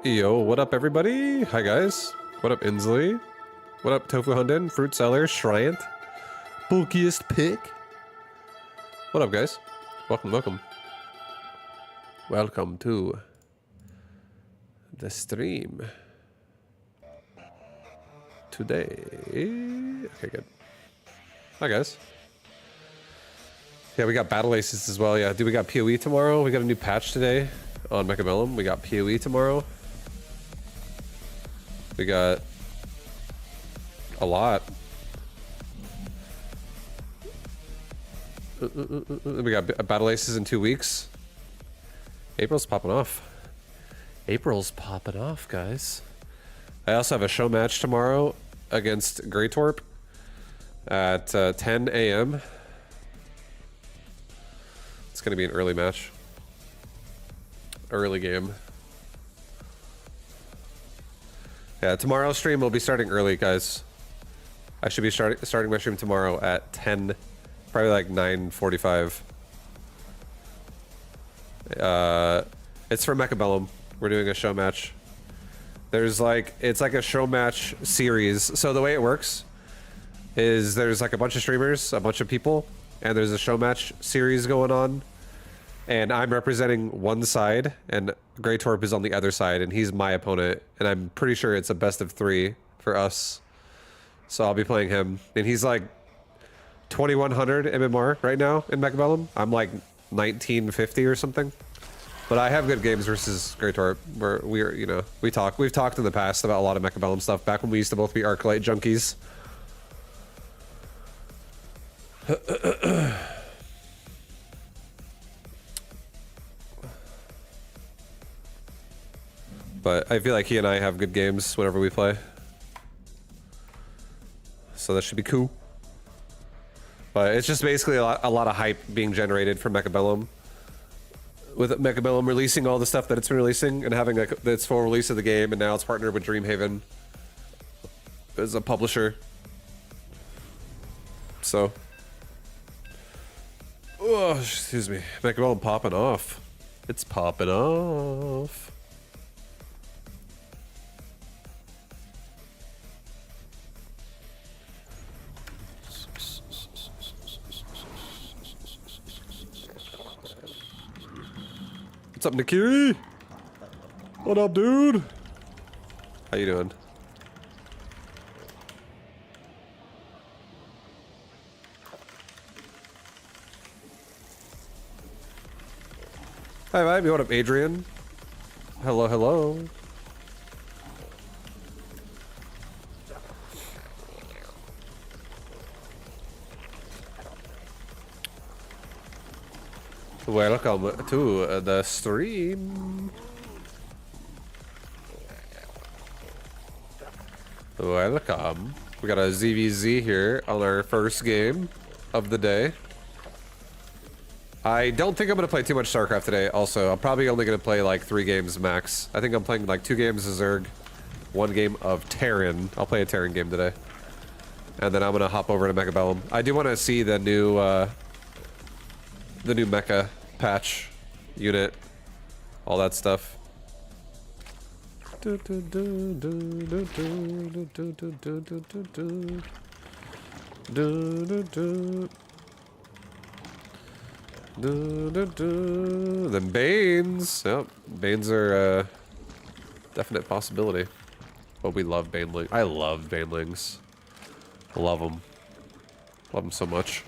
Yo, what up everybody? Hi guys. What up Inslee? What up Tofu Hunden, Fruit Seller, Shriant, Bulkiest Pick? What up guys? Welcome, welcome. Welcome to the stream today. Okay, good. Hi guys. Yeah, we got Battle Aces as well. Yeah, dude, we got PoE tomorrow. We got a new patch today on Mechabellum. We got PoE tomorrow. We got A lot. We got Battle Aces in 2 weeks. April's popping off. April's popping off, guys. I also have a show match tomorrow against Greytorp at 10 a.m. It's going to be an early match. Early game. Yeah, tomorrow's stream will be starting early, guys. I should be starting my stream tomorrow at 10, probably like 9:45. It's for Mechabellum. We're doing a show match. There's like, it's like a show match series. So the way it works is there's like a bunch of streamers, a bunch of people, and there's a show match series going on. And I'm representing one side, and Greytorp is on the other side, and he's my opponent. And I'm pretty sure it's a best of 3 for us. So I'll be playing him. And he's like 2100 MMR right now in Mechabellum. I'm like 1950 or something. But I have good games versus Greytorp, where we're, you know, we've talked in the past about a lot of Mechabellum stuff, back when we used to both be Arclight junkies. But I feel like he and I have good games whenever we play. So that should be cool. But it's just basically a lot of hype being generated for Mechabellum. With Mechabellum releasing all the stuff that it's been releasing and having its full release of the game, and now it's partnered with Dreamhaven as a publisher. So, oh, excuse me, Mechabellum popping off. It's popping off. What's up, Nikiri? What up, dude? How you doing? Hi, Vibe. What up, Adrian? Hello, hello. Welcome to the stream. Welcome. We got a ZVZ here on our first game of the day. I don't think I'm going to play too much Starcraft today. Also, I'm probably only going to play like 3 games max. I think I'm playing like 2 games of Zerg, 1 game of Terran. I'll play a Terran game today. And then I'm going to hop over to Mechabellum. I do want to see the new Mecha patch unit, all that stuff. Then Banes. Yep, Banes are a definite possibility. But we love Banelings. I love Banelings. Love them. Love them so much.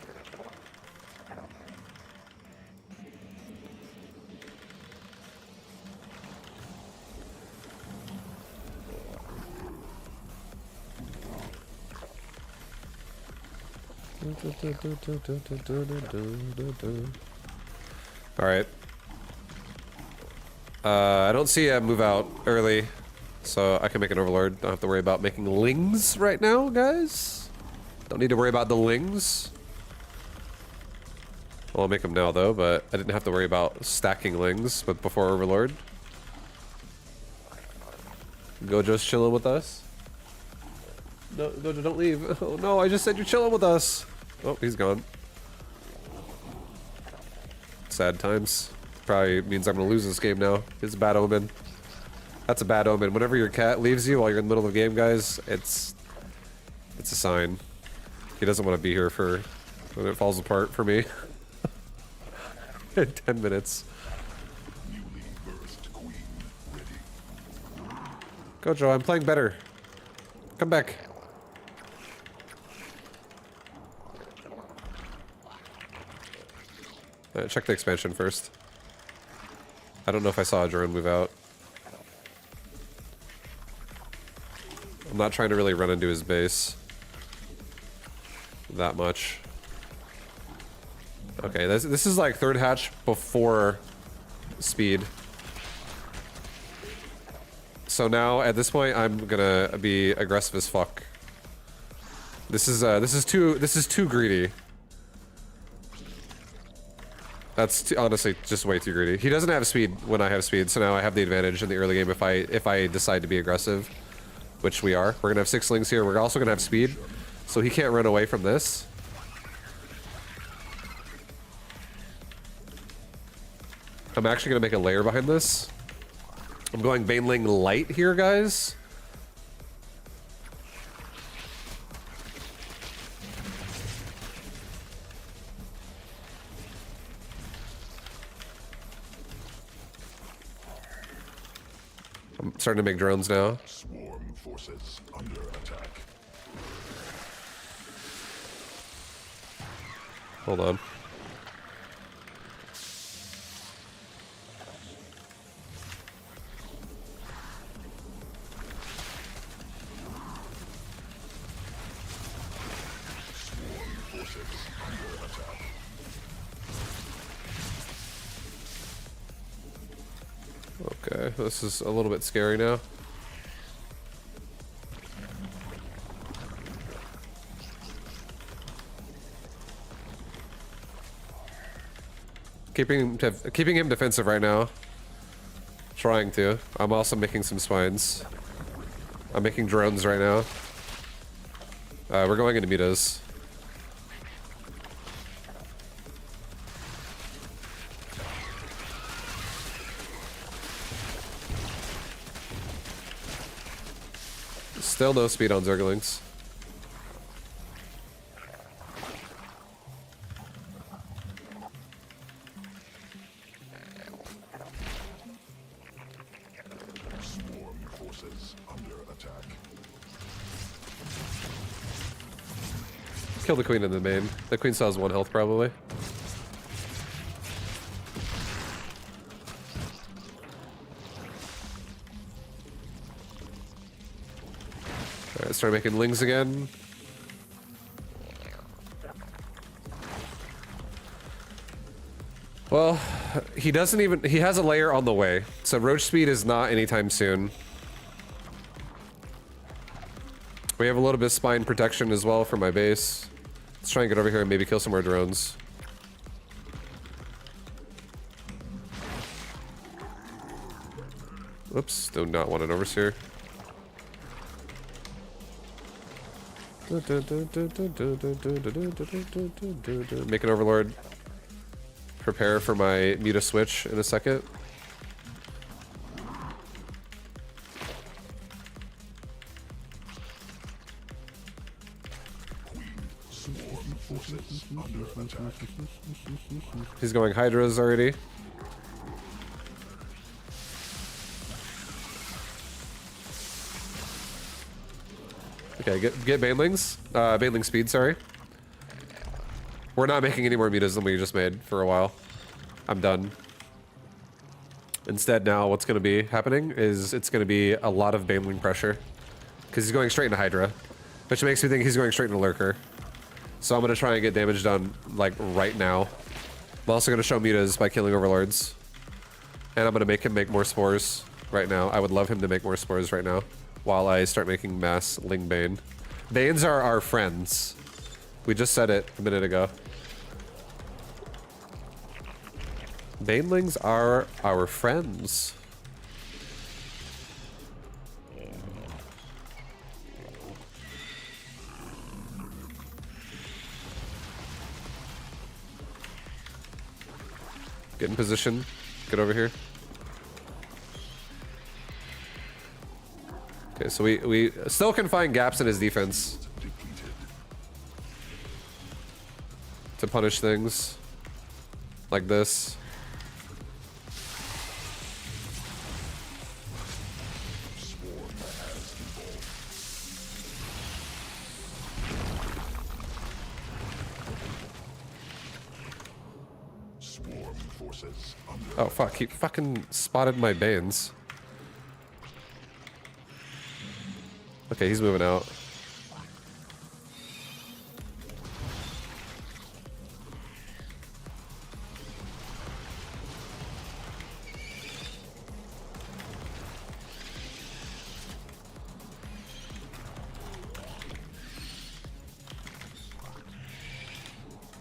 Alright. I don't see a move out early, so I can make an overlord. Don't have to worry about making lings right now, guys. Don't need to worry about the lings. Well, I'll make them now, though, but I didn't have to worry about stacking lings but before overlord. Gojo's chilling with us. No, Gojo, don't leave. Oh no, I just said you're chilling with us. Oh, he's gone. Sad times. Probably means I'm gonna lose this game now. It's a bad omen. That's a bad omen. Whenever your cat leaves you while you're in the middle of the game, guys, it's a sign. He doesn't want to be here for when it falls apart for me. In 10 minutes. Gojo, I'm playing better. Come back. Check the expansion first. I don't know if I saw a drone move out. I'm not trying to really run into his base. that much. Okay, this is like third hatch before speed. So now at this point I'm gonna be aggressive as fuck. This is too greedy. That's honestly just way too greedy. He doesn't have speed when I have speed, so now I have the advantage in the early game if I decide to be aggressive, which we are. We're gonna have 6 slings here. We're also gonna have speed, so he can't run away from this. I'm actually gonna make a layer behind this. I'm going Baneling light here, guys. I'm starting to make drones now. Swarm forces under attack. Hold on. Swarm forces under attack. Okay, this is a little bit scary now. Keeping him defensive right now. Trying to. I'm also making some spines. I'm making drones right now. We're going into metas. Still no speed on Zerglings. Swarm forces under attack. Kill the queen in the main. The queen still has 1 health probably. Alright, start making lings again. Well, he has a layer on the way, so roach speed is not anytime soon. We have a little bit of spine protection as well for my base. Let's try and get over here and maybe kill some more drones. Oops, do not want an overseer. Make an overlord. Prepare for my Muta switch in a second. Swarm forces under attack. He's going Hydras already. Okay, get Banelings. Baneling speed, sorry. We're not making any more mutas than we just made for a while. I'm done. Instead now what's going to be happening is it's going to be a lot of Baneling pressure. Because he's going straight into Hydra. Which makes me think he's going straight into Lurker. So I'm going to try and get damage done, like, right now. I'm also going to show mutas by killing Overlords. And I'm going to make him make more spores right now. I would love him to make more spores right now. While I start making mass Ling Bane. Banes are our friends. We just said it a minute ago. Banelings are our friends. Get in position. Get over here. Okay, so we still can find gaps in his defense to punish things like this. Swarm forces under Oh fuck, he fucking spotted my Banes. Okay, he's moving out.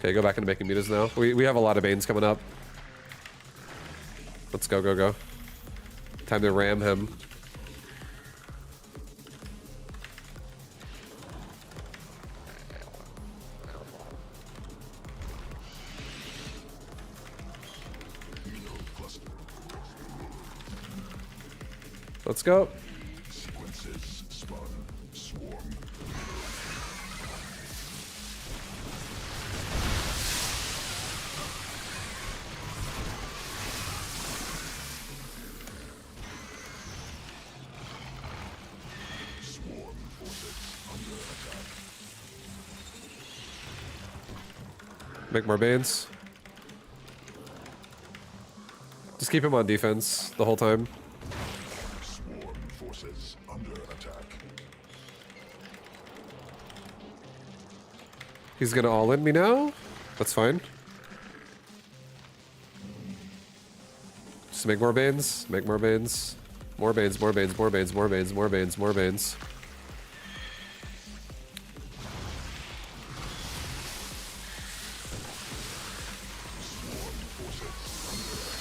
Okay, go back into making mutas now. We have a lot of Banes coming up. Let's go, go, go. Time to ram him. Let's go. Sequences spawn. Swarm. Swarm forces under attack. Make more Banes. Just keep him on defense the whole time. Swarm forces under attack. He's gonna all in me now? That's fine. Just make more Banes. Make more Banes. More Banes, more Banes, more Banes, more Banes, more Banes, more Banes. Swarm forces under attack.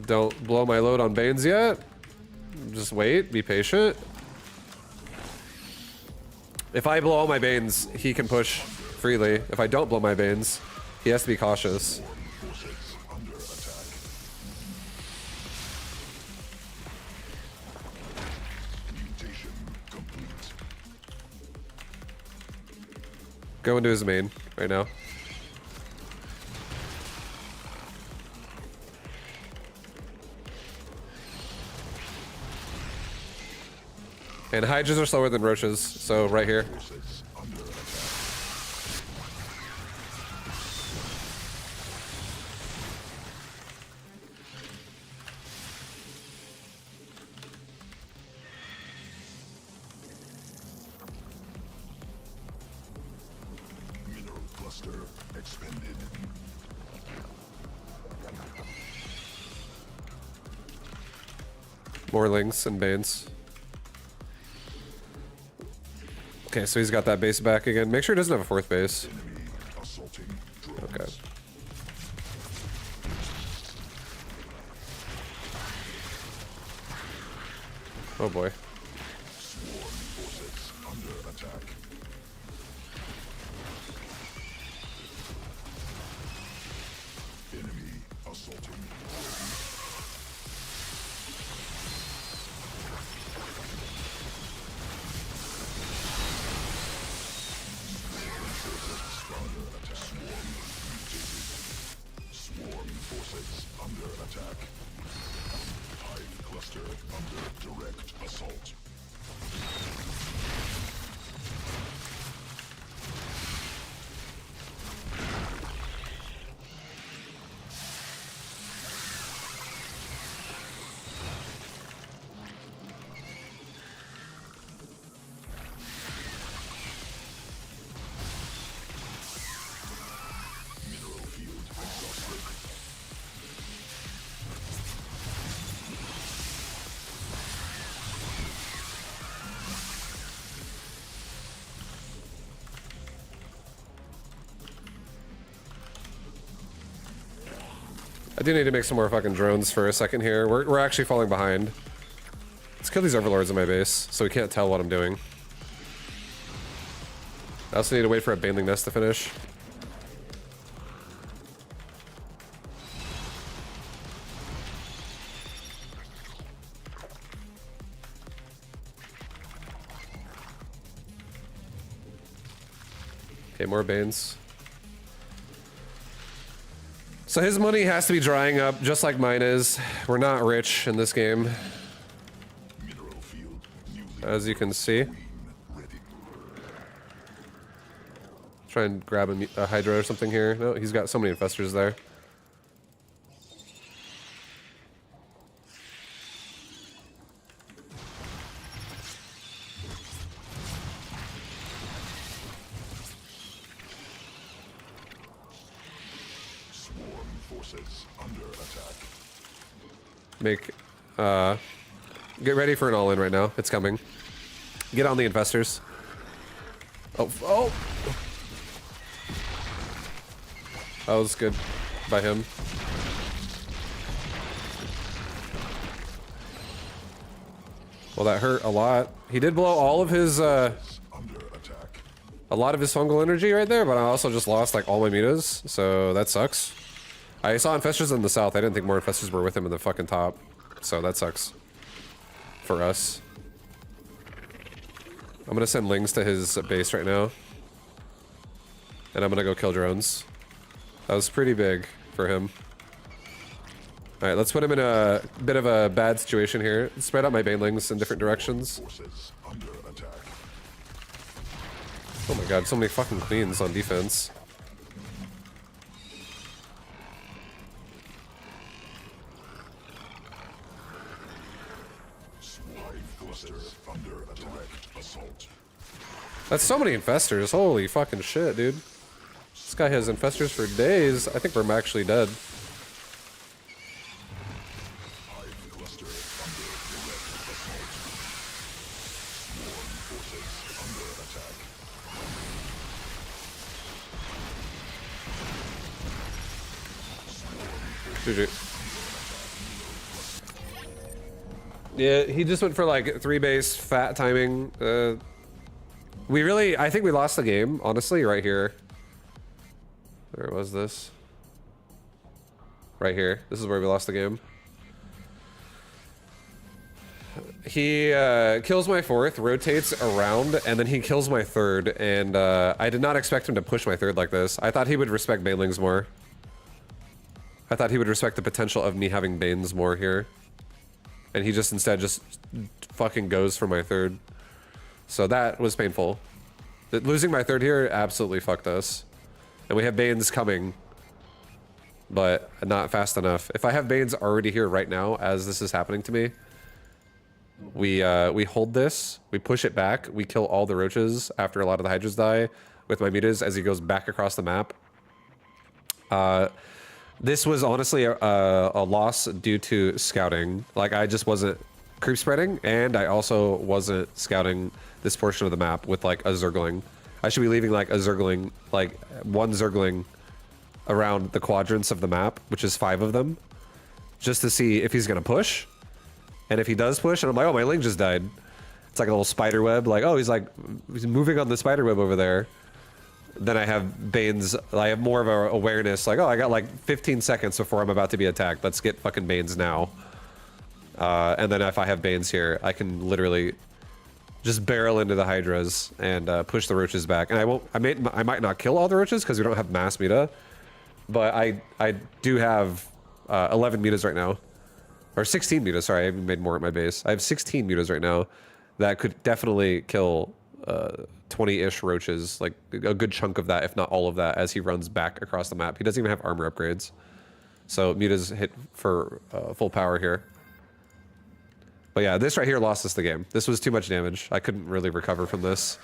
Don't blow my load on Banes yet. Just wait, be patient. If I blow all my Banes, he can push freely. If I don't blow my Banes, he has to be cautious. Forces under attack. Mutation complete. Go into his main right now. And Hydras are slower than Roaches, so right here. Forces under attack. Mineral cluster expended. More Lings and Banes. Okay, so he's got that base back again. Make sure he doesn't have a fourth base. Enemy assaulting drones. Okay. Oh boy. Swarm forces under attack. Enemy assaulting. Swarm forces under attack. Hive cluster under direct assault. Mineral field exhausted. I do need to make some more fucking drones for a second here. We're actually falling behind. Let's kill these overlords in my base so we can't tell what I'm doing. I also need to wait for a Baneling nest to finish. Okay, more Banes. So his money has to be drying up just like mine is. We're not rich in this game, Mineral field newly as you can see. ready. Try and grab a Hydra or something here. No, he's got so many infestors there. Swarm forces under attack. make, get ready for an all-in right now. It's coming. Get on the infestors. Oh, oh! That was good by him. Well, that hurt a lot. He did blow all of his, a lot of his fungal energy right there, but I also just lost, like, all my mutas, so that sucks. I saw infestors in the south. I didn't think more infestors were with him in the fucking top, so that sucks. For us. I'm gonna send Lings to his base right now. And I'm gonna go kill drones. That was pretty big for him. Alright, let's put him in a bit of a bad situation here. Spread out my banelings in different directions. Oh my god, so many fucking queens on defense. That's so many infestors. Holy fucking shit, dude. This guy has infestors for days. I think we're actually dead. GG. Yeah, he just went for like 3 base fat timing. I think we lost the game, honestly, right here. Where was this? Right here. This is where we lost the game. He kills my 4th, rotates around, and then he kills my 3rd, and I did not expect him to push my 3rd like this. I thought he would respect banelings more. I thought he would respect the potential of me having Banes more here. And he just instead just fucking goes for my 3rd. So that was painful. Losing my 3rd here absolutely fucked us. And we have Banes coming. But not fast enough. If I have Banes already here right now, as this is happening to me, we hold this, we push it back, we kill all the roaches after a lot of the hydras die with my mutas as he goes back across the map. This was honestly a loss due to scouting. Like, I just wasn't creep spreading, and I also wasn't scouting this portion of the map with, like, a Zergling. I should be leaving, like, a Zergling, like, 1 Zergling around the quadrants of the map, which is 5 of them, just to see if he's gonna push. And if he does push, and I'm like, oh, my Ling just died. It's like a little spider web, like, oh, he's moving on the spider web over there. Then I have Banes, I have more of a awareness, like, oh, I got like 15 seconds before I'm about to be attacked. Let's get fucking Banes now. And then if I have Banes here, I can literally just barrel into the Hydras and push the roaches back. And I might not kill all the roaches because we don't have mass meta, but I do have 11 mutas right now. Or 16 mutas, sorry, I even made more at my base. I have 16 mutas right now that could definitely kill 20-ish roaches, like a good chunk of that, if not all of that, as he runs back across the map. He doesn't even have armor upgrades. So mutas hit for full power here. But yeah, this right here lost us the game. This was too much damage. I couldn't really recover from this.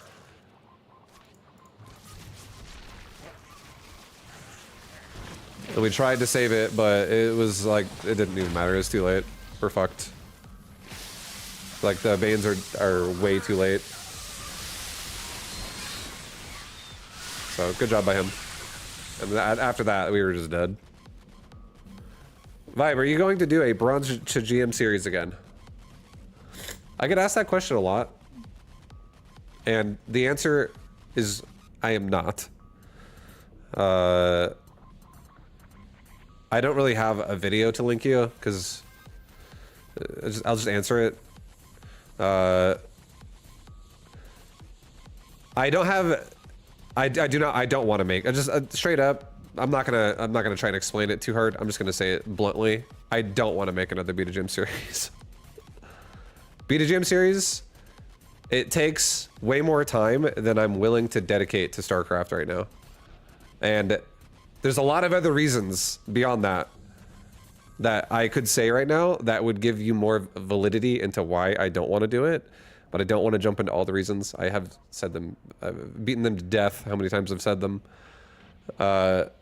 And we tried to save it, but it was like, it didn't even matter. It was too late. We're fucked. Like, the Banes are way too late. So, good job by him. And after that, we were just dead. Vibe, are you going to do a Bronze to GM series again? I get asked that question a lot. And the answer is, I am not. I don't really have a video to link you, because I'll just answer it. I don't want to make. I just straight up. I'm not gonna try and explain it too hard. I'm just gonna say it bluntly. I don't want to make another Beta Gym series. Beta Gym series, it takes way more time than I'm willing to dedicate to StarCraft right now, and there's a lot of other reasons beyond that I could say right now that would give you more validity into why I don't want to do it. But I don't want to jump into all the reasons. I have said them, I've beaten them to death. How many times I've said them. But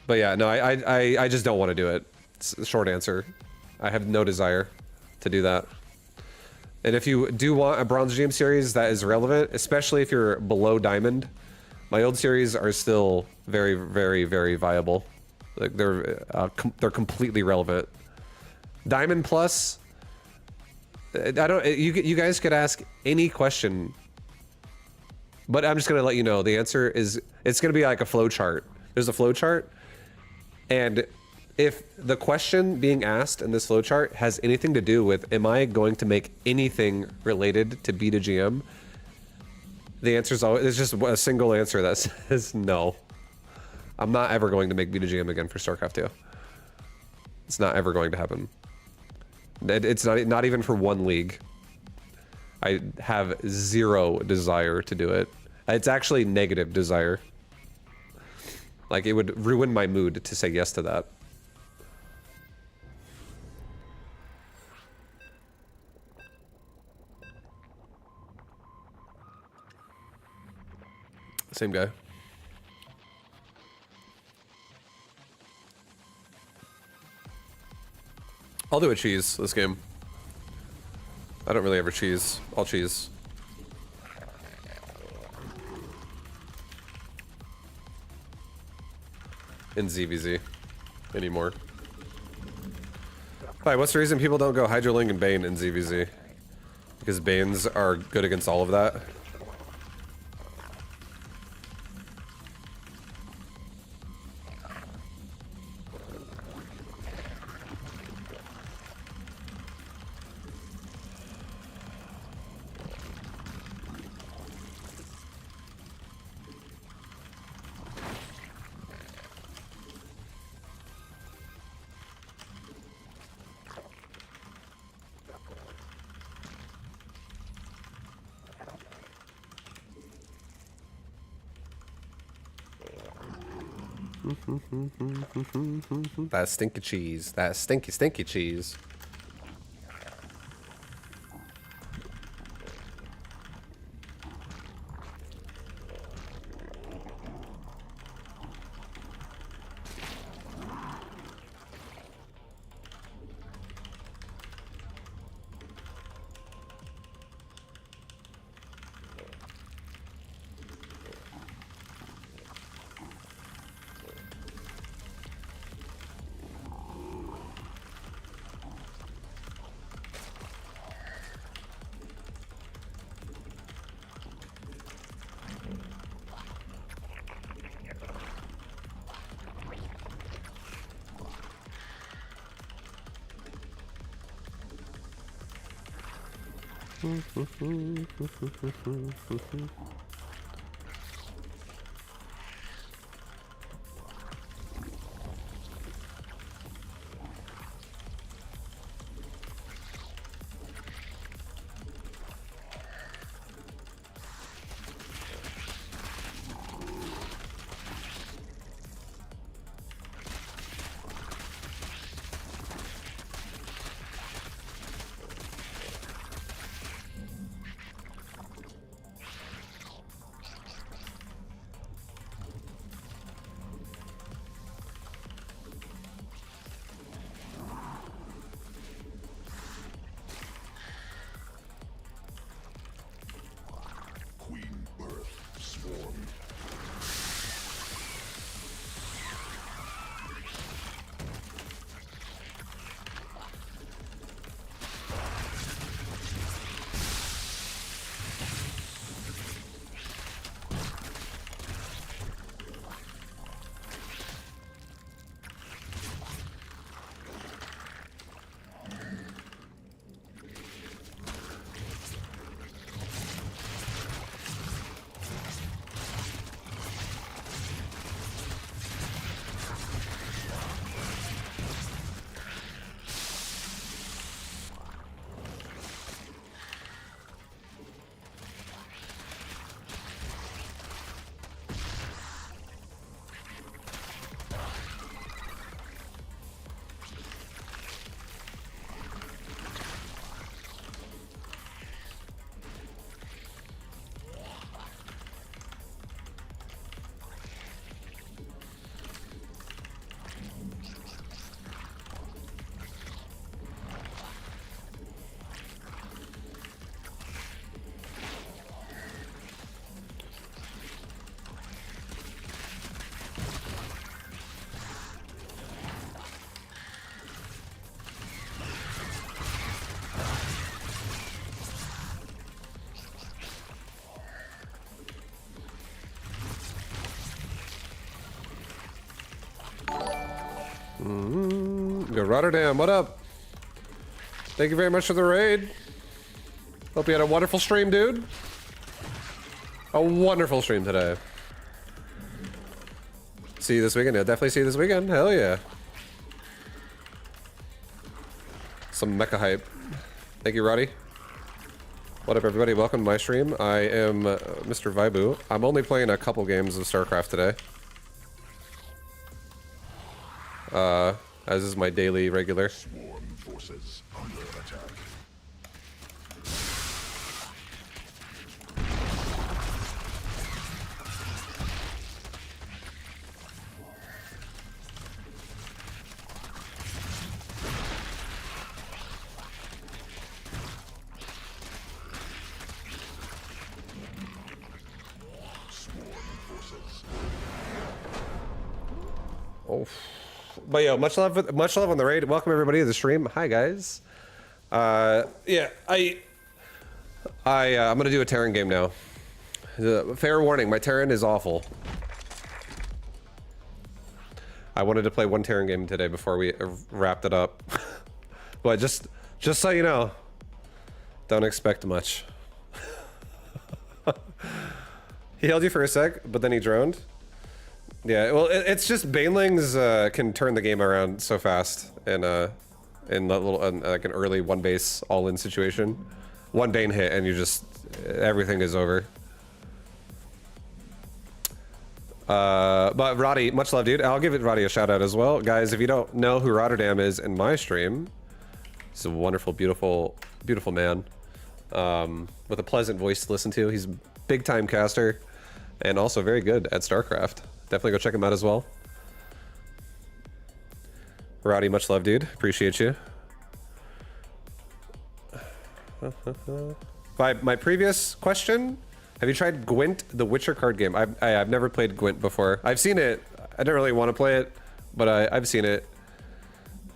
yeah, no, I just don't want to do it. It's a short answer. I have no desire to do that. And if you do want a bronze GM series that is relevant, especially if you're below diamond, my old series are still very, very, very viable. Like they're completely relevant. Diamond plus, I don't. You guys could ask any question, but I'm just gonna let you know the answer is it's gonna be like a flow chart. There's a flow chart, and if the question being asked in this flowchart has anything to do with, am I going to make anything related to beta GM? The answer is always, it's just a single answer that says no. I'm not ever going to make beta GM again for Starcraft 2. It's not ever going to happen. It's not even for one league. I have zero desire to do it. It's actually negative desire. Like, it would ruin my mood to say yes to that. Same guy. I'll do a cheese this game. I don't really ever cheese. I'll cheese. In ZVZ anymore. Alright, what's the reason people don't go Hydroling and Bane in ZVZ? Because Banes are good against all of that. That stinky cheese. That stinky, stinky cheese. Yo, Rotterdam, what up? Thank you very much for the raid. Hope you had a wonderful stream, dude. A wonderful stream today. See you this weekend. Yeah, definitely see you this weekend. Hell yeah. Some mecha hype. Thank you, Roddy. What up, everybody? Welcome to my stream. I am Mr. Vibu. I'm only playing a couple games of Starcraft today. As is my daily regular. Swarm forces under attack. Oh, but yo, much love on the raid. Welcome everybody to the stream. Hi guys. Yeah, I'm gonna do a Terran game now. Fair warning, my Terran is awful. I wanted to play one Terran game today before we wrapped it up, but just so you know, don't expect much. He held you for a sec, but then he droned. Yeah, well, it's just banelings can turn the game around so fast in that little like an early one base all in situation. One bane hit and you just everything is over. But Roddy, much love, dude. I'll give Roddy a shout out as well, guys. If you don't know who Rotterdam is in my stream, he's a wonderful, beautiful, beautiful man with a pleasant voice to listen to. He's a big time caster and also very good at Starcraft. Definitely go check him out as well. Roddy, much love, dude. Appreciate you. My previous question, have you tried Gwent, the Witcher card game? I've never played Gwent before. I've seen it. I don't really want to play it, but I've seen it.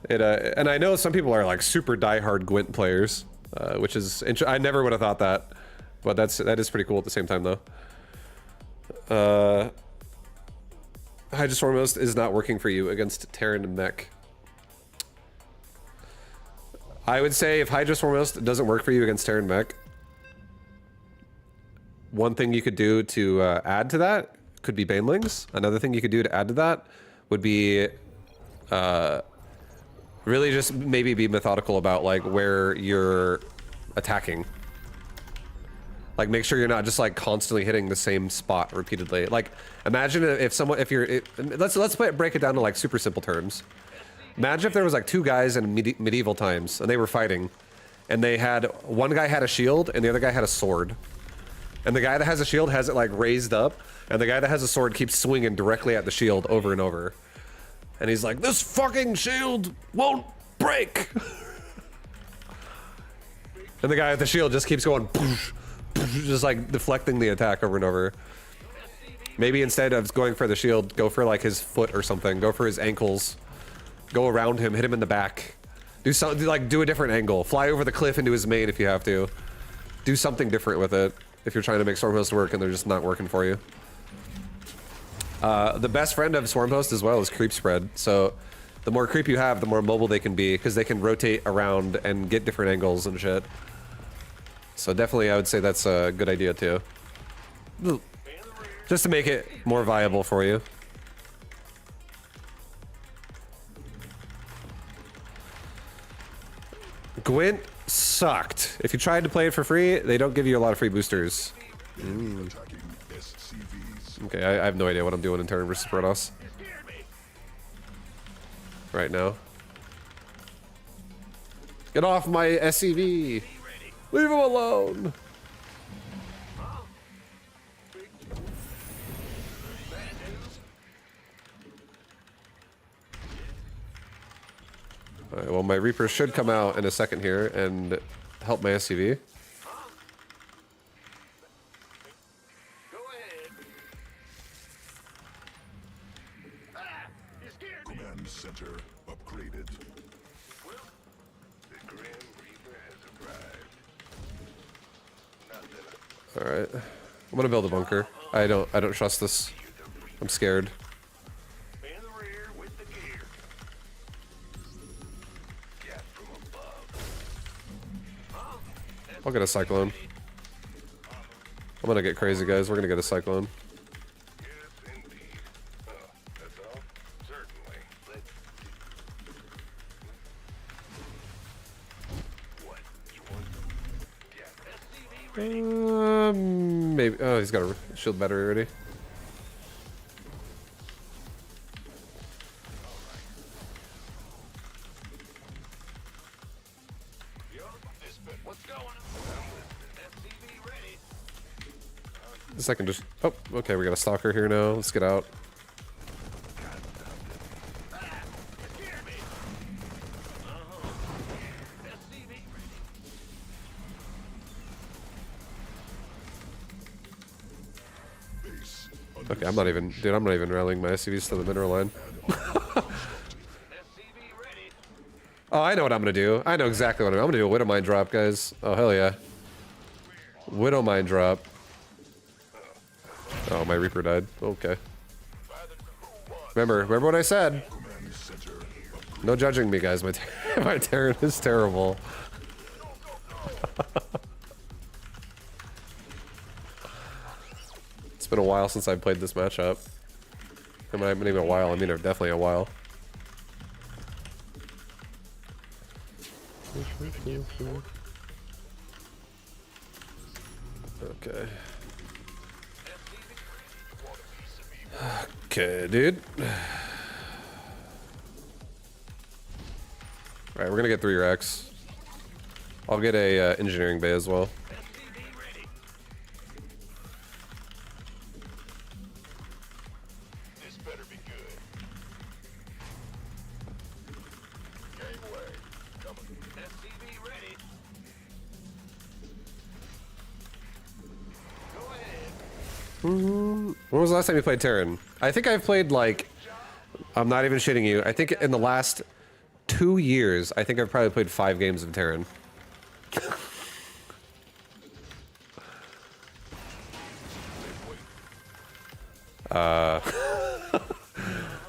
And I know some people are like super diehard Gwent players, which is I never would have thought that, but that is pretty cool at the same time though. Hydra Stormhost is not working for you against Terran and Mech. I would say if Hydra Stormhost doesn't work for you against Terran Mech, one thing you could do to add to that could be banelings. Another thing you could do to add to that would be really just maybe be methodical about like where you're attacking. Like make sure you're not just like constantly hitting the same spot repeatedly. Like imagine if you're let's break it down to like super simple terms. Imagine if there was like two guys in medieval times and they were fighting, and they had one guy had a shield and the other guy had a sword, and the guy that has a shield has it like raised up, and the guy that has a sword keeps swinging directly at the shield over and over, and he's like, "This fucking shield won't break." And the guy with the shield just keeps going. Poof, just like deflecting the attack over and over. Maybe instead of going for the shield, go for like his foot or something. Go for his ankles. Go around him, hit him in the back. Do something like do a different angle. Fly over the cliff into his main if you have to. Do something different with it if you're trying to make Stormhost work and they're just not working for you. The best friend of Stormhost as well is creep spread. So the more creep you have, the more mobile they can be because they can rotate around and get different angles and shit. So definitely I would say that's a good idea too. Just to make it more viable for you. Gwent sucked. If you tried to play it for free, they don't give you a lot of free boosters. Okay, I have no idea what I'm doing in Terran versus Protoss right now. Get off my SCV! Leave him alone! Alright, well my Reaper should come out in a second here and help my SCV. Command center upgraded. Alright. I'm gonna build a bunker. I don't trust this. I'm scared. I'll get a cyclone. I'm gonna get crazy, guys. We're gonna get a cyclone. Maybe. Oh, he's got a shield battery already. This I can just. Oh, okay. We got a stalker here now. Let's get out. Okay, I'm not even, dude, I'm not even rallying my SCVs to the mineral line. Oh, I know what I'm gonna do. I know exactly what I'm gonna do. A Widow Mine drop, guys. Oh, hell yeah. Widow Mine drop. Oh, my Reaper died. Okay. Remember what I said. No judging me, guys. My Terran is terrible. It's been a while since I've played this matchup. I mean, not even a while. I mean, definitely a while. Okay. Okay, dude. Alright, we're gonna get 3 racks. I'll get a engineering bay as well. When was the last time you played Terran? I think I've played, like, I'm not even shitting you. I think in the last 2 years, I think I've probably played 5 games of Terran.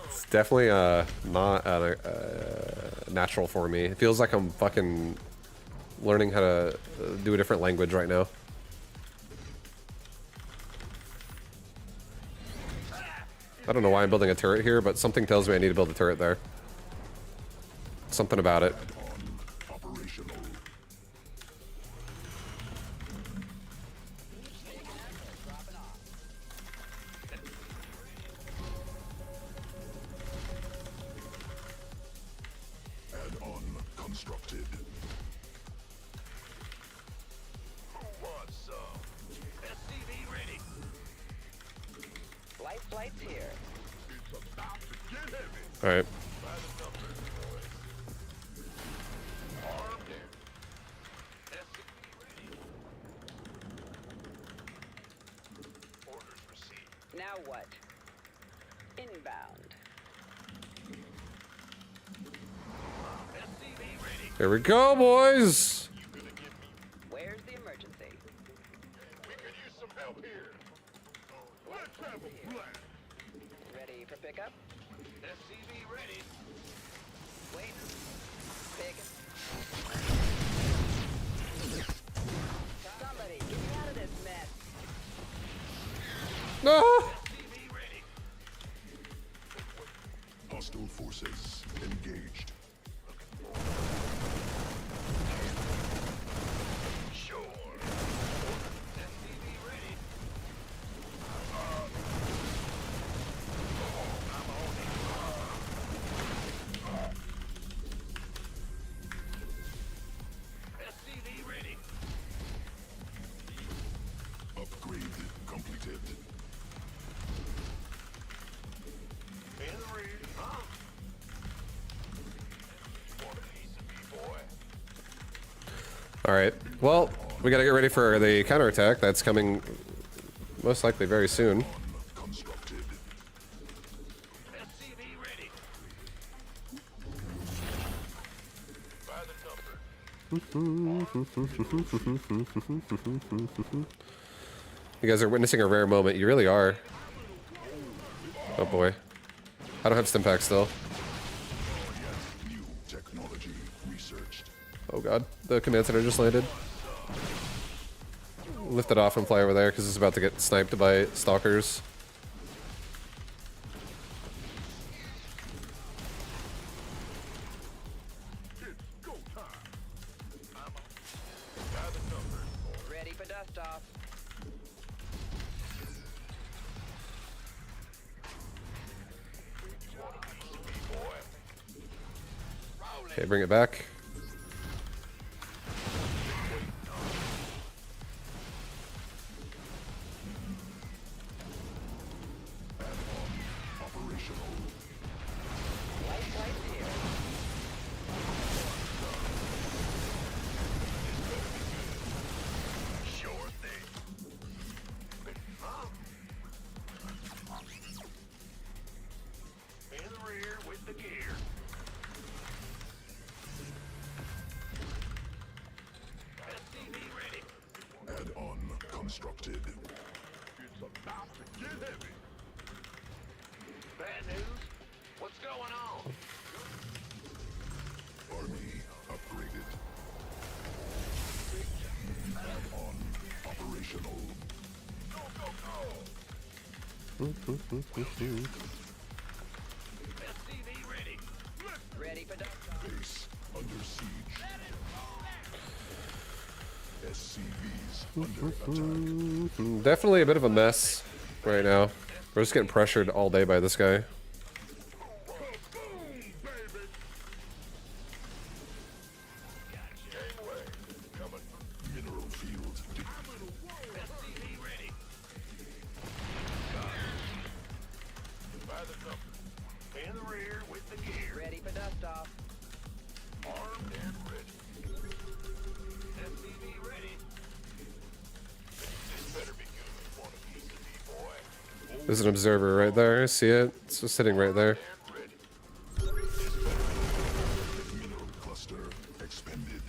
It's definitely not natural for me. It feels like I'm fucking learning how to do a different language right now. I don't know why I'm building a turret here, but something tells me I need to build a turret there. Something about it. Add-on constructed. Flight's here. All right. Now what? Inbound. Here we go, boys. Where's the emergency? We could use some help here. Let's have a blast. Ready for pickup? SCV ready. Wait. Pick. Somebody, get me out of this mess. No. Hostile forces engaged. Sure. SCV ready. SCV ready. Upgrade completed. Henry, huh? Want a piece of me, boy? All right. Well, we gotta get ready for the counterattack. That's coming most likely very soon. Constructed. SCV ready. By the number. You guys are witnessing a rare moment. You really are. Oh boy. I don't have stim pack still. New technology researched. Oh god. The command center just landed. lift it off and fly over there because it's about to get sniped by stalkers. Ready for dust off. Okay, bring it back. Add-on constructed. It's about to get heavy. Bad news? What's going on? Army upgraded. Add-on operational. Go, go, go! SCV ready. Ready for dust off. Base under siege. SCVs under attack. Definitely a bit of a mess right now. We're just getting pressured all day by this guy. Mineral field. SCV ready. By the number. In the rear with the gear. Ready for dust off. Armed and ready. SCV ready. This better be good if you want a piece of me, boy. There's an observer right there. See it? It's just sitting right there. And ready. Mineral cluster expended.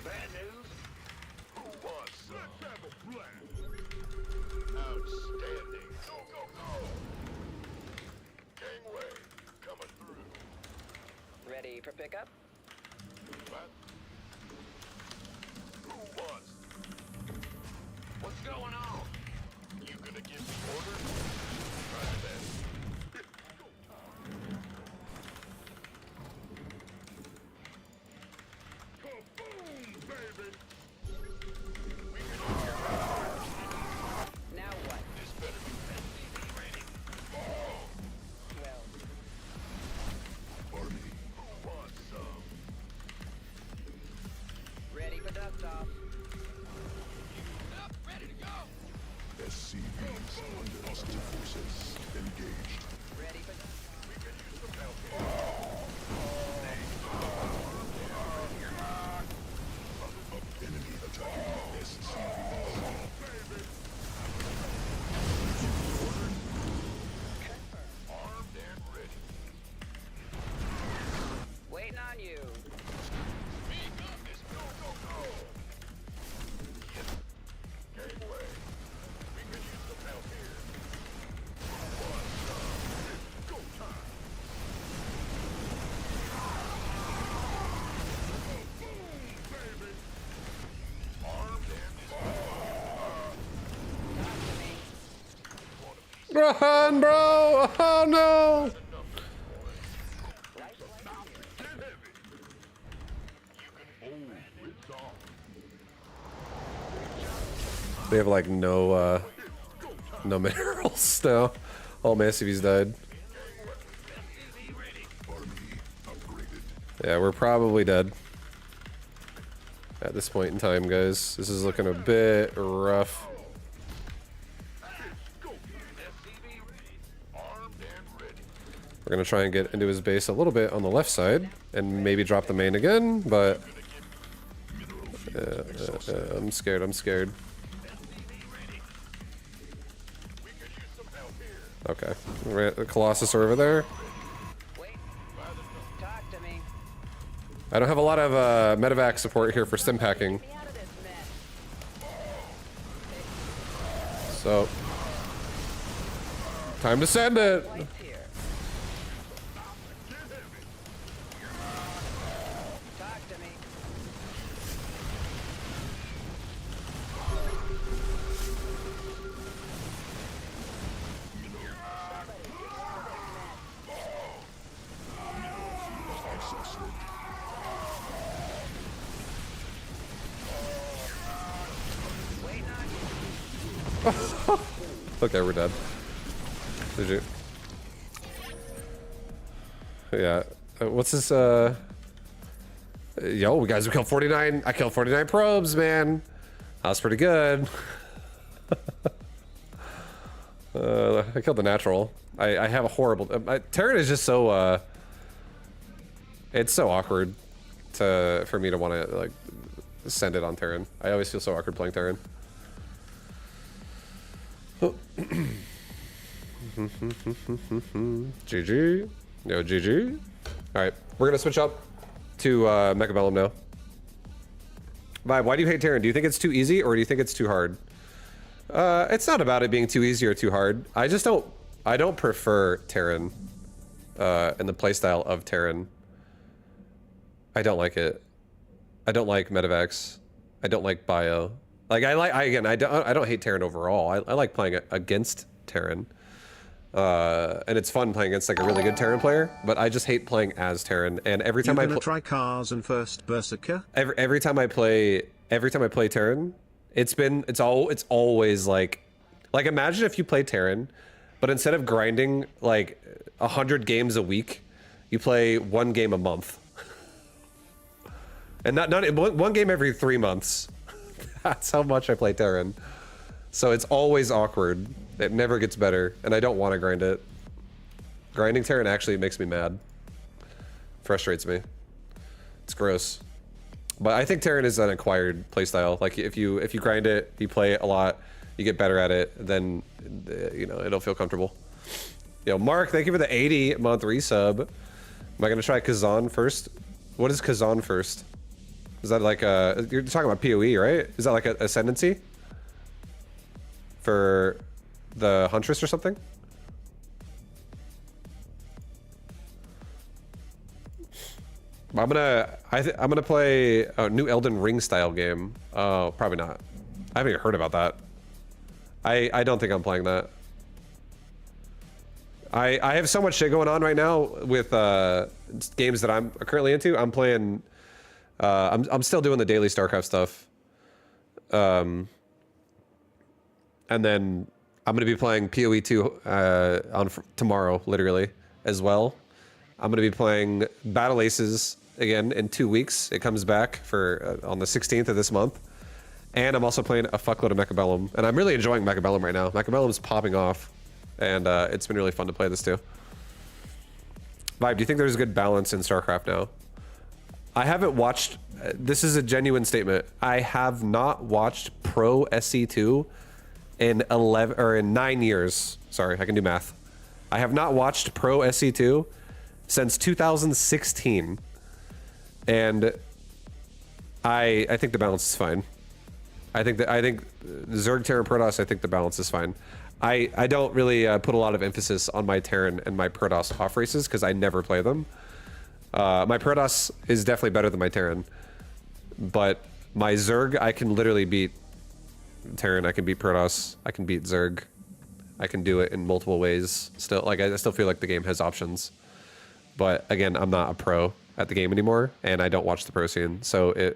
Bad news? Who wants some? Let's have a blast. Outstanding. Go, go, go. Gangway coming through. Ready for pickup. What? Who wants? What's going on? You gonna give me orders? Try that. Kaboom, baby! We can Now what? this better be SCV ready. Well, Army Who wants some? ready for dust off. Up, ready to go. SCVs under hostile forces engaged. Ready for dust off. We can use some help. Enemy attacking SCVs. Armed and ready. Waiting on you. Speak up, this go, go, go. Yes. Gangway. We could use some help here. What's up? It's go time. Boom, baby. Armed and Run, bro! Oh no! get heavy. You can it's on. They have like no minerals now. All my SCVs died. SCV ready. Army upgraded. Yeah, we're probably dead at this point in time, guys. This is looking a bit rough. Go. SCV ready. Armed and ready. We're gonna try and get into his base a little bit on the left side and maybe drop the main again, but I'm scared. I'm scared. We could use some help here. Okay, the Colossus are over there. Wait. Talk to me. I don't have a lot of medevac support here for stim packing, Get me out of this mess. so time to send it. Lights here. Talk to me. Okay, we're dead. GG. Yeah. What's this, Yo, guys, we killed 49. I killed 49 probes, man. That was pretty good. I killed the natural. I have a horrible... Terran is just so, it's so awkward for me to want to, like, send it on Terran. I always feel so awkward playing Terran. GG. Yo, GG. Alright, we're gonna switch up to Mechabellum now. Vibe, why do you hate Terran? Do you think it's too easy or do you think it's too hard? It's not about it being too easy or too hard. I don't prefer Terran and the playstyle of Terran. I don't like it. I don't like Medivacs. I don't like Bio. Like I don't hate Terran overall. I like playing against Terran. And it's fun playing against like a really good Terran player, but I just hate playing as Terran. And every time I try cars and first Berserker. Every time I play Terran, it's always like imagine if you play Terran, but instead of grinding like 100 games a week, you play 1 game a month. And not one game every 3 months. That's how much I play Terran. So it's always awkward. It never gets better, and I don't want to grind it. Grinding Terran actually makes me mad. Frustrates me. It's gross. But I think Terran is an acquired playstyle. Like if you grind it, you play it a lot, you get better at it, then you know it'll feel comfortable. Yo, Mark, thank you for the 80-month resub. Am I gonna try Kazan first? What is Kazan first? Is that like you're talking about PoE, right? Is that like a ascendancy for the Huntress or something? I'm gonna play a new Elden Ring style game. Oh, probably not. I haven't even heard about that. I don't think I'm playing that. I have so much shit going on right now with games that I'm currently into. I'm playing. I'm still doing the daily Starcraft stuff. And then I'm gonna be playing PoE 2 on tomorrow, literally, as well. I'm gonna be playing Battle Aces again in 2 weeks. It comes back for on the 16th of this month. And I'm also playing a fuckload of Mechabellum. And I'm really enjoying Mechabellum right now. Mechabellum is popping off. And it's been really fun to play this too. Vibe, do you think there's a good balance in StarCraft now? I haven't watched, this is a genuine statement. I have not watched Pro SC2 in 9 years. Sorry, I can do math. I have not watched Pro SC2 since 2016. And I think the balance is fine. I think Zerg, Terran, Protoss, I think the balance is fine. I don't really put a lot of emphasis on my Terran and my Protoss off races because I never play them. My Protoss is definitely better than my Terran, but my Zerg, I can literally beat Terran, I can beat Protoss, I can beat Zerg. I can do it in multiple ways still. Like, I still feel like the game has options. But again, I'm not a pro at the game anymore, and I don't watch the pro scene, so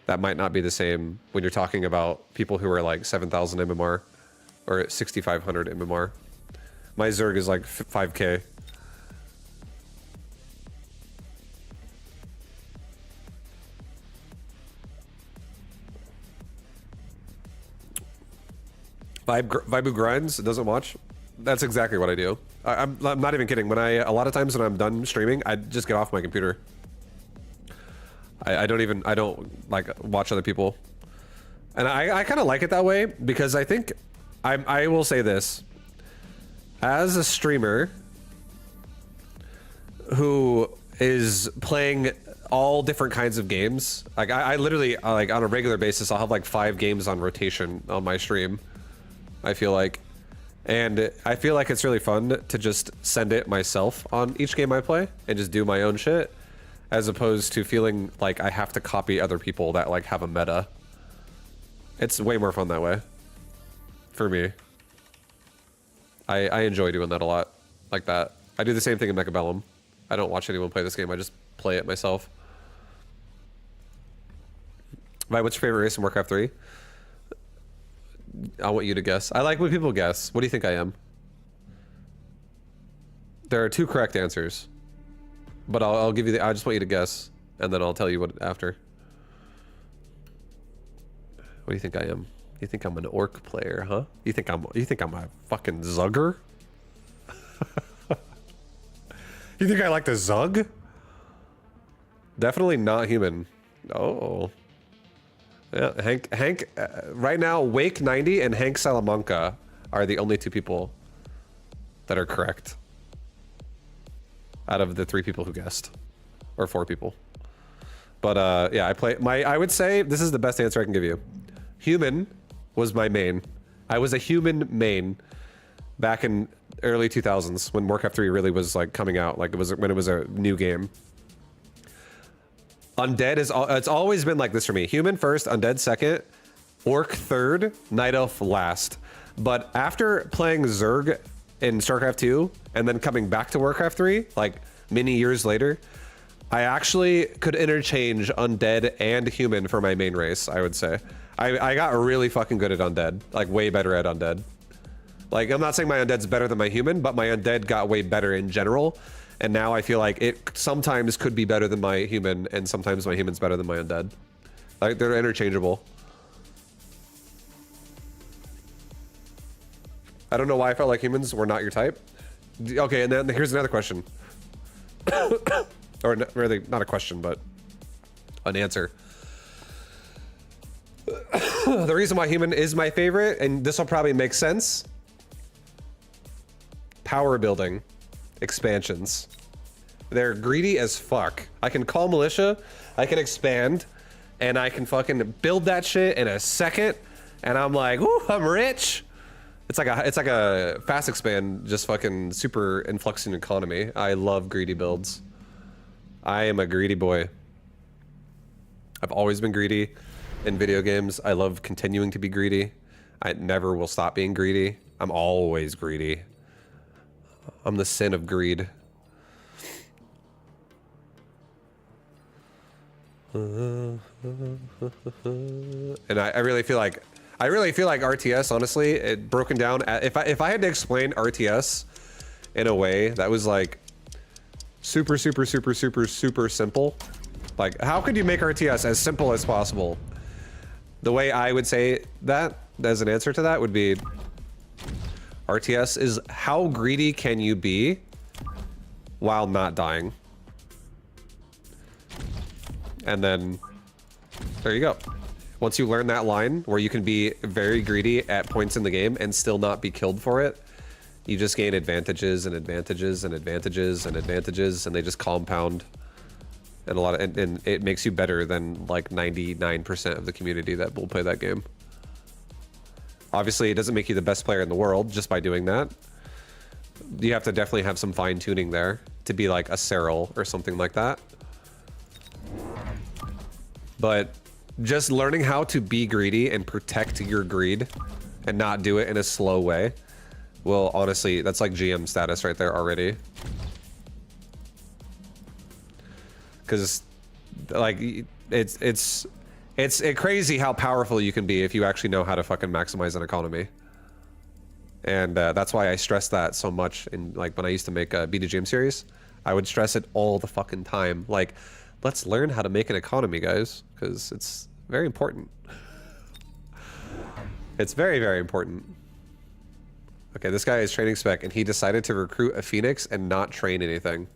that might not be the same when you're talking about people who are like 7,000 MMR or 6,500 MMR. My Zerg is like 5K. Vibe who grinds, doesn't watch. That's exactly what I do. I'm not even kidding. A lot of times when I'm done streaming, I just get off my computer. I don't like watch other people. And I kind of like it that way because I think, I will say this. As a streamer who is playing all different kinds of games, like I literally, like on a regular basis, I'll have like 5 games on rotation on my stream, I feel like. And I feel like it's really fun to just send it myself on each game I play and just do my own shit, as opposed to feeling like I have to copy other people that like have a meta. It's way more fun that way. For me. I enjoy doing that a lot. Like that. I do the same thing in Mechabellum. I don't watch anyone play this game, I just play it myself. What's your favorite race in Warcraft 3? I want you to guess. I like when people guess. What do you think I am? There are 2 correct answers, but I'll give you the. I just want you to guess, and then I'll tell you what after. What do you think I am? You think I'm an orc player, huh? You think I'm a fucking Zugger? You think I like to Zug? Definitely not human. Oh. Yeah, Hank, right now, Wake 90 and Hank Salamanca are the only 2 people that are correct out of the 3 people who guessed, or 4 people. But yeah, I would say this is the best answer I can give you. Human was my main. I was a human main back in early 2000s when Warcraft 3 really was like coming out, like when it was a new game. Undead it's always been like this for me. Human first, undead second, orc third, night elf last. But after playing Zerg in Starcraft 2 and then coming back to Warcraft 3, like many years later, I actually could interchange undead and human for my main race, I would say. I got really fucking good at undead, like way better at undead. Like, I'm not saying my undead's better than my human, but my undead got way better in general. And now I feel like it sometimes could be better than my human, and sometimes my human's better than my undead. Like, they're interchangeable. I don't know why I felt like humans were not your type. Okay, and then here's another question. Or really, not a question, but an answer. The reason why human is my favorite, and this will probably make sense. Power building expansions. They're greedy as fuck. I can call militia, I can expand, and I can fucking build that shit in a second, and I'm like, ooh, I'm rich. It's like a fast expand, just fucking super influxing economy. I love greedy builds. I am a greedy boy. I've always been greedy in video games. I love continuing to be greedy. I never will stop being greedy. I'm always greedy. I'm the sin of greed. And I really feel like RTS, honestly, it broken down. If I had to explain RTS in a way that was like super simple, like how could you make RTS as simple as possible? The way I would say that as an answer to that would be, RTS is how greedy can you be while not dying? And then there you go. Once you learn that line where you can be very greedy at points in the game and still not be killed for it, you just gain advantages and advantages and advantages and advantages, and they just compound. And and it makes you better than like 99% of the community that will play that game. Obviously, it doesn't make you the best player in the world just by doing that. You have to definitely have some fine tuning there to be like a Cyril or something like that. But just learning how to be greedy and protect your greed and not do it in a slow way, well, honestly, that's like GM status right there already. Because like it's crazy how powerful you can be if you actually know how to fucking maximize an economy. And that's why I stress that so much in like when I used to make a BDGM series. I would stress it all the fucking time. Like, let's learn how to make an economy, guys, because it's very important. It's very, very important. Okay, this guy is training spec, and he decided to recruit a Phoenix and not train anything.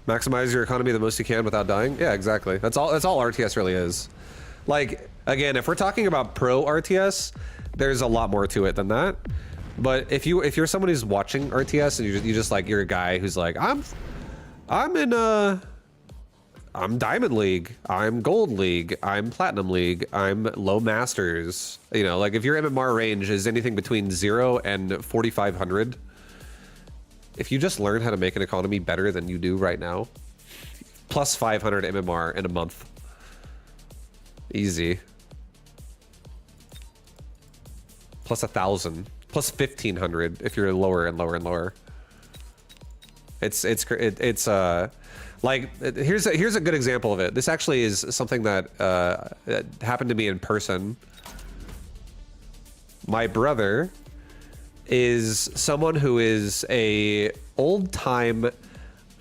Maximize your economy the most you can without dying. Yeah, exactly. That's all RTS really is. Like, again, if we're talking about pro RTS, there's a lot more to it than that. But if you're someone who's watching RTS and you're a guy who's like, I'm Diamond League, I'm Gold League, I'm Platinum League, I'm Low Masters. You know, like if your MMR range is anything between 0 and 4,500, if you just learn how to make an economy better than you do right now, plus 500 MMR in a month. Easy. Plus 1,000. Plus 1,500 if you're lower and lower and lower. It's like here's a good example of it. This actually is something that that happened to me in person. My brother is someone who is a old-time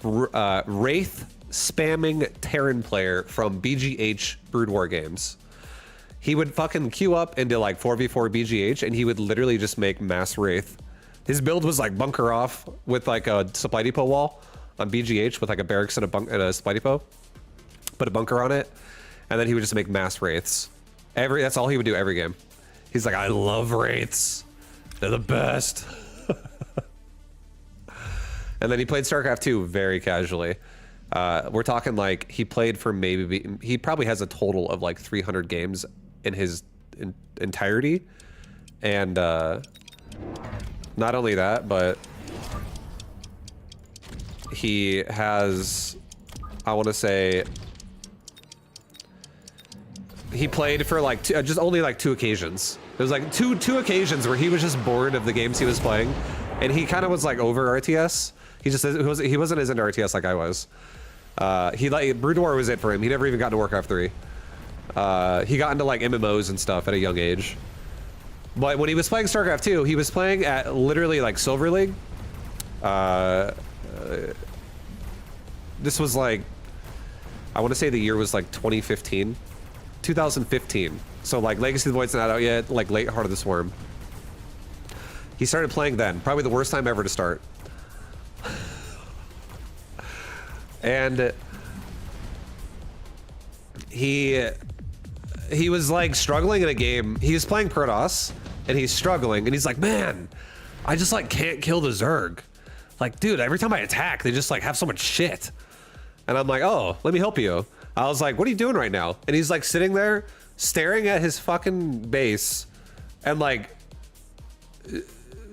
Wraith spamming Terran player from BGH Brood War games. He would fucking queue up into like 4v4 BGH and he would literally just make mass Wraith. His build was like bunker off with like a supply depot wall on BGH with like a barracks and a supply depot. Put a bunker on it, and then he would just make mass Wraiths. That's all he would do every game. He's like, I love Wraiths. They're the best. And then he played Starcraft 2 very casually. We're talking like he played for he probably has a total of like 300 games in his entirety. And not only that, but he has, I want to say, he played for like just only like 2 occasions. There was like two occasions where he was just bored of the games he was playing, and he kind of was like over RTS. He wasn't as into RTS like I was. He like Brood War was it for him. He never even got to Warcraft 3. He got into like MMOs and stuff at a young age. But when he was playing Starcraft 2, he was playing at literally like Silver League. This was like, I want to say the year was like 2015. 2015. So like Legacy of the Void's not out yet, like late Heart of the Swarm. He started playing then. Probably the worst time ever to start. And he was like struggling in a game. He was playing Protoss and he's struggling and he's like, man, I just like can't kill the Zerg. Like, dude, every time I attack, they just like have so much shit. And I'm like, oh, let me help you. I was like, what are you doing right now? And he's like sitting there staring at his fucking base and like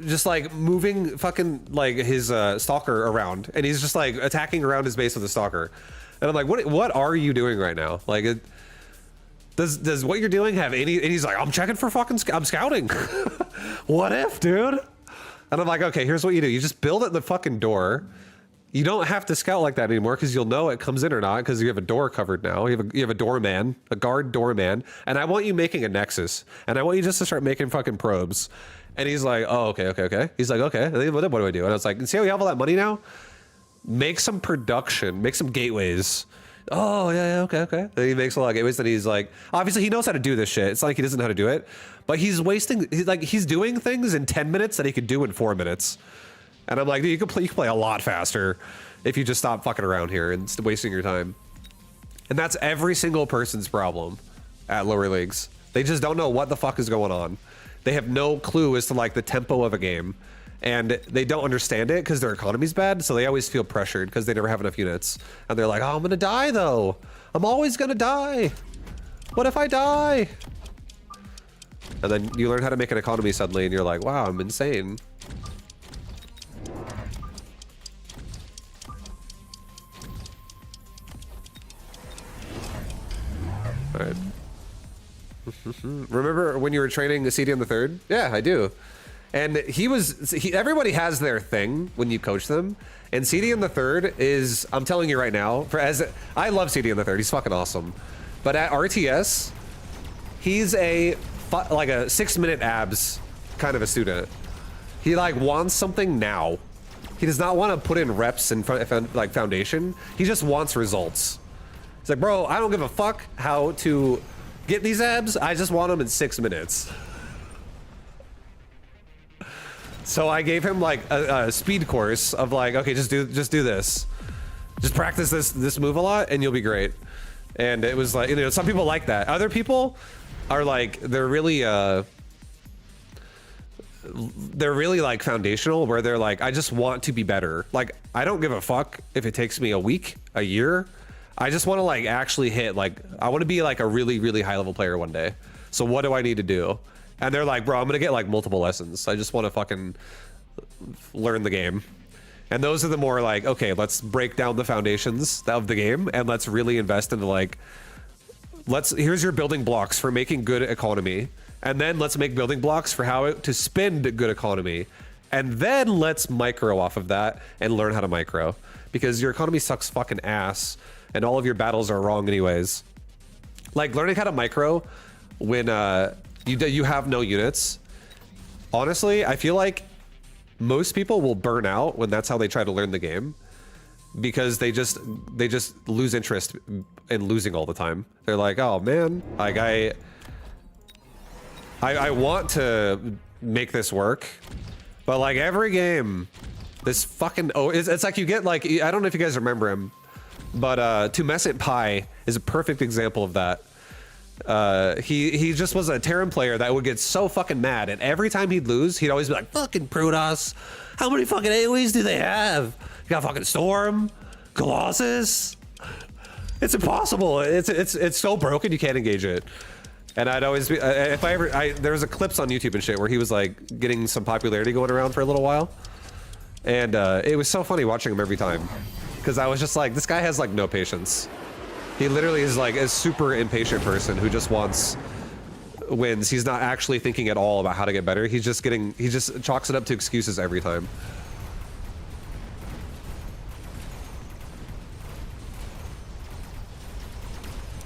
just like moving fucking like his stalker around, and he's just like attacking around his base with a stalker. And I'm like, what are you doing right now? Like, does what you're doing have any? And he's like, I'm checking for fucking I'm scouting. What if, dude? And I'm like, okay, here's what you do. You just build at the fucking door. You don't have to scout like that anymore because you'll know it comes in or not because you have a door covered now. You have a doorman, a guard doorman, and I want you making a nexus, and I want you just to start making fucking probes. And he's like, oh, okay. He's like, okay, what do I do? And I was like, see how you have all that money now? Make some production, make some gateways. Oh, yeah, okay. And he makes a lot of gateways, and he's like, obviously he knows how to do this shit. It's not like he doesn't know how to do it, but he's doing things in 10 minutes that he could do in 4 minutes. And I'm like, dude, you can play a lot faster if you just stop fucking around here and wasting your time. And that's every single person's problem at lower leagues. They just don't know what the fuck is going on. They have no clue as to like the tempo of a game, and they don't understand it because their economy's bad. So they always feel pressured because they never have enough units. And they're like, oh, I'm gonna die though. I'm always gonna die. What if I die? And then you learn how to make an economy suddenly, and you're like, wow, I'm insane. All right. Remember when you were training the CD on the third? Yeah, I do. And everybody has their thing when you coach them. And CD in the third is, I'm telling you right now, I love CD in the third. He's fucking awesome. But at RTS, he's like a 6-minute abs kind of a student. He like wants something now. He does not want to put in reps in like foundation. He just wants results. He's like, bro, I don't give a fuck how to get these abs. I just want them in 6 minutes. So I gave him like a speed course of like, okay, just do this. Just practice this move a lot and you'll be great. And it was like, you know, some people like that. Other people are like, they're really like foundational, where they're like, I just want to be better. Like, I don't give a fuck if it takes me a week, a year. I just want to like actually hit, like, I want to be like a really, really high level player one day. So what do I need to do? And they're like, bro, I'm going to get like multiple lessons. I just want to fucking learn the game. And those are the more like, okay, let's break down the foundations of the game and let's really invest into like, here's your building blocks for making good economy. And then let's make building blocks for how to spend good economy. And then let's micro off of that and learn how to micro. Because your economy sucks fucking ass and all of your battles are wrong anyways. Like learning how to micro when you have no units. Honestly, I feel like most people will burn out when that's how they try to learn the game, because they just lose interest in losing all the time. They're like, oh man, like I want to make this work, but like every game, this fucking it's like you get like, I don't know if you guys remember him, but Tumescent Pie is a perfect example of that. He just was a Terran player that would get so fucking mad, and every time he'd lose, he'd always be like, fucking Protoss, how many fucking AoEs do they have? You got fucking Storm, Colossus. It's impossible. It's so broken you can't engage it. And I'd always be, if I ever, there was a clips on YouTube and shit where he was like getting some popularity going around for a little while, and it was so funny watching him every time, because I was just like, this guy has like no patience. He literally is like a super impatient person who just wants wins. He's not actually thinking at all about how to get better. He just chalks it up to excuses every time.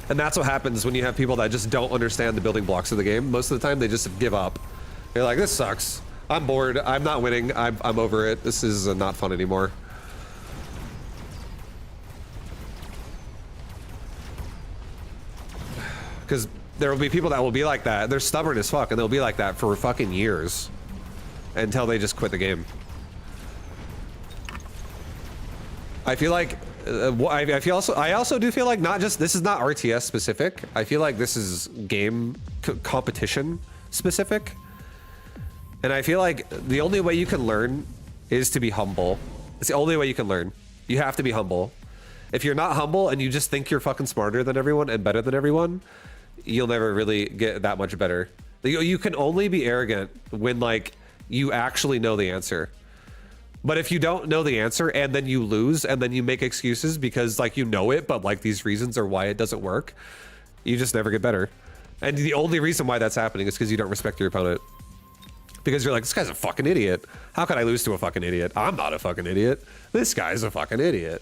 And that's what happens when you have people that just don't understand the building blocks of the game. Most of the time they just give up. They're like, this sucks. I'm bored. I'm not winning. I'm over it. This is not fun anymore. Because there will be people that will be like that. They're stubborn as fuck, and they'll be like that for fucking years until they just quit the game. I feel like I also do feel like this is not RTS specific. I feel like this is game competition specific, and I feel like the only way you can learn is to be humble. It's the only way you can learn. You have to be humble. If you're not humble and you just think you're fucking smarter than everyone and better than everyone, you'll never really get that much better. You can only be arrogant when like you actually know the answer. But if you don't know the answer and then you lose and then you make excuses because like you know it, but like these reasons are why it doesn't work, you just never get better. And the only reason why that's happening is because you don't respect your opponent. Because you're like, this guy's a fucking idiot. How can I lose to a fucking idiot? I'm not a fucking idiot. This guy's a fucking idiot.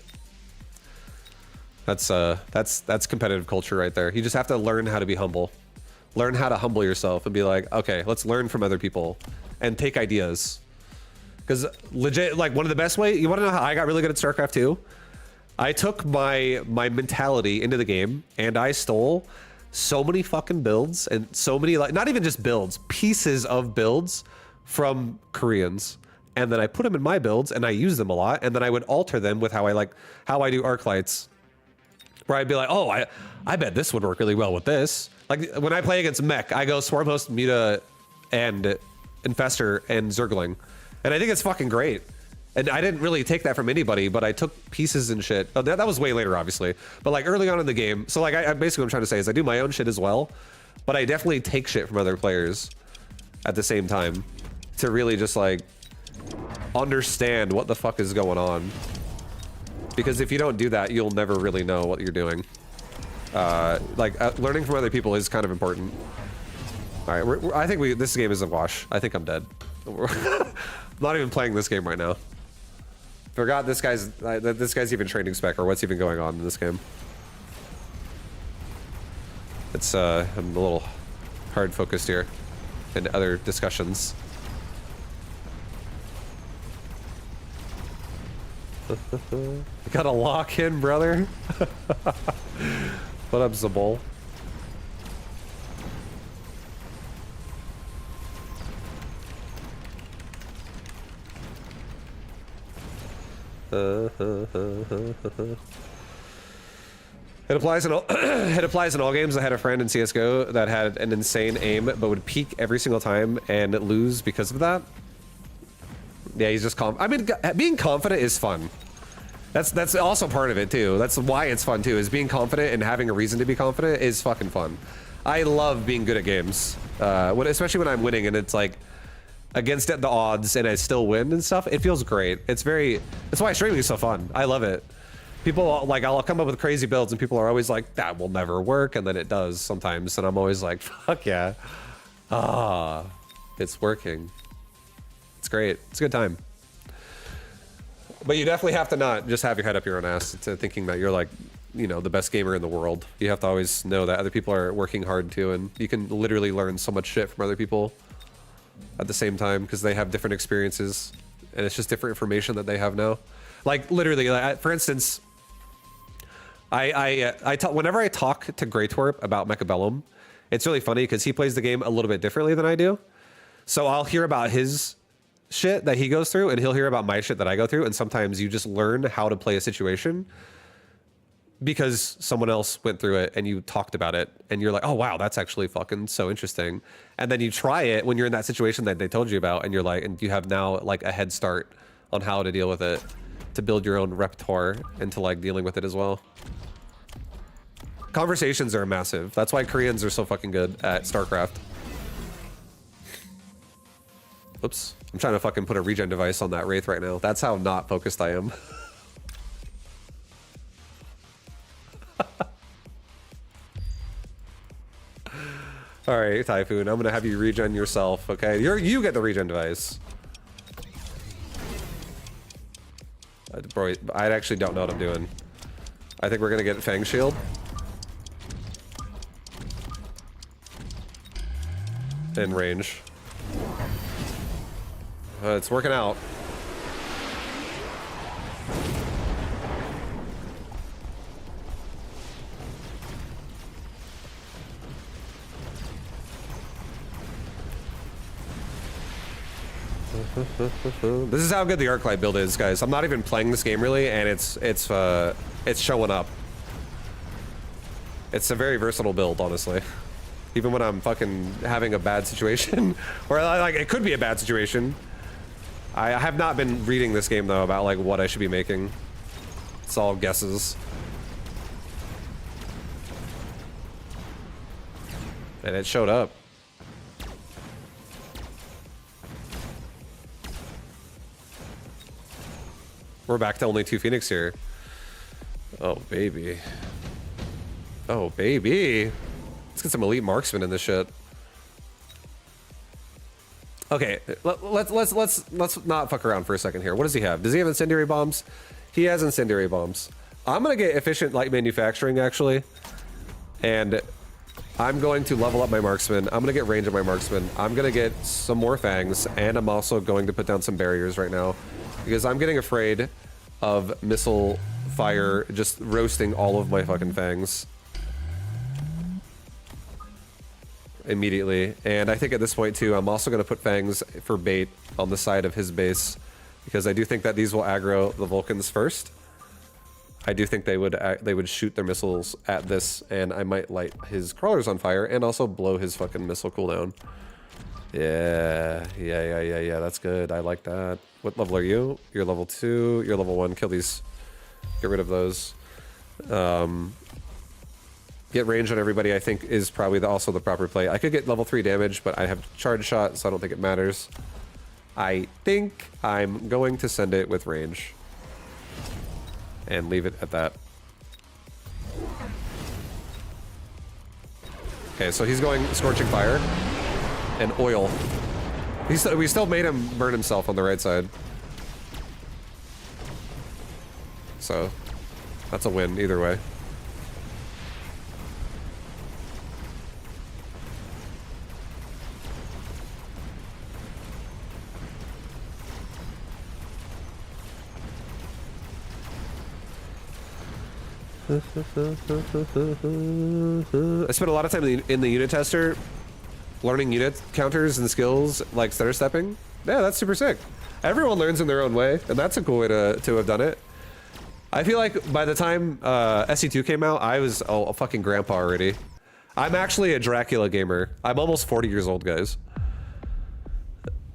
That's competitive culture right there. You just have to learn how to be humble. Learn how to humble yourself and be like, okay, let's learn from other people and take ideas. Because legit, like one of the best way, you want to know how I got really good at Starcraft 2? I took my mentality into the game and I stole so many fucking builds and so many, like, not even just builds, pieces of builds from Koreans. And then I put them in my builds and I use them a lot. And then I would alter them with how I do arc lights. Where I'd be like, oh, I bet this would work really well with this. Like when I play against Mech, I go Swarm Host, Muta, and Infestor and Zergling. And I think it's fucking great. And I didn't really take that from anybody, but I took pieces and shit. Oh, that was way later, obviously. But like early on in the game. So like I basically what I'm trying to say is I do my own shit as well. But I definitely take shit from other players at the same time. To really just like understand what the fuck is going on. Because if you don't do that, you'll never really know what you're doing. Learning from other people is kind of important. All right, I think this game is a wash. I think I'm dead. I'm not even playing this game right now. Forgot this guy's even training spec or what's even going on in this game. It's I'm a little hard focused here in other discussions. You gotta lock in, brother. What up, Zabol? It applies in all it applies in all games. I had a friend in CS:GO that had an insane aim, but would peak every single time and lose because of that. Yeah, he's just calm. I mean, being confident is fun. That's also part of it too. That's why it's fun too. Is being confident and having a reason to be confident is fucking fun. I love being good at games, especially when I'm winning and it's like against the odds and I still win and stuff, it feels great. It's very, that's why streaming is so fun. I love it. People, like, I'll come up with crazy builds and people are always like, that will never work, and then it does sometimes, and I'm always like, fuck yeah. Ah, it's working. It's great. It's a good time. But you definitely have to not just have your head up your own ass to thinking that you're like, you know, the best gamer in the world. You have to always know that other people are working hard too, and you can literally learn so much shit from other people at the same time because they have different experiences, and it's just different information that they have now. Like literally, like, for instance, whenever I talk to Greytwerp about Mechabellum, it's really funny because he plays the game a little bit differently than I do. So I'll hear about his shit that he goes through, and he'll hear about my shit that I go through, and sometimes you just learn how to play a situation because someone else went through it and you talked about it, and you're like, oh wow, that's actually fucking so interesting. And then you try it when you're in that situation that they told you about, and you're like, and you have now like a head start on how to deal with it, to build your own repertoire into like dealing with it as well. Conversations are massive. That's why Koreans are so fucking good at Starcraft. Oops. I'm trying to fucking put a regen device on that Wraith right now. That's how not focused I am. Alright, Typhoon, I'm gonna have you regen yourself, okay? You get the regen device. Bro, I actually don't know what I'm doing. I think we're gonna get Fang Shield. In range. It's working out. This is how good the Arclight build is, guys. I'm not even playing this game really, and it's showing up. It's a very versatile build, honestly. Even when I'm fucking having a bad situation, or like it could be a bad situation. I have not been reading this game though about like what I should be making. It's all guesses. And it showed up. We're back to only 2 Phoenix here. Oh baby. Oh baby. Let's get some elite marksmen in this shit. Okay, let's not fuck around for a second here. What does he have? Does he have incendiary bombs? He has incendiary bombs. I'm gonna get efficient light manufacturing actually, and I'm going to level up my marksman. I'm gonna get range of my marksman. I'm gonna get some more fangs, and I'm also going to put down some barriers right now because I'm getting afraid of missile fire just roasting all of my fucking fangs immediately. And I think at this point too, I'm also going to put fangs for bait on the side of his base because I do think that these will aggro the Vulcans first. I do think they would shoot their missiles at this, and I might light his crawlers on fire and also blow his fucking missile cooldown. Yeah, that's good. I like that. What level are you? You're level 2. You're level 1. Kill these. Get rid of those. Get range on everybody, I think, is probably also the proper play. I could get level 3 damage, but I have charge shot, so I don't think it matters. I think I'm going to send it with range. And leave it at that. Okay, so he's going Scorching Fire and Oil. We still made him burn himself on the right side. So, that's a win either way. I spent a lot of time in the unit tester learning unit counters and skills like stutter stepping. Yeah, that's super sick. Everyone learns in their own way, and that's a cool way to have done it. I feel like by the time SE2 came out, I was a fucking grandpa already. I'm actually a Dracula gamer. I'm almost 40 years old, guys.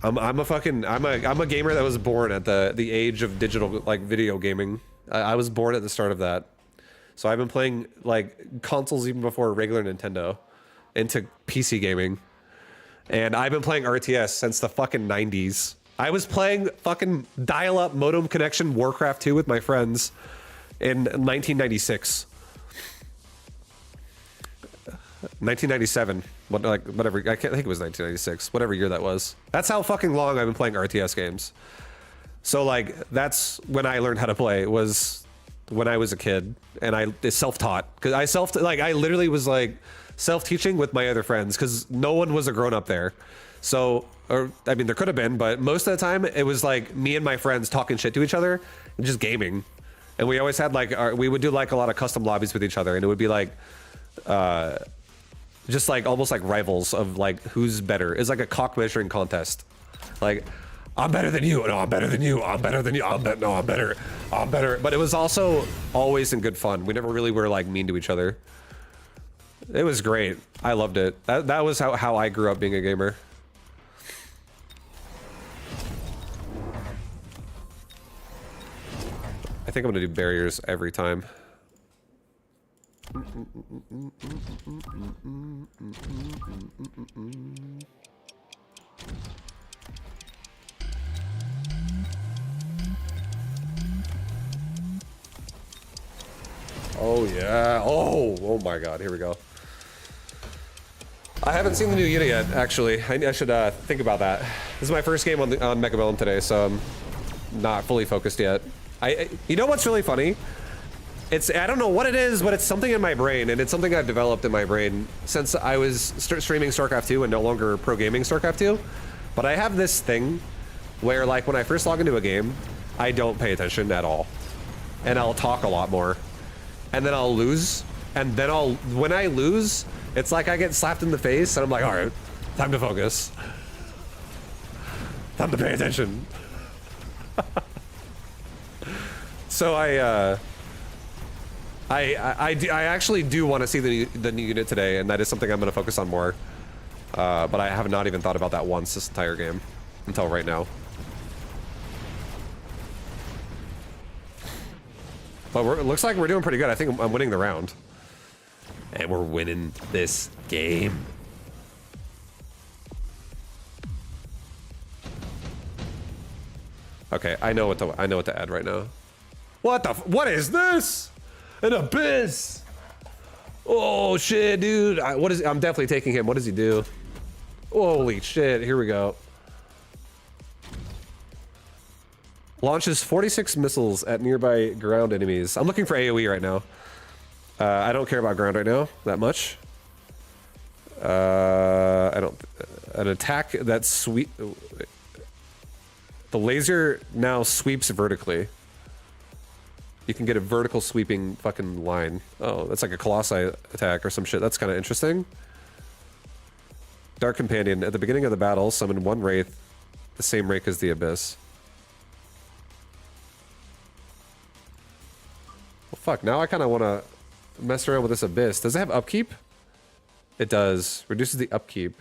I'm a gamer that was born at the age of digital like video gaming. I was born at the start of that. So I've been playing like consoles even before regular Nintendo into PC gaming. And I've been playing RTS since the fucking 90s. I was playing fucking dial-up modem connection Warcraft 2 with my friends in 1996. 1997. Whatever. I can't think it was 1996. Whatever year that was. That's how fucking long I've been playing RTS games. So like, that's when I learned how to play, was when I was a kid, and I self-taught. Because I literally was like self-teaching with my other friends, because no one was a grown-up there. So, or I mean, there could have been, but most of the time it was like me and my friends talking shit to each other and just gaming. And we always had like, we would do like a lot of custom lobbies with each other, and it would be like, just like almost like rivals of like who's better. It's like a cock measuring contest. Like, I'm better than you. No, I'm better than you. I'm better than you. I'm better. I'm better. But it was also always in good fun. We never really were like mean to each other. It was great. I loved it. That was how I grew up being a gamer. I think I'm gonna do barriers every time. Oh yeah. Oh my god, here we go. I haven't seen the new unit yet, actually. I should think about that. This is my first game on Mechabellum today, so I'm not fully focused yet. You know what's really funny? I don't know what it is, but it's something in my brain, and it's something I've developed in my brain since I was streaming Starcraft 2 and no longer pro gaming Starcraft 2. But I have this thing where, like, when I first log into a game, I don't pay attention at all. And I'll talk a lot more. And then I'll lose. And then when I lose, it's like I get slapped in the face, and I'm like, all right, time to focus. Time to pay attention. So I actually do want to see the new unit today, and that is something I'm going to focus on more. But I have not even thought about that once this entire game until right now. But it looks like we're doing pretty good. I think I'm winning the round. And we're winning this game. Okay, I know what to add right now. What is this? An abyss! Oh shit, dude! I'm definitely taking him. What does he do? Holy shit! Here we go. Launches 46 missiles at nearby ground enemies. I'm looking for AOE right now. I don't care about ground right now that much. I don't. An attack that sweep. The laser now sweeps vertically. You can get a vertical sweeping fucking line. Oh, that's like a Colossi attack or some shit. That's kind of interesting. Dark Companion. At the beginning of the battle, summon one Wraith, the same rank as the Abyss. Well, fuck. Now I kind of want to mess around with this Abyss. Does it have upkeep? It does. Reduces the upkeep.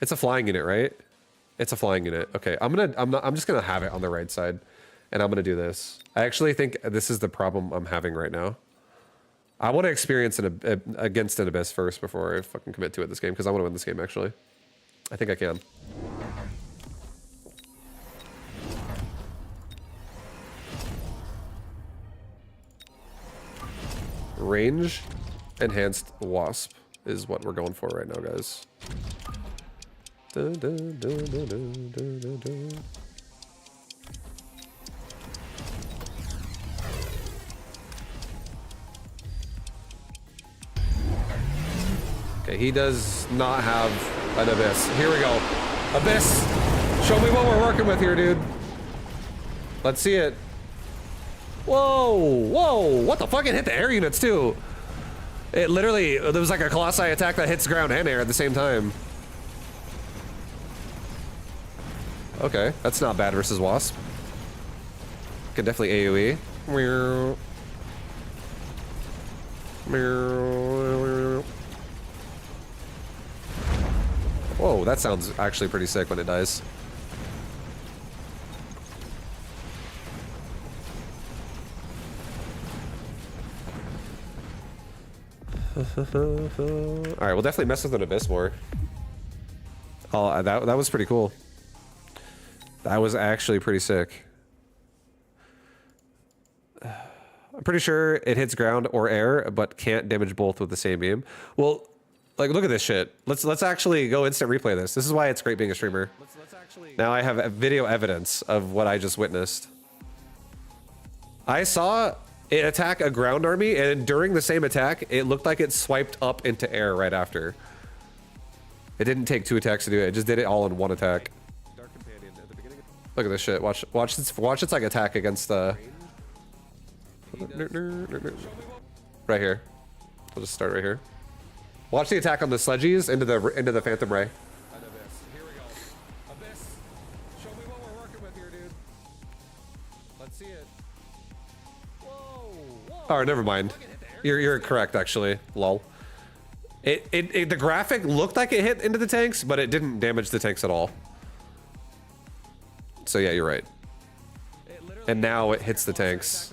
It's a flying unit, right? It's a flying unit. Okay, I'm just gonna have it on the right side, and I'm gonna do this. I actually think this is the problem I'm having right now. I want to experience against an Abyss first before I fucking commit to it this game, because I want to win this game. Actually, I think I can. Range enhanced wasp is what we're going for right now, guys. Dun, dun, dun, dun, dun, dun, dun, dun. Okay, he does not have an Abyss. Here we go. Abyss! Show me what we're working with here, dude. Let's see it. Whoa! Whoa! What the fuck? It hit the air units, too. It literally, there was like a Colossi attack that hits ground and air at the same time. Okay, that's not bad versus Wasp. Can definitely AoE. Meow. Meow. Whoa, that sounds actually pretty sick when it dies. Alright, we'll definitely mess with an Abyss more. Oh, that was pretty cool. That was actually pretty sick. I'm pretty sure it hits ground or air, but can't damage both with the same beam. Well, like, look at this shit. Let's actually go instant replay this. This is why it's great being a streamer. Now I have video evidence of what I just witnessed. I saw it attack a ground army, and during the same attack, it looked like it swiped up into air right after. It didn't take 2 attacks to do it. It just did it all in 1 attack. Look at this shit. Watch its like attack against the. Right here. We'll just start right here. Watch the attack on the sledgies into the Phantom Ray. Here we go. Abyss. Show me what we're working with here, dude. Let's see it. Whoa. Oh, never mind. You're correct actually. Lol. The graphic looked like it hit into the tanks, but it didn't damage the tanks at all. So yeah, you're right. And now it hits the tanks.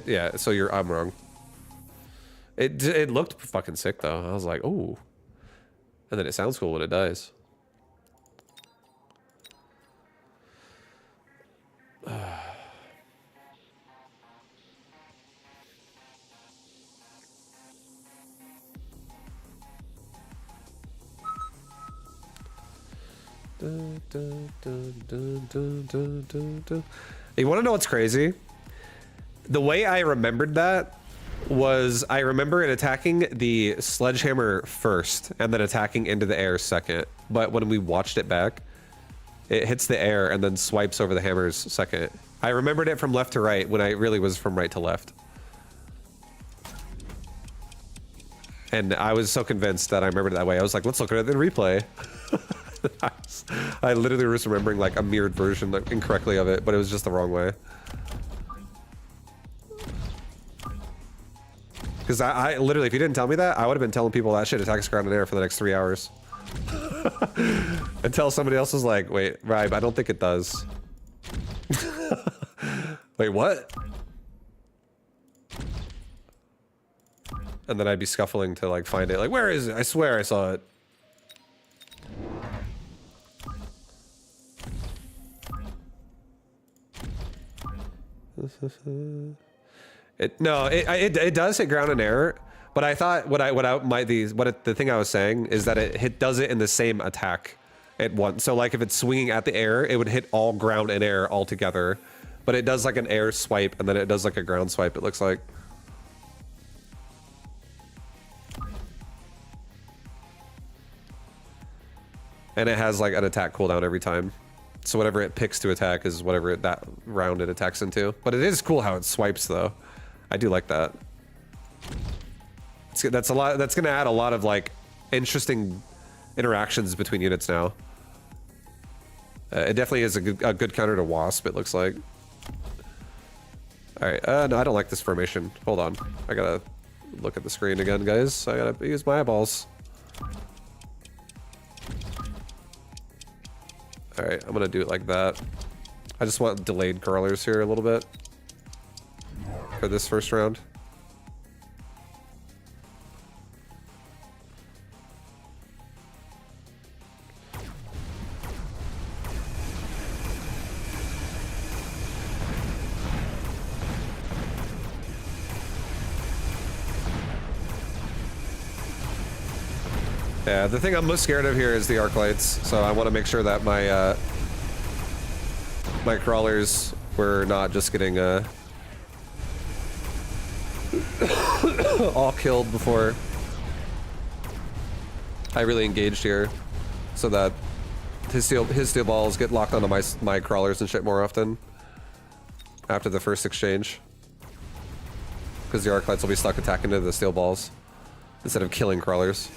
Yeah, so I'm wrong. It looked fucking sick though. I was like, ooh. And then it sounds cool when it dies. You want to know what's crazy? The way I remembered that was I remember it attacking the sledgehammer first and then attacking into the air second. But when we watched it back, it hits the air and then swipes over the hammers second. I remembered it from left to right when I really was from right to left. And I was so convinced that I remembered it that way. I was like, let's look at it in replay. I literally was remembering like a mirrored version like, incorrectly of it, but it was just the wrong way. Because I literally, if you didn't tell me that, I would have been telling people that shit attacks ground and air for the next 3 hours. Until somebody else was like, wait, Ribe, I don't think it does. Wait, what? And then I'd be scuffling to like find it. Like, where is it? I swear I saw it. It does hit ground and air, but I thought the thing I was saying is that it does it in the same attack at once. So like if it's swinging at the air, it would hit all ground and air all together, but it does like an air swipe and then it does like a ground swipe. It looks like. And it has like an attack cooldown every time. So whatever it picks to attack is whatever that round it attacks into. But it is cool how it swipes though. I do like that. That's gonna add a lot of like interesting interactions between units now. It definitely is a good counter to Wasp, it looks like. Alright, no, I don't like this formation. Hold on. I gotta look at the screen again, guys. I gotta use my eyeballs. Alright, I'm gonna do it like that. I just want delayed crawlers here a little bit. For this first round. Yeah, the thing I'm most scared of here is the arc lights, so I want to make sure that my my crawlers were not just getting all killed before I really engaged here, so that his steel balls get locked onto my crawlers and shit more often after the first exchange, because the arc lights will be stuck attacking to the steel balls instead of killing crawlers.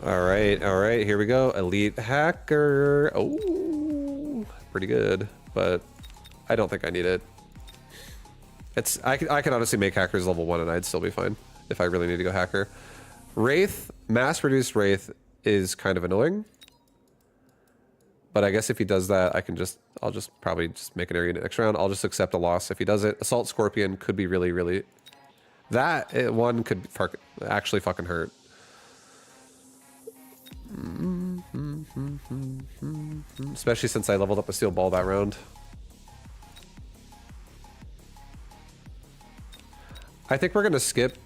Alright, here we go. Elite Hacker. Oh, pretty good, but I don't think I need it. I could honestly make Hackers level 1 and I'd still be fine if I really need to go Hacker. Wraith, mass reduced Wraith is kind of annoying. But I guess if he does that, I'll just probably just make an area unit next round. I'll just accept a loss if he does it. Assault Scorpion could be really, really... one could actually fucking hurt. Especially since I leveled up a Steel Ball that round. I think we're going to skip,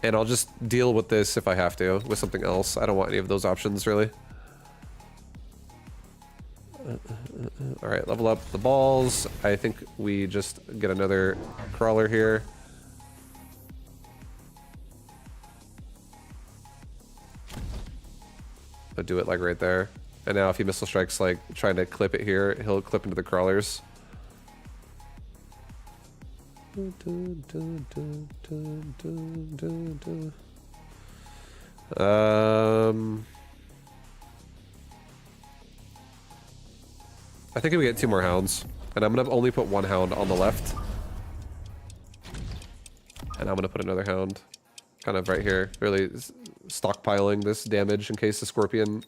and I'll just deal with this if I have to, with something else. I don't want any of those options, really. Alright, level up the balls. I think we just get another crawler here. I'll do it like right there. And now if he missile strikes like trying to clip it here, he'll clip into the crawlers. I think if we get 2 more hounds, and I'm gonna only put 1 hound on the left, and I'm gonna put another hound kind of right here, really stockpiling this damage in case the scorpion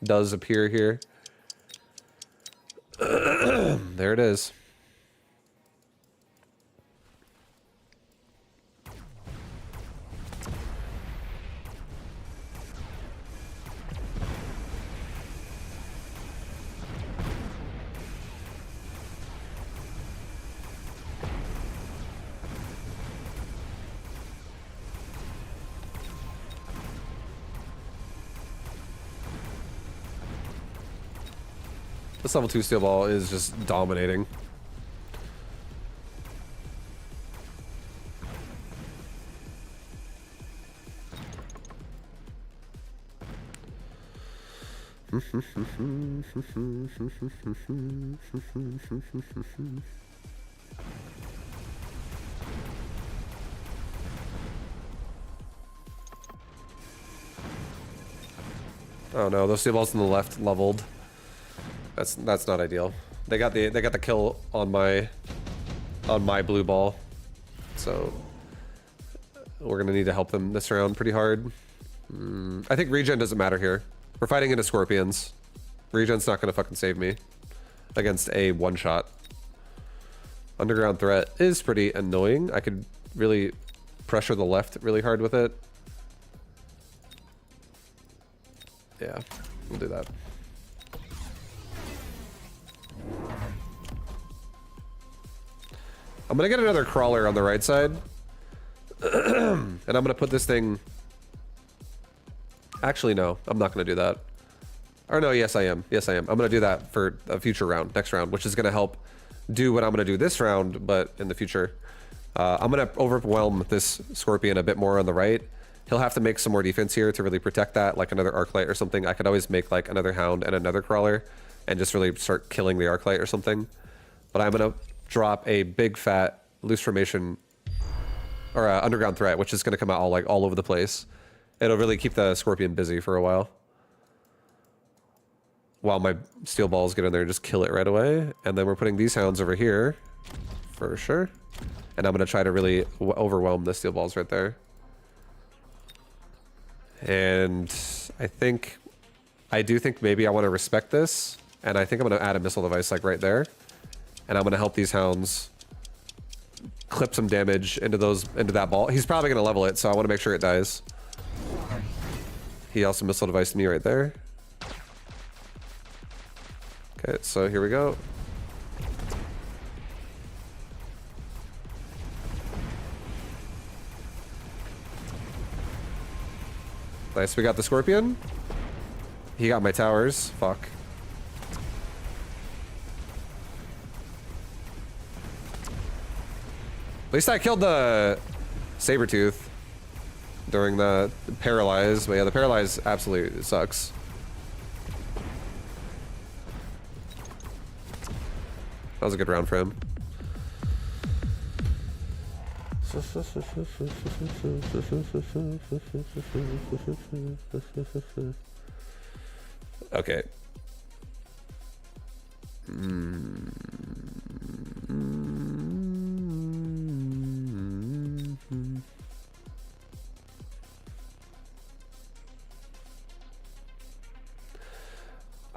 does appear here. There it is. This level 2 steel ball is just dominating. Oh no, those steel balls on the left leveled. That's not ideal. They got the kill on my blue ball, so we're gonna need to help them this round pretty hard. I think regen doesn't matter here. We're fighting into scorpions. Regen's not gonna fucking save me against a one-shot. Underground threat is pretty annoying. I could really pressure the left really hard with it. Yeah, we'll do that. I'm gonna get another crawler on the right side. And I'm gonna put this thing... Actually, no. I'm not gonna do that. Or no, yes I am. Yes I am. I'm gonna do that for a future round, next round, which is gonna help do what I'm gonna do this round, but in the future. I'm gonna overwhelm this scorpion a bit more on the right. He'll have to make some more defense here to really protect that, like another Arclight or something. I could always make like another hound and another crawler and just really start killing the Arclight or something. But I'm gonna drop a big fat loose formation or underground threat, which is going to come out all over the place. It'll really keep the scorpion busy for a while my steel balls get in there and just kill it right away. And then we're putting these hounds over here for sure, and I'm going to try to really overwhelm the steel balls right there. And I do think maybe I want to respect this, and I think I'm going to add a missile device like right there. And I'm gonna help these hounds clip some damage into that ball. He's probably gonna level it, so I want to make sure it dies. He also missile deviced me right there. Okay, so here we go. Nice, we got the scorpion. He got my towers. Fuck. At least I killed the Sabretooth during the paralyze. But yeah, the paralyze absolutely sucks. That was a good round for him. Okay.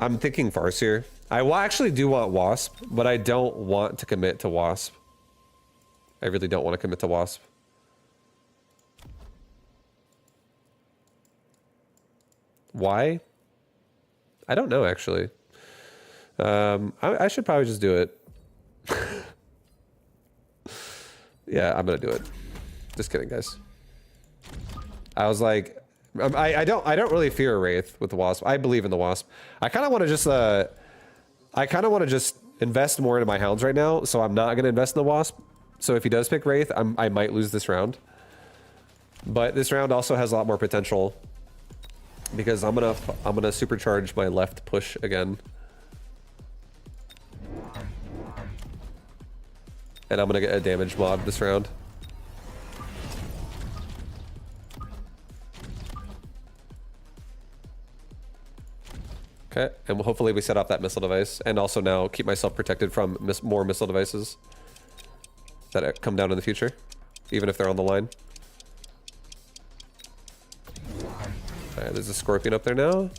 I'm thinking farce here. I actually do want Wasp, but I don't want to commit to Wasp. I really don't want to commit to Wasp. Why? I don't know, actually. I should probably just do it. Yeah, I'm gonna do it. Just kidding, guys. I was like, I don't really fear a Wraith with the Wasp. I believe in the Wasp. I kind of want to just invest more into my Hounds right now, so I'm not gonna invest in the Wasp. So if he does pick Wraith, I might lose this round. But this round also has a lot more potential because I'm gonna supercharge my left push again. And I'm gonna get a damage mod this round. Okay, and hopefully we set off that missile device, and also now keep myself protected from more missile devices that come down in the future, even if they're on the line. Alright, there's a Scorpion up there now.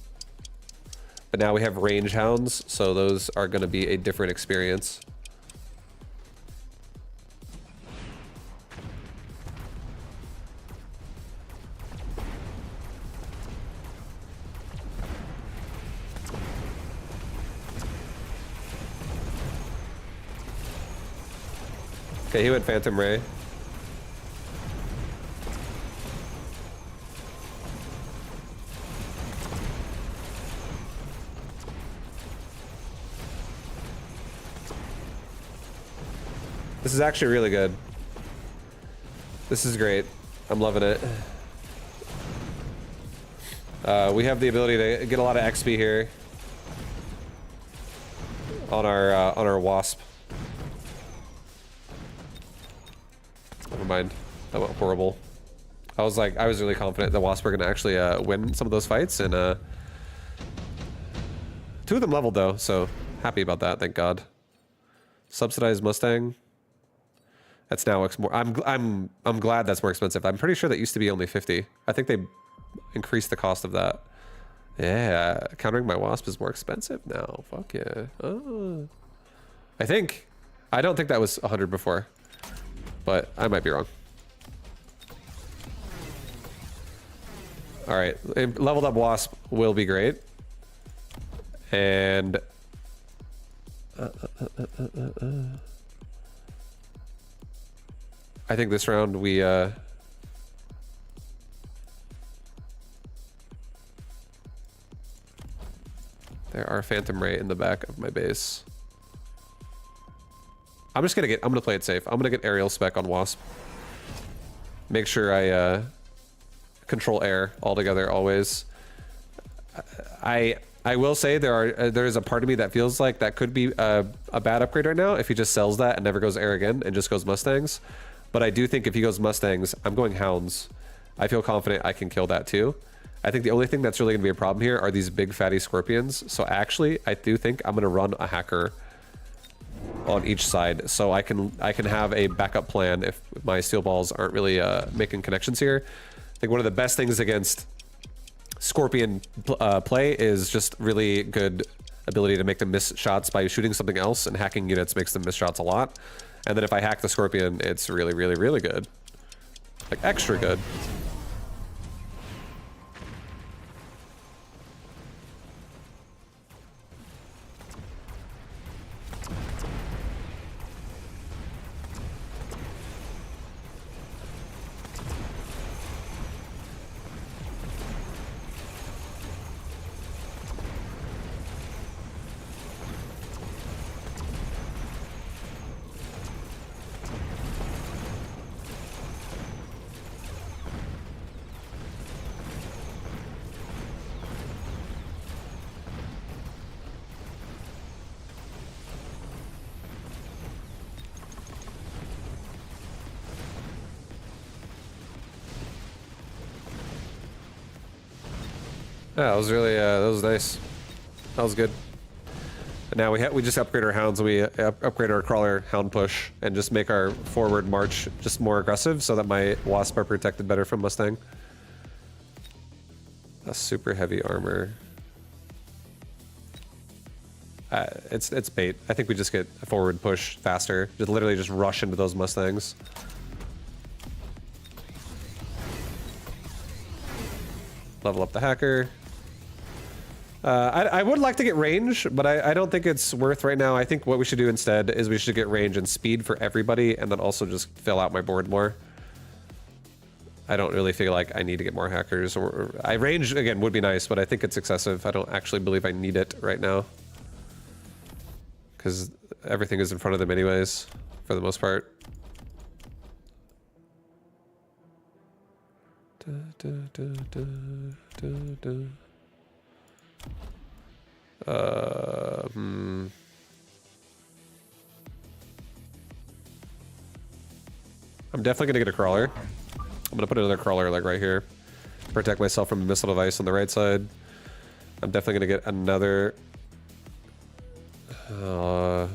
But now we have range Hounds, so those are going to be a different experience. Okay, he went Phantom Ray. This is actually really good. This is great. I'm loving it. We have the ability to get a lot of XP here on our Wasp. Never mind. That went horrible. I was really confident the Wasp were gonna actually win some of those fights, and 2 of them leveled though, so happy about that. Thank God. Subsidized Mustang. That's now more. I'm glad that's more expensive. I'm pretty sure that used to be only 50. I think they increased the cost of that. Yeah, countering my Wasp is more expensive now. Fuck yeah. Oh. I don't think that was 100 before. But I might be wrong. Alright, leveled up Wasp will be great. And... I think this round we... There are Phantom Ray in the back of my base. I'm gonna play it safe. I'm gonna get aerial spec on Wasp. Make sure I control air altogether always. I will say there is a part of me that feels like that could be a bad upgrade right now if he just sells that and never goes air again and just goes Mustangs. But I do think if he goes Mustangs, I'm going Hounds. I feel confident I can kill that too. I think the only thing that's really gonna be a problem here are these big fatty Scorpions. So actually, I do think I'm gonna run a Hacker on each side, so I can have a backup plan if my steel balls aren't really making connections here. I think one of the best things against Scorpion play is just really good ability to make them miss shots by shooting something else, and hacking units makes them miss shots a lot. And then if I hack the Scorpion, it's really, really, really good. Like extra good. Yeah, that was really, that was nice. That was good. And now we just upgrade our Hounds, we upgrade our Crawler Hound push, and just make our forward march just more aggressive so that my Wasp are protected better from Mustang. A super heavy armor. It's bait. I think we just get a forward push faster. Just literally just rush into those Mustangs. Level up the hacker. I would like to get range, but I don't think it's worth right now. I think what we should do instead is we should get range and speed for everybody, and then also just fill out my board more. I don't really feel like I need to get more hackers. Or I range again would be nice, but I think it's excessive. I don't actually believe I need it right now, because everything is in front of them anyways, for the most part. I'm definitely gonna get a crawler. I'm gonna put another crawler like right here. Protect myself from a missile device on the right side. I'm definitely gonna get another. I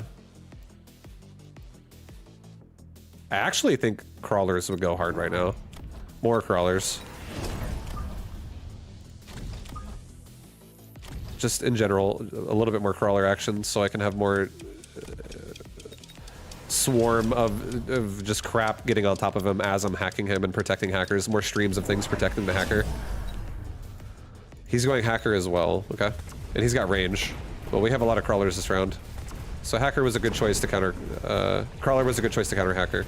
actually think crawlers would go hard right now. More crawlers. Just in general, a little bit more crawler action so I can have more swarm of just crap getting on top of him as I'm hacking him and protecting hackers. More streams of things protecting the hacker. He's going hacker as well, okay? And he's got range. Well, we have a lot of crawlers this round. So hacker was a good choice to counter... crawler was a good choice to counter hacker.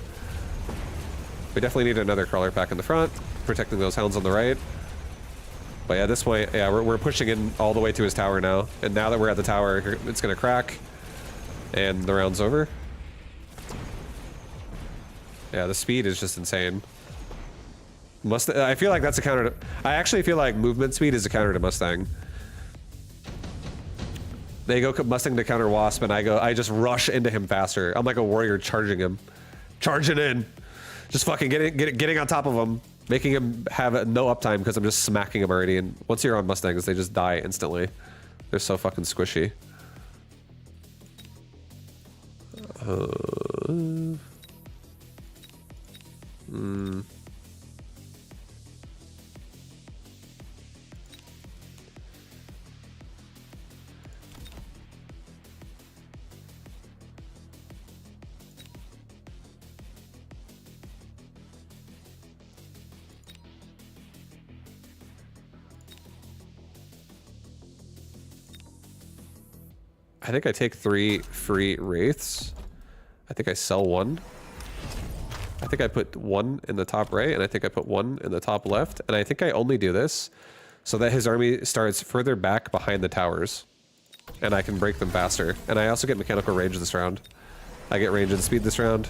We definitely need another crawler pack in the front, protecting those hounds on the right. But yeah, at this point, yeah, we're pushing in all the way to his tower now. And now that we're at the tower, it's gonna crack. And the round's over. Yeah, the speed is just insane. I feel like that's a counter to... I actually feel like movement speed is a counter to Mustang. They go Mustang to counter Wasp, and I just rush into him faster. I'm like a warrior charging him. Charging in. Just fucking getting on top of him. Making him have no uptime because I'm just smacking him already. And once you're on Mustangs, they just die instantly. They're so fucking squishy. I think I take 3 free Wraiths. I think I sell 1. I think I put 1 in the top right, and I think I put 1 in the top left. And I think I only do this so that his army starts further back behind the towers. And I can break them faster. And I also get mechanical range this round. I get range and speed this round.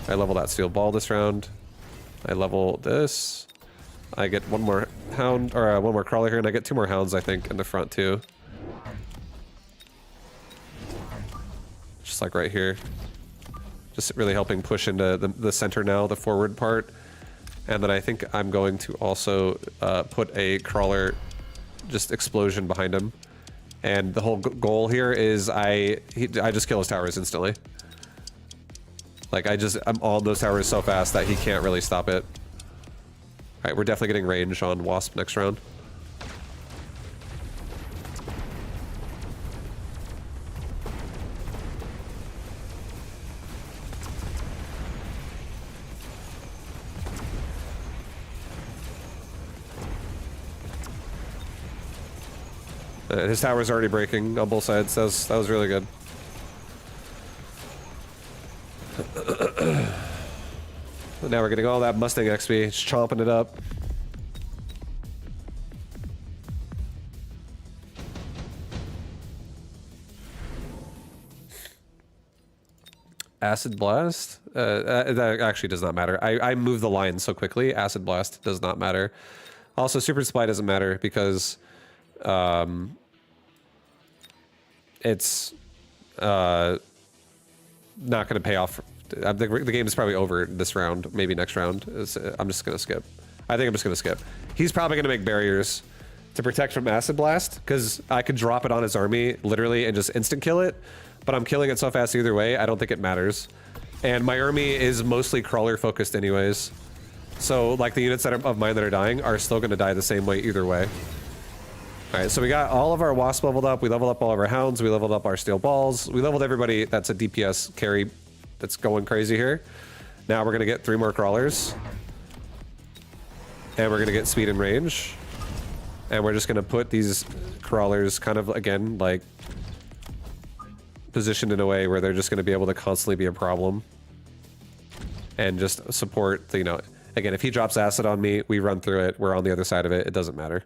I level that steel ball this round. I level this. I get 1 more hound, or 1 more crawler here, and I get 2 more hounds, I think, in the front too. Just like right here. Just really helping push into the center now, the forward part. And then I think I'm going to also put a crawler just explosion behind him. And the whole goal here is I just kill his towers instantly. Like I'm on those towers so fast that he can't really stop it. Alright, we're definitely getting range on Wasp next round. His tower's already breaking on both sides. That was really good. Now we're getting all that Mustang XP, just chomping it up. Acid Blast? That actually does not matter. I move the line so quickly. Acid Blast does not matter. Also, Super Supply doesn't matter because it's not going to pay off. The game is probably over this round, maybe next round. I'm just going to skip. I think I'm just going to skip. He's probably going to make barriers to protect from Acid Blast, because I could drop it on his army, literally, and just instant kill it. But I'm killing it so fast either way, I don't think it matters. And my army is mostly crawler focused anyways. So, like, the units that are of mine that are dying are still going to die the same way either way. All right, so we got all of our wasp leveled up. We leveled up all of our hounds. We leveled up our steel balls. We leveled everybody that's a DPS carry that's going crazy here. Now we're gonna get 3 more crawlers. And we're gonna get speed and range. And we're just gonna put these crawlers kind of, again, like, positioned in a way where they're just gonna be able to constantly be a problem. And just support, the, you know, again, if he drops acid on me, we run through it, we're on the other side of it, it doesn't matter.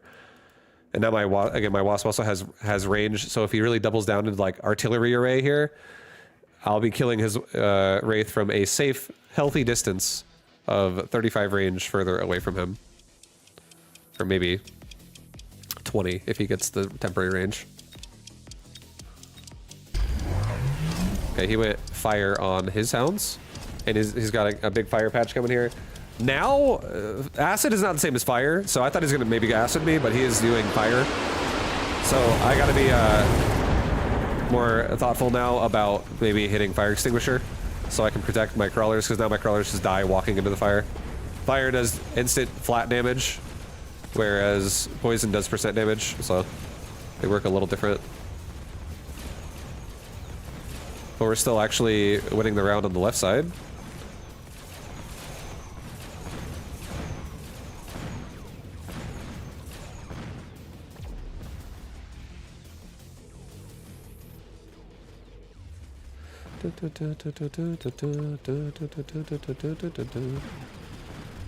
And now my wasp also has range, so if he really doubles down into like artillery array here, I'll be killing his wraith from a safe, healthy distance of 35 range further away from him. Or maybe 20 if he gets the temporary range. Okay, he went fire on his hounds, and he's got a big fire patch coming here. Now, acid is not the same as fire, so I thought he was gonna maybe acid me, but he is doing fire. So I gotta be more thoughtful now about maybe hitting fire extinguisher, so I can protect my crawlers, because now my crawlers just die walking into the fire. Fire does instant flat damage, whereas poison does % damage, so they work a little different. But we're still actually winning the round on the left side.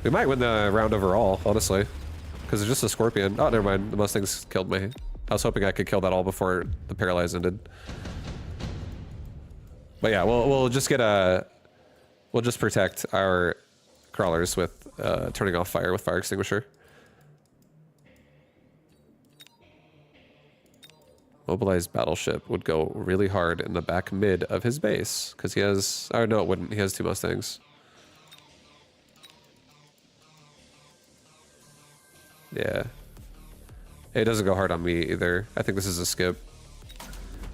We might win the round overall, honestly, because it's just a scorpion. Oh, never mind. The Mustangs killed me. I was hoping I could kill that all before the paralyze ended. But yeah, we'll just get we'll just protect our crawlers with turning off fire with fire extinguisher. Mobilized battleship would go really hard in the back mid of his base, because he has... Oh, no, it wouldn't. He has 2 Mustangs. Yeah. It doesn't go hard on me either. I think this is a skip.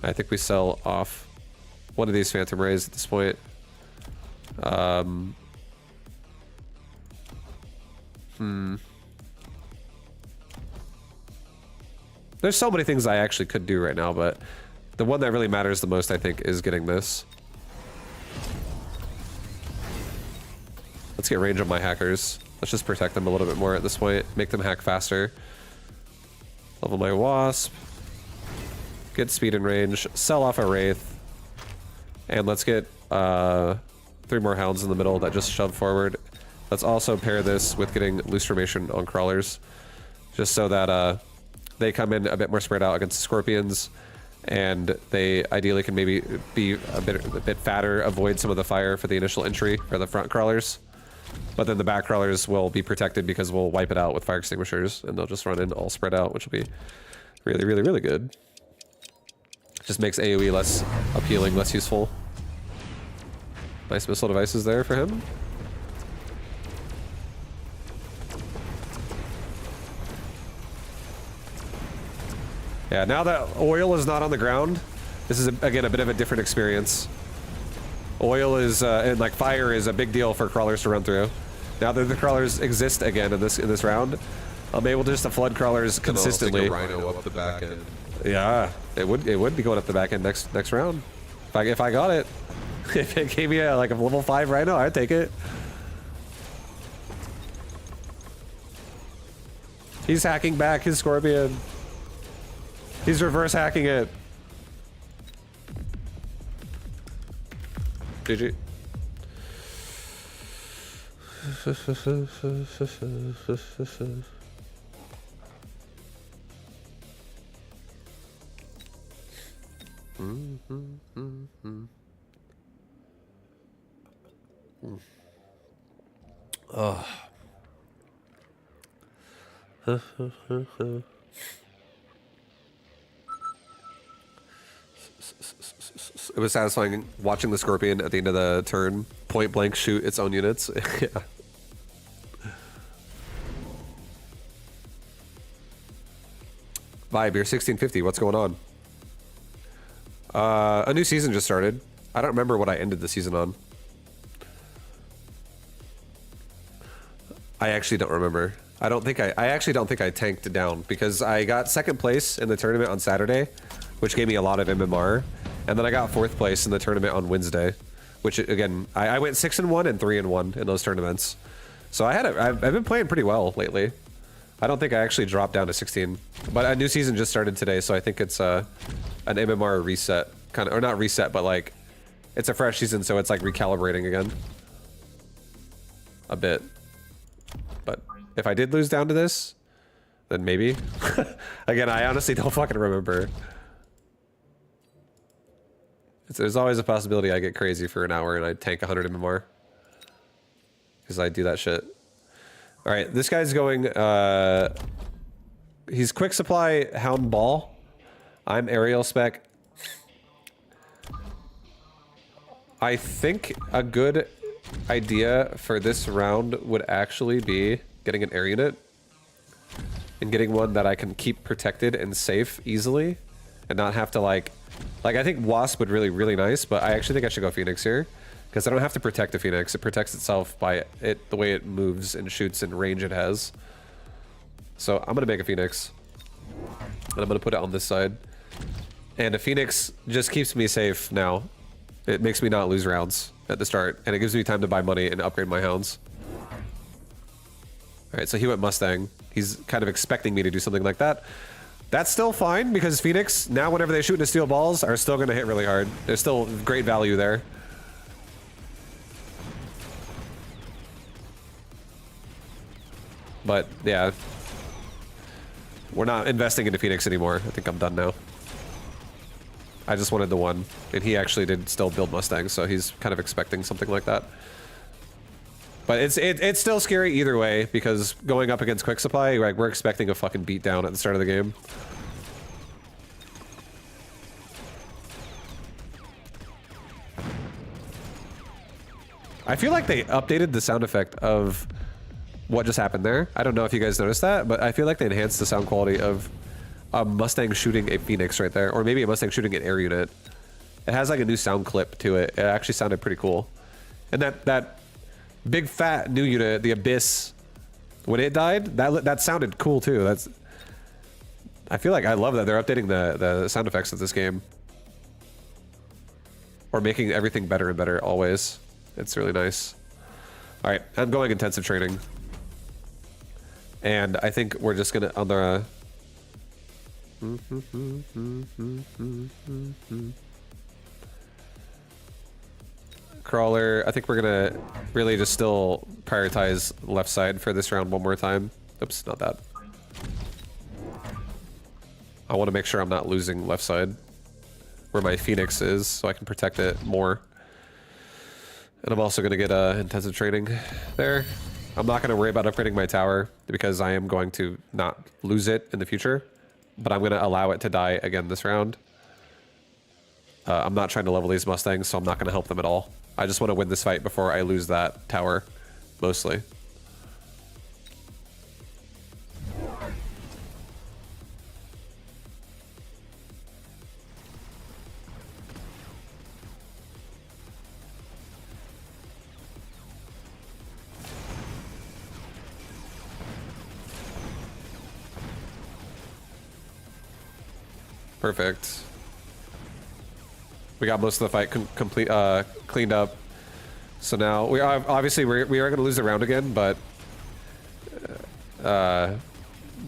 I think we sell off one of these Phantom Rays at this point. There's so many things I actually could do right now, but the one that really matters the most, I think, is getting this. Let's get range on my hackers. Let's just protect them a little bit more at this point. Make them hack faster. Level my wasp. Get speed and range. Sell off a wraith. And let's get 3 more hounds in the middle that just shove forward. Let's also pair this with getting loose formation on crawlers, just so that they come in a bit more spread out against scorpions, and they ideally can maybe be a bit fatter, avoid some of the fire for the initial entry for the front crawlers. But then the back crawlers will be protected because we'll wipe it out with fire extinguishers, and they'll just run in all spread out, which will be really, really, really good. Just makes AoE less appealing, less useful. Nice missile devices there for him. Yeah, now that oil is not on the ground, this is, again, a bit of a different experience. Oil is, and like fire is a big deal for crawlers to run through. Now that the crawlers exist again in this round, I'm able just to flood crawlers consistently. Rhino up the back end. Yeah, it would be going up the back end next round. If I got it, if it gave me a level 5 Rhino, I'd take it. He's hacking back his scorpion. He's reverse hacking it. GG. Oh. It was satisfying watching the scorpion at the end of the turn point blank shoot its own units. Yeah. Vibe, you're 1650. What's going on? A new season just started. I don't remember what I ended the season on. I actually don't remember. I actually don't think I tanked down because I got second place in the tournament on Saturday, which gave me a lot of MMR, and then I got fourth place in the tournament on Wednesday, which again I went 6-1 and 3-1 in those tournaments. So I've been playing pretty well lately. I don't think I actually dropped down to 16, but a new season just started today, so I think it's an MMR reset kind of, or not reset, but like it's a fresh season, so it's like recalibrating again a bit. But if I did lose down to this, then maybe. Again, I honestly don't fucking remember. There's always a possibility I get crazy for an hour and I tank 100 MMR. Because I do that shit. Alright, this guy's going, he's quick supply Hound Ball. I'm aerial spec. I think a good idea for this round would actually be getting an air unit. And getting one that I can keep protected and safe easily. And not have to like I think Wasp would really nice, but I actually think I should go Phoenix here. Because I don't have to protect the Phoenix. It protects itself by the way it moves and shoots and range it has. So I'm going to make a Phoenix. And I'm going to put it on this side. And a Phoenix just keeps me safe now. It makes me not lose rounds at the start. And it gives me time to buy money and upgrade my hounds. Alright, so he went Mustang. He's kind of expecting me to do something like that. That's still fine because Phoenix, now whenever they shoot into steel balls, are still going to hit really hard. There's still great value there. But yeah, we're not investing into Phoenix anymore. I think I'm done now. I just wanted the one, and he actually did still build Mustang, so he's kind of expecting something like that. But it's still scary either way because going up against Quick Supply, like we're expecting a fucking beatdown at the start of the game. I feel like they updated the sound effect of what just happened there. I don't know if you guys noticed that, but I feel like they enhanced the sound quality of a Mustang shooting a Phoenix right there, or maybe a Mustang shooting an air unit. It has like a new sound clip to it. It actually sounded pretty cool. And that big fat new unit, the Abyss, when it died, that sounded cool too. I feel like I love that they're updating the sound effects of this game. Or making everything better and better always. It's really nice. Alright, I'm going intensive training. And I think we're just gonna on the crawler. I think we're gonna really just still prioritize left side for this round one more time. Oops, not that. I want to make sure I'm not losing left side where my Phoenix is so I can protect it more. And I'm also gonna get intensive training there. I'm not gonna worry about upgrading my tower because I am going to not lose it in the future, but I'm gonna allow it to die again this round. I'm not trying to level these Mustangs, so I'm not gonna help them at all. I just want to win this fight before I lose that tower, mostly. Perfect. We got most of the fight cleaned up. So now we are obviously we are going to lose the round again, but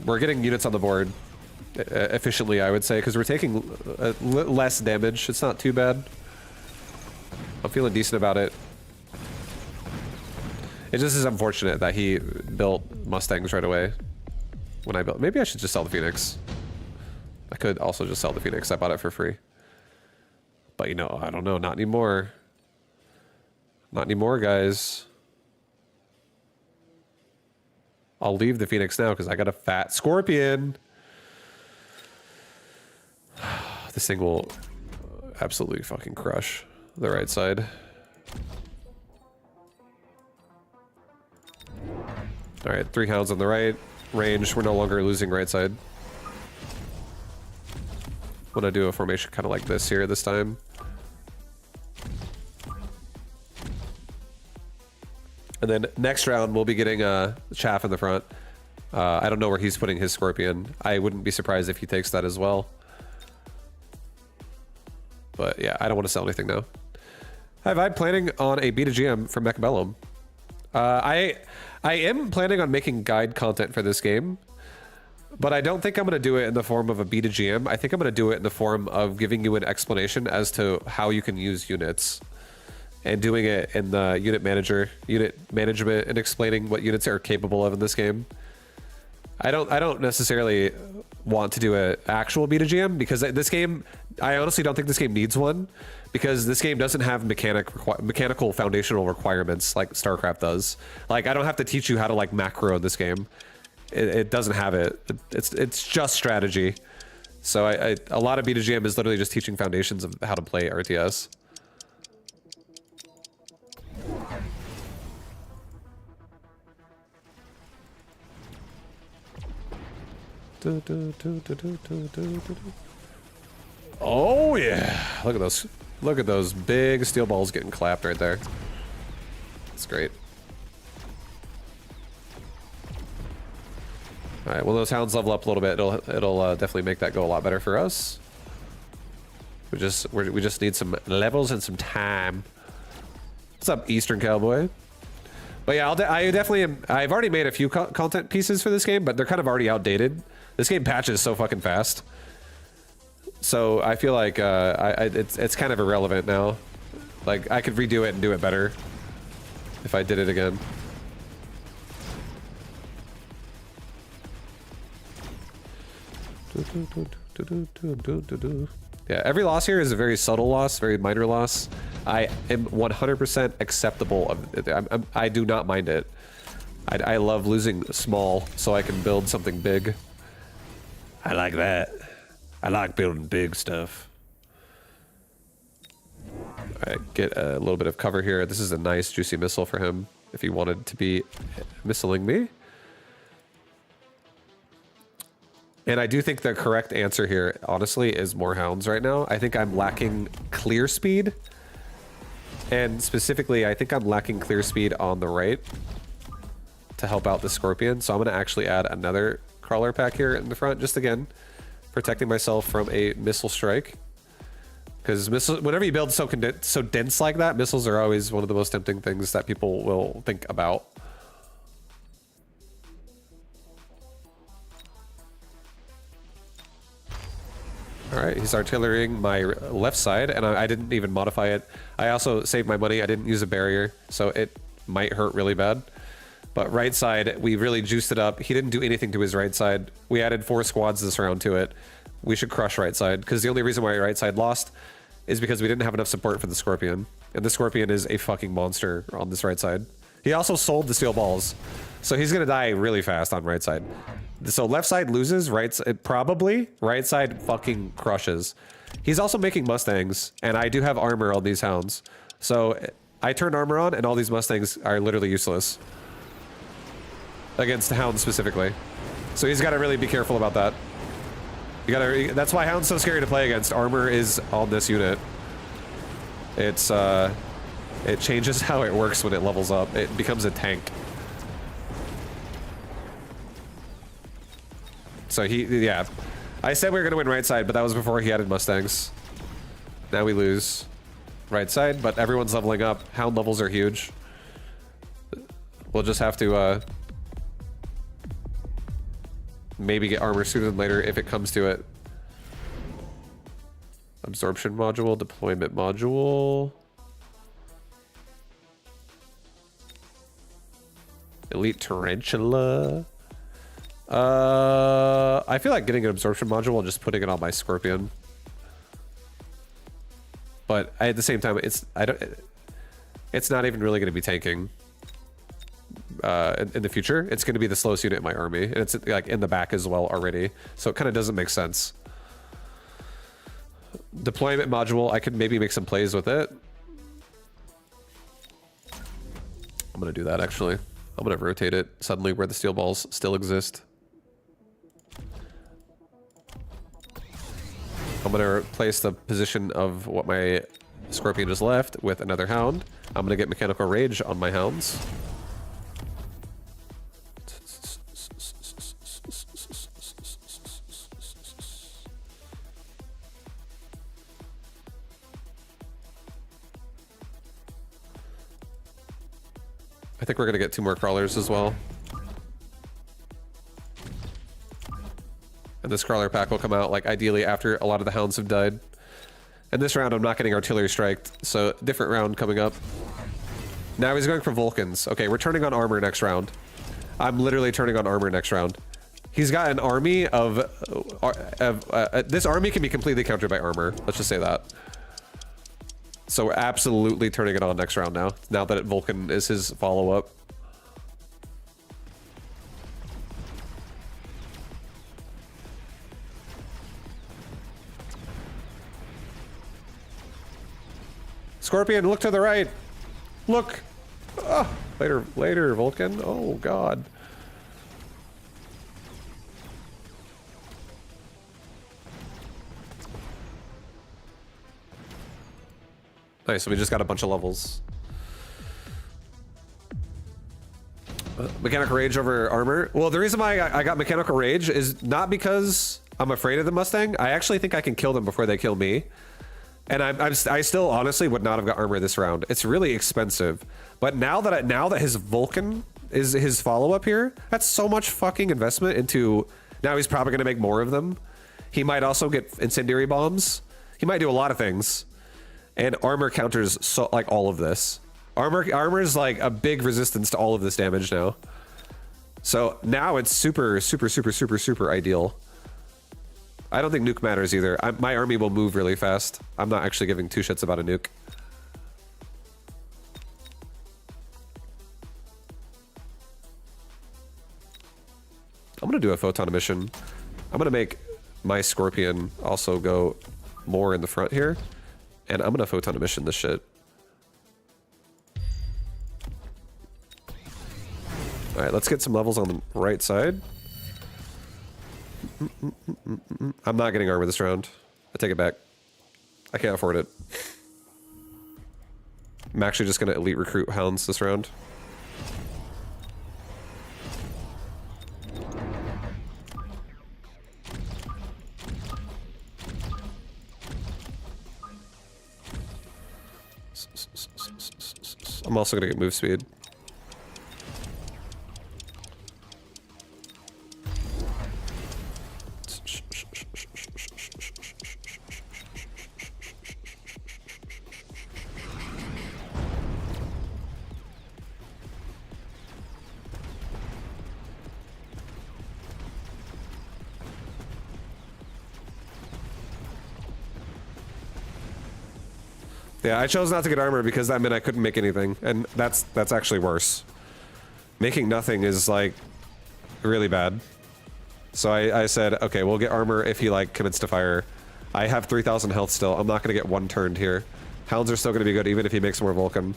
we're getting units on the board efficiently, I would say, because we're taking less damage. It's not too bad. I'm feeling decent about it. It just is unfortunate that he built Mustangs right away when I built. Maybe I should just sell the Phoenix. I could also just sell the Phoenix. I bought it for free. But, you know, I don't know. Not anymore. Not anymore, guys. I'll leave the Phoenix now because I got a fat Scorpion. This thing will absolutely fucking crush the right side. Alright, 3 hounds on the right. Range. We're no longer losing right side. I'm gonna do a formation kind of like this here this time. And then next round we'll be getting chaff in the front. I don't know where he's putting his Scorpion. I wouldn't be surprised if he takes that as well. But yeah, I don't want to sell anything now. Hi Vibe, planning on a beta GM for Mechabellum. I am planning on making guide content for this game, but I don't think I'm going to do it in the form of a beta GM. I think I'm going to do it in the form of giving you an explanation as to how you can use units, and doing it in the unit management, and explaining what units are capable of in this game. I don't necessarily want to do an actual beta GM because this game, I honestly don't think this game needs one, because this game doesn't have mechanical foundational requirements like Starcraft does. Like, I don't have to teach you how to like macro in this game. It doesn't have it. It's just strategy. So a lot of beta GM is literally just teaching foundations of how to play RTS. Oh yeah, look at those big steel balls getting clapped right there. That's great. All right, when those hounds level up a little bit, it'll definitely make that go a lot better for us. We just need some levels and some time. What's up, Eastern Cowboy? But yeah, I've already made a few content pieces for this game, but they're kind of already outdated. This game patches so fucking fast, so I feel like it's kind of irrelevant now. Like, I could redo it and do it better if I did it again. Yeah, every loss here is a very subtle loss, very minor loss. I am 100% acceptable of it. I do not mind it. I love losing small so I can build something big. I like that. I like building big stuff. Alright, get a little bit of cover here. This is a nice juicy missile for him if he wanted to be missiling me. And I do think the correct answer here, honestly, is more hounds right now. I think I'm lacking clear speed. And specifically, I think I'm lacking clear speed on the right to help out the Scorpion. So I'm going to actually add another crawler pack here in the front, just again, protecting myself from a missile strike. Because whenever you build so dense like that, missiles are always one of the most tempting things that people will think about. All right, he's artillerying my left side, and I didn't even modify it. I also saved my money. I didn't use a barrier, so it might hurt really bad. But right side, we really juiced it up. He didn't do anything to his right side. We added 4 squads this round to it. We should crush right side, because the only reason why right side lost is because we didn't have enough support for the Scorpion. And the Scorpion is a fucking monster on this right side. He also sold the steel balls, so he's gonna die really fast on right side. So left side loses, probably. Right side fucking crushes. He's also making Mustangs, and I do have armor on these hounds. So I turned armor on, and all these Mustangs are literally useless. Against the hounds specifically. So he's got to really be careful about that. That's why hound's so scary to play against. Armor is on this unit. It changes how it works when it levels up. It becomes a tank. So yeah. I said we were going to win right side, but that was before he added Mustangs. Now we lose right side, but everyone's leveling up. Hound levels are huge. We'll just have to maybe get armor sooner than later if it comes to it. Absorption module, deployment module. Elite Tarantula. I feel like getting an absorption module and just putting it on my Scorpion. But at the same time, it's not even really going to be tanking. In the future, it's going to be the slowest unit in my army, and it's like in the back as well already, so it kind of doesn't make sense. Deployment module, I could maybe make some plays with it. I'm gonna do that actually. I'm gonna rotate it suddenly where the steel balls still exist. I'm gonna replace the position of what my Scorpion just left with another hound. I'm gonna get mechanical rage on my hounds. I think we're gonna get 2 more crawlers as well. And this crawler pack will come out, like, ideally after a lot of the hounds have died. And this round I'm not getting artillery striked, so different round coming up. Now he's going for Vulcans. Okay, we're turning on armor next round. I'm literally turning on armor next round. He's got an army of this army can be completely countered by armor. Let's just say that. So we're absolutely turning it on next round now that Vulcan is his follow-up. Scorpion, look to the right. Look. Oh, later, Vulcan. Oh, God. Nice, so we just got a bunch of levels. Mechanical Rage over armor. Well, the reason why I got Mechanical Rage is not because I'm afraid of the Mustang. I actually think I can kill them before they kill me. And I still honestly would not have got armor this round. It's really expensive. But now that his Vulcan is his follow-up here, that's so much fucking investment into... Now he's probably going to make more of them. He might also get incendiary bombs. He might do a lot of things. And armor counters so like all of this. Armor is like a big resistance to all of this damage now. So now it's super ideal. I don't think nuke matters either. My army will move really fast. I'm not actually giving 2 shits about a nuke. I'm gonna do a photon emission. I'm gonna make my Scorpion also go more in the front here. And I'm gonna photon emission this shit. Alright, let's get some levels on the right side. I'm not getting armor this round. I take it back. I can't afford it. I'm actually just gonna elite recruit hounds this round. I'm also gonna get move speed. Yeah, I chose not to get armor because that meant I couldn't make anything, and that's actually worse. Making nothing is like really bad. So I said, okay, we'll get armor if he like commits to fire. I have 3,000 health still. I'm not gonna get 1 turned here. Hounds are still gonna be good even if he makes more Vulcan.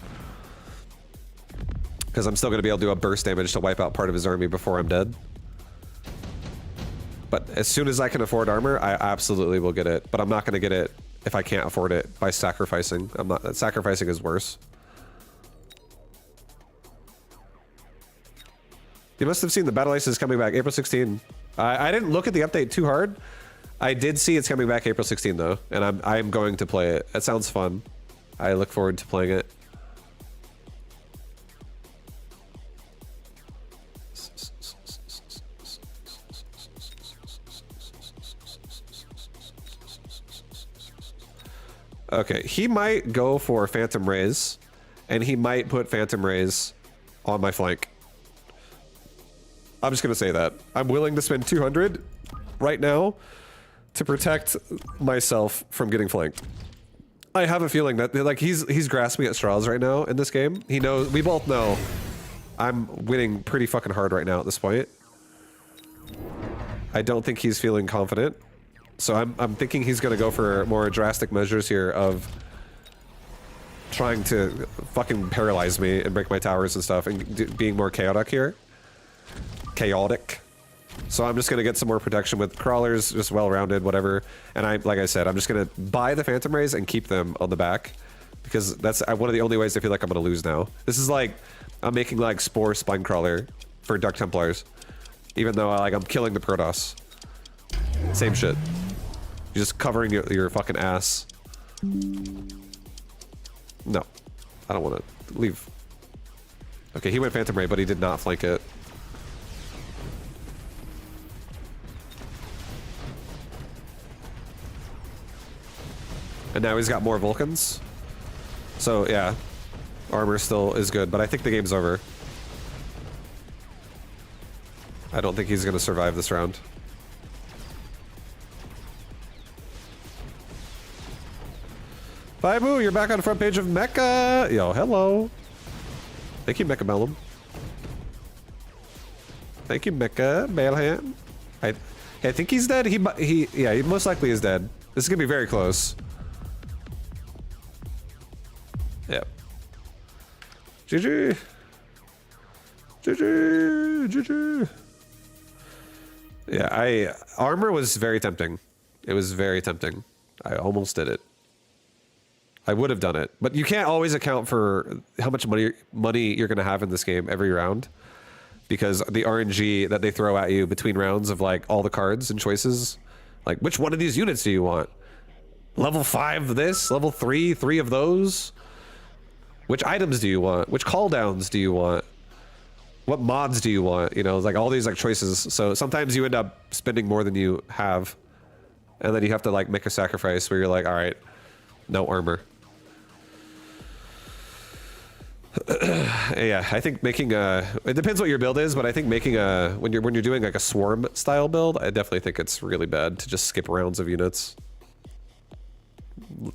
Because I'm still gonna be able to do a burst damage to wipe out part of his army before I'm dead. But as soon as I can afford armor, I absolutely will get it. But I'm not gonna get it if I can't afford it by sacrificing. Sacrificing is worse. You must have seen the Battle Ace is coming back April 16. I didn't look at the update too hard. I did see it's coming back April 16 though, and I'm going to play it. It sounds fun. I look forward to playing it. Okay, he might go for Phantom Rays, and he might put Phantom Rays on my flank. I'm just gonna say that. I'm willing to spend 200 right now to protect myself from getting flanked. I have a feeling that like he's grasping at straws right now in this game. He knows, we both know I'm winning pretty fucking hard right now at this point. I don't think he's feeling confident. So I'm thinking he's gonna go for more drastic measures here of trying to fucking paralyze me and break my towers and stuff and being more chaotic here. Chaotic. So I'm just gonna get some more protection with crawlers, just well-rounded, whatever. And like I said, I'm just gonna buy the Phantom Rays and keep them on the back because that's one of the only ways I feel like I'm gonna lose now. This is like I'm making like Spore Spinecrawler for Dark Templars, even though I'm killing the Protoss. Same shit. You're just covering your fucking ass. No, I don't want to leave. Okay, he went Phantom Ray, but he did not flank it. And now he's got more Vulcans. So, yeah. Armor still is good, but I think the game's over. I don't think he's going to survive this round. Baibu, you're back on the front page of Mecha. Yo, hello. Thank you, Mechabellum. Thank you, Mechabellum. I think he's dead. He most likely is dead. This is gonna be very close. Yep. GG. GG. GG. Yeah, armor was very tempting. It was very tempting. I almost did it. I would have done it, but you can't always account for how much money you're going to have in this game every round, because the RNG that they throw at you between rounds of like all the cards and choices, like which one of these units do you want? Level 5 this, level 3 of those. Which items do you want? Which cooldowns do you want? What mods do you want? You know, like all these like choices. So sometimes you end up spending more than you have, and then you have to like make a sacrifice where you're like, all right, no armor. Yeah, I think making it depends what your build is, but I think making when you're doing like a swarm style build, I definitely think it's really bad to just skip rounds of units.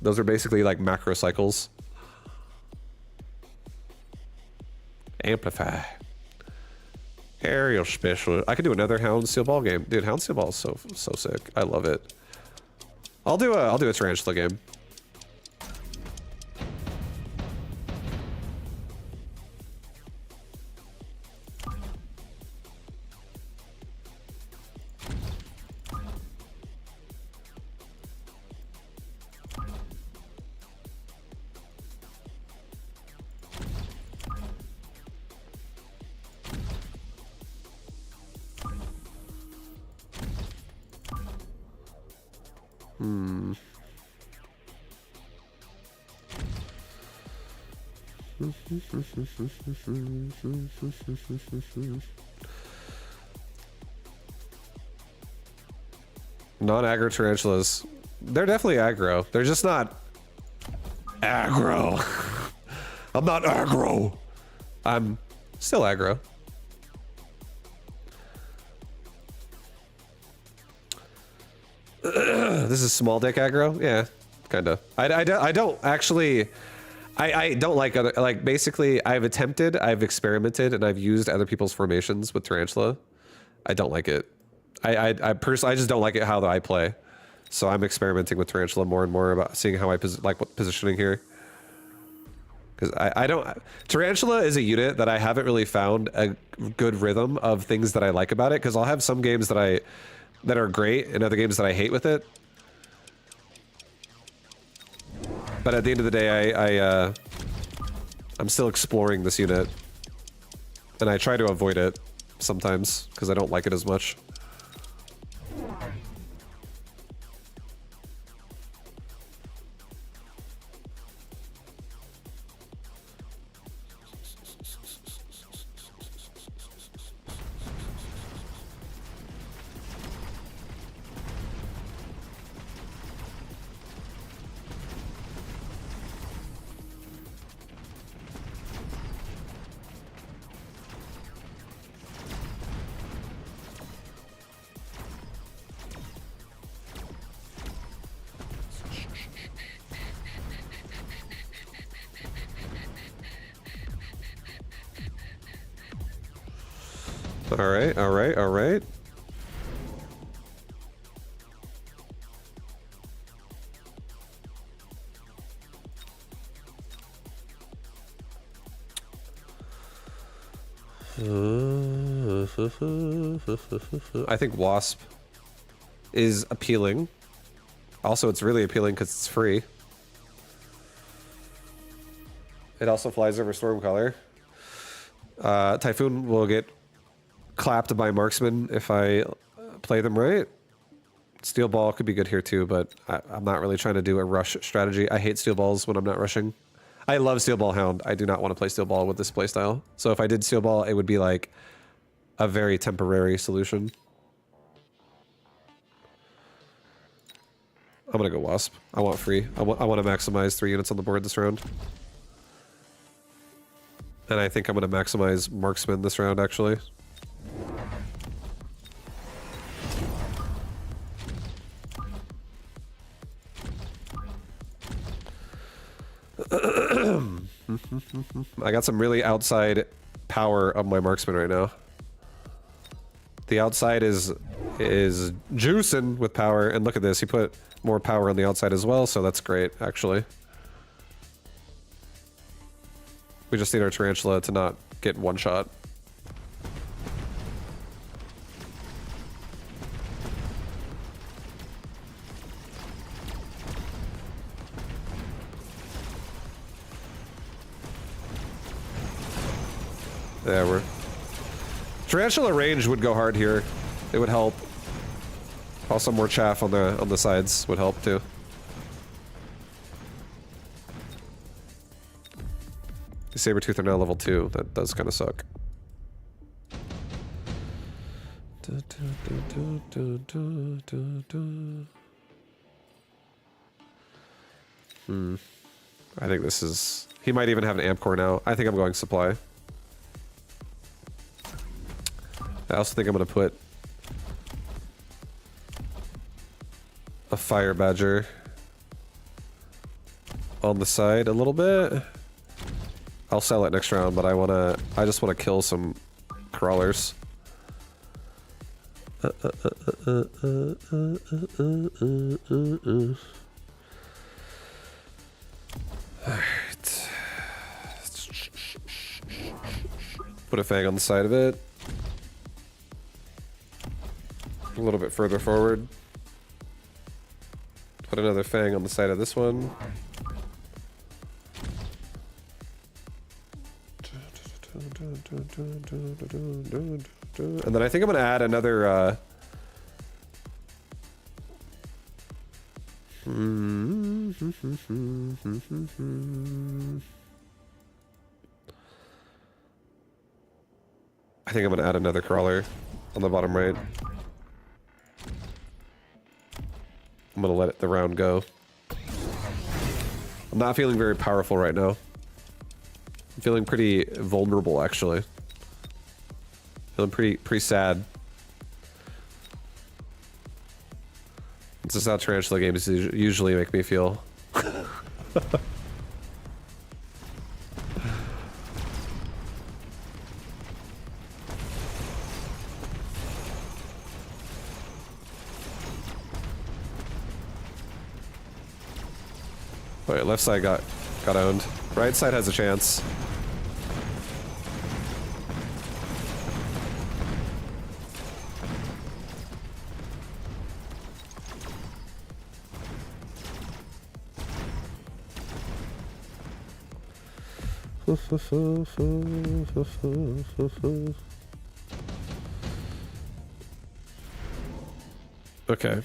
Those are basically like macro cycles. Amplify. Aerial special. I could do another Houndsteel Ball game. Dude, Houndsteel Ball is so sick. I love it. I'll do a Tarantula game. Non-aggro tarantulas. They're definitely aggro. They're just not aggro. I'm not aggro. I'm still aggro. This is small dick aggro? Yeah, kinda. I don't actually... I don't like other... Like, basically, I've experimented, and I've used other people's formations with Tarantula. I don't like it. I personally, I just don't like it how I play. So I'm experimenting with Tarantula more and more about seeing how I like what positioning here. Because I don't... Tarantula is a unit that I haven't really found a good rhythm of things that I like about it, because I'll have some games that are great and other games that I hate with it. But at the end of the day, I'm still exploring this unit. And I try to avoid it sometimes, because I don't like it as much. Alright, alright, alright. I think Wasp is appealing. Also, it's really appealing because it's free. It also flies over Stormcaller. Typhoon will get clapped by marksman if I play them right. Steel Ball could be good here too, but I'm not really trying to do a rush strategy. I hate Steel Balls when I'm not rushing. I love Steel Ball Hound. I do not want to play Steel Ball with this playstyle. So if I did Steel Ball, it would be like a very temporary solution. I'm gonna go Wasp. I want free. I want to maximize 3 units on the board this round. And I think I'm gonna maximize Marksman this round, actually. I got some really outside power of my Marksman right now. The outside is juicing with power, and look at this, he put more power on the outside as well, so that's great, actually. We just need our Tarantula to not get one shot. Yeah, we're... Tarantula range would go hard here. It would help. Also, more chaff on the sides would help too. The Sabertooth are now level 2. That does kind of suck. I think this is... He might even have an amp core now. I think I'm going supply. I also think I'm gonna put a Fire Badger on the side a little bit. I'll sell it next round, but I just wanna kill some crawlers. Alright. Put a Fang on the side of it. A little bit further forward. Put another Fang on the side of this one. And then I think I'm gonna add another I think I'm gonna add another crawler on the bottom right. I'm gonna let the round go. I'm not feeling very powerful right now. I'm feeling pretty vulnerable, actually. Feeling pretty sad. This is how Tarantula games usually make me feel. Wait, left side got owned. Right side has a chance. Okay.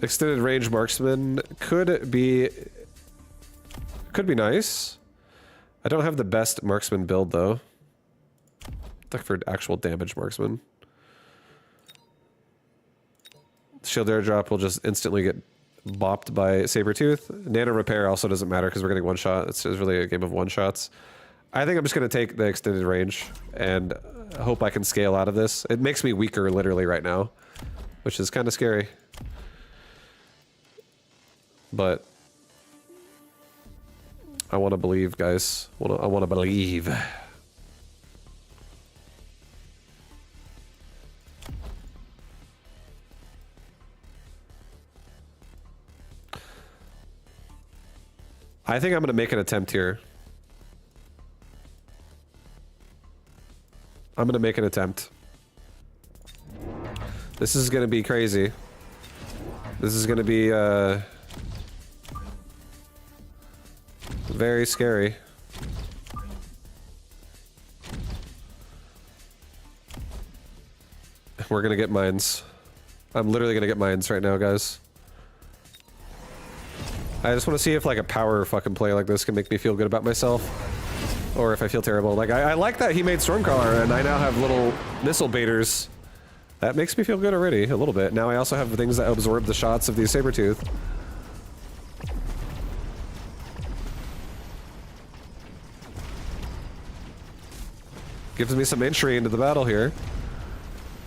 Extended range marksman could be nice. I don't have the best marksman build though. Look for actual damage marksman. Shield airdrop will just instantly get bopped by Sabertooth. Nano repair also doesn't matter because we're getting one shot. It's really a game of one shots. I think I'm just gonna take the extended range and hope I can scale out of this. It makes me weaker literally right now, which is kind of scary. But I want to believe, guys. I want to believe. I think I'm going to make an attempt here. I'm going to make an attempt. This is going to be crazy. This is going to be, very scary. We're gonna get mines. I'm literally gonna get mines right now, guys. I just want to see if like a power fucking play like this can make me feel good about myself. Or if I feel terrible. Like, I like that he made Stormcaller and I now have little missile baiters. That makes me feel good already, a little bit. Now I also have things that absorb the shots of these Sabertooth. Gives me some entry into the battle here.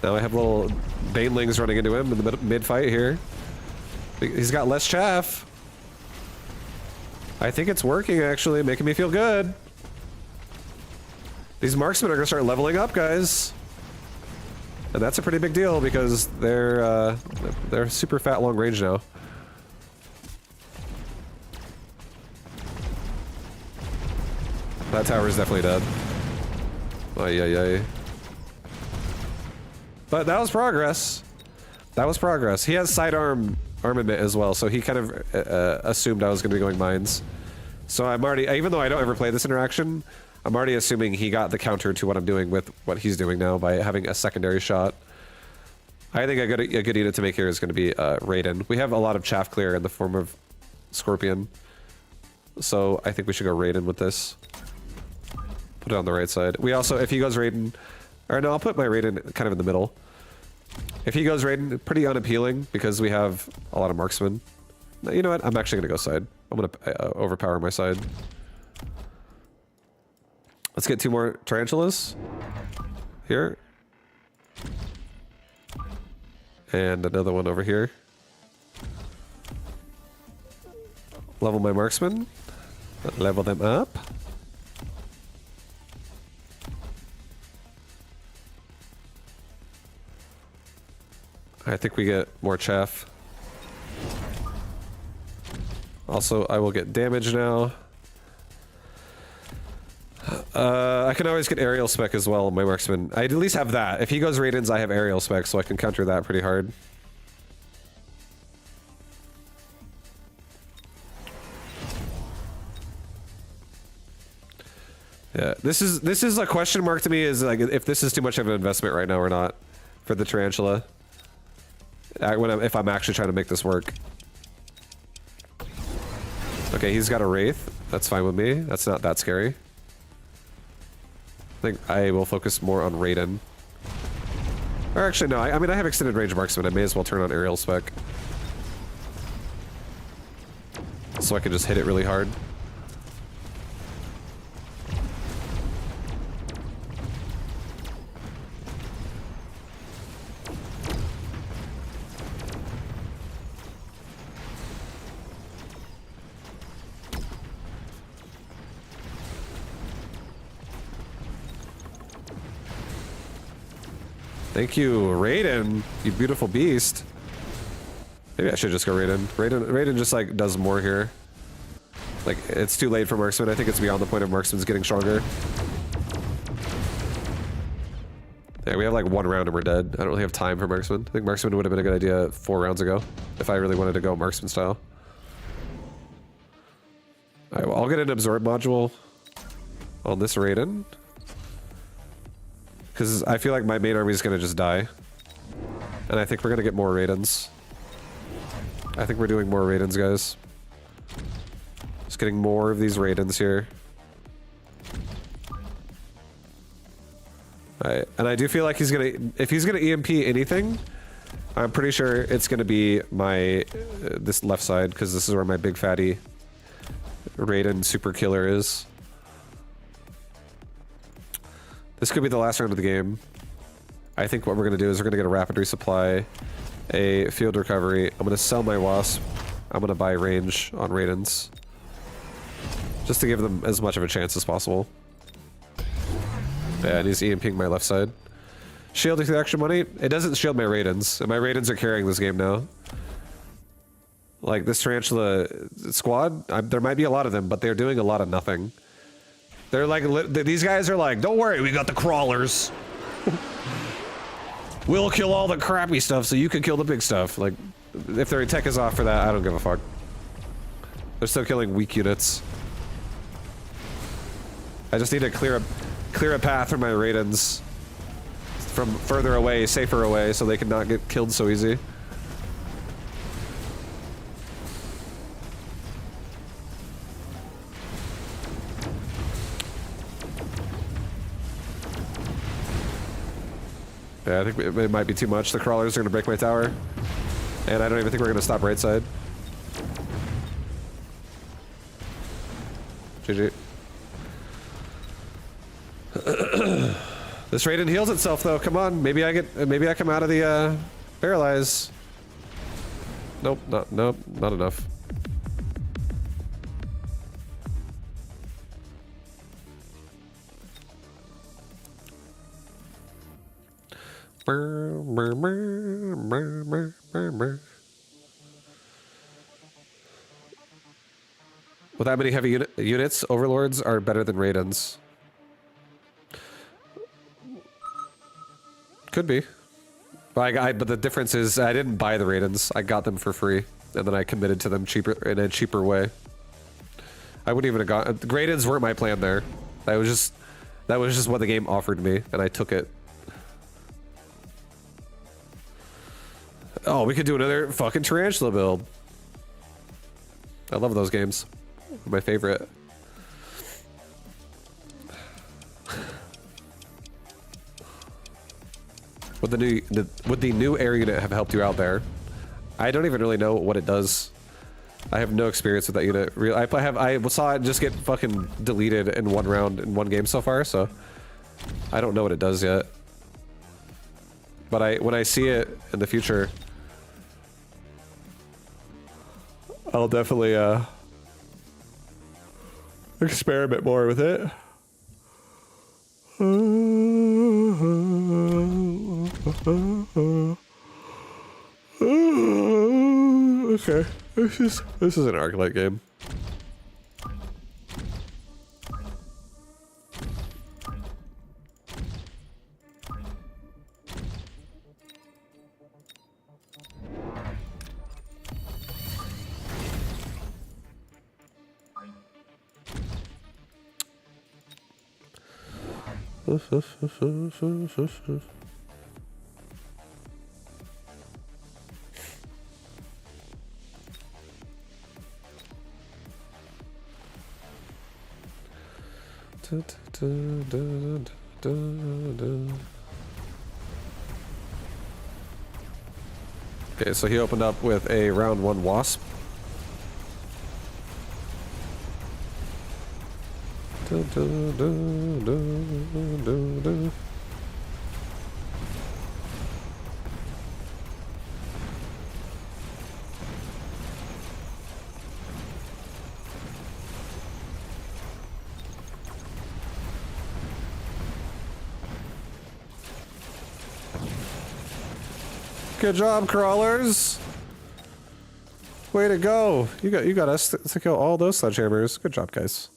Now I have little Banelings running into him in the mid-fight here. He's got less chaff. I think it's working, actually, making me feel good. These marksmen are gonna start leveling up, guys. And that's a pretty big deal because they're super fat long range now. That tower is definitely dead. Ay, ay, ay. But that was progress. That was progress. He has sidearm armament as well, so he kind of assumed I was going to be going mines. So I'm already, even though I don't ever play this interaction, I'm already assuming he got the counter to what I'm doing with what he's doing now by having a secondary shot. I think a good unit to make here is going to be Raiden. We have a lot of chaff clear in the form of Scorpion. So I think we should go Raiden with this. Put it on the right side. We also, if he goes Raiden, or no, I'll put my Raiden kind of in the middle. If he goes Raiden, pretty unappealing because we have a lot of marksmen. You know what? I'm actually going to go side. I'm going to overpower my side. Let's get 2 more tarantulas here. And another one over here. Level my marksmen. Level them up. I think we get more chaff. Also, I will get damage now. I can always get aerial spec as well on my marksman. I at least have that. If he goes Raidens, I have aerial spec, so I can counter that pretty hard. Yeah, this is a question mark to me, is like if this is too much of an investment right now or not for the tarantula. If I'm actually trying to make this work. Okay, he's got a Wraith. That's fine with me. That's not that scary. I think I will focus more on Raiden. Or actually, no. I mean, I have extended range marksman. I may as well turn on aerial spec. So I can just hit it really hard. Thank you, Raiden, you beautiful beast. Maybe I should just go Raiden. Raiden just like does more here. Like, it's too late for marksman. I think it's beyond the point of marksman's getting stronger. Yeah, we have like 1 round and we're dead. I don't really have time for marksman. I think marksman would have been a good idea 4 rounds ago if I really wanted to go marksman style. Alright, well, I'll get an absorb module on this Raiden. Because I feel like my main army is going to just die. And I think we're going to get more Raidens. I think we're doing more Raidens, guys. Just getting more of these Raidens here. Alright, and I do feel like he's going to... If he's going to EMP anything, I'm pretty sure it's going to be my... this left side, because this is where my big fatty Raiden super killer is. This could be the last round of the game. I think what we're going to do is we're going to get a rapid resupply, a field recovery. I'm going to sell my wasp. I'm going to buy range on Raidens. Just to give them as much of a chance as possible. Yeah, and he's EMPing my left side. Shielding through extra money? It doesn't shield my Raidens. And my Raidens are carrying this game now. Like, this Tarantula squad, there might be a lot of them, but they're doing a lot of nothing. They're like, these guys are like, don't worry, we got the crawlers. We'll kill all the crappy stuff so you can kill the big stuff. Like, if their tech is off for that, I don't give a fuck. They're still killing weak units. I just need to clear a path for my Raidens from further away, safer away, so they can not get killed so easy. Yeah, I think it might be too much. The crawlers are gonna break my tower. And I don't even think we're gonna stop right side. GG. This Raiden heals itself though. Come on, maybe I come out of the paralyze. Nope, not enough. With that many heavy units, overlords are better than Raidens. Could be. But the difference is I didn't buy the Raidens. I got them for free, and then I committed to them cheaper in a cheaper way. I wouldn't even have got the Raidens weren't my plan there. That was just what the game offered me, and I took it. Oh, we could do another fucking tarantula build. I love those games. My favorite. Would the new air unit have helped you out there? I don't even really know what it does. I have no experience with that unit. I saw it just get fucking deleted in one round in one game so far, so I don't know what it does yet. But when I see it in the future, I'll definitely experiment more with it. Okay, this is an Arclight game. Okay, so he opened up with a round 1 wasp. Good job, crawlers. Way to go. You got us to kill all those sledgehammers. Good job, guys.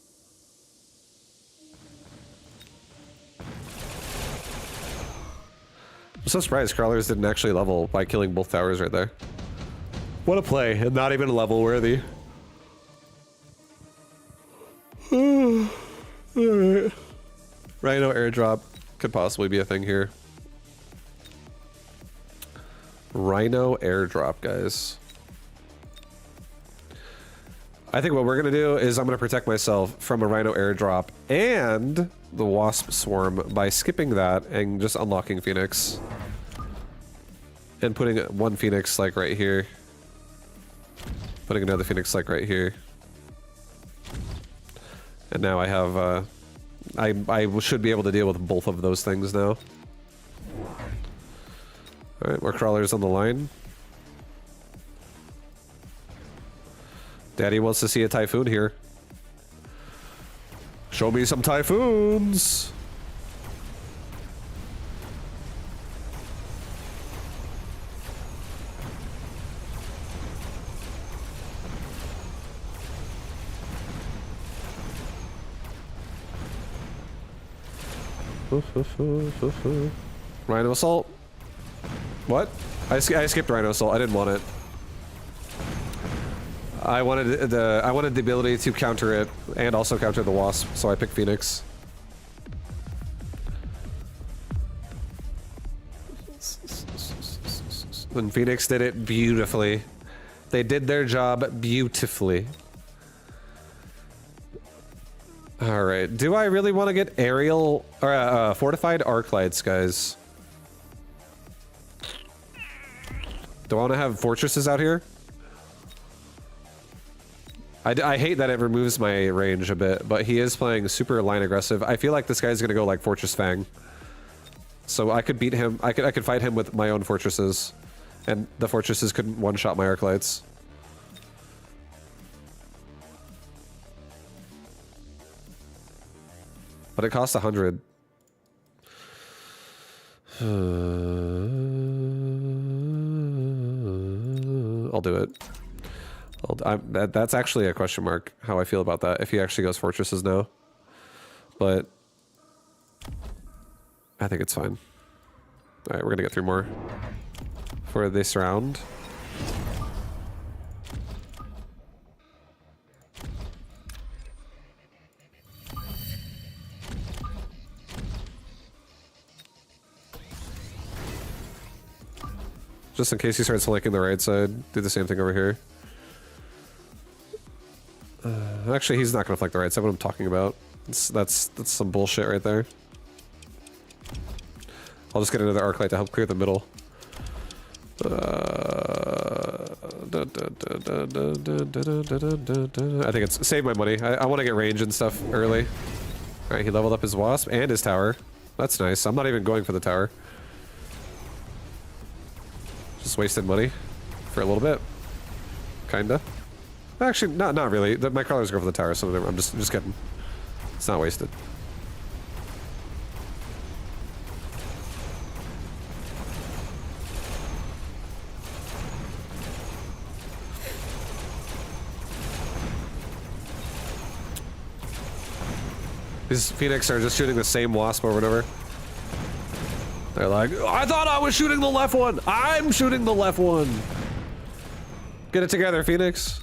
I'm so surprised crawlers didn't actually level by killing both towers right there. What a play, and not even level worthy. Alright. Rhino airdrop could possibly be a thing here. Rhino airdrop, guys. I think what we're gonna do is I'm gonna protect myself from a Rhino airdrop and the Wasp Swarm by skipping that and just unlocking Phoenix. And putting one Phoenix like right here. Putting another Phoenix like right here. And now I have, I should be able to deal with both of those things now. Alright, more crawlers on the line. Daddy wants to see a typhoon here. Show me some typhoons! Rhino assault. What? I skipped Rhino assault. I didn't want it. I wanted the ability to counter it and also counter the Wasp, so I picked Phoenix. And Phoenix did it beautifully. They did their job beautifully. Alright, do I really want to get aerial or fortified arc lights, guys? Do I want to have fortresses out here? I hate that it removes my range a bit, but he is playing super line aggressive. I feel like this guy's gonna go like Fortress Fang. So I could beat him. I could fight him with my own fortresses, and the fortresses couldn't one-shot my arc lights. But it costs 100. I'll do it. That's actually a question mark, how I feel about that, if he actually goes fortresses now. But I think it's fine. Alright, we're gonna get 3 more for this round. Just in case he starts flanking the right side, do the same thing over here. Actually, he's not gonna flank the right side. What I'm talking about. That's some bullshit right there. I'll just get another arc light to help clear the middle. I think it's save my money. I want to get range and stuff early. All right, he leveled up his wasp and his tower. That's nice. I'm not even going for the tower. Just wasted money for a little bit. Kinda. Actually, not really. My crawlers go for the tower, so I'm just kidding. It's not wasted. These Phoenix are just shooting the same wasp over and over. They're like, I thought I was shooting the left one! I'm shooting the left one! Get it together, Phoenix.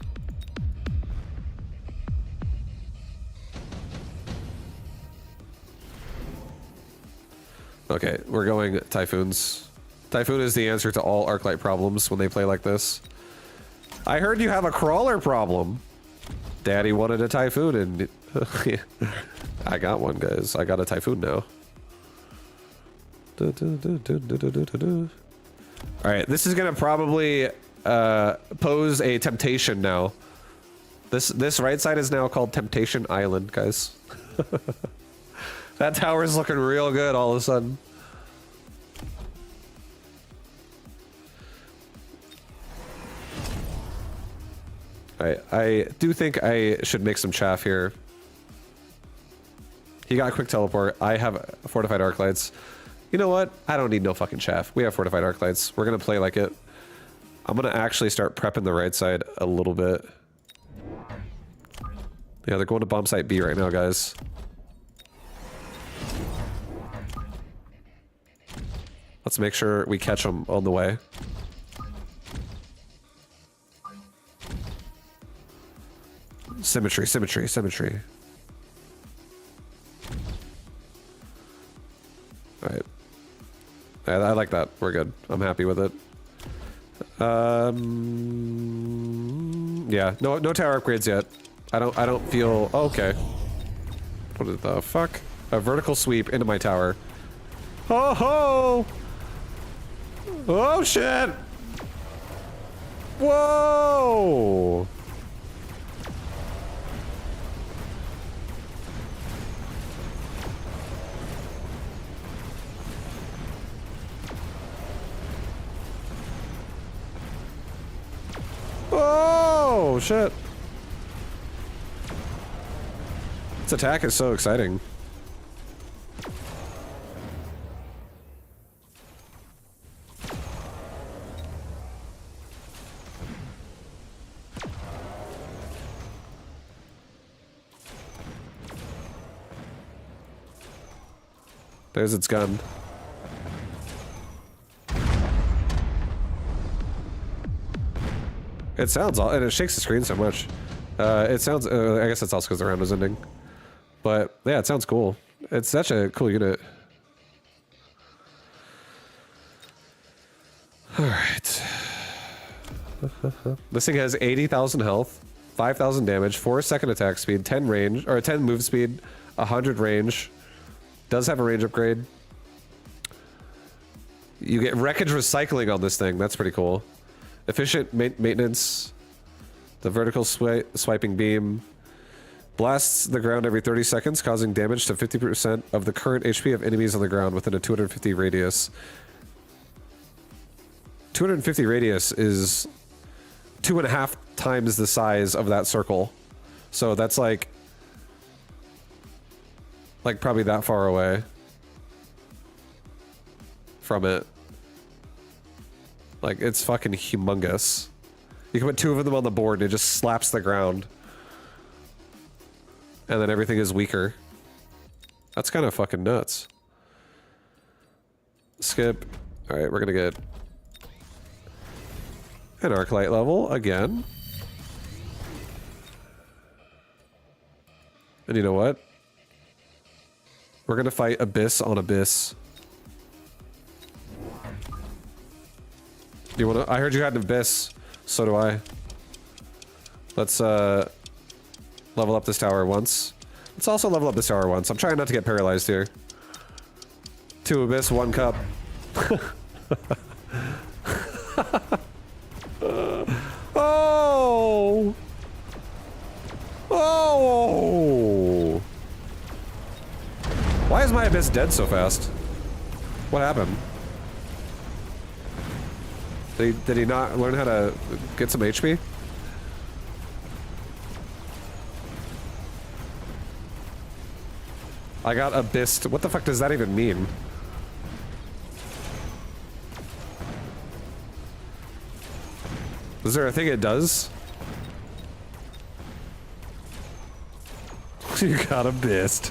Okay, we're going Typhoons. Typhoon is the answer to all Arclight problems when they play like this. I heard you have a crawler problem. Daddy wanted a Typhoon and... I got one, guys. I got a Typhoon now. Alright, this is gonna probably pose a temptation now. This right side is now called Temptation Island, guys. That tower is looking real good all of a sudden. Alright, I do think I should make some chaff here. He got a quick teleport. I have fortified arc lights. You know what? I don't need no fucking chaff. We have fortified arc lights. We're gonna play like it. I'm gonna actually start prepping the right side a little bit. Yeah, they're going to bomb site B right now, guys. Let's make sure we catch them on the way. Symmetry, symmetry, symmetry. Alright. I like that. We're good. I'm happy with it. Yeah, no tower upgrades yet. I don't feel... Oh, okay. What the fuck? A vertical sweep into my tower. Oh ho! Oh shit! Whoa! Oh shit! This attack is so exciting. There's its gun. It sounds, and it shakes the screen so much. It sounds, I guess that's also because the round was ending. But yeah, it sounds cool. It's such a cool unit. Alright. This thing has 80,000 health, 5,000 damage, 4-second attack speed, 10 range, or 10 move speed, 100 range. Does have a range upgrade. You get wreckage recycling on this thing. That's pretty cool. Efficient maintenance. The vertical swiping beam blasts the ground every 30 seconds, causing damage to 50% of the current HP of enemies on the ground within a 250 radius. 250 radius is 2.5 times the size of that circle. So that's like probably that far away from it. Like, it's fucking humongous. You can put 2 of them on the board and it just slaps the ground. And then everything is weaker. That's kind of fucking nuts. Skip. Alright, we're gonna get an arc light level again. And you know what? We're gonna fight Abyss on Abyss. Do you wanna? I heard you had an Abyss. So do I. Let's level up this tower once. Let's also level up this tower once. I'm trying not to get paralyzed here. 2 Abyss, 1 cup. Oh! Oh! Why is my Abyss dead so fast? What happened? Did he not learn how to get some HP? I got Abyssed. What the fuck does that even mean? Is there a thing it does? You got Abyssed.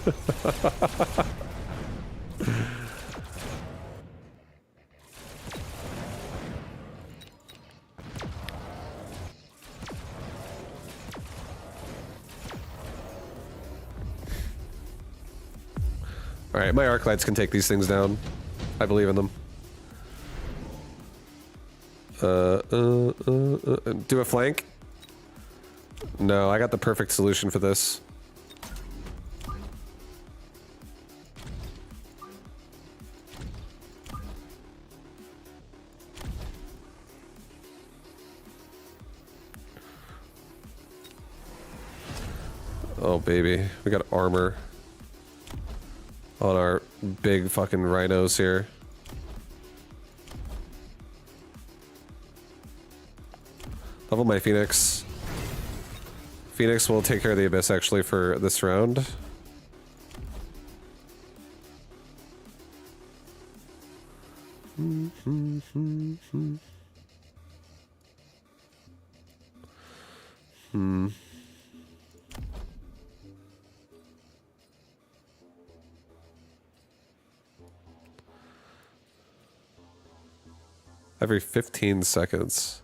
Alright, my arc lights can take these things down. I believe in them. Do a flank? No, I got the perfect solution for this. Oh baby, we got armor on our big fucking rhinos here. Level my Phoenix. Phoenix will take care of the Abyss actually for this round. Every 15 seconds.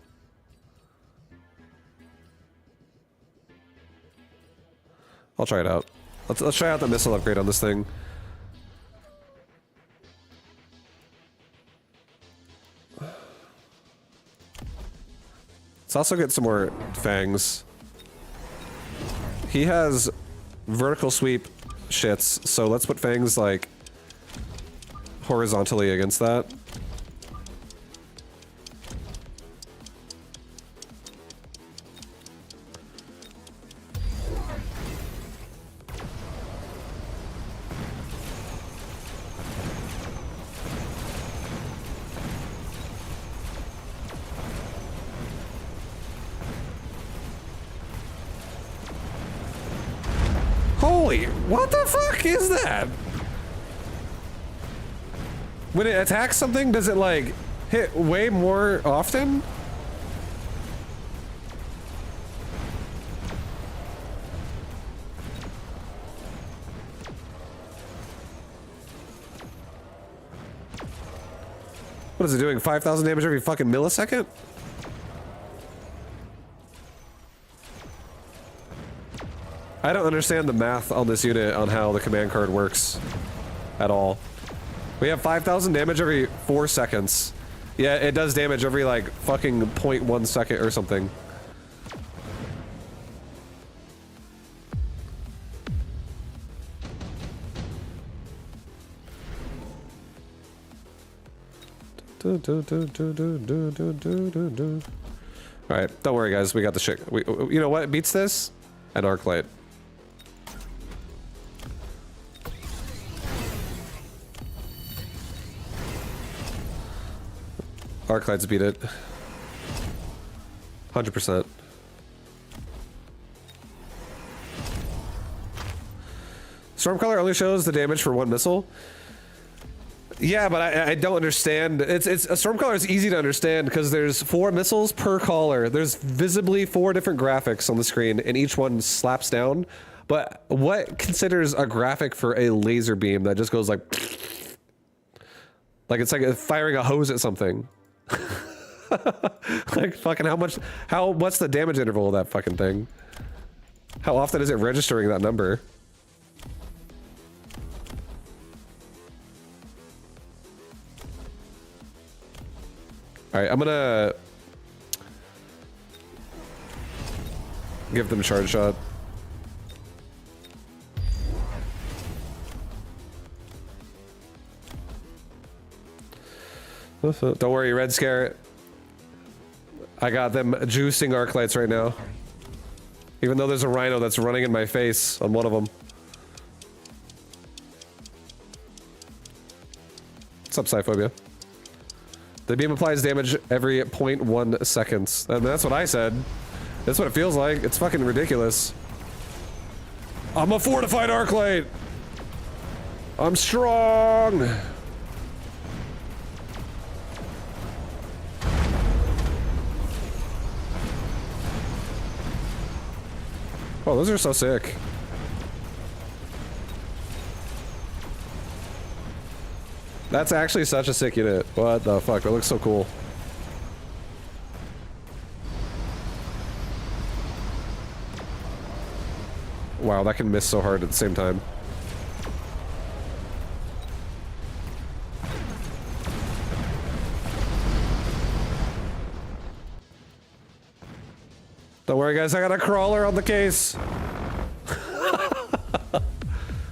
I'll try it out. Let's try out the missile upgrade on this thing. Let's also get some more fangs. He has vertical sweep shits, so let's put fangs like horizontally against that. Holy, what the fuck is that? When it attacks something, does it like hit way more often? What is it doing? 5,000 damage every fucking millisecond? I don't understand the math on this unit on how the command card works at all. We have 5,000 damage every 4 seconds. Yeah, it does damage every like fucking 0.1 second or something. All right, don't worry, guys. We got the shit. You know what beats this? An arc light. Arc lights beat it. 100%. Stormcaller only shows the damage for one missile. Yeah, but I don't understand. It's a Stormcaller is easy to understand because there's 4 missiles per caller. There's visibly 4 different graphics on the screen, and each one slaps down. But what considers a graphic for a laser beam that just goes like it's like firing a hose at something? Like fucking what's the damage interval of that fucking thing? How often is it registering that number? All right, I'm gonna give them charge shot. Don't worry, Red Scare. I got them juicing arc lights right now. Even though there's a rhino that's running in my face on one of them. What's up, Cyphobia? The beam applies damage every 0.1 seconds. And that's what I said. That's what it feels like. It's fucking ridiculous. I'm a fortified arc light. I'm strong. Oh, those are so sick. That's actually such a sick unit. What the fuck? That looks so cool. Wow, that can miss so hard at the same time. Don't worry, guys. I got a crawler on the case.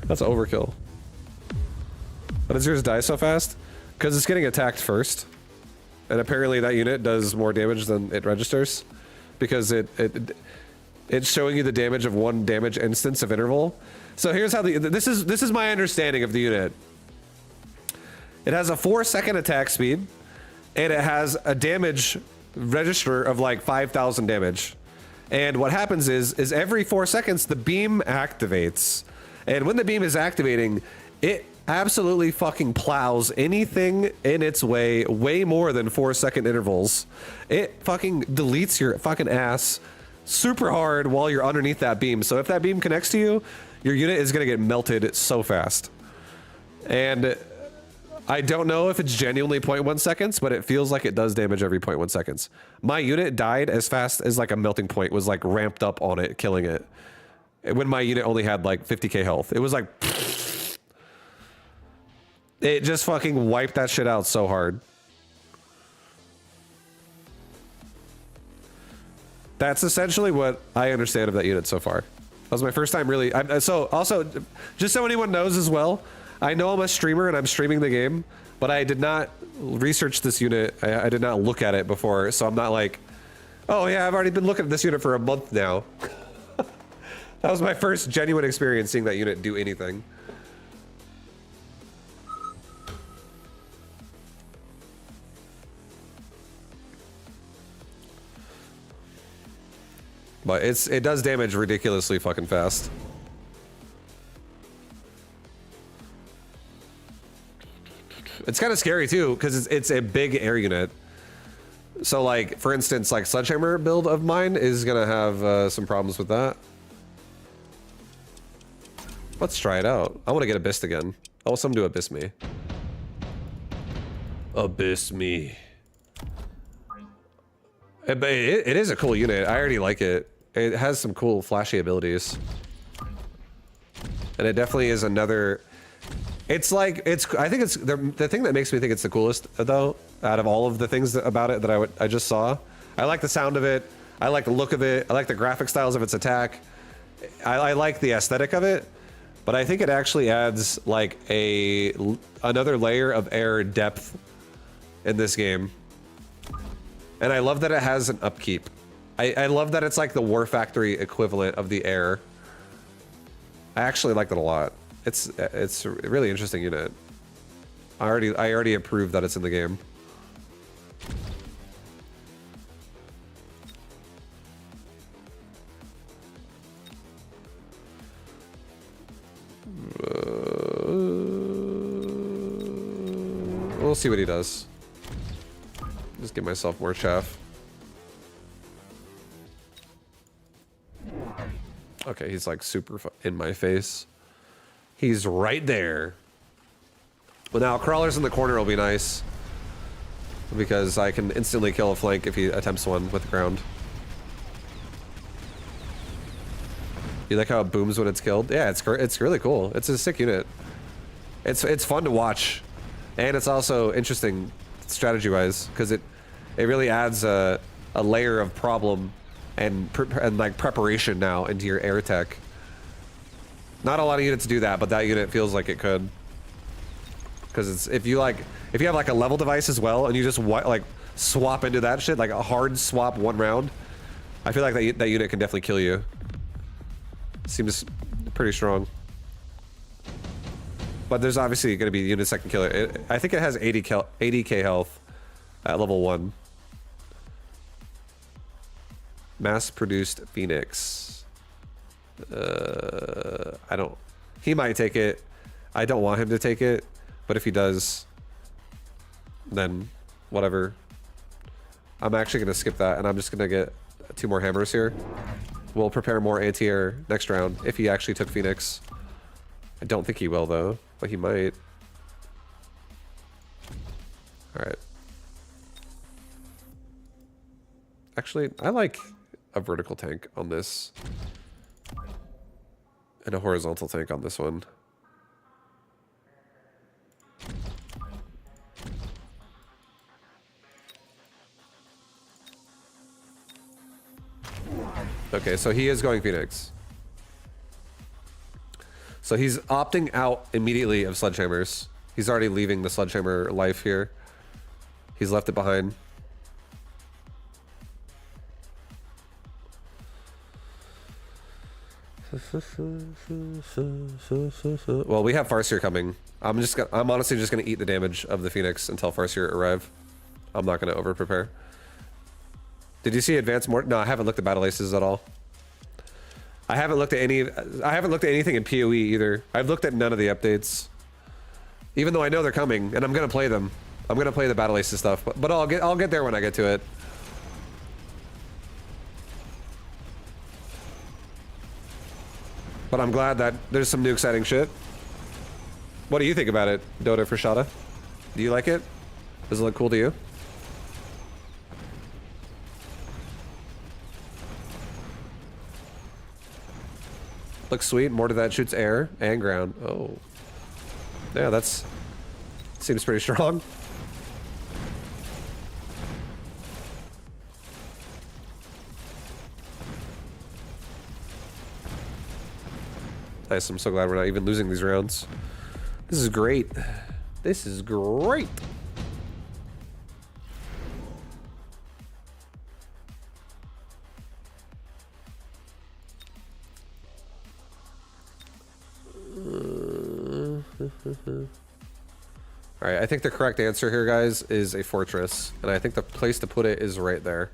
That's overkill. Why does yours die so fast? Because it's getting attacked first. And apparently that unit does more damage than it registers. Because it's showing you the damage of 1 damage instance of interval. So here's how this is my understanding of the unit. It has a 4-second attack speed. And it has a damage register of like 5,000 damage. And what happens is every 4 seconds the beam activates. And when the beam is activating, it absolutely fucking plows anything in its way more than 4-second intervals. It fucking deletes your fucking ass super hard while you're underneath that beam. So if that beam connects to you, your unit is gonna get melted so fast. And I don't know if it's genuinely 0.1 seconds, but it feels like it does damage every 0.1 seconds. My unit died as fast as like a melting point was like ramped up on it, killing it. When my unit only had like 50k health. It was like... It just fucking wiped that shit out so hard. That's essentially what I understand of that unit so far. That was my first time really... So also, just so anyone knows as well, I know I'm a streamer and I'm streaming the game, but I did not research this unit. I did not look at it before, so I'm not like, oh yeah, I've already been looking at this unit for a month now. That was my first genuine experience seeing that unit do anything. But it does damage ridiculously fucking fast. It's kind of scary too, because it's a big air unit. So like, for instance, like Sledgehammer build of mine is gonna have some problems with that. Let's try it out. I want to get Abyss again. I want someone to Abyss me. Abyss me. It is a cool unit. I already like it. It has some cool flashy abilities. And it definitely is another... It's like, I think it's, the thing that makes me think it's the coolest, though, out of all of the things about it that I just saw. I like the sound of it. I like the look of it. I like the graphic styles of its attack. I like the aesthetic of it. But I think it actually adds, like, another layer of air depth in this game. And I love that it has an upkeep. I love that it's like the War Factory equivalent of the air. I actually like that a lot. It's a really interesting unit. I already approve that it's in the game. We'll see what he does. Just give myself more chaff. Okay, he's like super in my face. He's right there. Well, now crawlers in the corner will be nice because I can instantly kill a flank if he attempts one with the ground. You like how it booms when it's killed? Yeah, it's really cool. It's a sick unit. It's fun to watch, and it's also interesting strategy-wise because it really adds a layer of problem and like preparation now into your air tech. Not a lot of units do that, but that unit feels like it could. Because it's if you have like a level device as well, and you just like swap into that shit, like a hard swap one round, I feel like that unit can definitely kill you. Seems pretty strong. But there's obviously going to be units that can kill it. I think it has 80k health at level 1. Mass-produced Phoenix. I don't... He might take it. I don't want him to take it. But if he does, then whatever. I'm actually going to skip that, and I'm just going to get 2 more hammers here. We'll prepare more anti-air next round, if he actually took Phoenix. I don't think he will, though, but he might. Alright. Actually, I like a vertical tank on this. And a horizontal tank on this one. Okay, so he is going Phoenix. So he's opting out immediately of sledgehammers. He's already leaving the sledgehammer life here. He's left it behind. Well, we have Farseer coming. I'm honestly just gonna eat the damage of the Phoenix until Farseer arrive. I'm not gonna over prepare. Did you see advanced more? No, I haven't looked at battle aces at all. I haven't looked at anything in PoE either. I've looked at none of the updates. Even though I know they're coming, and I'm gonna play them. I'm gonna play the battle aces stuff, but I'll get there when I get to it. But I'm glad that there's some new exciting shit. What do you think about it, Dota Frashada? Do you like it? Does it look cool to you? Looks sweet. More to that shoots air and ground. Oh. Yeah, that's... Seems pretty strong. Nice, I'm so glad we're not even losing these rounds. This is great. This is great. Alright, I think the correct answer here, guys, is a fortress. And I think the place to put it is right there.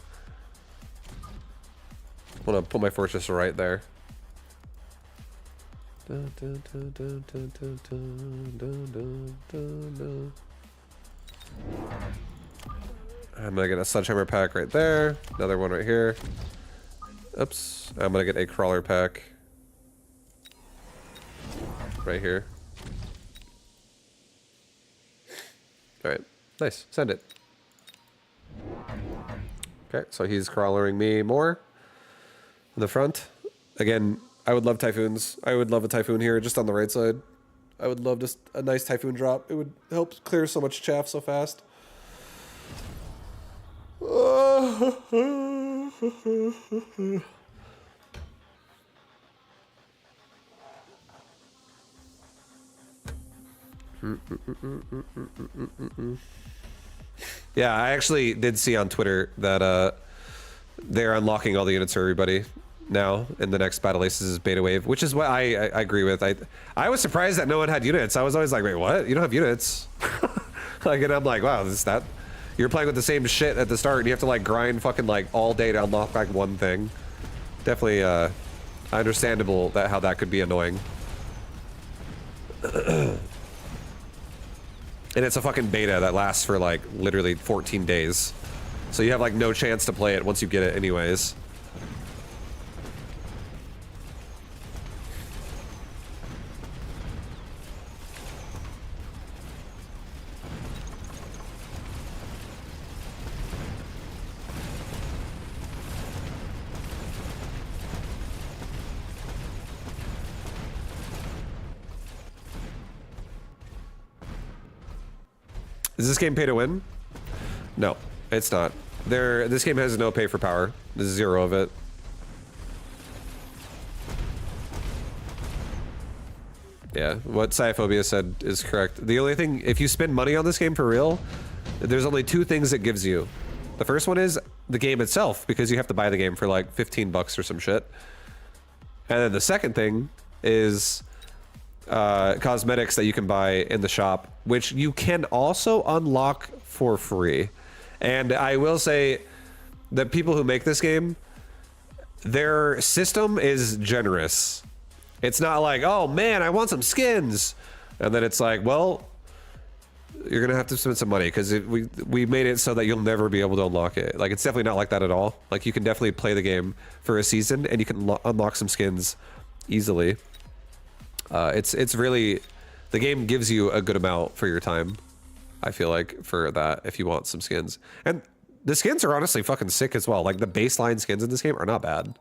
I'm gonna put my fortress right there. I'm gonna get a sledgehammer pack right there. Another one right here. Oops. I'm gonna get a crawler pack. Right here. Alright. Nice. Send it. Okay, so he's crawlering me more. In the front. Again, I would love typhoons. I would love a typhoon here, just on the right side. I would love just a nice typhoon drop. It would help clear so much chaff so fast. Yeah, I actually did see on Twitter that they're unlocking all the units for everybody now in the next Battle Aces beta wave, which is what I agree with. I was surprised that no one had units. I was always like, wait, what? You don't have units? Like, and I'm like, wow, is that? You're playing with the same shit at the start, and you have to like grind fucking like all day to unlock like one thing. Definitely, understandable that how that could be annoying. And it's a fucking beta that lasts for like literally 14 days. So you have like no chance to play it once you get it anyways. Is this game pay to win? No, it's not. This game has no pay for power. There's 0 of it. Yeah, what Sciaphobia said is correct. The only thing, if you spend money on this game for real, there's only 2 things it gives you. The first one is the game itself, because you have to buy the game for like 15 bucks or some shit. And then the second thing is cosmetics that you can buy in the shop, which you can also unlock for free. And I will say, the people who make this game, their system is generous. It's not like, oh man, I want some skins, and then it's like, well, you're gonna have to spend some money because we made it so that you'll never be able to unlock it. Like, it's definitely not like that at all. Like, you can definitely play the game for a season and you can unlock some skins easily. It's really, the game gives you a good amount for your time, I feel like, for that, if you want some skins. And the skins are honestly fucking sick as well. Like, the baseline skins in this game are not bad.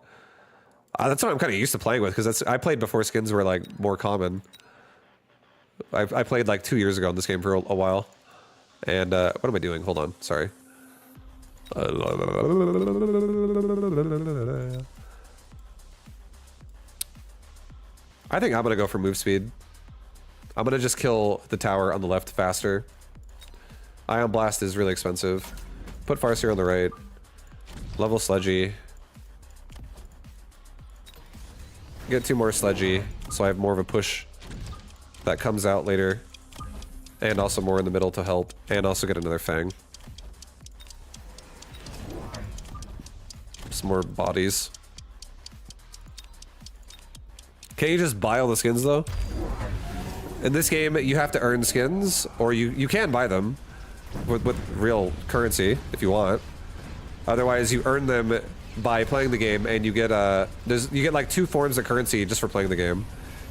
That's what I'm kind of used to playing with, because I played before skins were like more common. I played like 2 years ago in this game for a while. And what am I doing? Hold on, sorry. I think I'm gonna go for move speed. I'm gonna just kill the tower on the left faster. Ion Blast is really expensive. Put Farseer on the right. Level Sledgy. Get 2 more Sledgy, so I have more of a push that comes out later. And also more in the middle to help. And also get another Fang. Some more bodies. Can you just buy all the skins though? In this game, you have to earn skins, or you can buy them with real currency if you want. Otherwise, you earn them by playing the game, and you get you get like 2 forms of currency just for playing the game.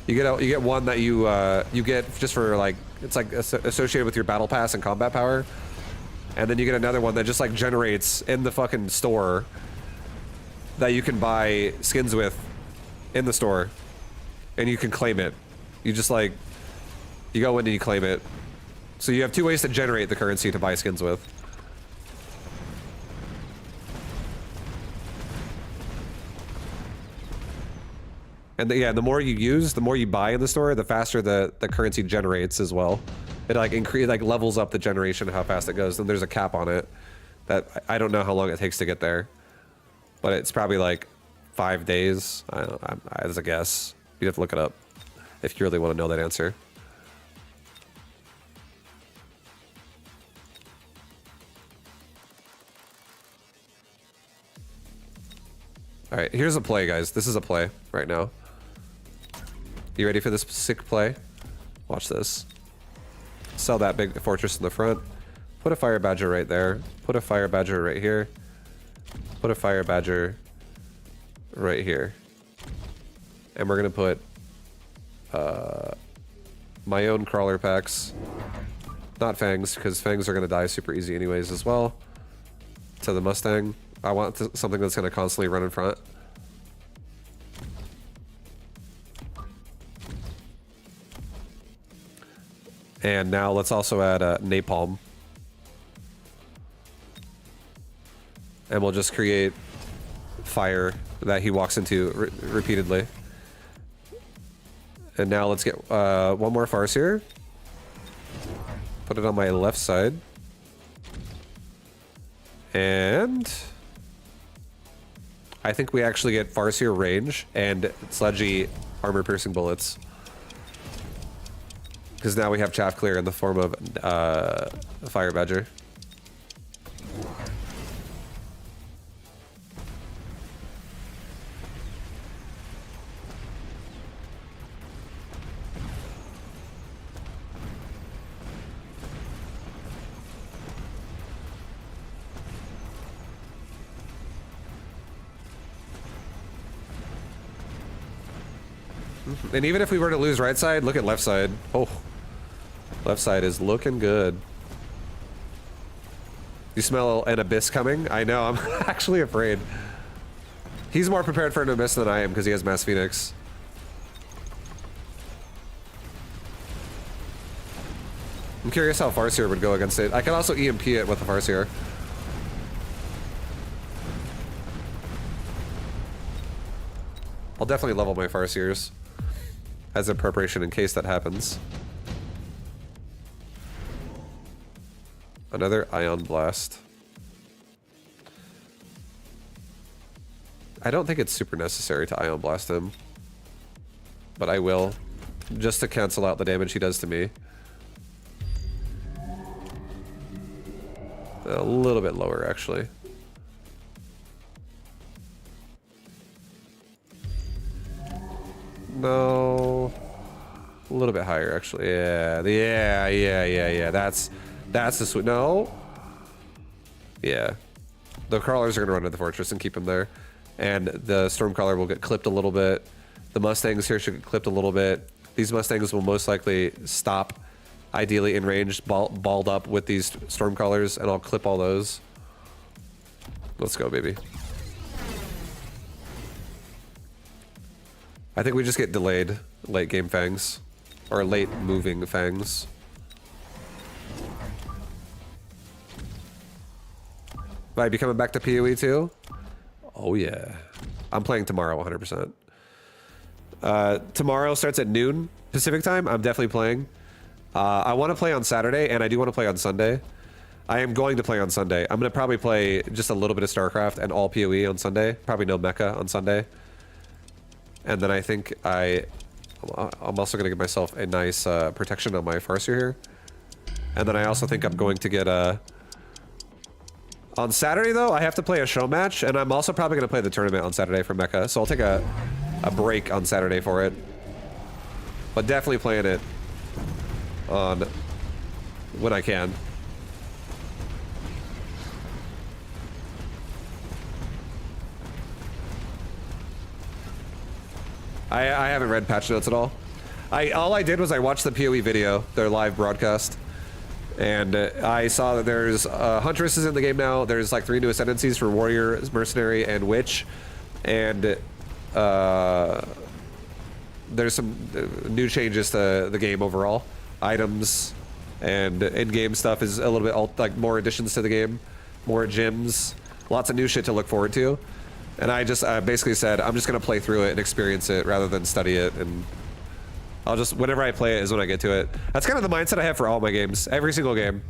You get one that you get just for like, it's like associated with your battle pass and combat power, and then you get another one that just like generates in the fucking store that you can buy skins with in the store, and you can claim it. You just like, you go in and you claim it. So you have 2 ways to generate the currency to buy skins with. And yeah, the more you use, the more you buy in the store, the faster the currency generates as well. It like levels up the generation of how fast it goes. And there's a cap on it that I don't know how long it takes to get there, but it's probably like 5 days. I don't know, as a guess. You have to look it up if you really want to know that answer. All right, here's a play, guys. This is a play right now. You ready for this sick play? Watch this. Sell that big fortress in the front. Put a fire badger right there. Put a fire badger right here. Put a fire badger right here. And we're gonna put my own crawler packs. Not fangs, because fangs are gonna die super easy anyways as well. To the Mustang. I want something that's gonna constantly run in front. And now let's also add napalm. And we'll just create fire that he walks into repeatedly. And now let's get 1 more Farseer. Put it on my left side. And I think we actually get Farseer range and sludgy armor-piercing bullets. Because now we have chaff clear in the form of Fire Badger. And even if we were to lose right side, look at left side. Oh, left side is looking good. You smell an abyss coming? I know, I'm actually afraid. He's more prepared for an abyss than I am because he has Mass Phoenix. I'm curious how Farseer would go against it. I can also EMP it with the Farseer. I'll definitely level my Farseers as a preparation in case that happens. Another Ion Blast. I don't think it's super necessary to Ion Blast him, but I will, just to cancel out the damage he does to me. A little bit lower, actually. No, a little bit higher, actually. Yeah. That's the sweet. No. Yeah, the crawlers are gonna run to the fortress and keep him there, and the stormcaller will get clipped a little bit. The Mustangs here should get clipped a little bit. These Mustangs will most likely stop, ideally in range, balled up with these stormcallers, and I'll clip all those. Let's go, baby. I think we just get delayed late game fangs, or late moving fangs. Might be coming back to PoE too? Oh yeah. I'm playing tomorrow 100%. Tomorrow starts at noon Pacific time. I'm definitely playing. I want to play on Saturday, and I do want to play on Sunday. I am going to play on Sunday. I'm going to probably play just a little bit of Starcraft and all PoE on Sunday. Probably no Mecha on Sunday. And then I think I'm also going to give myself a nice protection on my Farseer here. And then I also think I'm going to get a... On Saturday, though, I have to play a show match, and I'm also probably going to play the tournament on Saturday for Mecha, so I'll take a break on Saturday for it. But definitely playing it on when I can. I haven't read patch notes at all. All I did was I watched the PoE video, their live broadcast, and I saw that there's Huntresses in the game now. There's like 3 new ascendancies for Warrior, Mercenary, and Witch, and there's some new changes to the game overall. Items and in-game stuff is a little bit like more additions to the game, more gyms, lots of new shit to look forward to. And I just basically said, I'm just going to play through it and experience it rather than study it. And I'll just, whenever I play it is when I get to it. That's kind of the mindset I have for all my games, every single game.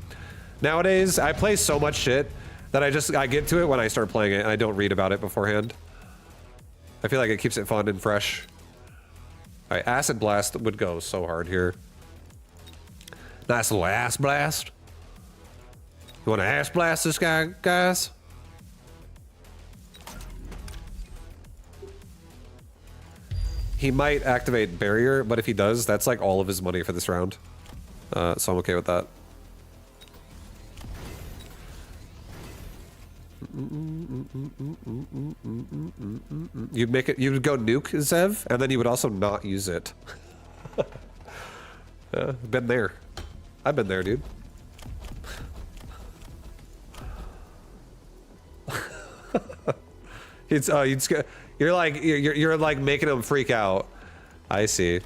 Nowadays, I play so much shit that I get to it when I start playing it and I don't read about it beforehand. I feel like it keeps it fun and fresh. All right, Acid Blast would go so hard here. Nice little ass blast. You want to ass blast this guy, guys? He might activate Barrier, but if he does, that's like all of his money for this round. So I'm okay with that. You'd make it. You would go nuke Zev, and then you would also not use it. Been there. I've been there, dude. It's you're like making them freak out. I see.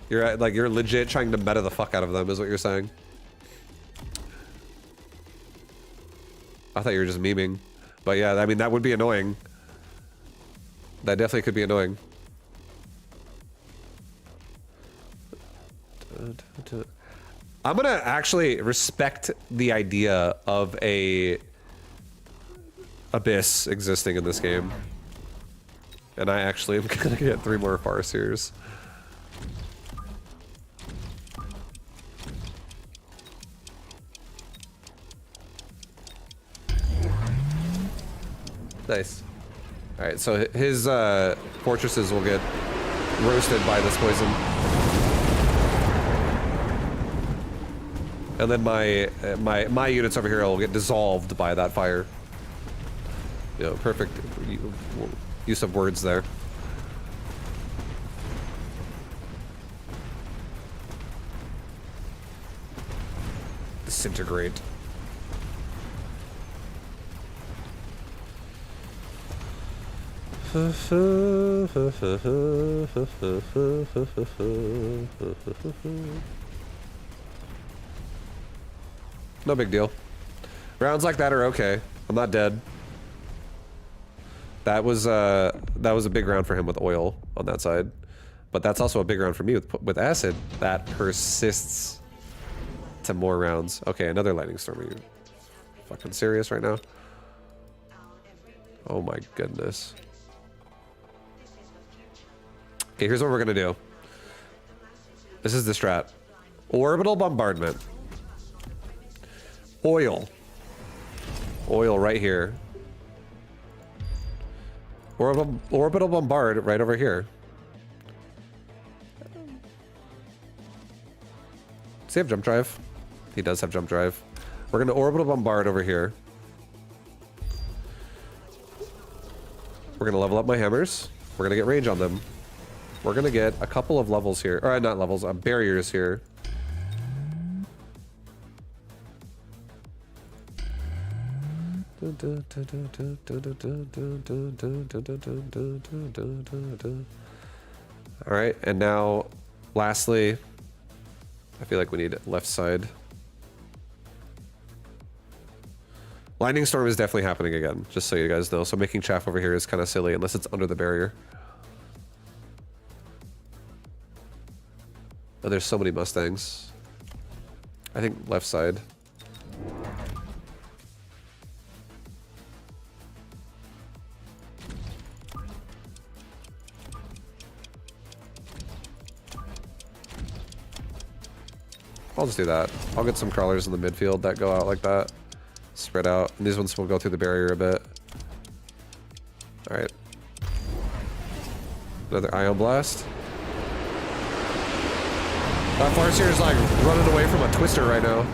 You're legit trying to meta the fuck out of them, is what you're saying. I thought you were just memeing, but yeah, I mean that would be annoying. That definitely could be annoying. I'm gonna actually respect the idea of a abyss existing in this game. And I actually am gonna get 3 more Farseers. Nice. Alright, so his fortresses will get roasted by this poison. And then my units over here will get dissolved by that fire. You know, perfect use of words there. Disintegrate. No big deal. Rounds like that are okay. I'm not dead. That was a big round for him with oil on that side, but that's also a big round for me with acid that persists to more rounds. Okay, another lightning storm. Are you fucking serious right now? Oh my goodness. Okay, here's what we're gonna do. This is the strat. Orbital bombardment. Oil. Oil right here. Orbital bombard right over here. Does he have jump drive? He does have jump drive. We're gonna orbital bombard over here. We're gonna level up my hammers. We're gonna get range on them. We're gonna get a couple of levels here, or not levels, barriers here. All right, and now, lastly, I feel like we need left side. Lightning storm is definitely happening again, just so you guys know. So making chaff over here is kind of silly unless it's under the barrier. Oh, there's so many Mustangs. I think left side. I'll just do that. I'll get some crawlers in the midfield that go out like that. Spread out. And these ones will go through the barrier a bit. Alright. Another Ion Blast. That Farseer is like running away from a Twister right now.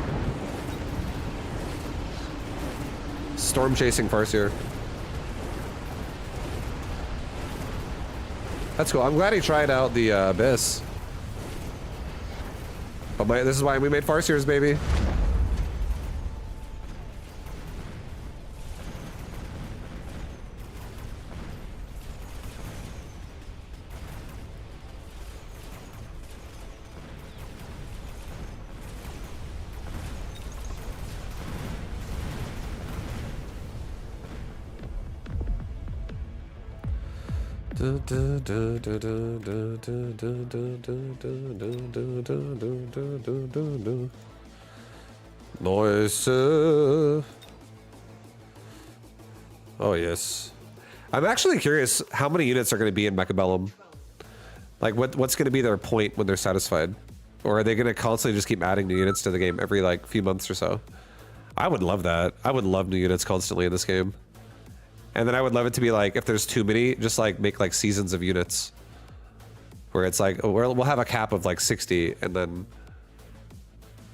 Storm chasing Farseer. That's cool. I'm glad he tried out the Abyss. But this is why we made Farseers, baby. Nice. Oh yes. I'm actually curious how many units are going to be in Mechabellum. Like what's going to be their point when they're satisfied? Or are they going to constantly just keep adding new units to the game every like few months or so? I would love that. I would love new units constantly in this game. And then I would love it to be like, if there's too many, just like make like seasons of units. Where it's like, oh, we'll have a cap of like 60 and then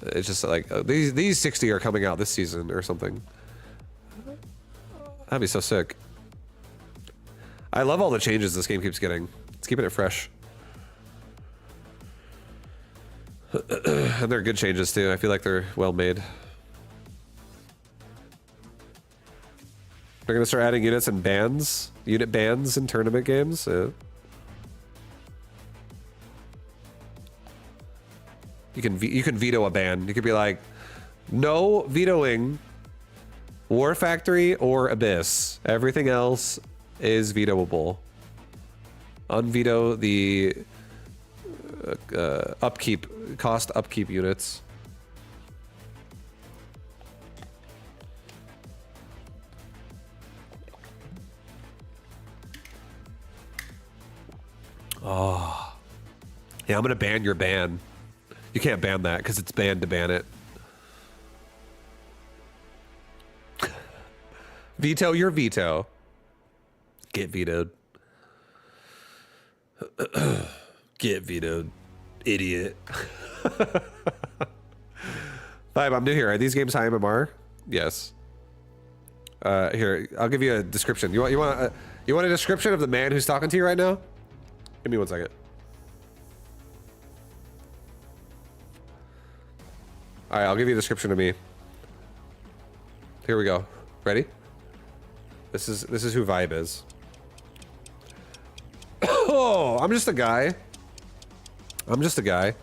it's just like, oh, these 60 are coming out this season or something. That'd be so sick. I love all the changes this game keeps getting. It's keeping it fresh. And they're good changes too. I feel like they're well made. They're gonna start adding units and bans, unit bans in tournament games. Yeah. You can veto a ban. You could be like, no vetoing War Factory or Abyss. Everything else is vetoable. Unveto the cost upkeep units. Yeah, I'm gonna ban your ban. You can't ban that because it's banned to ban it. Veto your veto. Get vetoed. Get vetoed. Idiot. Vibe, I'm new here. Are these games high MMR? Yes. Here, I'll give you a description. You want a description of the man who's talking to you right now? Give me 1 second. All right, I'll give you a description of me. Here we go. Ready? This is who Vibe is. Oh, I'm just a guy. I'm just a guy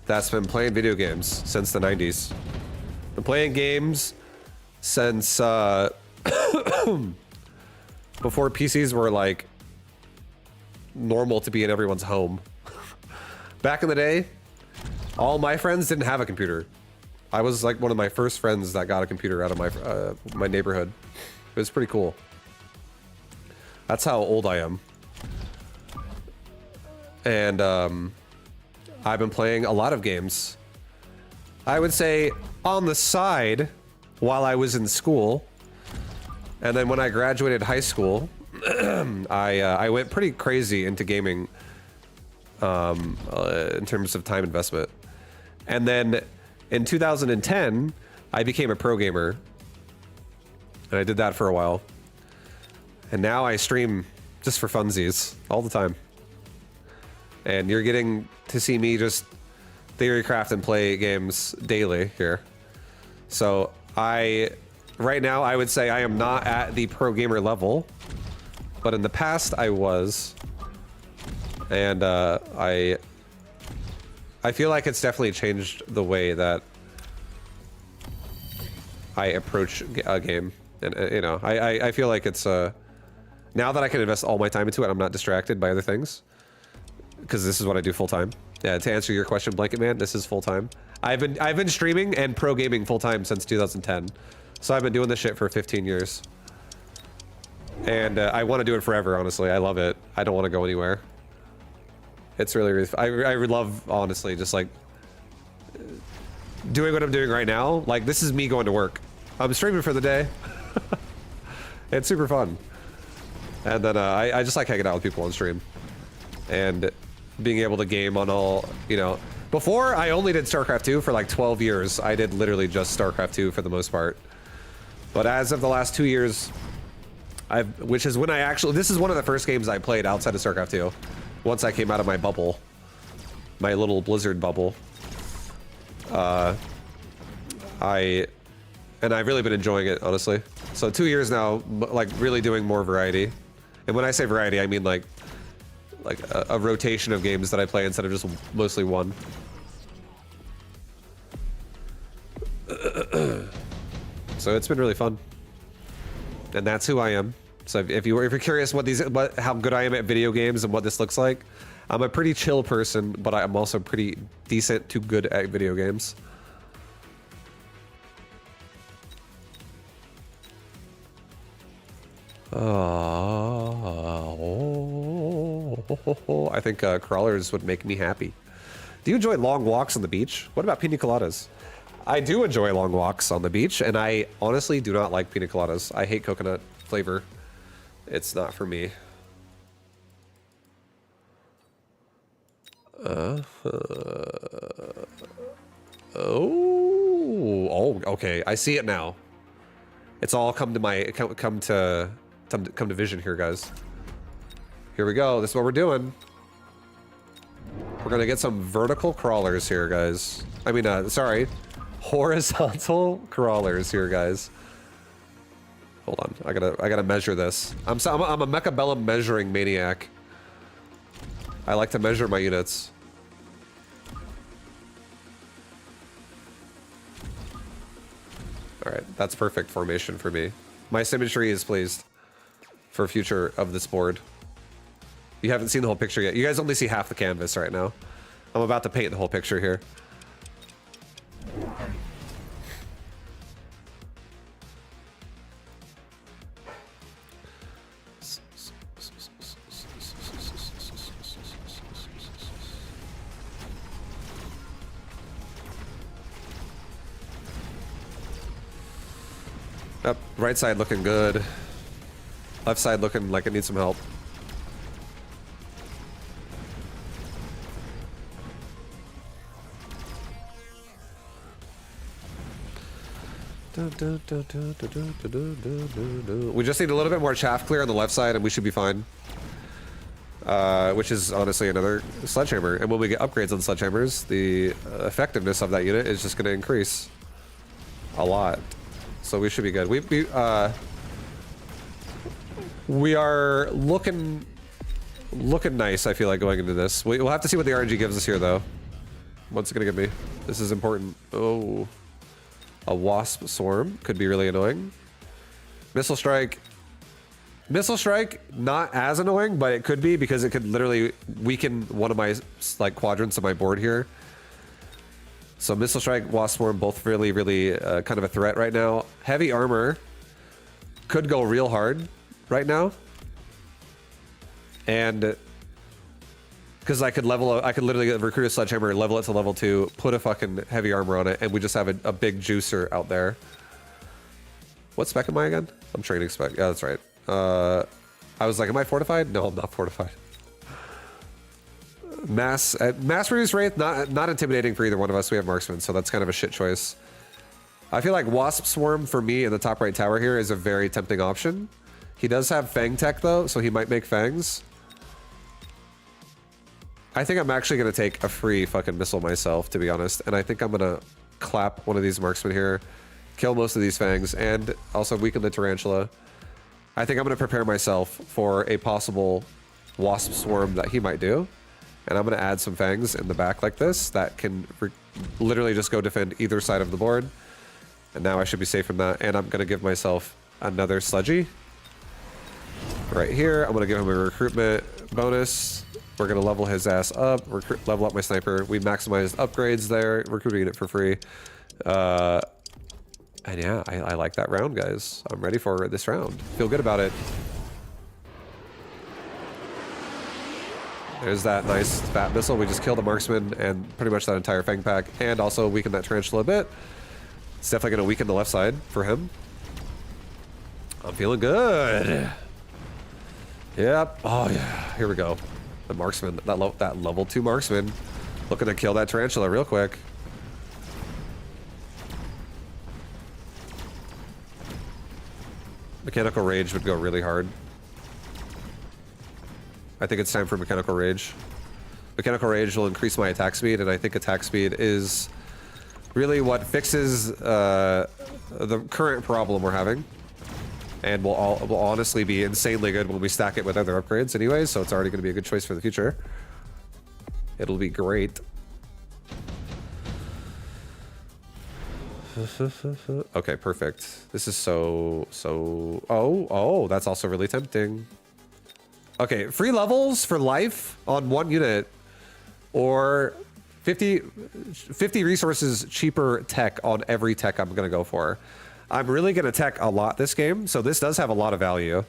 that's been playing video games since the 90s. Been playing games since before PCs were like normal to be in everyone's home. Back in the day, all my friends didn't have a computer. I was like one of my first friends that got a computer out of my neighborhood. It was pretty cool. That's how old I am. And I've been playing a lot of games. I would say on the side while I was in school. And then when I graduated high school, I went pretty crazy into gaming in terms of time investment. And then in 2010, I became a pro gamer. And I did that for a while. And now I stream just for funsies all the time. And you're getting to see me just theorycraft and play games daily here. So right now I would say I am not at the pro gamer level, but in the past I was. And I feel like it's definitely changed the way that I approach a game. And you know, I feel like it's now that I can invest all my time into it, I'm not distracted by other things. Because this is what I do full time. Yeah, to answer your question, Blanket Man, this is full time. I've been streaming and pro gaming full time since 2010. So I've been doing this shit for 15 years. And I want to do it forever, honestly. I love it. I don't want to go anywhere. It's really, really, I love, honestly, just like doing what I'm doing right now. Like, this is me going to work. I'm streaming for the day. It's super fun. And then I just like hanging out with people on stream. And being able to game on all, you know. Before, I only did Starcraft 2 for like 12 years. I did literally just Starcraft 2 for the most part. But as of the last 2 years, which is when I actually, this is one of the first games I played outside of Starcraft 2. Once I came out of my bubble. My little Blizzard bubble. And I've really been enjoying it, honestly. So 2 years now, like really doing more variety. And when I say variety, I mean like a rotation of games that I play instead of just mostly one. So it's been really fun. And that's who I am. So if you're curious how good I am at video games and what this looks like, I'm a pretty chill person, but I'm also pretty decent to good at video games. I think crawlers would make me happy. Do you enjoy long walks on the beach? What about pina coladas? I do enjoy long walks on the beach, and I honestly do not like pina coladas. I hate coconut flavor. It's not for me. Oh, okay. I see it now. It's all come to vision here, guys. Here we go. This is what we're doing. We're gonna get some vertical crawlers here, guys. I mean, sorry, horizontal crawlers here, guys. Hold on, I gotta measure this. I'm a Mechabellum measuring maniac. I like to measure my units. All right, that's perfect formation for me. My symmetry is pleased for future of this board. You haven't seen the whole picture yet. You guys only see half the canvas right now. I'm about to paint the whole picture here. Up, right side looking good. Left side looking like it needs some help. We just need a little bit more chaff clear on the left side and we should be fine. Which is honestly another sledgehammer. And when we get upgrades on sledgehammers, the effectiveness of that unit is just going to increase a lot. So we should be good. We are looking nice, I feel like, going into this. We'll have to see what the RNG gives us here, though. What's it going to give me? This is important. Oh. A wasp swarm could be really annoying. Missile strike. Missile strike, not as annoying, but it could be because it could literally weaken one of my like quadrants of my board here. So missile strike, wasp swarm, both really, really kind of a threat right now. Heavy armor could go real hard right now, and because I could literally recruit a sledgehammer, level it to level 2, put a fucking heavy armor on it, and we just have a big juicer out there. What spec am I again? I'm training spec. Yeah, that's right. I was like, am I fortified? No, I'm not fortified. Mass reduce wraith, not intimidating for either one of us. We have marksman, so that's kind of a shit choice. I feel like wasp swarm for me in the top right tower here is a very tempting option. He does have fang tech though, so he might make fangs. I think I'm actually gonna take a free fucking missile myself, to be honest, and I think I'm gonna clap one of these marksmen here, kill most of these fangs, and also weaken the tarantula. I think I'm gonna prepare myself for a possible wasp swarm that he might do, and I'm gonna add some fangs in the back like this that can literally just go defend either side of the board. And now I should be safe from that, and I'm gonna give myself another sledgy right here. I'm gonna give him a recruitment bonus. We're gonna level his ass up, level up my sniper. We maximized upgrades there, recruiting it for free. And yeah, I like that round, guys. I'm ready for this round. Feel good about it. There's that nice fat missile. We just killed the marksman and pretty much that entire fang pack, and also weakened that tarantula a bit. It's definitely gonna weaken the left side for him. I'm feeling good. Yep. Oh yeah. Here we go. The marksman, that level 2 marksman, looking to kill that tarantula real quick. Mechanical rage would go really hard. I think it's time for mechanical rage. Mechanical rage will increase my attack speed, and I think attack speed is really what fixes the current problem we're having. And will honestly be insanely good when we stack it with other upgrades anyways, so it's already going to be a good choice for the future. It'll be great. Okay, perfect. This is so... Oh, that's also really tempting. Okay, free levels for life on one unit, or 50 resources cheaper tech on every tech I'm going to go for. I'm really going to tech a lot this game, so this does have a lot of value.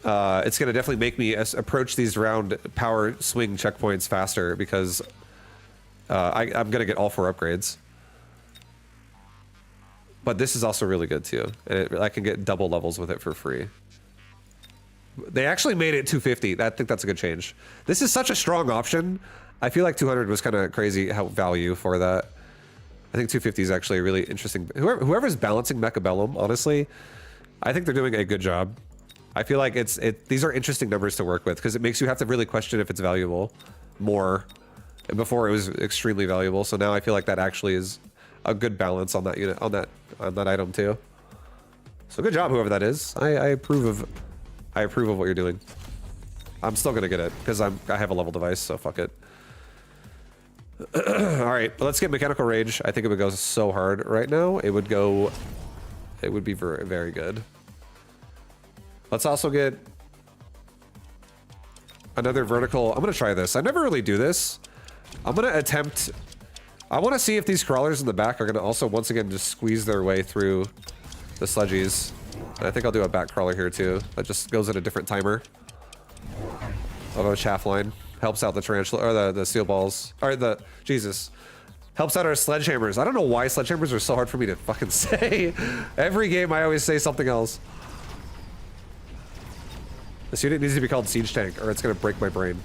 It's going to definitely make me approach these round power swing checkpoints faster, because I'm going to get all 4 upgrades. But this is also really good too, and I can get double levels with it for free. They actually made it 250. I think that's a good change. This is such a strong option. I feel like 200 was kind of crazy how value for that. I think 250 is actually a really interesting. Whoever's balancing Mechabellum, honestly, I think they're doing a good job. I feel like these are interesting numbers to work with, because it makes you have to really question if it's valuable more. And before it was extremely valuable, so now I feel like that actually is a good balance on that unit, on that item too. So good job, whoever that is. I approve of what you're doing. I'm still gonna get it because I have a level device, so fuck it. All right, let's get mechanical rage. I think it would go so hard right now. It would be very, very good. Let's also get another vertical. I'm gonna try this. I never really do this. I'm gonna attempt. I want to see if these crawlers in the back are gonna also once again just squeeze their way through the sludgies. And I think I'll do a back crawler here too. That just goes at a different timer of a chaff line. Helps out the tarantula, or the steel balls, or the Helps out our sledgehammers. I don't know why sledgehammers are so hard for me to fucking say. Every game I always say something else. This unit needs to be called Siege Tank or it's gonna break my brain.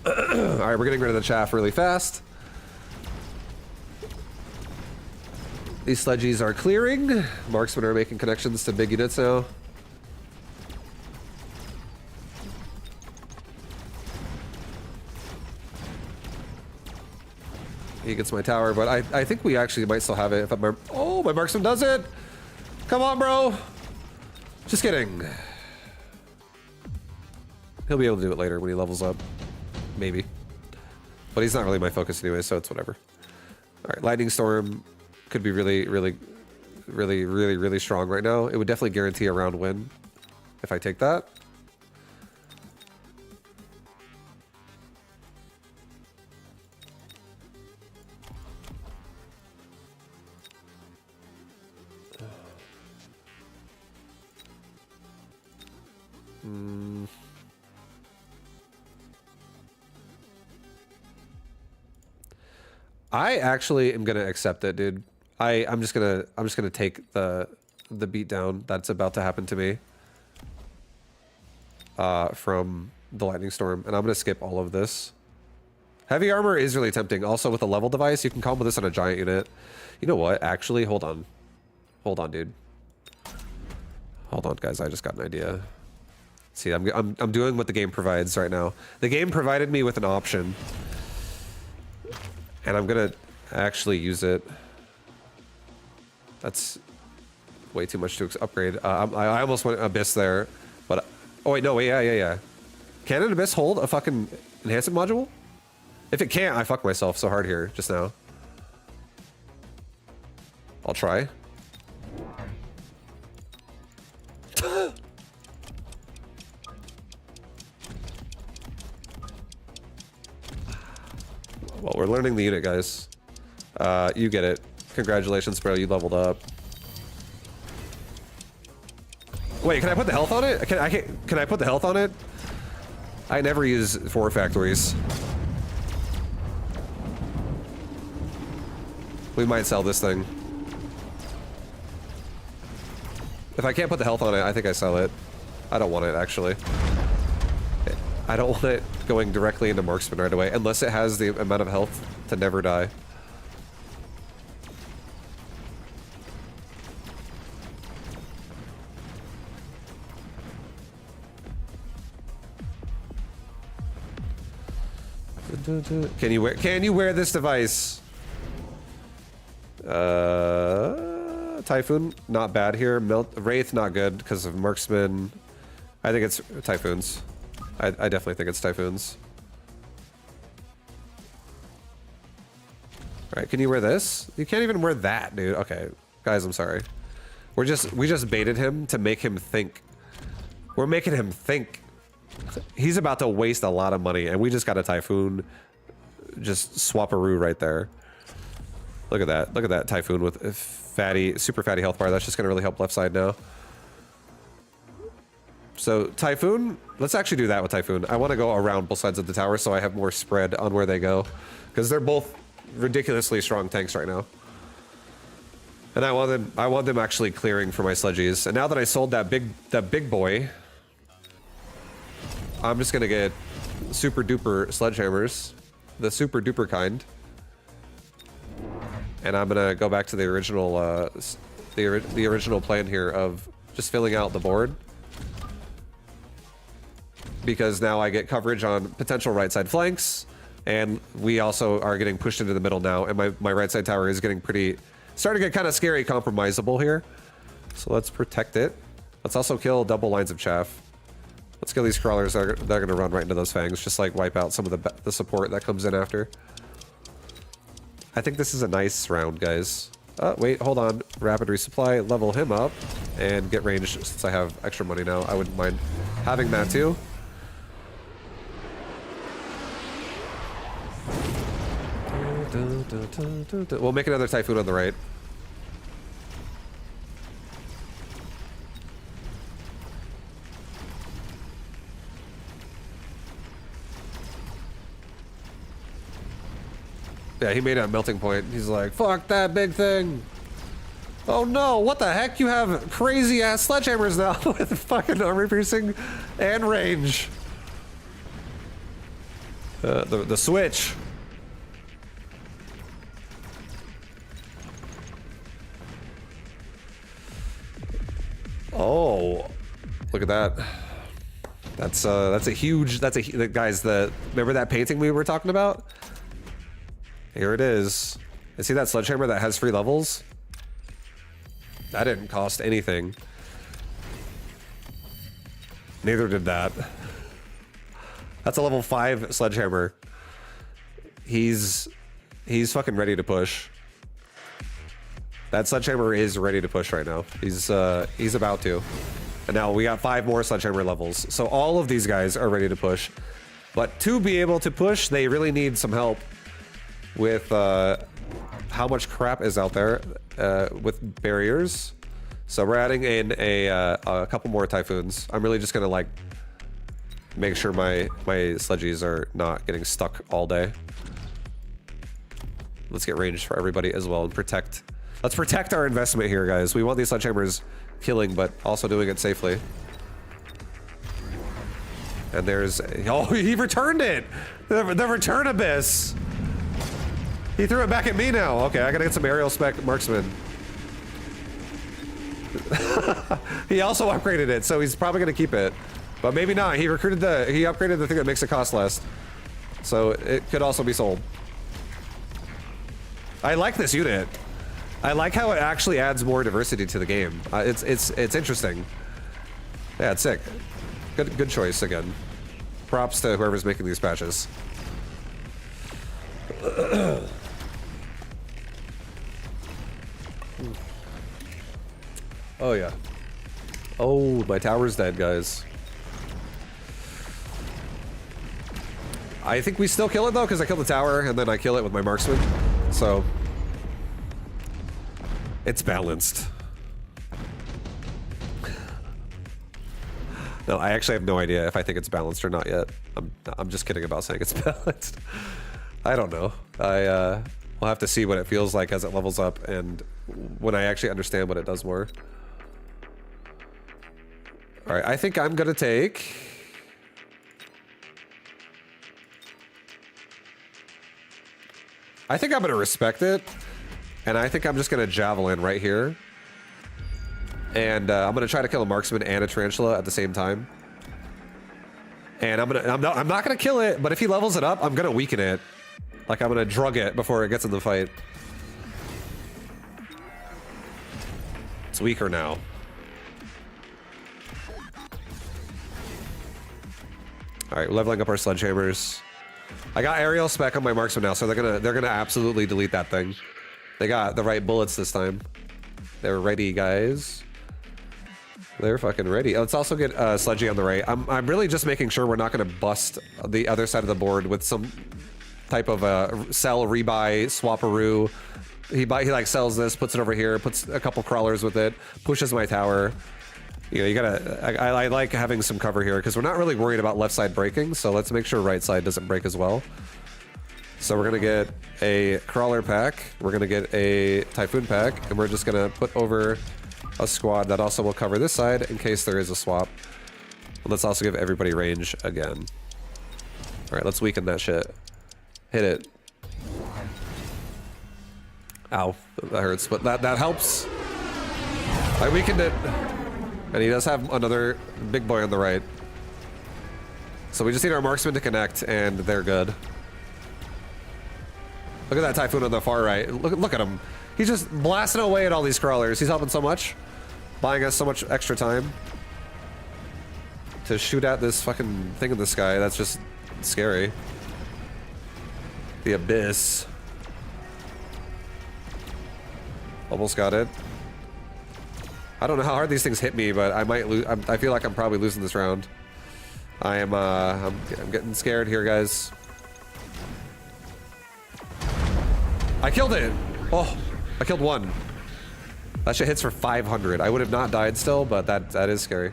Alright, we're getting rid of the chaff really fast. These sledgies are clearing. Marksmen are making connections to big units now. He gets my tower, but I think we actually might still have it if I'm... Oh, my marksman does it! Come on, bro! Just kidding. He'll be able to do it later when he levels up. Maybe. But he's not really my focus anyway, so it's whatever. Alright, Lightning Storm could be really strong right now. It would definitely guarantee a round win if I take that. I actually am gonna accept it, dude. I'm just gonna take the beat down that's about to happen to me from the Lightning Storm, and I'm gonna skip all of this. Heavy armor is really tempting. Also, with a level device, you can combo this on a giant unit. You know what? Actually, hold on, dude. Hold on, guys. I just got an idea. See, I'm doing what the game provides right now. The game provided me with an option, and I'm gonna actually use it. That's way too much to upgrade. I almost went Abyss there, but oh wait, no, wait, yeah. Can an Abyss hold a fucking enhancement module? If it can't, I fucked myself so hard here just now. I'll try. Well, we're learning the unit, guys. You get it. Congratulations, bro. You leveled up. Wait, can I put the health on it? Can I put the health on it? I never use 4 factories. We might sell this thing. If I can't put the health on it, I think I sell it. I don't want it, actually. I don't want it going directly into marksman right away, unless it has the amount of health to never die. Can you wear this device? Typhoon, not bad here. Wraith, not good because of marksman. I think it's Typhoons. I definitely think it's Typhoons. Alright, can you wear this? You can't even wear that, dude. Okay, guys, I'm sorry. We just baited him to make him think. We're making him think. He's about to waste a lot of money, and we just got a Typhoon. Just swap-a-roo right there. Look at that. Look at that Typhoon with a fatty, super fatty health bar. That's just going to really help left side now. So Typhoon, let's actually do that with Typhoon. I want to go around both sides of the tower so I have more spread on where they go. Because they're both ridiculously strong tanks right now. And I want them actually clearing for my sledgies. And now that I sold that big boy, I'm just gonna get super duper sledgehammers, the super duper kind, and I'm gonna go back to the original the original plan here of just filling out the board, because now I get coverage on potential right side flanks, and we also are getting pushed into the middle now, and my right side tower is getting starting to get kind of scary compromisable here. So let's protect it. Let's also kill double lines of chaff. Let's kill these crawlers. They're going to run right into those fangs. Just like wipe out some of the support that comes in after. I think this is a nice round, guys. Wait, hold on. Rapid resupply. Level him up. And get ranged since I have extra money now. I wouldn't mind having that too. We'll make another Typhoon on the right. Yeah, he made a melting point. He's like, fuck that big thing. Oh no, what the heck? You have crazy ass sledgehammers now with fucking armor piercing and range. The switch. Oh, look at that. That's a huge, guys, remember that painting we were talking about? Here it is. And see that sledgehammer that has 3 levels? That didn't cost anything. Neither did that. That's a level 5 sledgehammer. He's fucking ready to push. That sledgehammer is ready to push right now. He's about to. And now we got 5 more sledgehammer levels. So all of these guys are ready to push. But to be able to push, they really need some help with how much crap is out there with barriers. So we're adding in a couple more typhoons. I'm really just gonna like make sure my sledgies are not getting stuck all day. Let's get range for everybody as well and protect. Let's protect our investment here, guys. We want these sledgehammers killing, but also doing it safely. And there's, oh, he returned it! The return abyss! He threw it back at me now. Okay, I gotta get some aerial spec marksman. He also upgraded it, so he's probably gonna keep it. But maybe not. He upgraded the thing that makes it cost less. So it could also be sold. I like this unit. I like how it actually adds more diversity to the game. It's interesting. Yeah, it's sick. Good choice again. Props to whoever's making these patches. Oh yeah. Oh, my tower's dead, guys. I think we still kill it though, because I killed the tower and then I kill it with my marksman. So it's balanced. No, I actually have no idea if I think it's balanced or not yet. I'm just kidding about saying it's balanced. I don't know. We'll have to see what it feels like as it levels up and when I actually understand what it does more. All right, I think I'm gonna take. I think I'm gonna respect it, and I think I'm just gonna javelin right here, and I'm gonna try to kill a marksman and a tarantula at the same time. And I'm not gonna kill it, but if he levels it up, I'm gonna weaken it. Like I'm gonna drug it before it gets in the fight. It's weaker now. All right, leveling up our sledgehammers. I got aerial spec on my marksman now, so they're gonna absolutely delete that thing. They got the right bullets this time. They're ready, guys. They're fucking ready. Let's also get Sledgy on the right. I'm really just making sure we're not gonna bust the other side of the board with some type of sell, rebuy, swaparoo. He like sells this, puts it over here, puts a couple crawlers with it, pushes my tower. You know, you gotta, I like having some cover here because we're not really worried about left side breaking, so let's make sure right side doesn't break as well. So we're gonna get a crawler pack, we're gonna get a typhoon pack, and we're just gonna put over a squad that also will cover this side in case there is a swap. And let's also give everybody range again. All right, let's weaken that shit. Hit it. Ow, that hurts, but that helps. I weakened it. And he does have another big boy on the right. So we just need our marksman to connect, and they're good. Look at that typhoon on the far right. Look at him. He's just blasting away at all these crawlers. He's helping so much. Buying us so much extra time. To shoot at this fucking thing in the sky. That's just scary. The abyss. Almost got it. I don't know how hard these things hit me, but I might lose. I feel like I'm probably losing this round. I'm getting scared here, guys. I killed it. Oh, I killed one. That shit hits for 500. I would have not died still, but that is scary.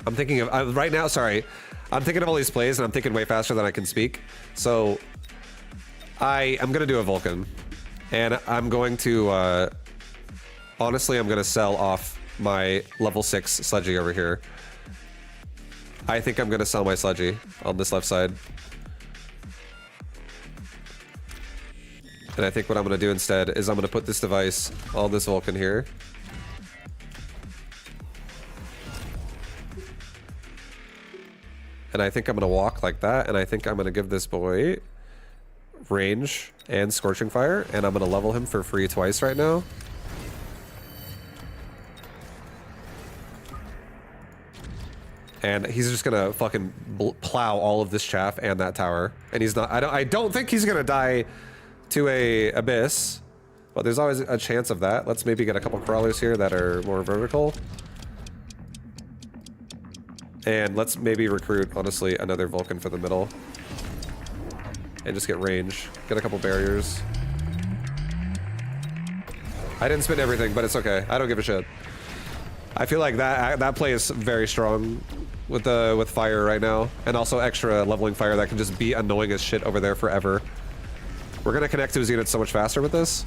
I'm thinking of right now. Sorry, I'm thinking of all these plays, and I'm thinking way faster than I can speak. So I am gonna do a Vulcan, and I'm going to honestly, I'm gonna sell off my level 6 Sludgy over here. I think I'm gonna sell my Sludgy on this left side. And I think what I'm gonna do instead is I'm gonna put this device on this Vulcan here. And I think I'm gonna walk like that, and I think I'm gonna give this boy range and Scorching Fire, and I'm gonna level him for free twice right now. And he's just gonna fucking plow all of this chaff and that tower. And he's not, I don't think he's gonna die to a abyss, but there's always a chance of that. Let's maybe get a couple crawlers here that are more vertical. And let's maybe recruit, honestly, another Vulcan for the middle. And just get range. Get a couple barriers. I didn't spend everything, but it's okay. I don't give a shit. I feel like that play is very strong with fire right now. And also extra leveling fire that can just be annoying as shit over there forever. We're gonna connect to his units so much faster with this.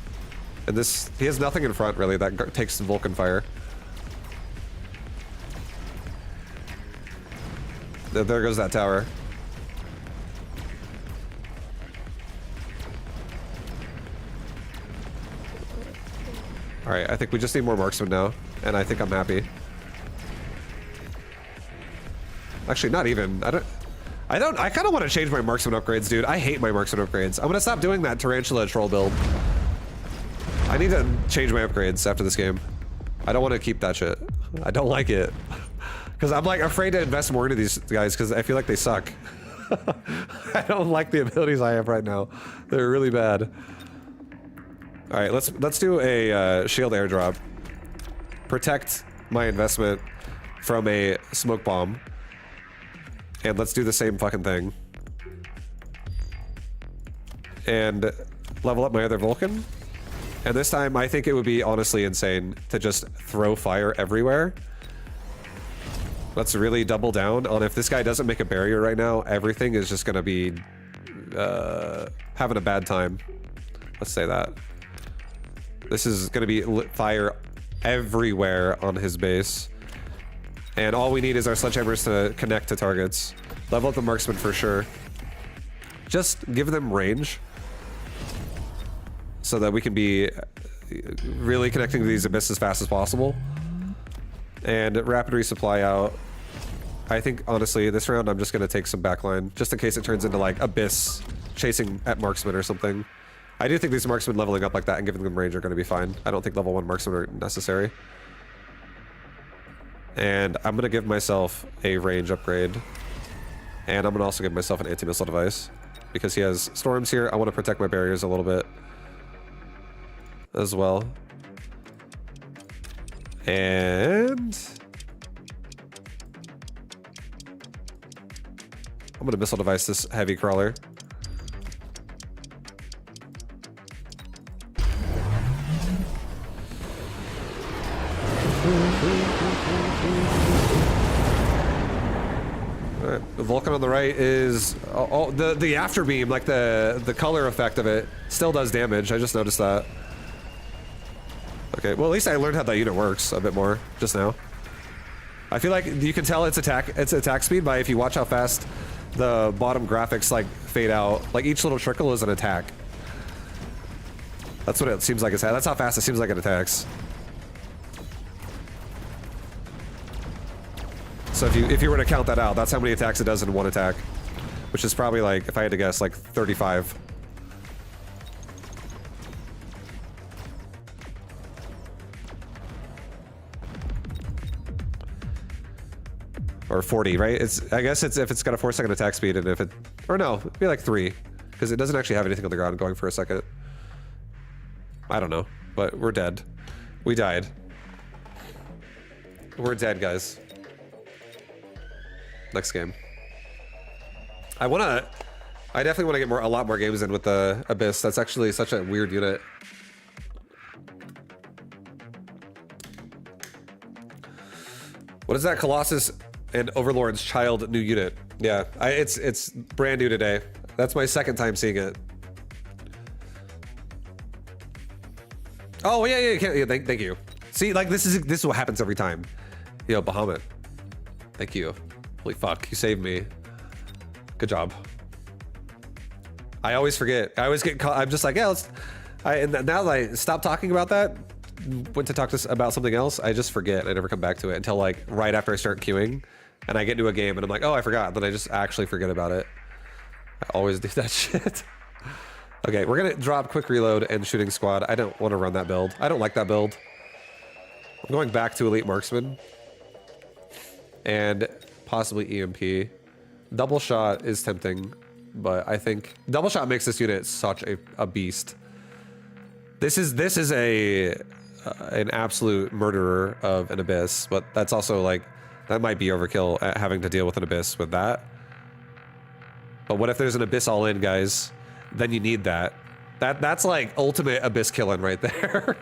And this, he has nothing in front, really, that takes Vulcan fire. There goes that tower. Alright, I think we just need more marksmen now, and I think I'm happy. Actually, not even. I kind of want to change my marksman upgrades, dude. I hate my marksman upgrades. I'm gonna stop doing that tarantula troll build. I need to change my upgrades after this game. I don't want to keep that shit. I don't like it. Because I'm like afraid to invest more into these guys because I feel like they suck. I don't like the abilities I have right now. They're really bad. All right, let's do a shield airdrop. Protect my investment from a smoke bomb. And let's do the same fucking thing. And level up my other Vulcan. And this time I think it would be honestly insane to just throw fire everywhere. Let's really double down on if this guy doesn't make a barrier right now, everything is just gonna be having a bad time. Let's say that. This is gonna be fire everywhere on his base. And all we need is our sledgehammers to connect to targets. Level up the marksman for sure. Just give them range so that we can be really connecting to these abysses as fast as possible. And rapid resupply out. I think, honestly, this round I'm just going to take some backline, just in case it turns into, like, Abyss chasing at marksman or something. I do think these marksmen leveling up like that and giving them range are going to be fine. I don't think level 1 marksmen are necessary. And I'm going to give myself a range upgrade. And I'm going to also give myself an anti-missile device. Because he has storms here, I want to protect my barriers a little bit as well. And I'm gonna missile device this heavy crawler. Alright, the Vulcan on the right is the after beam, like the color effect of it, still does damage. I just noticed that. Okay, well at least I learned how that unit works a bit more just now. I feel like you can tell its attack speed by if you watch how fast the bottom graphics like fade out. Like each little trickle is an attack. That's what it seems like it's at. That's how fast it seems like it attacks. So if you were to count that out, that's how many attacks it does in one attack. Which is probably like, if I had to guess, like 35. Or 40, right? I guess it's if it's got a 4-second attack speed, and if it, or no, it'd be like 3, because it doesn't actually have anything on the ground going for a second. I don't know, but we're dead. We died. We're dead, guys. Next game. I definitely want to get a lot more games in with the Abyss. That's actually such a weird unit. What is that Colossus And Overlord's child new unit. Yeah, it's brand new today. That's my second time seeing it. Oh yeah, thank you. See, like this is what happens every time. Yo, Bahamut. Thank you. Holy fuck, you saved me. Good job. I always forget. I always get caught. I'm just like, yeah, let's. And now that I stop talking about that, went to talk about something else, I just forget. I never come back to it until like right after I start queuing, and I get into a game and I'm like, oh, I forgot. Then I just actually forget about it. I always do that shit. Okay, we're gonna drop quick reload and shooting squad. I don't want to run that build. I don't like that build. I'm going back to elite marksman and possibly EMP. Double shot is tempting, but I think double shot makes this unit such a beast. This is an absolute murderer of an abyss, but that's also like that might be overkill at having to deal with an abyss with that. But what if there's an abyss all in, guys? Then you need that. That's like ultimate abyss killing right there.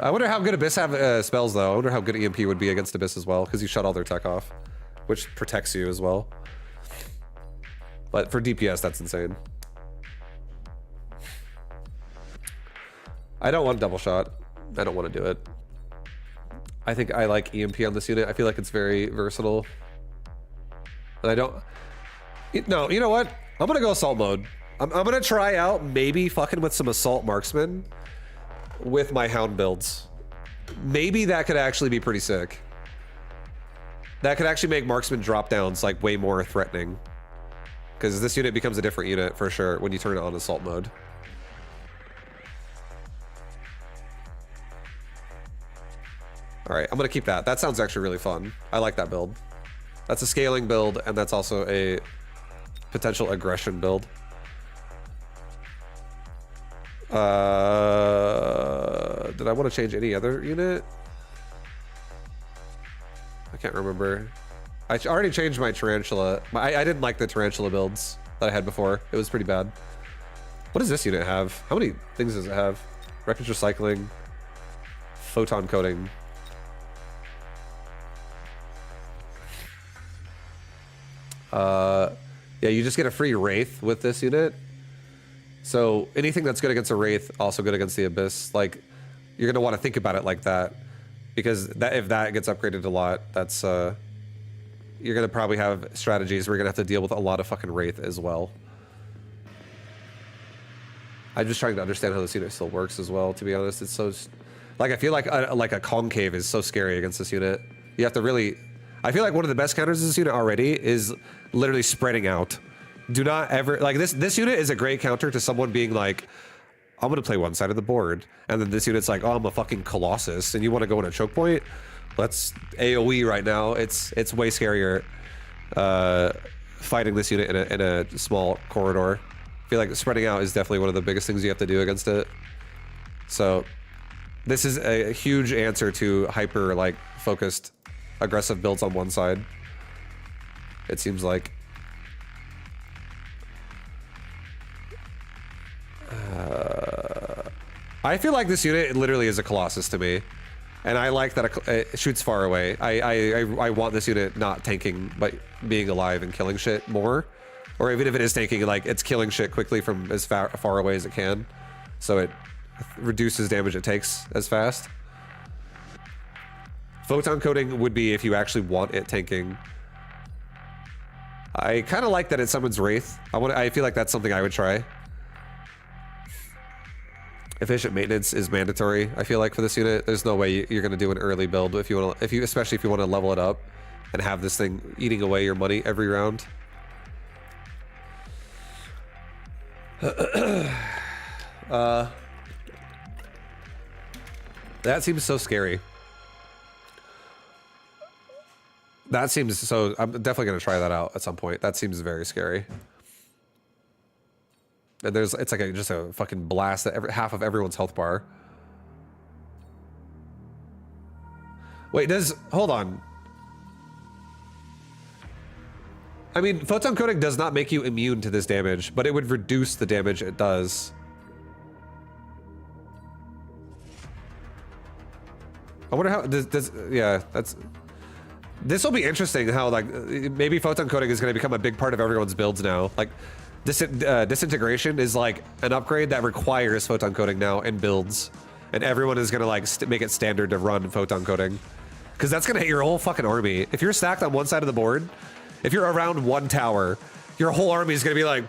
I wonder how good abyss have spells though. I wonder how good EMP would be against abyss as well, because you shut all their tech off, which protects you as well. But for DPS, that's insane. I don't want double shot. I don't want to do it. I think I like EMP on this unit. I feel like it's very versatile. And I don't... No, you know what? I'm gonna go assault mode. I'm gonna try out maybe fucking with some assault marksman with my hound builds. Maybe that could actually be pretty sick. That could actually make marksman drop downs like way more threatening. Because this unit becomes a different unit for sure when you turn it on assault mode. All right, I'm gonna keep that. That sounds actually really fun. I like that build. That's a scaling build, and that's also a potential aggression build. Did I want to change any other unit? I can't remember. I already changed my tarantula. I didn't like the tarantula builds that I had before. It was pretty bad. What does this unit have? How many things does it have? Wreckage recycling, photon coating. Yeah, you just get a free Wraith with this unit. So anything that's good against a Wraith, also good against the Abyss. Like, you're gonna want to think about it like that, because if that gets upgraded a lot, that's you're gonna probably have strategies where you're gonna have to deal with a lot of fucking Wraith as well. I'm just trying to understand how this unit still works as well. To be honest, it's so like I feel like a concave is so scary against this unit. You have to really. I feel like one of the best counters of this unit already is literally spreading out. Do not ever, like this unit is a great counter to someone being like, I'm gonna play one side of the board. And then this unit's like, oh, I'm a fucking Colossus and you wanna go in a choke point? Let's AoE right now. It's way scarier fighting this unit in a small corridor. I feel like spreading out is definitely one of the biggest things you have to do against it. So this is a huge answer to hyper like focused aggressive builds on one side. It seems like. I feel like this unit literally is a Colossus to me, and I like that it shoots far away. I want this unit not tanking, but being alive and killing shit more, or even if it is tanking, like it's killing shit quickly from as far away as it can, so it reduces damage it takes as fast. Photon coating would be if you actually want it tanking. I kind of like that it summons Wraith. I feel like that's something I would try. Efficient maintenance is mandatory. I feel like for this unit, there's no way you're gonna do an early build if you want to, especially if you want to level it up and have this thing eating away your money every round. That seems so scary. That seems so. I'm definitely gonna try that out at some point. That seems very scary. And it's like just a fucking blast at half of everyone's health bar. Wait, hold on. I mean, photon coating does not make you immune to this damage, but it would reduce the damage it does. I wonder how yeah, that's. This will be interesting how like maybe photon coating is going to become a big part of everyone's builds now. Like disintegration is like an upgrade that requires photon coating now in builds, and everyone is going to like make it standard to run photon coating, because that's going to hit your whole fucking army. If you're stacked on one side of the board, if you're around one tower, your whole army is going to be like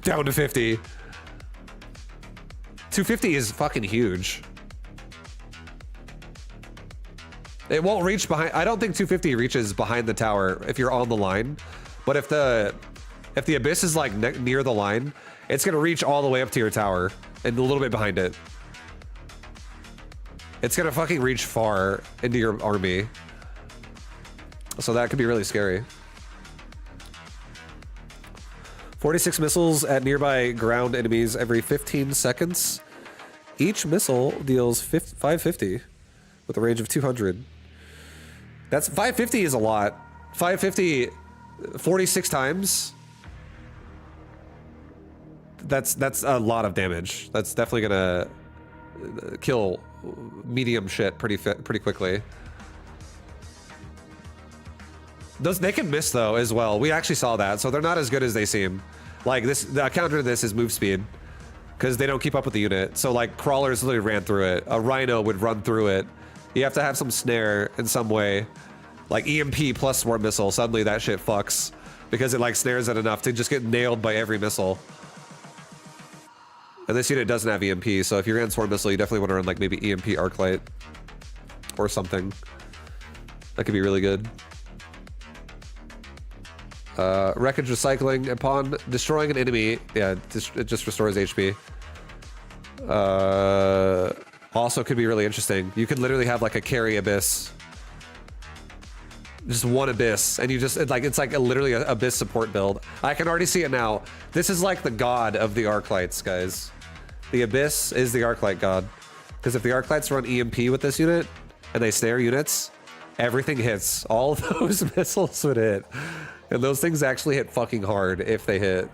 down to 50. 250 is fucking huge. It won't reach behind. I don't think 250 reaches behind the tower if you're on the line, but if the abyss is like near the line, it's gonna reach all the way up to your tower and a little bit behind it. It's gonna fucking reach far into your army, so that could be really scary. 46 missiles at nearby ground enemies every 15 seconds. Each missile deals 550 with a range of 200. That's 550 is a lot. 550, 46 times. That's a lot of damage. That's definitely gonna kill medium shit pretty quickly. They can miss though as well. We actually saw that, so they're not as good as they seem. Like this, the counter to this is move speed, because they don't keep up with the unit. So like crawlers literally ran through it. A rhino would run through it. You have to have some snare in some way, like EMP plus swarm missile. Suddenly that shit fucks because it like snares it enough to just get nailed by every missile. And this unit doesn't have EMP, so if you're in swarm missile, you definitely want to run like maybe EMP Arclight or something. That could be really good. Wreckage recycling upon destroying an enemy. Yeah, it just restores HP. Also could be really interesting. You could literally have like a carry abyss. Just one abyss, and you just, it's like literally a abyss support build. I can already see it now. This is like the god of the Arclights, guys. The abyss is the Arclight god. Because if the Arclights run EMP with this unit, and they snare units, everything hits. All of those missiles would hit. And those things actually hit fucking hard if they hit.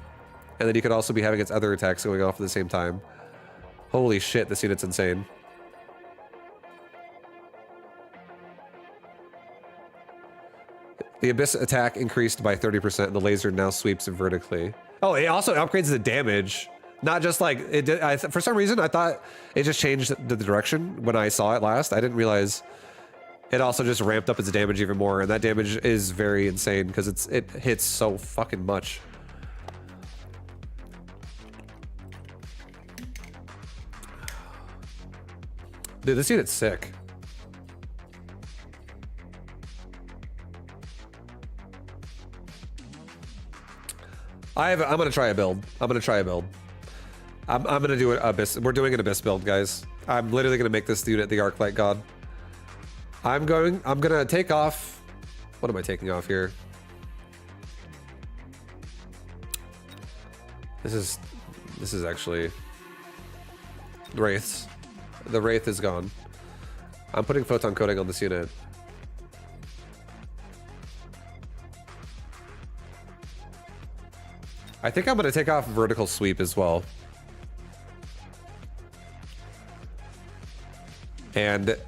And then you could also be having its other attacks going off at the same time. Holy shit, this unit's insane. The Abyss attack increased by 30%, and the laser now sweeps vertically. Oh, it also upgrades the damage. Not just like, it did, for some reason, I thought it just changed the direction when I saw it last. I didn't realize it also just ramped up its damage even more, and that damage is very insane because it hits so fucking much. Dude, this unit's sick. I'm gonna try a build. I'm gonna do an Abyss. We're doing an Abyss build, guys. I'm literally gonna make this unit the Arclight God. I'm gonna take off. What am I taking off here? This is actually Wraiths. The Wraith is gone. I'm putting photon coating on this unit. I think I'm gonna take off vertical sweep as well. And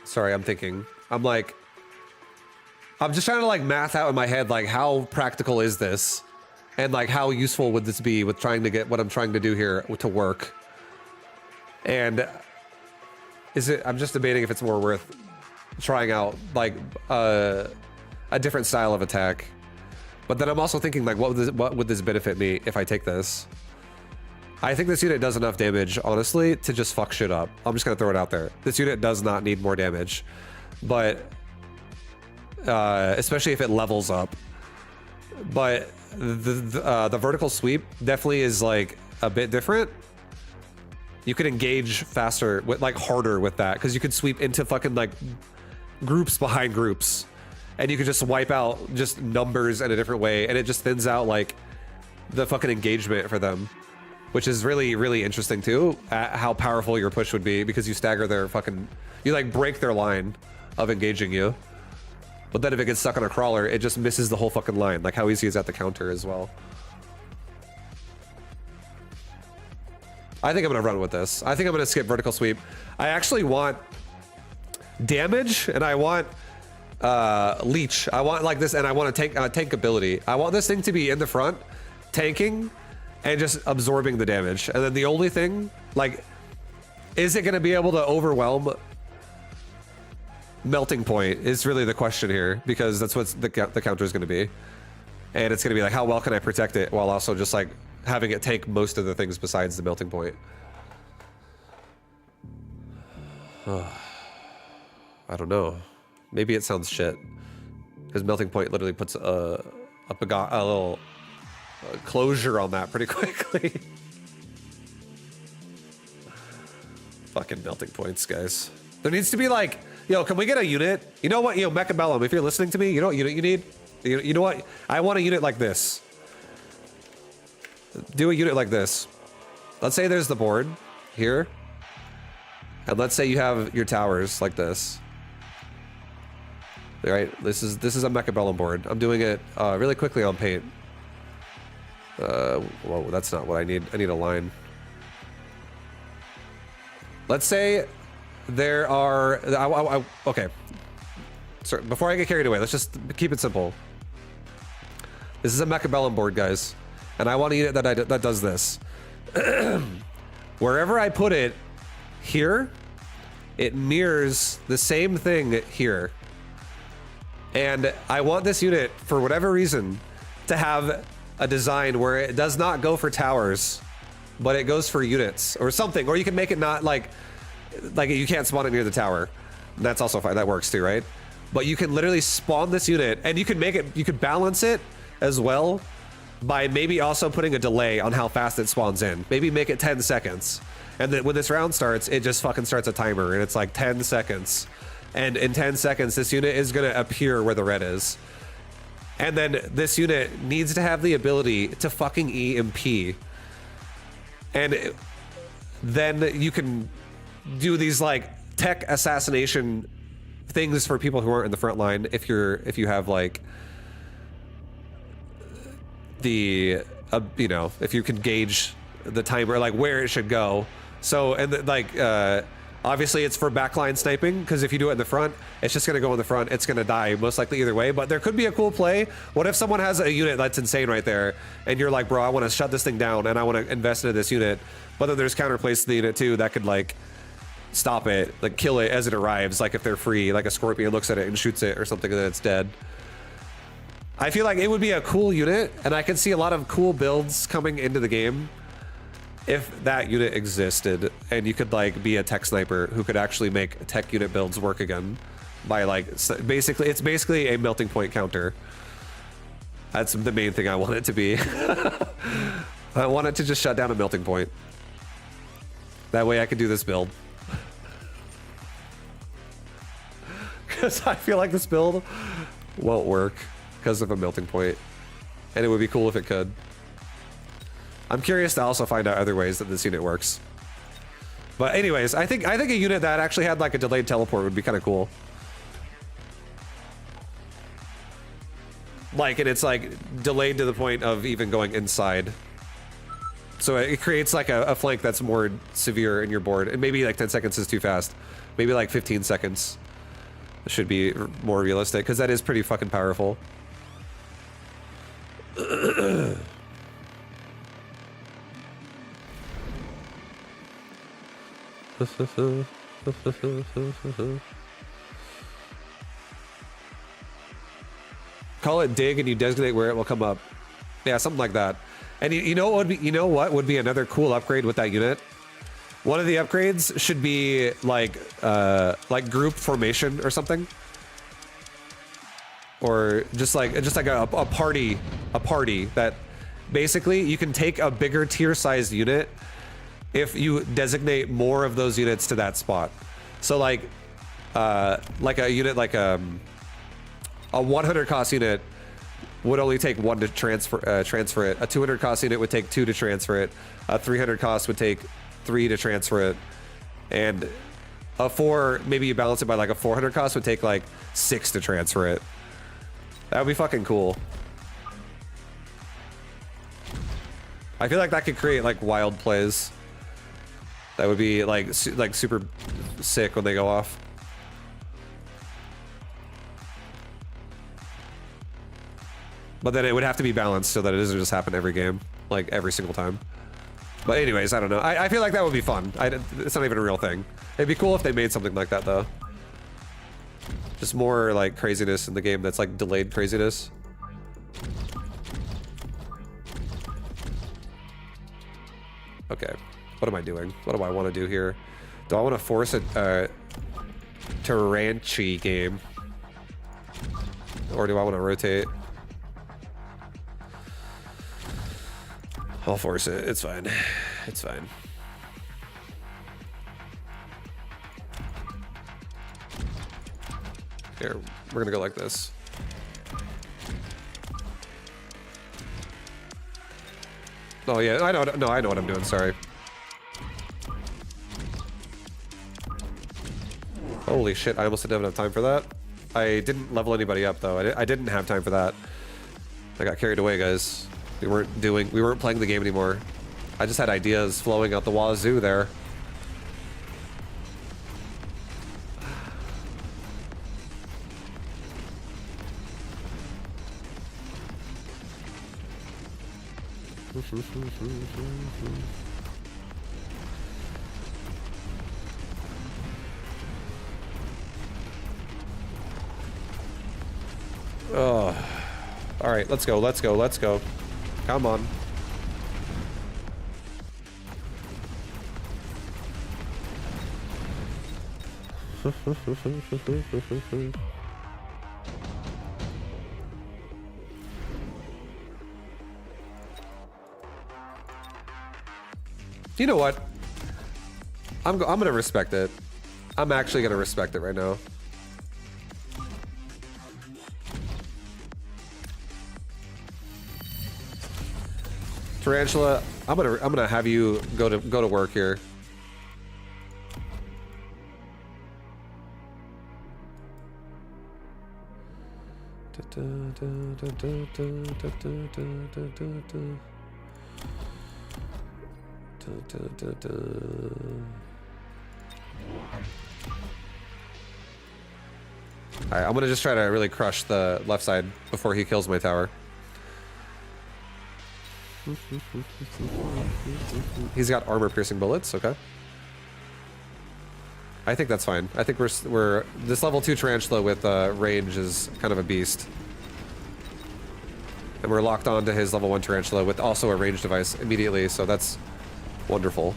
sorry, I'm thinking. I'm just trying to like math out in my head, like how practical is this? And like how useful would this be with trying to get what I'm trying to do here to work? And I'm just debating if it's more worth trying out like a different style of attack. But then I'm also thinking like what would this benefit me if I take this? I think this unit does enough damage, honestly, to just fuck shit up. I'm just gonna throw it out there. This unit does not need more damage, but especially if it levels up. But the vertical sweep definitely is like a bit different. You can engage faster, with like harder with that, because you can sweep into fucking like groups behind groups, and you can just wipe out just numbers in a different way, and it just thins out like the fucking engagement for them, which is really, really interesting too, how powerful your push would be because you stagger their fucking, you like break their line of engaging you. But then if it gets stuck on a crawler, it just misses the whole fucking line. Like how easy is that to counter as well? I think I'm gonna run with this. I think I'm gonna skip vertical sweep. I actually want damage and I want leech. I want like this, and I want to tank ability. I want this thing to be in the front, tanking, and just absorbing the damage. And then the only thing, like, is it gonna be able to overwhelm melting point is really the question here, because that's what the counter is going to be. And it's going to be like, how well can I protect it while also just like having it take most of the things besides the melting point. I don't know. Maybe it sounds shit, because melting point literally puts a little closure on that pretty quickly. Fucking melting points, guys. There needs to be like, yo, can we get a unit? You know what, yo, Mechabellum, if you're listening to me, you know what unit you need? You know what? I want a unit like this. Do a unit like this. Let's say there's the board here. And let's say you have your towers like this. All right, this is a Mechabellum board. I'm doing it really quickly on paint. Whoa, that's not what I need. I need a line. Let's say there are, okay. So before I get carried away, let's just keep it simple. This is a Mechabellum board, guys. And I want a unit that does this. Wherever I put it here, it mirrors the same thing here. And I want this unit, for whatever reason, to have a design where it does not go for towers, but it goes for units or something. Or you can make it not like you can't spawn it near the tower. That's also fine. That works too, right? But you can literally spawn this unit, and you can make it, you could balance it as well by maybe also putting a delay on how fast it spawns in. Maybe make it 10 seconds. And then when this round starts, it just fucking starts a timer, and it's like 10 seconds. And in 10 seconds, this unit is gonna appear where the red is. And then this unit needs to have the ability to fucking EMP. And then you can do these like tech assassination things for people who aren't in the front line. If you have like the you know, if you can gauge the timer, like where it should go. So, and like obviously it's for backline sniping, because if you do it in the front, it's just gonna go in the front. It's gonna die most likely either way. But there could be a cool play. What if someone has a unit that's insane right there, and you're like, bro, I want to shut this thing down and I want to invest into this unit, but then there's counterplays to the unit too that could like stop it, like kill it as it arrives, like if they're free, like a scorpion looks at it and shoots it or something and then it's dead. I feel like it would be a cool unit, and I can see a lot of cool builds coming into the game if that unit existed, and you could like be a tech sniper who could actually make tech unit builds work again by like basically, it's basically a melting point counter. That's the main thing I want it to be. I want it to just shut down a melting point. That way I could do this build. Because I feel like this build won't work because of a melting point, and it would be cool if it could. I'm curious to also find out other ways that this unit works. But anyways, I think a unit that actually had like a delayed teleport would be kind of cool. Like, and it's like delayed to the point of even going inside. So it creates like a flank that's more severe in your board. And maybe like 10 seconds is too fast. Maybe like 15 seconds should be more realistic, because that is pretty fucking powerful. Call it dig and you designate where it will come up. Yeah, something like that. And you know what would be another cool upgrade with that unit? One of the upgrades should be like group formation or something. Or just like a party that basically you can take a bigger tier sized unit if you designate more of those units to that spot. So like a unit like a 100 cost unit would only take 1 to transfer it. A 200 cost unit would take 2 to transfer it. A 300 cost would take 3 to transfer it. And a 4, maybe you balance it by like a 400 cost would take like 6 to transfer it. That would be fucking cool. I feel like that could create like wild plays. That would be like super sick when they go off. But then it would have to be balanced so that it doesn't just happen every game, like every single time. But anyways, I don't know. I feel like that would be fun. It's not even a real thing. It'd be cool if they made something like that though. Just more like craziness in the game that's like delayed craziness. Okay, what am I doing? What do I want to do here? Do I want to force a Terran game? Or do I want to rotate? I'll force it. It's fine. It's fine. Here, we're gonna go like this. Oh yeah, I know. No, I know what I'm doing. Sorry. Holy shit! I almost didn't have enough time for that. I didn't level anybody up though. I didn't have time for that. I got carried away, guys. We weren't playing the game anymore. I just had ideas flowing out the wazoo there. Oh. All right, let's go. Let's go. Let's go. Come on. You know what? I'm gonna respect it. I'm actually gonna respect it right now. Tarantula, I'm gonna have you go to work here. Alright, I'm gonna just try to really crush the left side before he kills my tower. He's got armor-piercing bullets, okay. I think that's fine. I think we're this level 2 Tarantula with range is kind of a beast. And we're locked on to his level 1 Tarantula with also a range device immediately, so that's wonderful.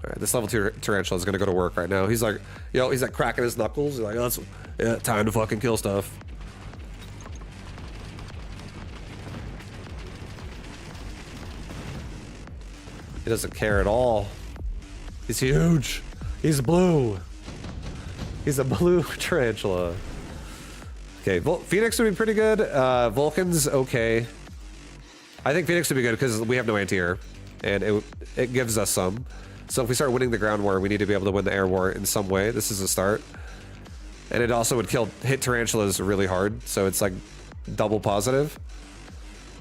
Alright, this level 2 Tarantula is gonna go to work right now. He's like, he's like cracking his knuckles. He's like, oh, yeah, time to fucking kill stuff. He doesn't care at all. He's huge. He's blue. He's a blue Tarantula. Okay, Phoenix would be pretty good. Vulcan's okay. I think Phoenix would be good because we have no anti-air, and it gives us some. So if we start winning the ground war, we need to be able to win the air war in some way. This is a start. And it also would hit Tarantulas really hard, so it's like double positive.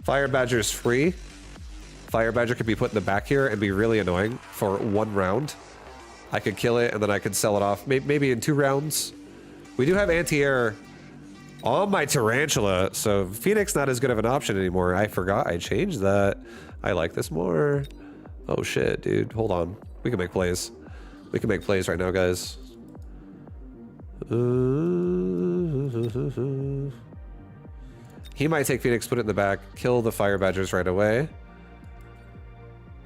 Fire Badger's free. Fire Badger could be put in the back here and be really annoying for 1 round. I could kill it and then I could sell it off maybe in 2 rounds. We do have anti-air on my Tarantula, so Phoenix not as good of an option anymore. I forgot I changed that. I like this more. Oh shit, dude. Hold on. We can make plays. We can make plays right now, guys. He might take Phoenix, put it in the back, kill the Fire Badgers right away.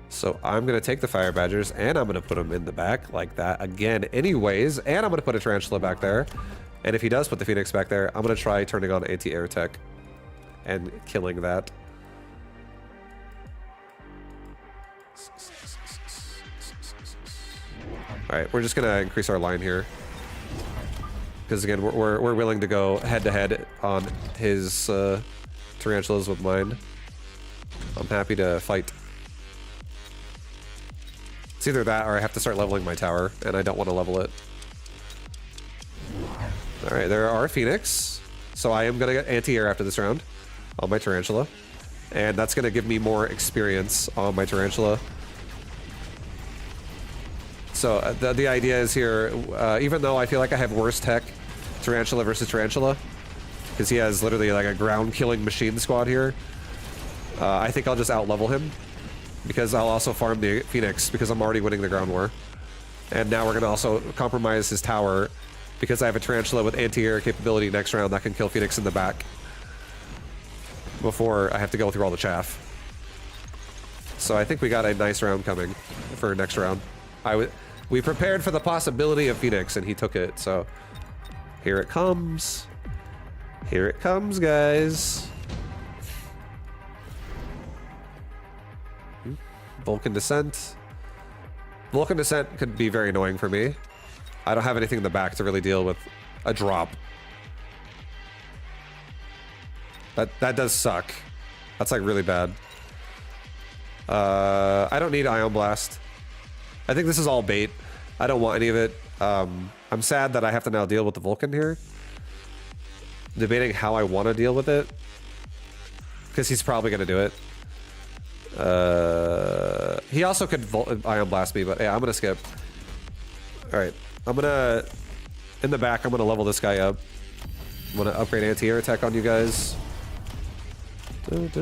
So I'm going to take the Fire Badgers, and I'm going to put them in the back like that again anyways, and I'm going to put a Tarantula back there. And if he does put the Phoenix back there, I'm going to try turning on anti-air tech and killing that. Alright, we're just gonna increase our line here. Because again, we're willing to go head-to-head on his tarantulas with mine. I'm happy to fight. It's either that or I have to start leveling my tower, and I don't want to level it. Alright, there are Phoenix. So I am going to get anti-air after this round on my tarantula. And that's going to give me more experience on my tarantula. So the idea is here, even though I feel like I have worse tech, tarantula versus tarantula, because he has literally like a ground-killing machine squad here, I think I'll just out-level him. Because I'll also farm the Phoenix, because I'm already winning the ground war. And now we're going to also compromise his tower, because I have a tarantula with anti-air capability next round that can kill Phoenix in the back. Before I have to go through all the chaff. So I think we got a nice round coming for next round. We prepared for the possibility of Phoenix, and he took it, so... Here it comes. Here it comes, guys. Vulcan Descent. Vulcan Descent could be very annoying for me. I don't have anything in the back to really deal with a drop. That does suck. That's like really bad. I don't need Ion Blast. I think this is all bait. I don't want any of it. I'm sad that I have to now deal with the Vulcan here. Debating how I want to deal with it. Because he's probably going to do it. He also could Ion Blast me, but yeah, I'm going to skip. Alright. I'm going to... In the back, I'm going to level this guy up. I'm going to upgrade anti-air attack on you guys. What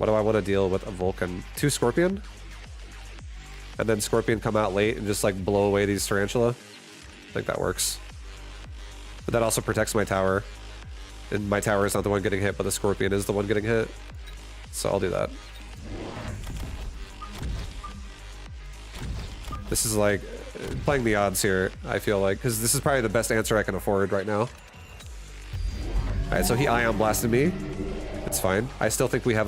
do I want to deal with a Vulcan? 2 Scorpion? And then Scorpion come out late and just like blow away these Tarantula? I think that works. But that also protects my tower. And my tower is not the one getting hit, but the Scorpion is the one getting hit. So I'll do that. This is like playing the odds here, I feel like, because this is probably the best answer I can afford right now. Alright, so he Ion Blasted me. It's fine. I still think we have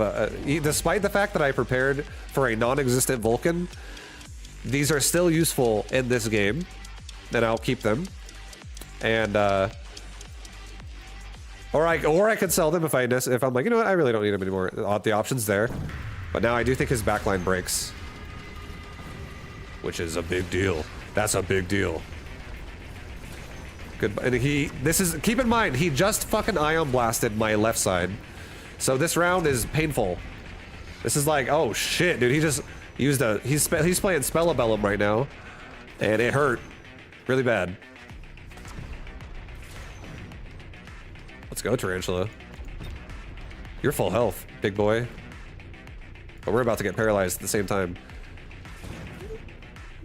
despite the fact that I prepared for a non-existent Vulcan, these are still useful in this game, and I'll keep them. And or I could sell them if I'm like, you know what, I really don't need them anymore. The option's there, but now I do think his backline breaks, which is a big deal. That's a big deal. Good. And keep in mind, he just fucking Ion Blasted my left side. So this round is painful. This is like, oh shit, dude, he just used he's playing Mechabellum right now, and it hurt really bad. Let's go, Tarantula. You're full health, big boy. But we're about to get paralyzed at the same time.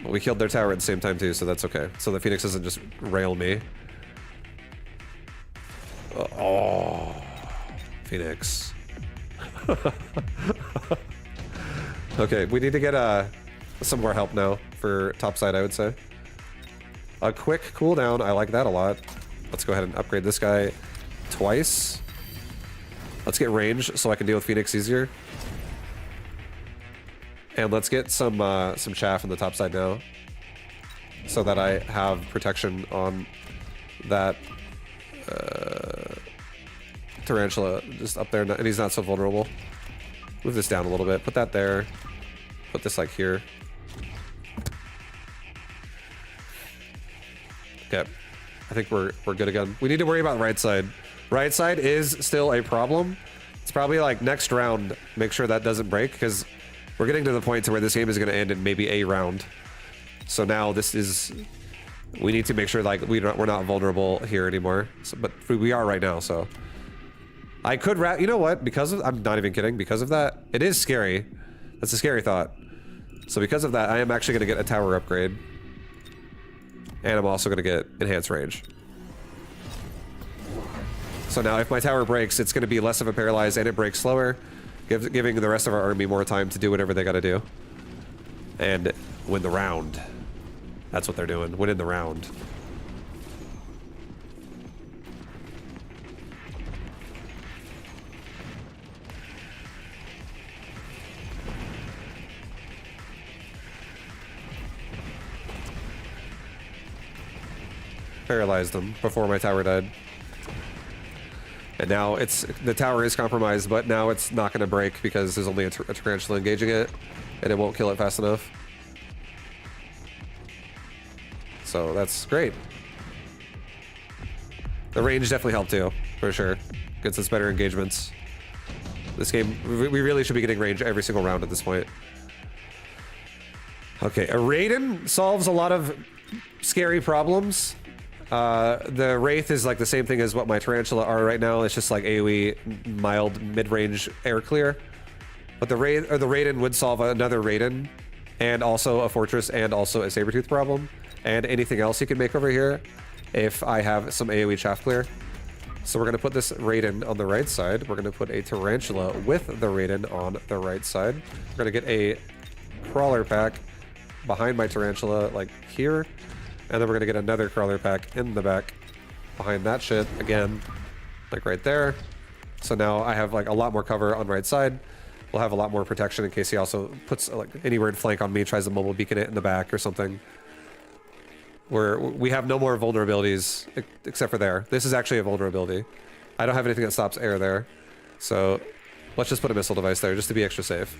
But we killed their tower at the same time too, so that's okay. So the Phoenix doesn't just rail me. Oh, Phoenix. Okay, we need to get some more help now for topside, I would say. A quick cooldown, I like that a lot. Let's go ahead and upgrade this guy twice. Let's get range so I can deal with Phoenix easier. And let's get some chaff in the top side now, so that I have protection on that Tarantula just up there, and he's not so vulnerable. Move this down a little bit. Put that there. Put this like here. Okay, I think we're good again. We need to worry about right side. Right side is still a problem. It's probably like next round. Make sure that doesn't break, because we're getting to the point to where this game is going to end in maybe a round. So now we need to make sure like we're not vulnerable here anymore. So, but we are right now. So I could you know what? I'm not even kidding. Because of that, it is scary. That's a scary thought. So because of that, I am actually going to get a tower upgrade, and I'm also going to get enhanced range. So now if my tower breaks, it's going to be less of a paralyze, and it breaks slower, giving the rest of our army more time to do whatever they got to do. And win the round. That's what they're doing. Winning the round. paralyzed him before my tower died. And now the tower is compromised, but now it's not going to break because there's only a tarantula engaging it, and it won't kill it fast enough. So that's great. The range definitely helped too, for sure. Gets us better engagements. This game, we really should be getting range every single round at this point. Okay, a Raiden solves a lot of scary problems. The Wraith is like the same thing as what my Tarantula are right now. It's just like AoE, mild, mid-range air clear. But the Raiden would solve another Raiden, and also a Fortress, and also a Sabretooth problem, and anything else you can make over here if I have some AoE chaff clear. So we're going to put this Raiden on the right side. We're going to put a Tarantula with the Raiden on the right side. We're going to get a Crawler pack behind my Tarantula, like here. And then we're going to get another Crawler pack in the back behind that shit again, like right there. So now I have like a lot more cover on right side. We'll have a lot more protection in case he also puts like any weird flank on me, tries to mobile beacon it in the back or something. We have no more vulnerabilities except for there. This is actually a vulnerability. I don't have anything that stops air there. So let's just put a missile device there just to be extra safe.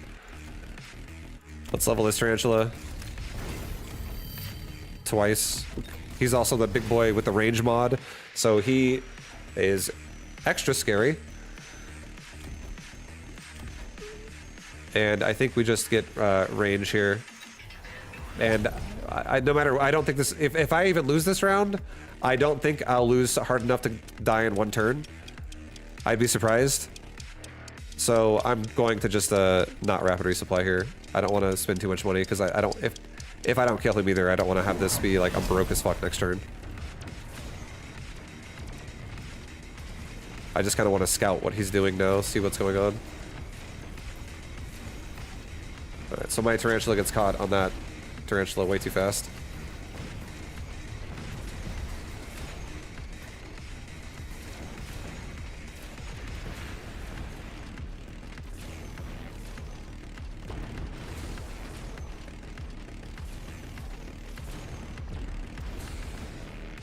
Let's level this Tarantula twice. He's also the big boy with the range mod, so he is extra scary. And I think we just get range here. And I don't think this, if I even lose this round, I don't think I'll lose hard enough to die in one turn. I'd be surprised. So I'm going to just not rapid resupply here. I don't want to spend too much money because I don't, if I don't kill him either, I don't want to have this be like I'm broke as fuck next turn. I just kind of want to scout what he's doing now, see what's going on. Alright, so my Tarantula gets caught on that Tarantula way too fast.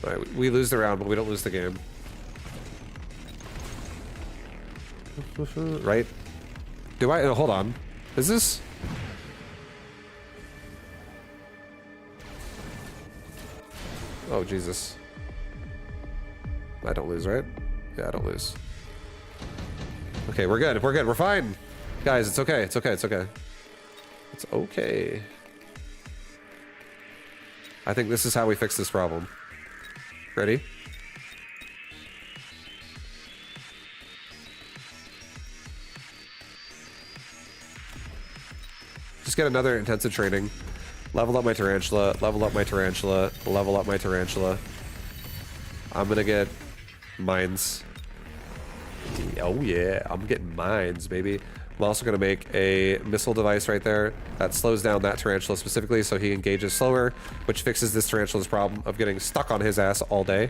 Alright, we lose the round, but we don't lose the game. Right? Do I? Oh, hold on. Is this? Oh, Jesus. I don't lose, right? Yeah, I don't lose. Okay, we're good. We're good. We're fine. Guys, it's okay. It's okay. It's okay. It's okay. I think this is how we fix this problem. Ready? Just get another intensive training. Level up my Tarantula, level up my Tarantula, level up my Tarantula. I'm gonna get mines. Oh yeah, I'm getting mines, baby. I'm also gonna make a missile device right there that slows down that Tarantula specifically so he engages slower, which fixes this Tarantula's problem of getting stuck on his ass all day.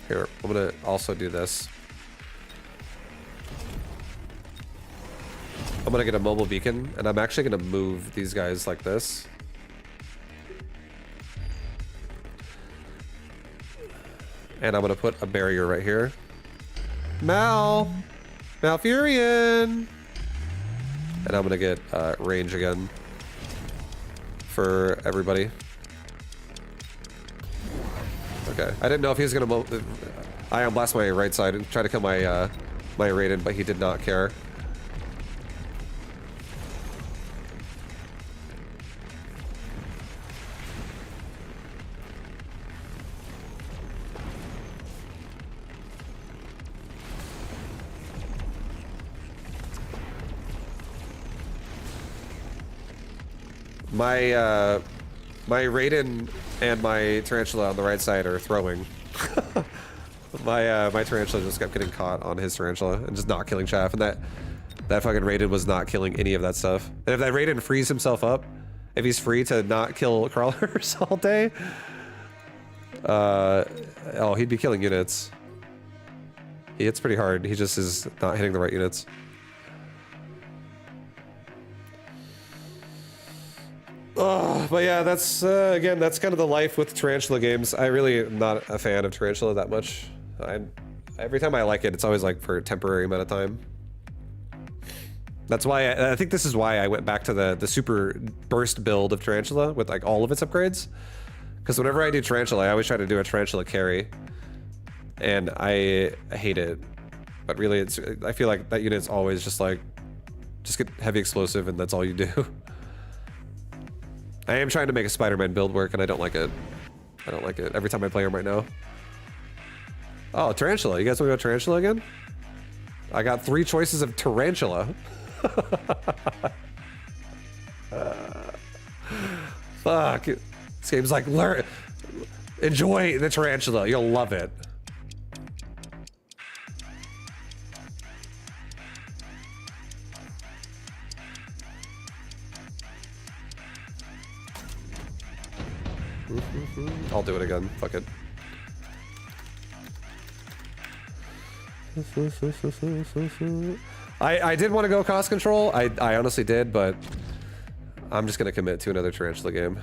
Here, I'm gonna also do this. I'm gonna get a mobile beacon, and I'm actually gonna move these guys like this. And I'm gonna put a barrier right here. Malfurion! And I'm gonna get range again for everybody. Okay, I didn't know if he was gonna Ion Blast my right side and try to kill my my Raiden, but he did not care. My Raiden and my Tarantula on the right side are throwing. my Tarantula just kept getting caught on his Tarantula and just not killing chaff, and that fucking Raiden was not killing any of that stuff. And if that Raiden frees himself up, if he's free to not kill crawlers all day, oh, he'd be killing units. He hits pretty hard. He just is not hitting the right units. Oh, but yeah, that's, again, that's kind of the life with Tarantula games. I really am not a fan of Tarantula that much. Every time I like it, it's always like for a temporary amount of time. That's why I think this is why I went back to the super burst build of Tarantula with like all of its upgrades. Because whenever I do Tarantula, I always try to do a Tarantula carry. And I hate it. But really, I feel like that unit's always just like, just get heavy explosive and that's all you do. I am trying to make a Spider-Man build work and I don't like it. I don't like it every time I play him right now. Oh, Tarantula. You guys want to go Tarantula again? I got 3 choices of Tarantula. Fuck. This game's like, enjoy the Tarantula. You'll love it. I'll do it again. Fuck it. I did want to go cost control. I honestly did, but I'm just gonna commit to another Tarantula game.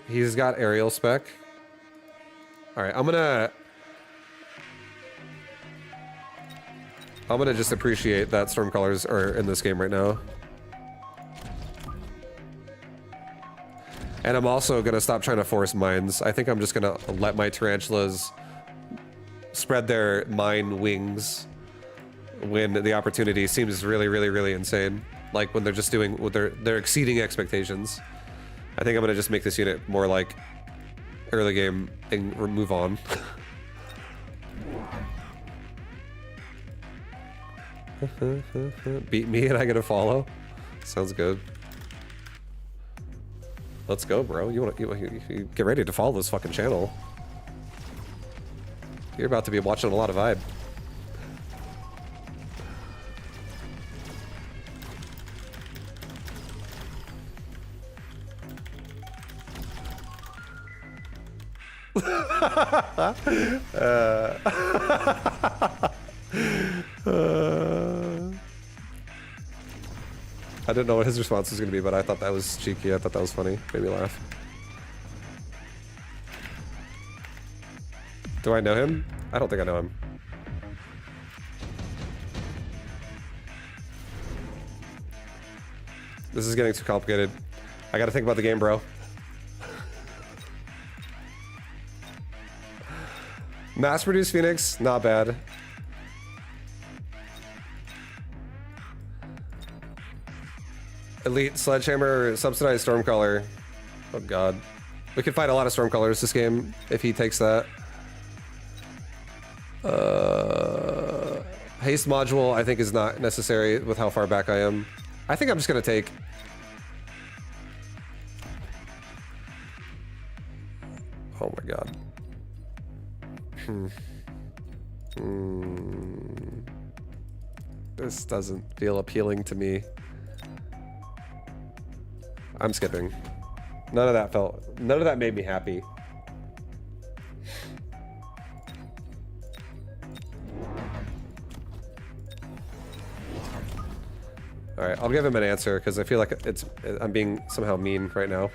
He's got aerial spec. All right, I'm gonna just appreciate that Stormcallers are in this game right now. And I'm also gonna stop trying to force mines. I think I'm just gonna let my Tarantulas spread their mine wings when the opportunity seems really, really, really insane. Like when they're just doing, they're exceeding expectations. I think I'm gonna just make this unit more like early game and move on. Beat me and I get a follow. Sounds good. Let's go, bro. You get ready to follow this fucking channel. You're about to be watching a lot of vibe. I didn't know what his response was going to be, but I thought that was cheeky. I thought that was funny. Made me laugh. Do I know him? I don't think I know him. This is getting too complicated. I gotta think about the game, bro. Mass-produced Phoenix, not bad. Elite Sledgehammer, subsidized Stormcaller. Oh god. We could fight a lot of Stormcallers this game if he takes that. Haste module I think is not necessary with how far back I am. I think I'm just gonna take... Oh my god. This doesn't feel appealing to me. I'm skipping. None of that made me happy. All right, I'll give him an answer because I feel like I'm being somehow mean right now.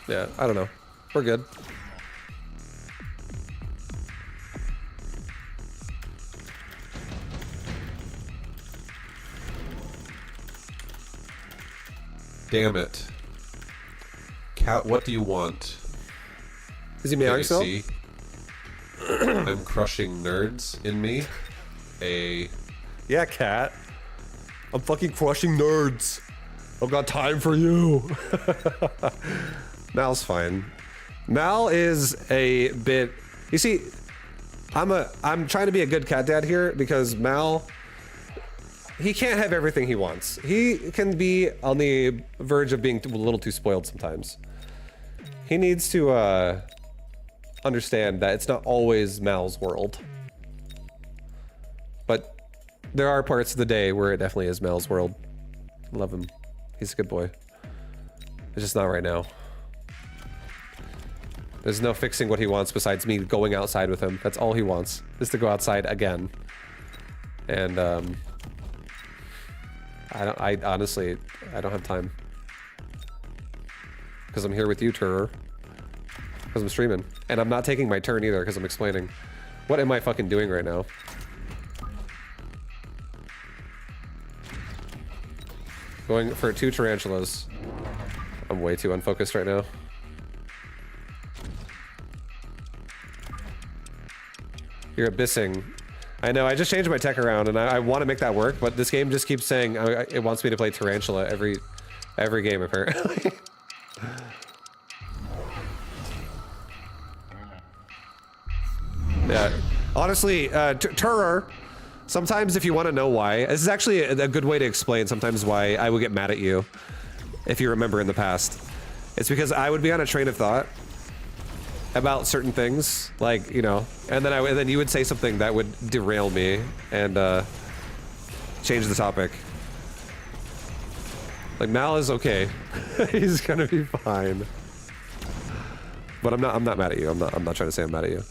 Yeah, I don't know. We're good. Damn it. Cat, what do you want? Is he meowing still? see? I'm crushing nerds in me. Yeah, cat. I'm fucking crushing nerds. I've got time for you. Mal's fine. Mal is a bit. You see, I'm trying to be a good cat dad here because Mal, he can't have everything he wants. He can be on the verge of being a little too spoiled sometimes. He needs to understand that it's not always Mal's world. But there are parts of the day where it definitely is Mal's world. Love him. He's a good boy. It's just not right now. There's no fixing what he wants besides me going outside with him. That's all he wants, is to go outside again. And I honestly, I don't have time. Because I'm here with you, Terror. Because I'm streaming. And I'm not taking my turn either because I'm explaining. What am I fucking doing right now? Going for 2 tarantulas. I'm way too unfocused right now. You're abyssing. I know, I just changed my tech around and I want to make that work, but this game just keeps saying it wants me to play Tarantula every game apparently. Yeah, honestly, Terror, sometimes if you want to know why, this is actually a good way to explain sometimes why I would get mad at you, if you remember in the past. It's because I would be on a train of thought about certain things, like, you know, and then you would say something that would derail me and change the topic. Like, Mal is okay. He's gonna be fine. But I'm not mad at you. I'm not trying to say I'm mad at you.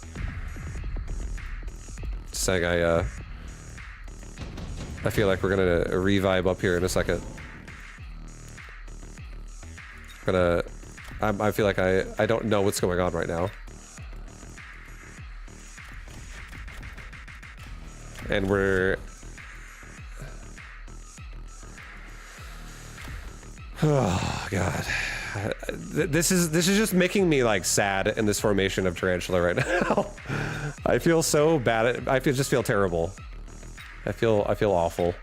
Just saying I feel like we're gonna revibe up here in a second. I feel like I don't know what's going on right now. And we're... Oh, God. This is just making me, like, sad in this formation of Tarantula right now. I feel so bad. I just feel terrible. I feel awful.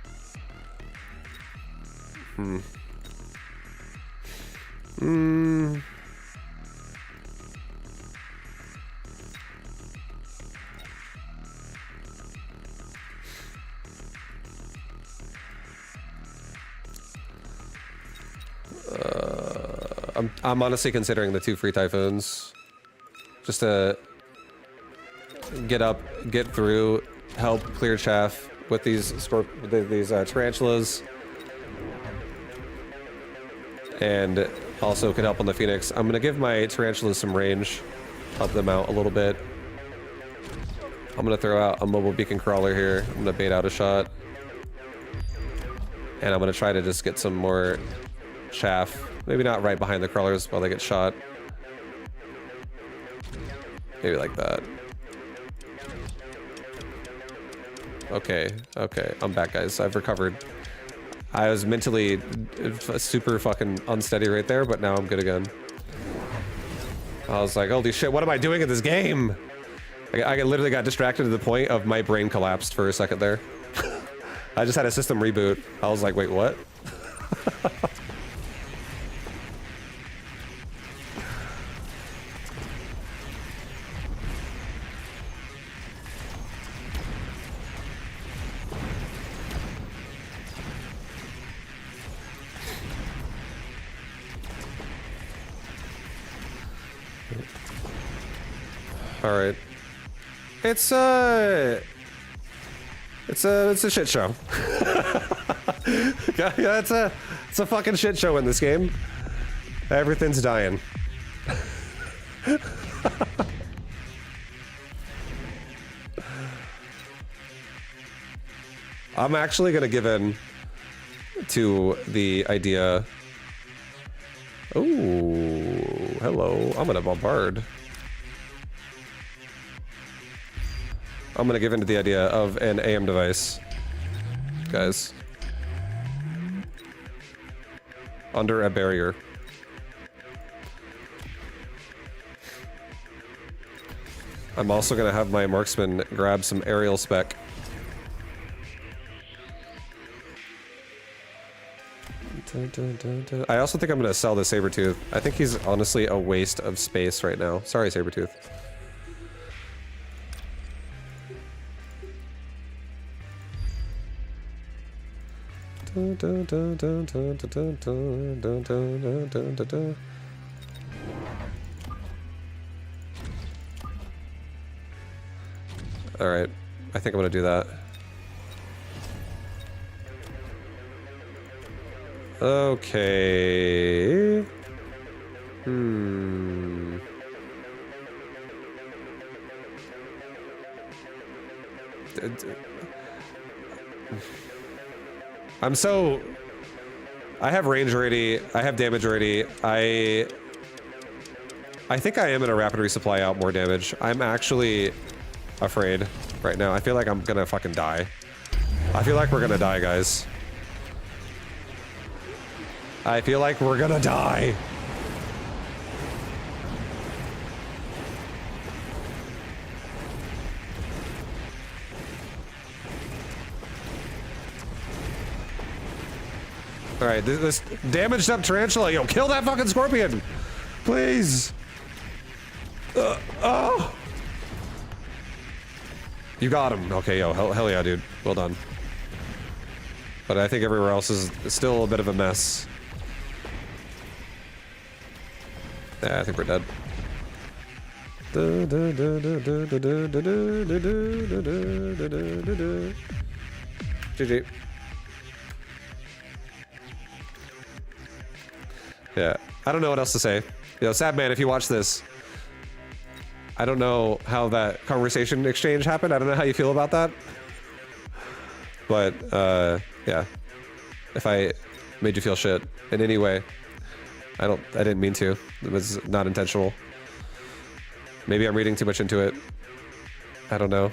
I'm honestly considering the 2 free typhoons, just to get through, help clear chaff with these tarantulas, and also could help on the Phoenix. I'm gonna give my tarantulas some range, help them out a little bit. I'm gonna throw out a mobile beacon crawler here. I'm gonna bait out a shot, and I'm gonna try to just get some more chaff. Maybe not right behind the crawlers while they get shot. Maybe like that. Okay, I'm back, guys. I've recovered. I was mentally super fucking unsteady right there, but now I'm good again. I was like, holy shit, what am I doing in this game? I literally got distracted to the point of my brain collapsed for a second there. I just had a system reboot. I was like, wait, what? All right. It's a shit show. Yeah, it's a fucking shit show in this game. Everything's dying. I'm actually gonna give in to the idea. Oh, hello. I'm gonna bombard. I'm gonna give in to the idea of an AM device, guys. Under a barrier. I'm also gonna have my marksman grab some aerial spec. I also think I'm gonna sell the Sabretooth. I think he's honestly a waste of space right now. Sorry, Sabretooth. Alright, I think I'm gonna do that. Okay. I'm so... I have range already, I have damage already, I think I am gonna rapid resupply out more damage. I'm actually afraid right now. I feel like I'm gonna fucking die. I feel like we're gonna die, guys. I feel like we're gonna die. Alright, this damaged up tarantula. Yo, kill that fucking scorpion! Please! Oh! You got him. Okay, yo, hell yeah, dude. Well done. But I think everywhere else is still a bit of a mess. Yeah, I think we're dead. GG. Yeah, I don't know what else to say. Yo, sad man, if you watch this, I don't know how that conversation exchange happened. I don't know how you feel about that. But, yeah. If I made you feel shit in any way, I didn't mean to. It was not intentional. Maybe I'm reading too much into it. I don't know.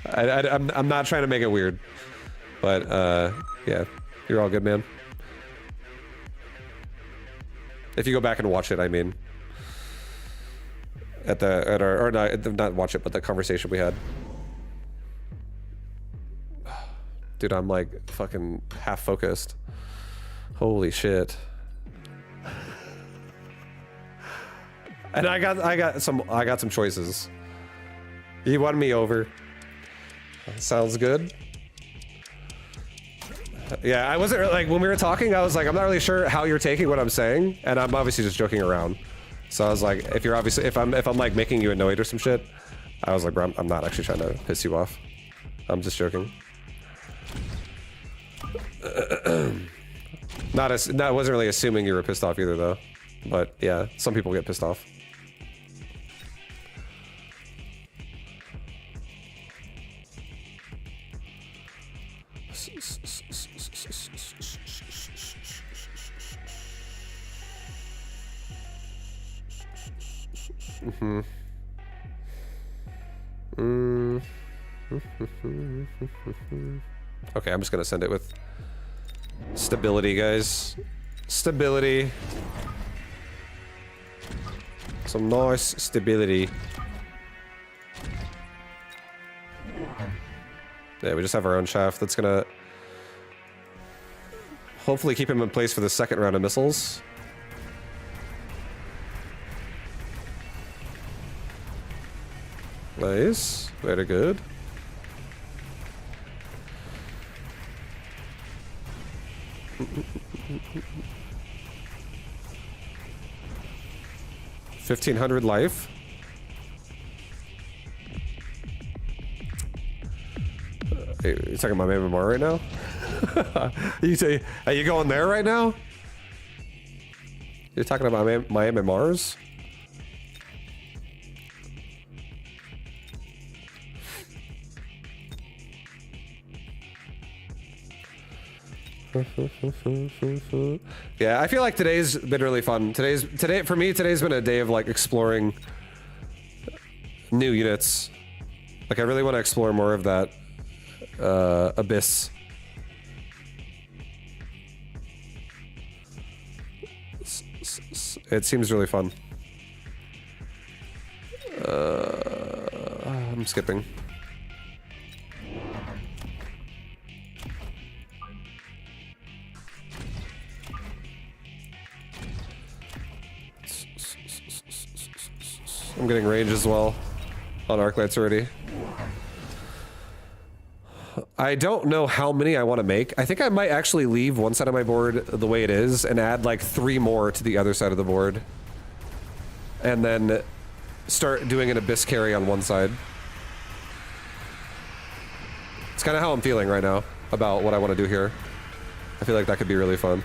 I'm not trying to make it weird. But, yeah. You're all good, man. If you go back and watch it, I mean. Not watch it, but the conversation we had. Dude, I'm like fucking half focused. Holy shit. And I got some choices. You won me over. Sounds good. Yeah, I wasn't like when we were talking, I was like, I'm not really sure how you're taking what I'm saying, and I'm obviously just joking around. So I was like, if I'm like making you annoyed or some shit, I was like, bro, I'm not actually trying to piss you off. I'm just joking. I wasn't really assuming you were pissed off either, though. But yeah, some people get pissed off. Okay, I'm just gonna send it with stability, guys. Stability. Some nice stability. Yeah, we just have our own shaft that's gonna hopefully keep him in place for the second round of missiles. Nice. Very good. 1500 life. You're talking about my MMR right now? You say, are you going there right now? You're talking about my MMRs? Yeah, I feel like today's been really fun. For me, today's been a day of like exploring new units. Like I really want to explore more of that abyss. It seems really fun. I'm skipping. I'm getting range as well on arc lights already. I don't know how many I want to make. I think I might actually leave one side of my board the way it is and add like 3 more to the other side of the board. And then start doing an abyss carry on one side. It's kind of how I'm feeling right now about what I want to do here. I feel like that could be really fun.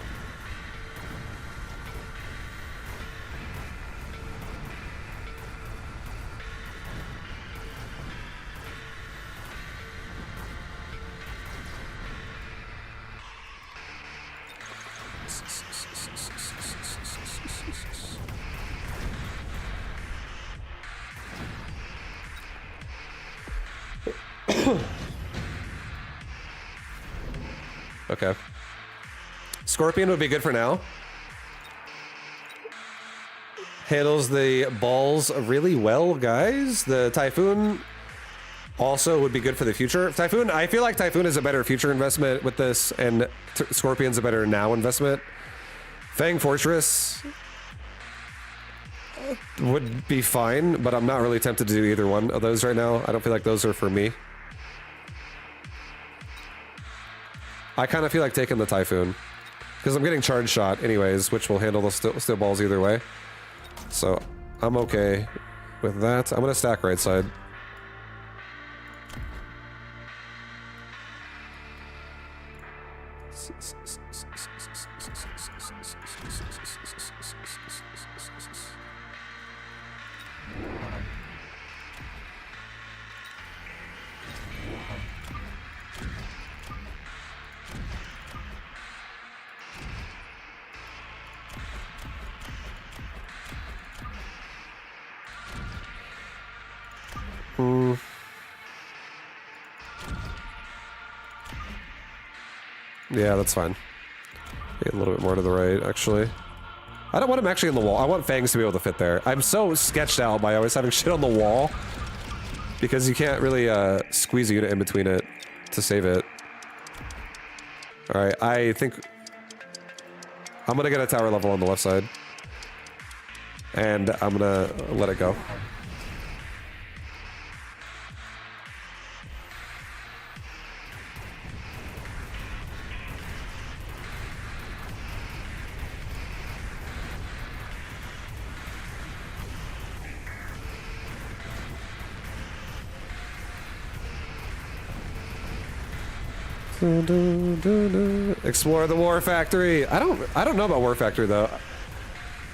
Okay. Scorpion would be good for now. Handles the balls really well, guys. The Typhoon also would be good for the future. Typhoon, I feel like Typhoon is a better future investment with this, and Scorpion's a better now investment. Fang Fortress would be fine, but I'm not really tempted to do either one of those right now. I don't feel like those are for me. I kind of feel like taking the Typhoon because I'm getting charge shot anyways, which will handle the steel balls either way. So I'm okay with that. I'm gonna stack right side. Yeah, that's fine. A little bit more to the right, actually. I don't want him actually on the wall. I want Fangs to be able to fit there. I'm so sketched out by always having shit on the wall because you can't really squeeze a unit in between it to save it. Alright, I think I'm gonna get a tower level on the left side. And I'm gonna let it go. Explore the War Factory. I don't know about War Factory though.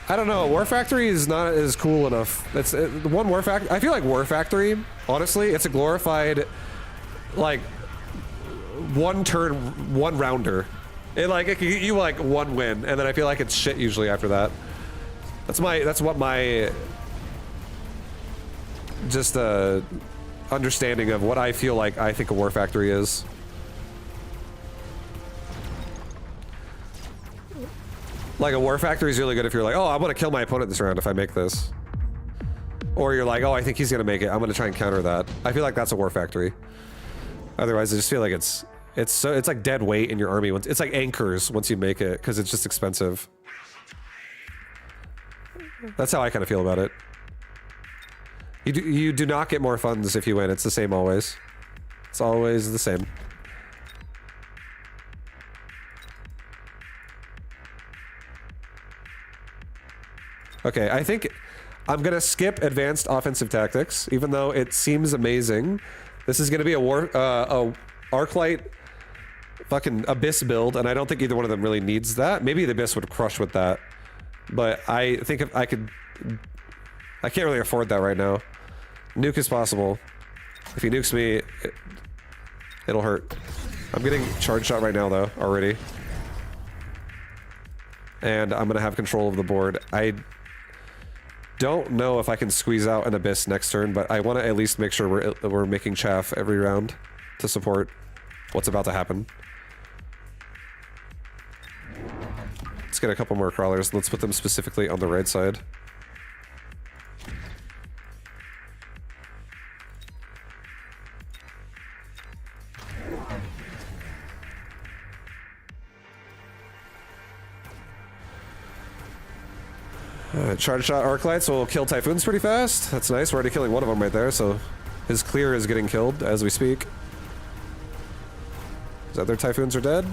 I don't know. War Factory is not as cool enough. It's one War Factory. I feel like War Factory, honestly, it's a glorified, like, one turn, one rounder. It like it can get you like one win, and then I feel like it's shit usually after that. That's what my just understanding of what I feel like I think a War Factory is. Like a War Factory is really good if you're like, oh, I'm gonna kill my opponent this round if I make this. Or you're like, oh, I think he's gonna make it. I'm gonna try and counter that. I feel like that's a War Factory. Otherwise, I just feel like it's like dead weight in your army. It's like anchors once you make it because it's just expensive. That's how I kind of feel about it. You do not get more funds if you win. It's the same always. It's always the same. Okay, I think I'm gonna skip advanced offensive tactics, even though it seems amazing. This is gonna be a Arclight fucking Abyss build, and I don't think either one of them really needs that. Maybe the Abyss would crush with that, but I think if I could... I can't really afford that right now. Nuke is possible. If he nukes me, it'll hurt. I'm getting charge shot right now, though, already. And I'm gonna have control of the board. I don't know if I can squeeze out an Abyss next turn, but I want to at least make sure we're making chaff every round to support what's about to happen. Let's get a couple more crawlers. Let's put them specifically on the right side. Charge shot Arclights will kill Typhoons pretty fast. That's nice. We're already killing one of them right there, so his clear is getting killed as we speak. His other Typhoons are dead.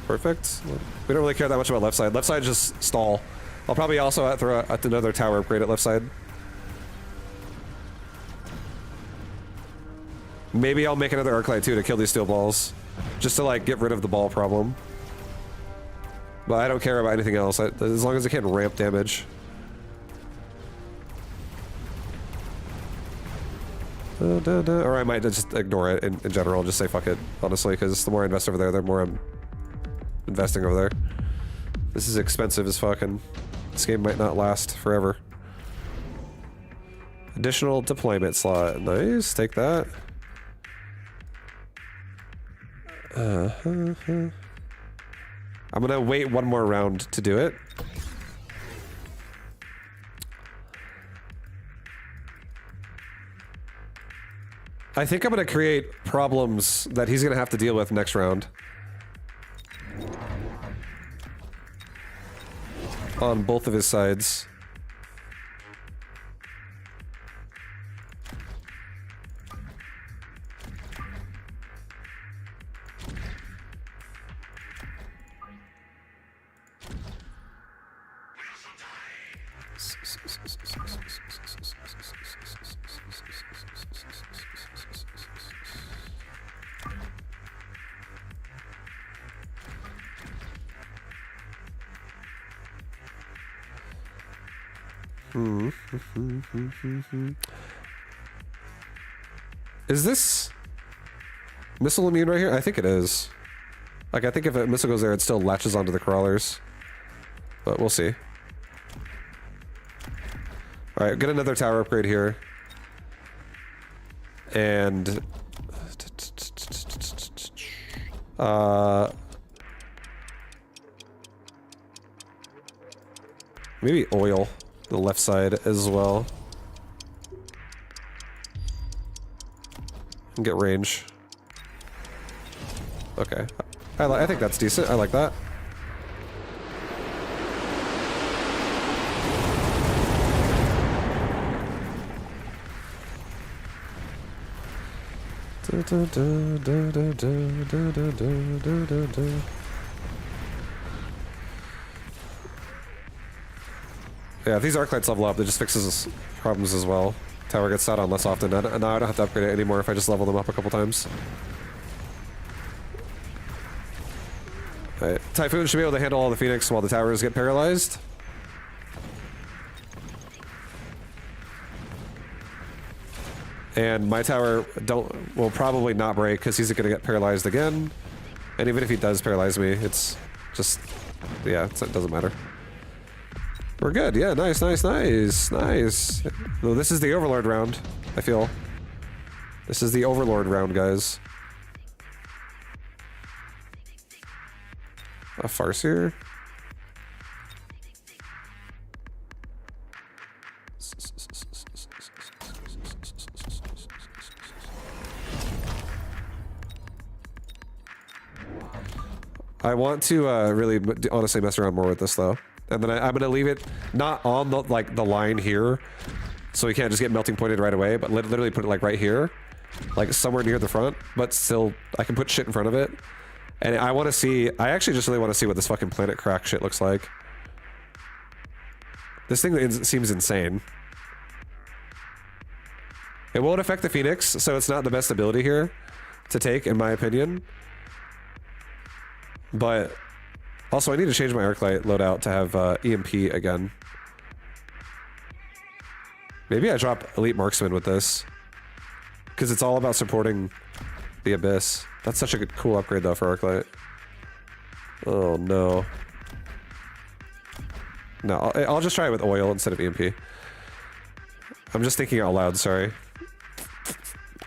Perfect. We don't really care that much about left side. Left side just stall. I'll probably also throw another tower upgrade at left side. Maybe I'll make another Arclight too to kill these steel balls. Just to like get rid of the ball problem. But I don't care about anything else, as long as I can ramp damage. Or I might just ignore it in general, just say fuck it, honestly, because the more I invest over there, the more I'm investing over there. This is expensive as fuck, and this game might not last forever. Additional deployment slot. Nice, take that. I'm gonna wait one more round to do it. I think I'm gonna create problems that he's gonna have to deal with next round. On both of his sides. Is this missile immune right here? I think it is. Like, I think if a missile goes there, it still latches onto the crawlers. But we'll see. Alright, get another tower upgrade here. And... maybe oil the left side as well. And get range. Okay. I think that's decent. I like that. Yeah, if these Arclights level up, it just fixes problems as well. Tower gets sat on less often. Now I don't have to upgrade it anymore if I just level them up a couple times. Alright, Typhoon should be able to handle all the Phoenix while the towers get paralyzed. And my tower will probably not break because he's going to get paralyzed again. And even if he does paralyze me, it's just... yeah, it doesn't matter. We're good. Yeah, nice, nice, nice, nice. Well, this is the Overlord round, I feel. This is the Overlord round, guys. A Farseer? I want to really honestly mess around more with this though. And then I'm gonna leave it not on the the line here, so we can't just get melting pointed right away, but literally put it like right here, like somewhere near the front, but still I can put shit in front of it. And I want to see, I actually just really want to see what this fucking planet crack shit looks like. This thing seems insane. It won't affect the Phoenix, so it's not the best ability here to take, in my opinion. But also, I need to change my Arclight loadout to have EMP again. Maybe I drop Elite Marksman with this. Because it's all about supporting the Abyss. That's such a good, cool upgrade, though, for Arclight. Oh, no. No, I'll just try it with oil instead of EMP. I'm just thinking out loud, sorry.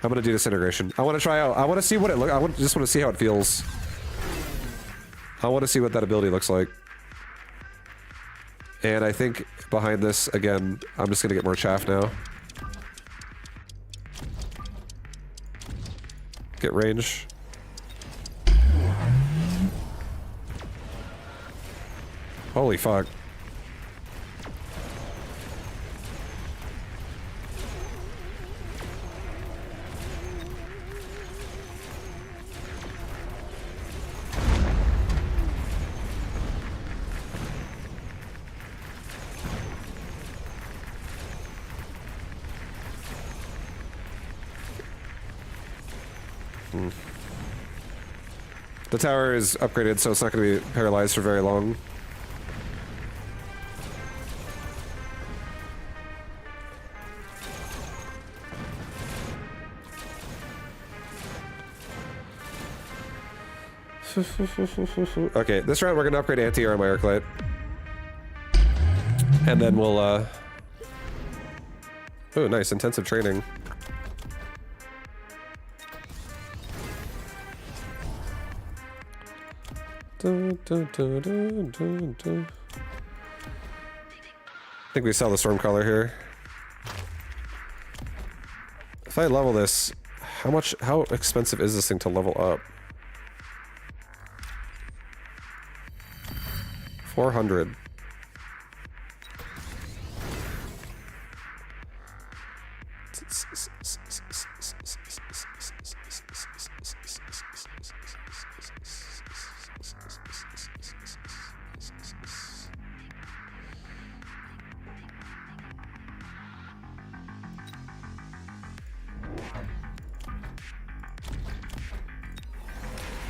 I'm gonna do Disintegration. I want to try out, I want to see what it looks, just want to see how it feels. I want to see what that ability looks like. And I think behind this, again, I'm just gonna get more chaff now. Get range. Holy fuck. The tower is upgraded, so it's not going to be paralyzed for very long. Okay, this round we're going to upgrade anti-air on my Arclight. And then we'll, oh, nice, intensive training. I think we sell the Stormcaller here. If I level this, how expensive is this thing to level up? 400.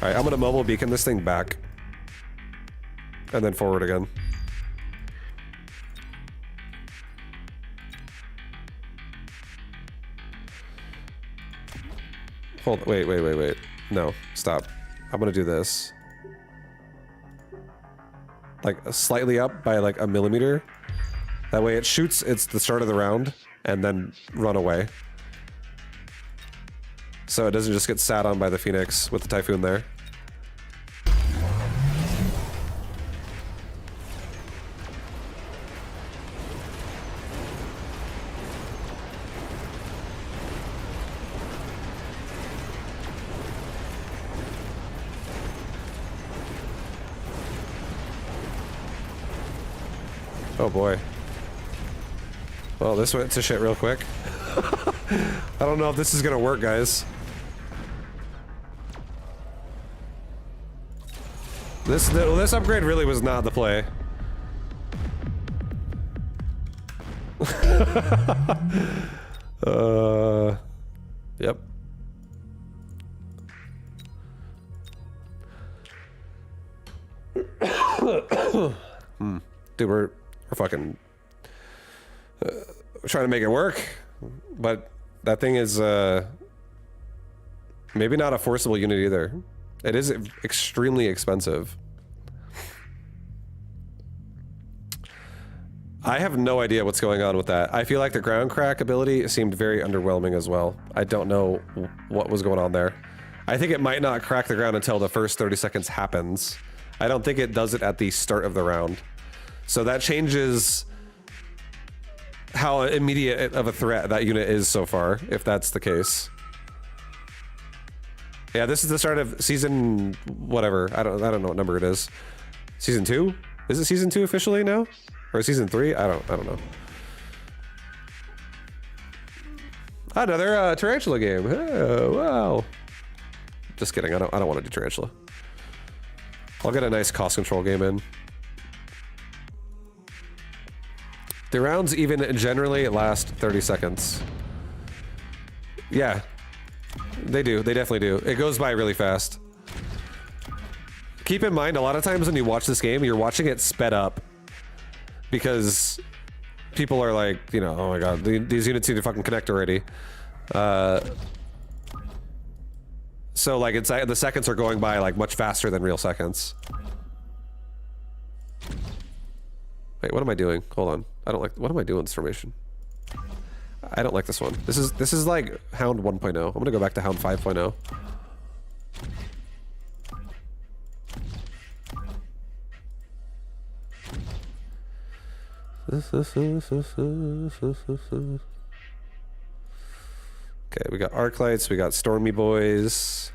Alright, I'm gonna mobile beacon this thing back. And then forward again. Hold, wait. No, stop. I'm gonna do this. Like, slightly up by like a millimeter. That way it shoots, it's the start of the round, and then run away. So it doesn't just get sat on by the Phoenix with the Typhoon there. Oh boy. Well, this went to shit real quick. I don't know if this is gonna work, guys. This upgrade really was not the play. Yep. Dude, we're fucking trying to make it work, but that thing is maybe not a forcible unit either. It is extremely expensive. I have no idea what's going on with that. I feel like the ground crack ability seemed very underwhelming as well. I don't know what was going on there. I think it might not crack the ground until the first 30 seconds happens. I don't think it does it at the start of the round. So that changes how immediate of a threat that unit is so far, if that's the case. Yeah, this is the start of season whatever. I don't know what number it is. Season 2? Is it season 2 officially now? Or season 3? I don't know. Another tarantula game. Oh, wow. Just kidding. I don't want to do tarantula. I'll get a nice cost control game in. The rounds even generally last 30 seconds. Yeah. They do. They definitely do. It goes by really fast. Keep in mind, a lot of times when you watch this game, you're watching it sped up. Because people are like, you know, oh my god, these units need to fucking connect already. So like it's the seconds are going by like much faster than real seconds. Wait, what am I doing? Hold on. I don't like. What am I doing? This formation. I don't like this one. This is like Hound 1.0. I'm gonna go back to Hound 5.0. Okay, we got arc lights, we got stormy boys.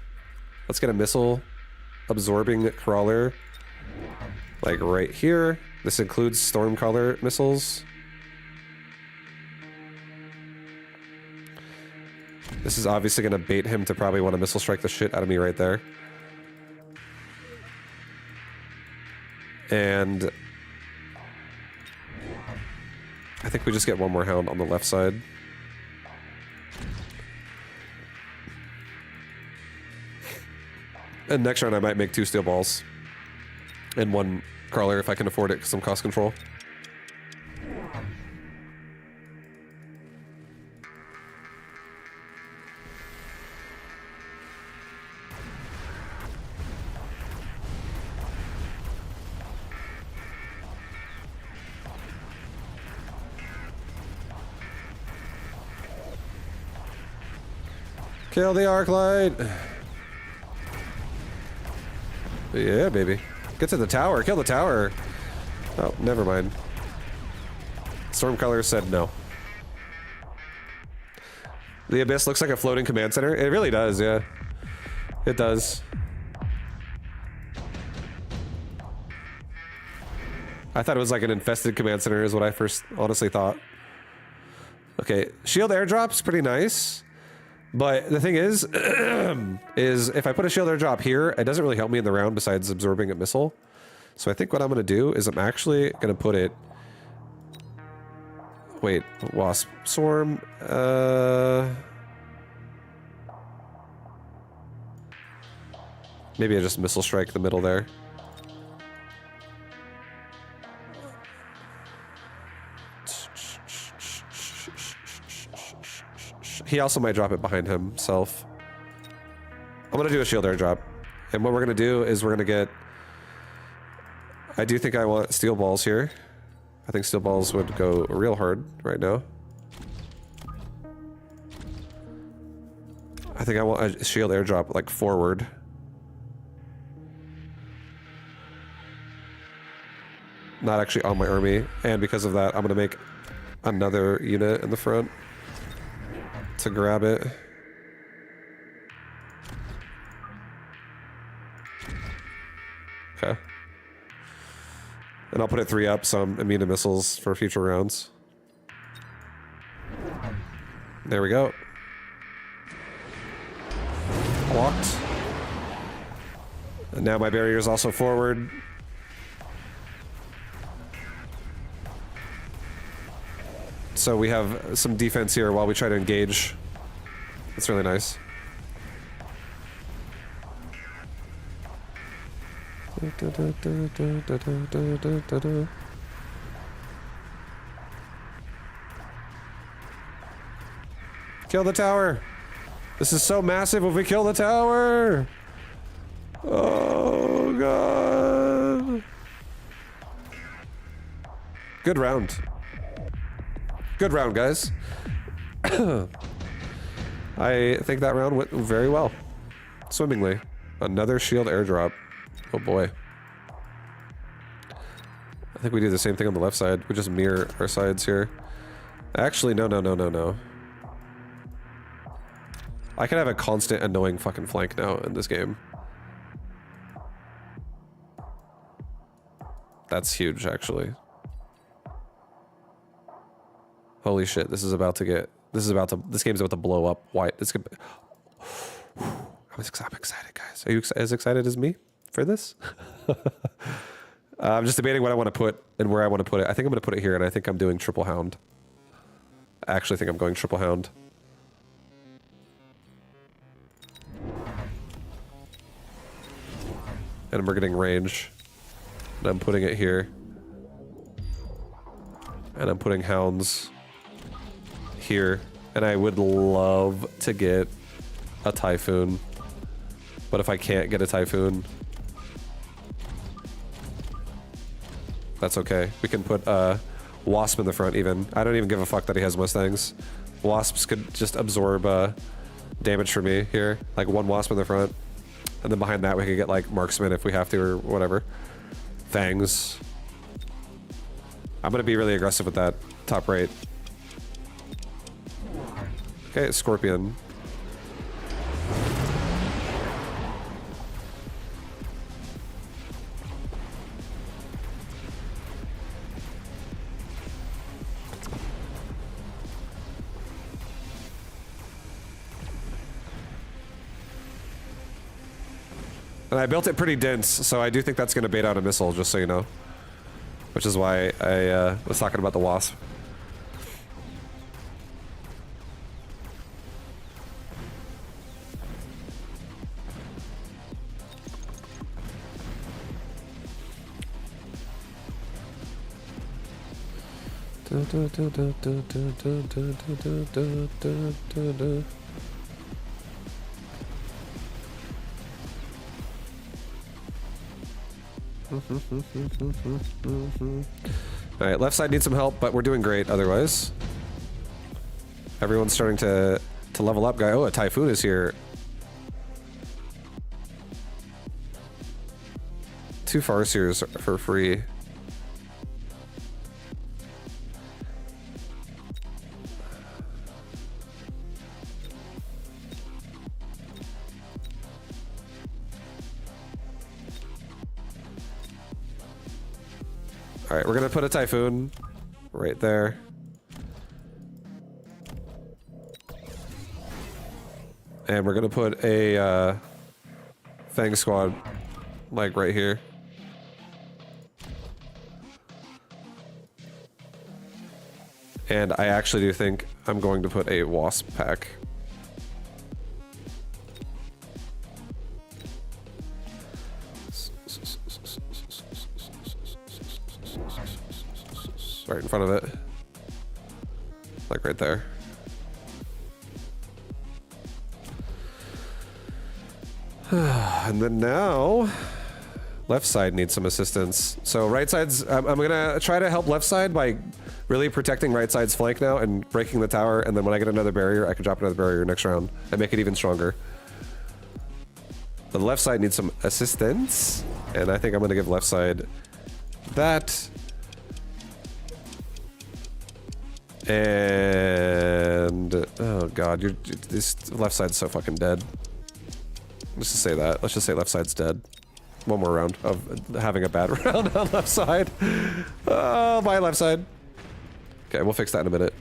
Let's get a missile absorbing crawler. Like right here. This includes stormcaller missiles. This is obviously gonna bait him to probably want to missile strike the shit out of me right there. And I think we just get one more hound on the left side. And next round I might make 2 steel balls. And 1 crawler if I can afford it because I'm cost control. Kill the arc light. Yeah, baby. Get to the tower. Kill the tower. Oh, never mind. Stormcaller said no. The Abyss looks like a floating command center. It really does, yeah. It does. I thought it was like an infested command center is what I first honestly thought. Okay, shield airdrop's pretty nice. But the thing is, is if I put a shield airdrop here, it doesn't really help me in the round besides absorbing a missile. So I think what I'm going to do is I'm actually going to put it... Wait, Wasp Swarm... Maybe I just missile strike the middle there. He also might drop it behind himself. I'm gonna do a shield airdrop. And what we're gonna do is we're gonna get... I do think I want steel balls here. I think steel balls would go real hard right now. I think I want a shield airdrop like forward. Not actually on my army. And because of that, I'm gonna make another unit in the front to grab it. Okay. And I'll put it 3 up so I'm immune to missiles for future rounds. There we go. Blocked. And now my barrier is also forward. So we have some defense here while we try to engage. It's really nice. Kill the tower! This is so massive if we kill the tower! Oh god! Good round. Good round, guys. I think that round went very well. Swimmingly. Another shield airdrop. Oh boy. I think we do the same thing on the left side. We just mirror our sides here. Actually, no. I can have a constant annoying fucking flank now in this game. That's huge, actually. Holy shit, this game's about to blow up. Why? I'm excited, guys. Are you as excited as me for this? I'm just debating what I want to put and where I want to put it. I think I'm going to put it here, and I think I'm doing triple hound. I actually think I'm going triple hound. and we're getting range. And I'm putting it here. And I'm putting hounds here. And I would love to get a typhoon. But if I can't get a typhoon, that's okay. We can put Wasp in the front even. I don't even give a fuck that he has Mustangs. Wasps could just absorb damage for me here. Like one Wasp in the front. And then behind that we could get like Marksman if we have to or whatever. Fangs. I'm gonna be really aggressive with that top right. Okay, Scorpion. And I built it pretty dense, so I do think that's going to bait out a missile, just so you know. Which is why I was talking about the Wasp. Alright, left side needs some help, but we're doing great otherwise. Everyone's starting to level up, guy. Oh, a Typhoon is here. Two Farseers for free. Alright, we're gonna put a Typhoon right there. And we're gonna put a Fang Squad like right here. And I actually do think I'm going to put a Wasp pack. Right in front of it. Like right there. And then now, left side needs some assistance. So right side's, I'm gonna try to help left side by really protecting right side's flank now and breaking the tower, and then when I get another barrier, I can drop another barrier next round and make it even stronger. The left side needs some assistance, and I think I'm gonna give left side that. And oh god, this left side's so fucking dead. Let's just say that. Let's just say left side's dead. One more round of having a bad round on left side. Oh, my left side. Okay, we'll fix that in a minute.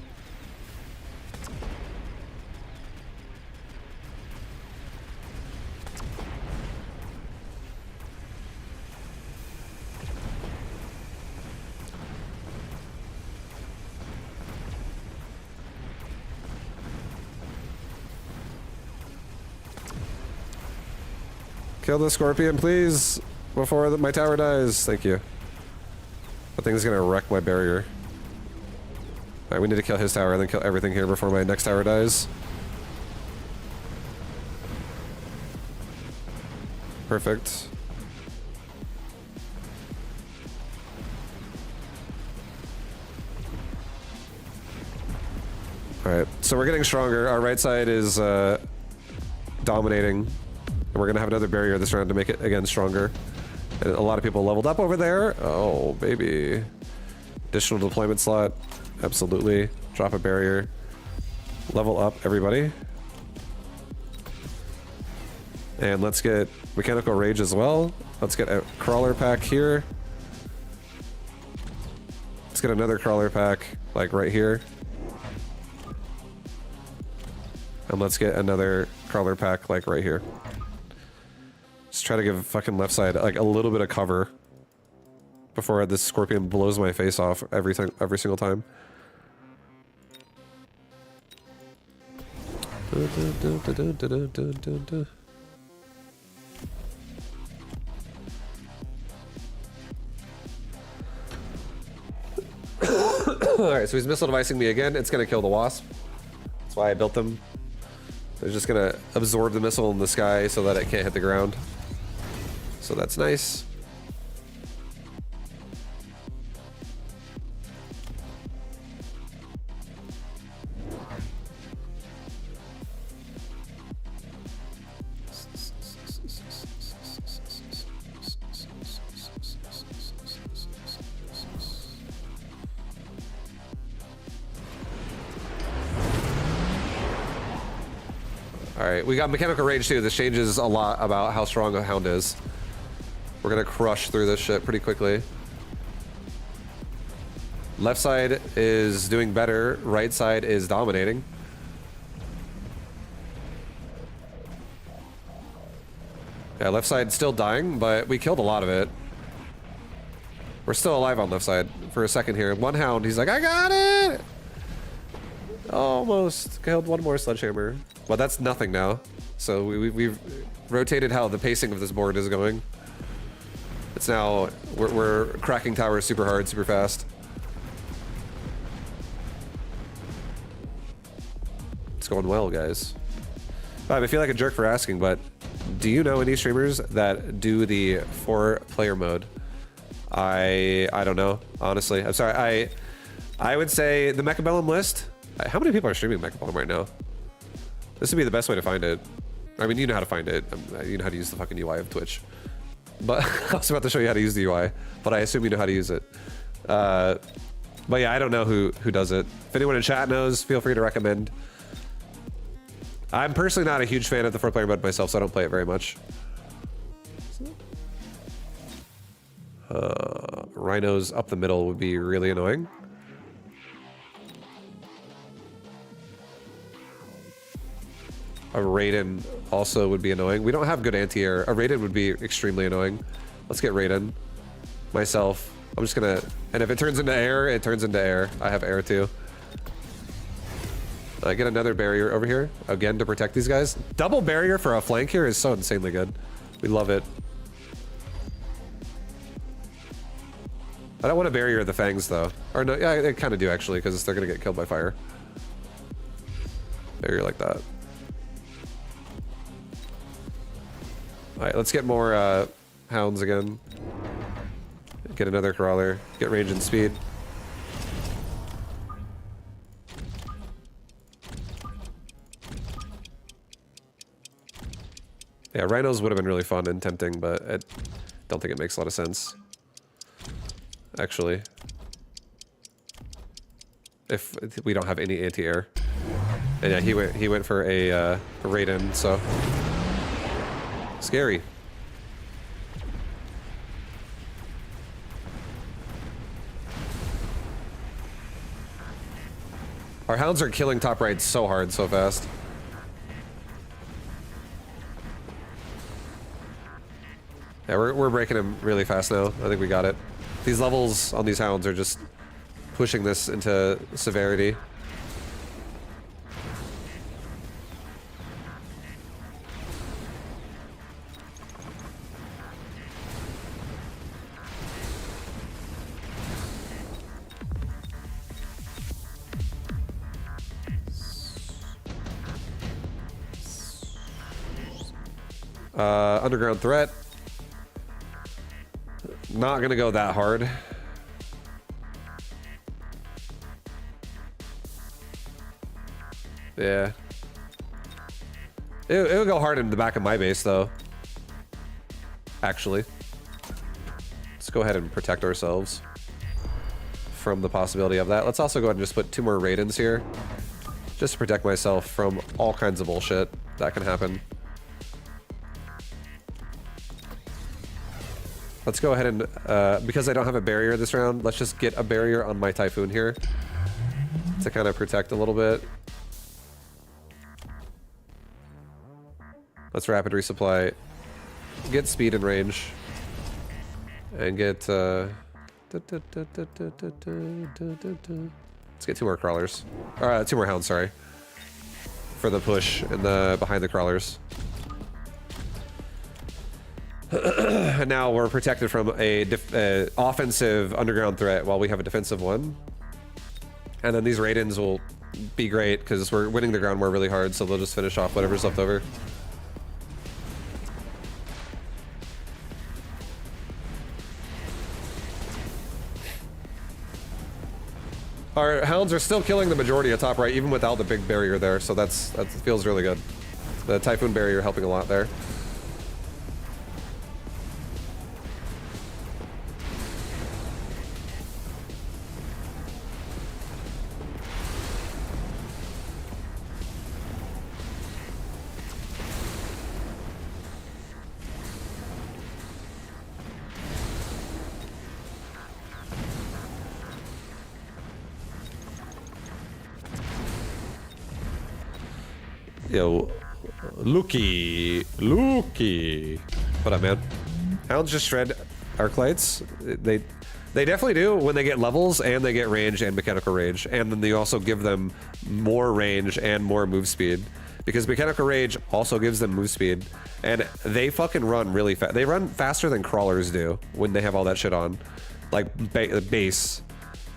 Kill the Scorpion, please, before my tower dies. Thank you. That thing's gonna wreck my barrier. Alright, we need to kill his tower and then kill everything here before my next tower dies. Perfect. Alright, so we're getting stronger. Our right side is dominating. And we're gonna have another barrier this round to make it again stronger. And a lot of people leveled up over there. Oh, baby. Additional deployment slot. Absolutely. Drop a barrier. Level up, everybody. And let's get Mechanical Rage as well. Let's get a Crawler pack here. Let's get another Crawler pack, like right here. And let's get another Crawler pack, like right here. Just try to give fucking left side like a little bit of cover before this Scorpion blows my face off every single time. Alright, so he's missile devicing me again. It's gonna kill the wasp. That's why I built them. They're just gonna absorb the missile in the sky so that it can't hit the ground. So that's nice. Alright, we got mechanical rage too. This changes a lot about how strong a hound is. We're gonna crush through this shit pretty quickly. Left side is doing better, right side is dominating. Yeah, left side still dying, but we killed a lot of it. We're still alive on left side for a second here. One hound, he's like, I got it! Almost killed one more sledgehammer. Well, that's nothing now. So we've rotated how the pacing of this board is going. It's now, we're cracking towers super hard, super fast. It's going well, guys. I feel like a jerk for asking, but do you know any streamers that do the 4-player mode? I don't know, honestly. I'm sorry, I would say the Mechabellum list. How many people are streaming Mechabellum right now? This would be the best way to find it. I mean, you know how to find it. You know how to use the fucking UI of Twitch. But I was about to show you how to use the UI, but I assume you know how to use it. But yeah, I don't know who does it. If anyone in chat knows, feel free to recommend. I'm personally not a huge fan of the 4-player mode myself, so I don't play it very much. Rhinos up the middle would be really annoying. A Raiden also would be annoying. We don't have good anti-air. A Raiden would be extremely annoying. Let's get Raiden. Myself. I'm just gonna... And if it turns into air, it turns into air. I have air too. I get another barrier over here. Again, to protect these guys. Double barrier for a flank here is so insanely good. We love it. I don't want to barrier the fangs though. Or no, yeah, they kind of do actually, because they're gonna get killed by fire. Barrier like that. Alright, let's get more hounds again. Get another crawler. Get range and speed. Yeah, rhinos would have been really fun and tempting, but I don't think it makes a lot of sense. Actually. If we don't have any anti-air. And yeah, he went for a Raiden, so... Scary. Our hounds are killing top right so hard, so fast. Yeah, we're breaking him really fast now. I think we got it. These levels on these hounds are just pushing this into severity. Underground threat. Not gonna go that hard. Yeah. It would go hard in the back of my base though. Actually. Let's go ahead and protect ourselves from the possibility of that. Let's also go ahead and just put 2 more Raidens here. Just to protect myself from all kinds of bullshit that can happen. Let's go ahead and, because I don't have a barrier this round, let's just get a barrier on my Typhoon here to kind of protect a little bit. Let's rapid resupply, get speed and range, and get, let's get 2 more crawlers, or 2 more hounds, sorry, for the push and the behind the crawlers. And now we're protected from a offensive underground threat while we have a defensive one. And then these Raidens will be great because we're winning the ground war really hard, so they'll just finish off whatever's left over. Our hounds are still killing the majority of top right, even without the big barrier there, so that feels really good. The Typhoon barrier helping a lot there. Yo, Lukey. What up, man? Hounds just shred Arclights. They definitely do when they get levels and they get range and mechanical range, and then they also give them more range and more move speed because mechanical range also gives them move speed, and they fucking run really fast. They run faster than crawlers do when they have all that shit on, like base.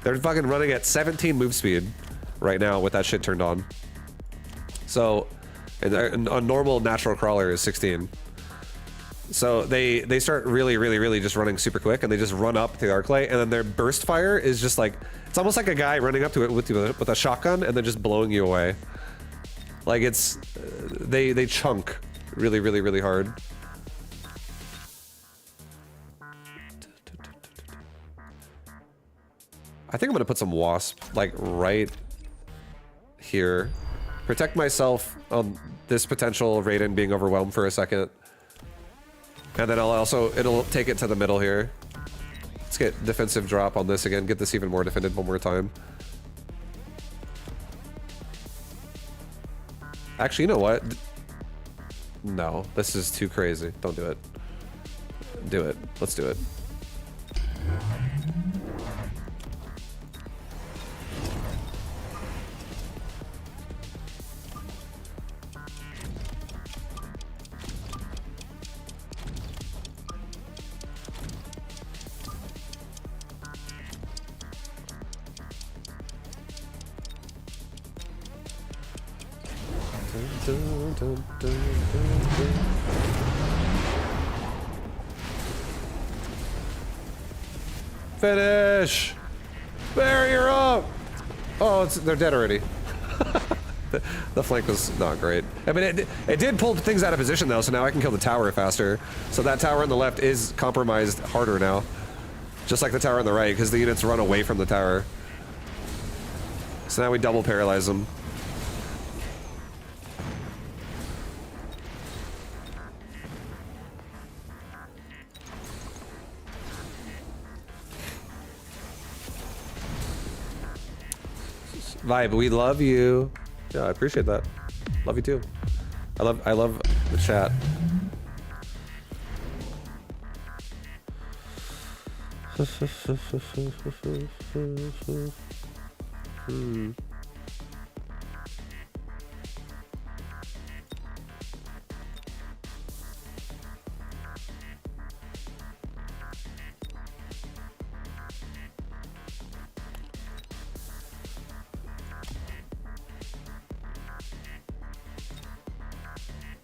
They're fucking running at 17 move speed right now with that shit turned on. So. And a normal natural crawler is 16. So they start really just running super quick, and they just run up to the Arclight, and then their burst fire is just like, it's almost like a guy running up to it with a shotgun and then just blowing you away. Like it's, they chunk really hard. I think I'm gonna put some Wasp like right here. Protect myself on this potential Raiden being overwhelmed for a second. And then it'll take it to the middle here. Let's get defensive drop on this again, get this even more defended one more time. Actually, you know what? No, this is too crazy. Don't do it. Do it. Let's do it. Finish! Barrier up! Oh, they're dead already. The flank was not great. I mean, it did pull things out of position though, so now I can kill the tower faster. So that tower on the left is compromised harder now. Just like the tower on the right, because the units run away from the tower. So now we double paralyze them. Vibe, we love you. Yeah, I appreciate that. Love you too. I love the chat.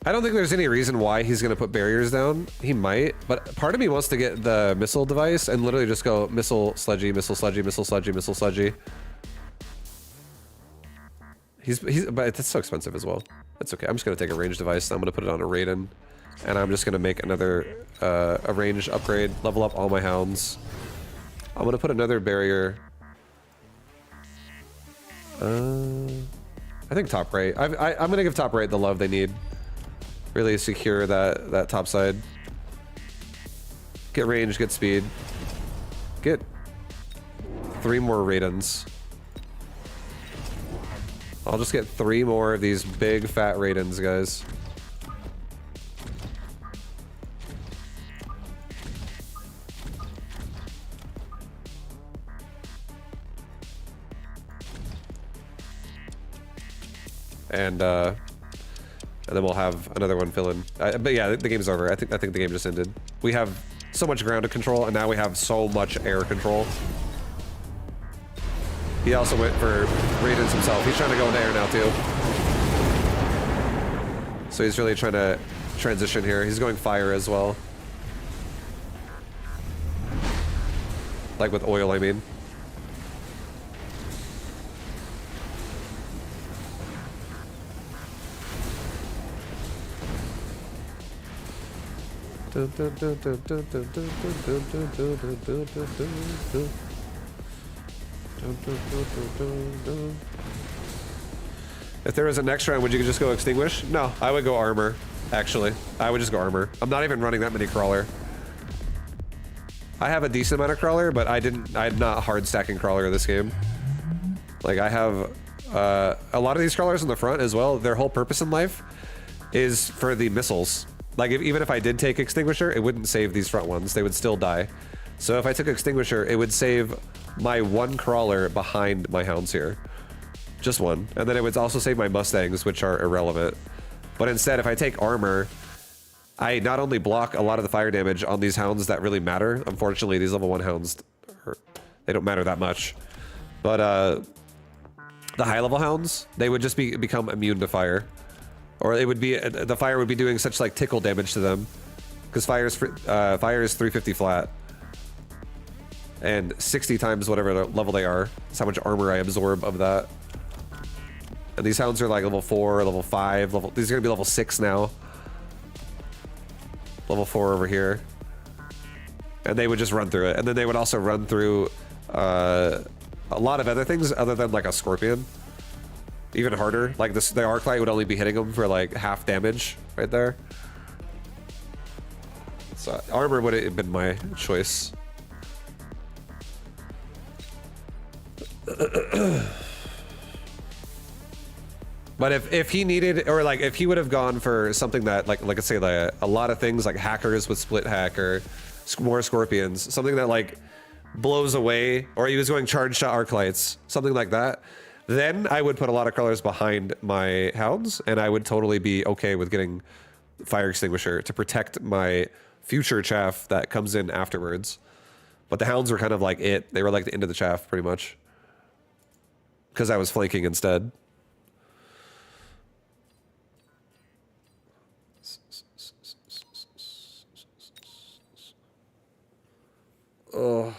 I don't think there's any reason why he's going to put barriers down. He might, but part of me wants to get the missile device and literally just go missile sludgy, missile sludgy, missile sludgy, missile sludgy. But it's so expensive as well. That's okay. I'm just going to take a range device. I'm going to put it on a Raiden, and I'm just going to make another a range upgrade, level up all my hounds. I'm going to put another barrier. I think top right. I'm going to give top right the love they need. Really secure that top side. Get range, get speed. Get 3 more Raidens. I'll just get 3 more of these big fat Raidens, guys. And then we'll have another one fill in. But yeah, the game's over. I think the game just ended. We have so much ground to control, and now we have so much air control. He also went for Radiance himself. He's trying to go into air now too. So he's really trying to transition here. He's going fire as well. Like with oil, I mean. If there was a next round, would you just go extinguish? No, I would go armor, actually. I would just go armor. I'm not even running that many crawler. I have a decent amount of crawler, but I'm not hard stacking crawler this game. Like I have a lot of these crawlers in the front as well. Their whole purpose in life is for the missiles. Like even if I did take extinguisher, it wouldn't save these front ones. They would still die. So if I took extinguisher, it would save my one crawler behind my hounds here. Just one. And then it would also save my Mustangs, which are irrelevant. But instead, if I take armor, I not only block a lot of the fire damage on these hounds that really matter. Unfortunately, these level 1 hounds, they don't matter that much. But the high level hounds, they would just become immune to fire. Or it would be, the fire would be doing such like tickle damage to them. Because fire is 350 flat. And 60 times whatever level they are. That's how much armor I absorb of that. And these hounds are like level 4, level 5, these are gonna be level 6 now. Level 4 over here. And they would just run through it. And then they would also run through a lot of other things other than like a scorpion. Even harder. Like the Arclight would only be hitting them for like half damage right there. So armor would have been my choice. But if he needed, or like if he would have gone for something that like let's say like a lot of things like hackers with split hack or more scorpions, something that like blows away, or he was going charge shot Arclights, something like that, then I would put a lot of colors behind my hounds, and I would totally be okay with getting fire extinguisher to protect my future chaff that comes in afterwards. But the hounds were kind of like it. They were like the end of the chaff pretty much. Because I was flanking instead. Oh.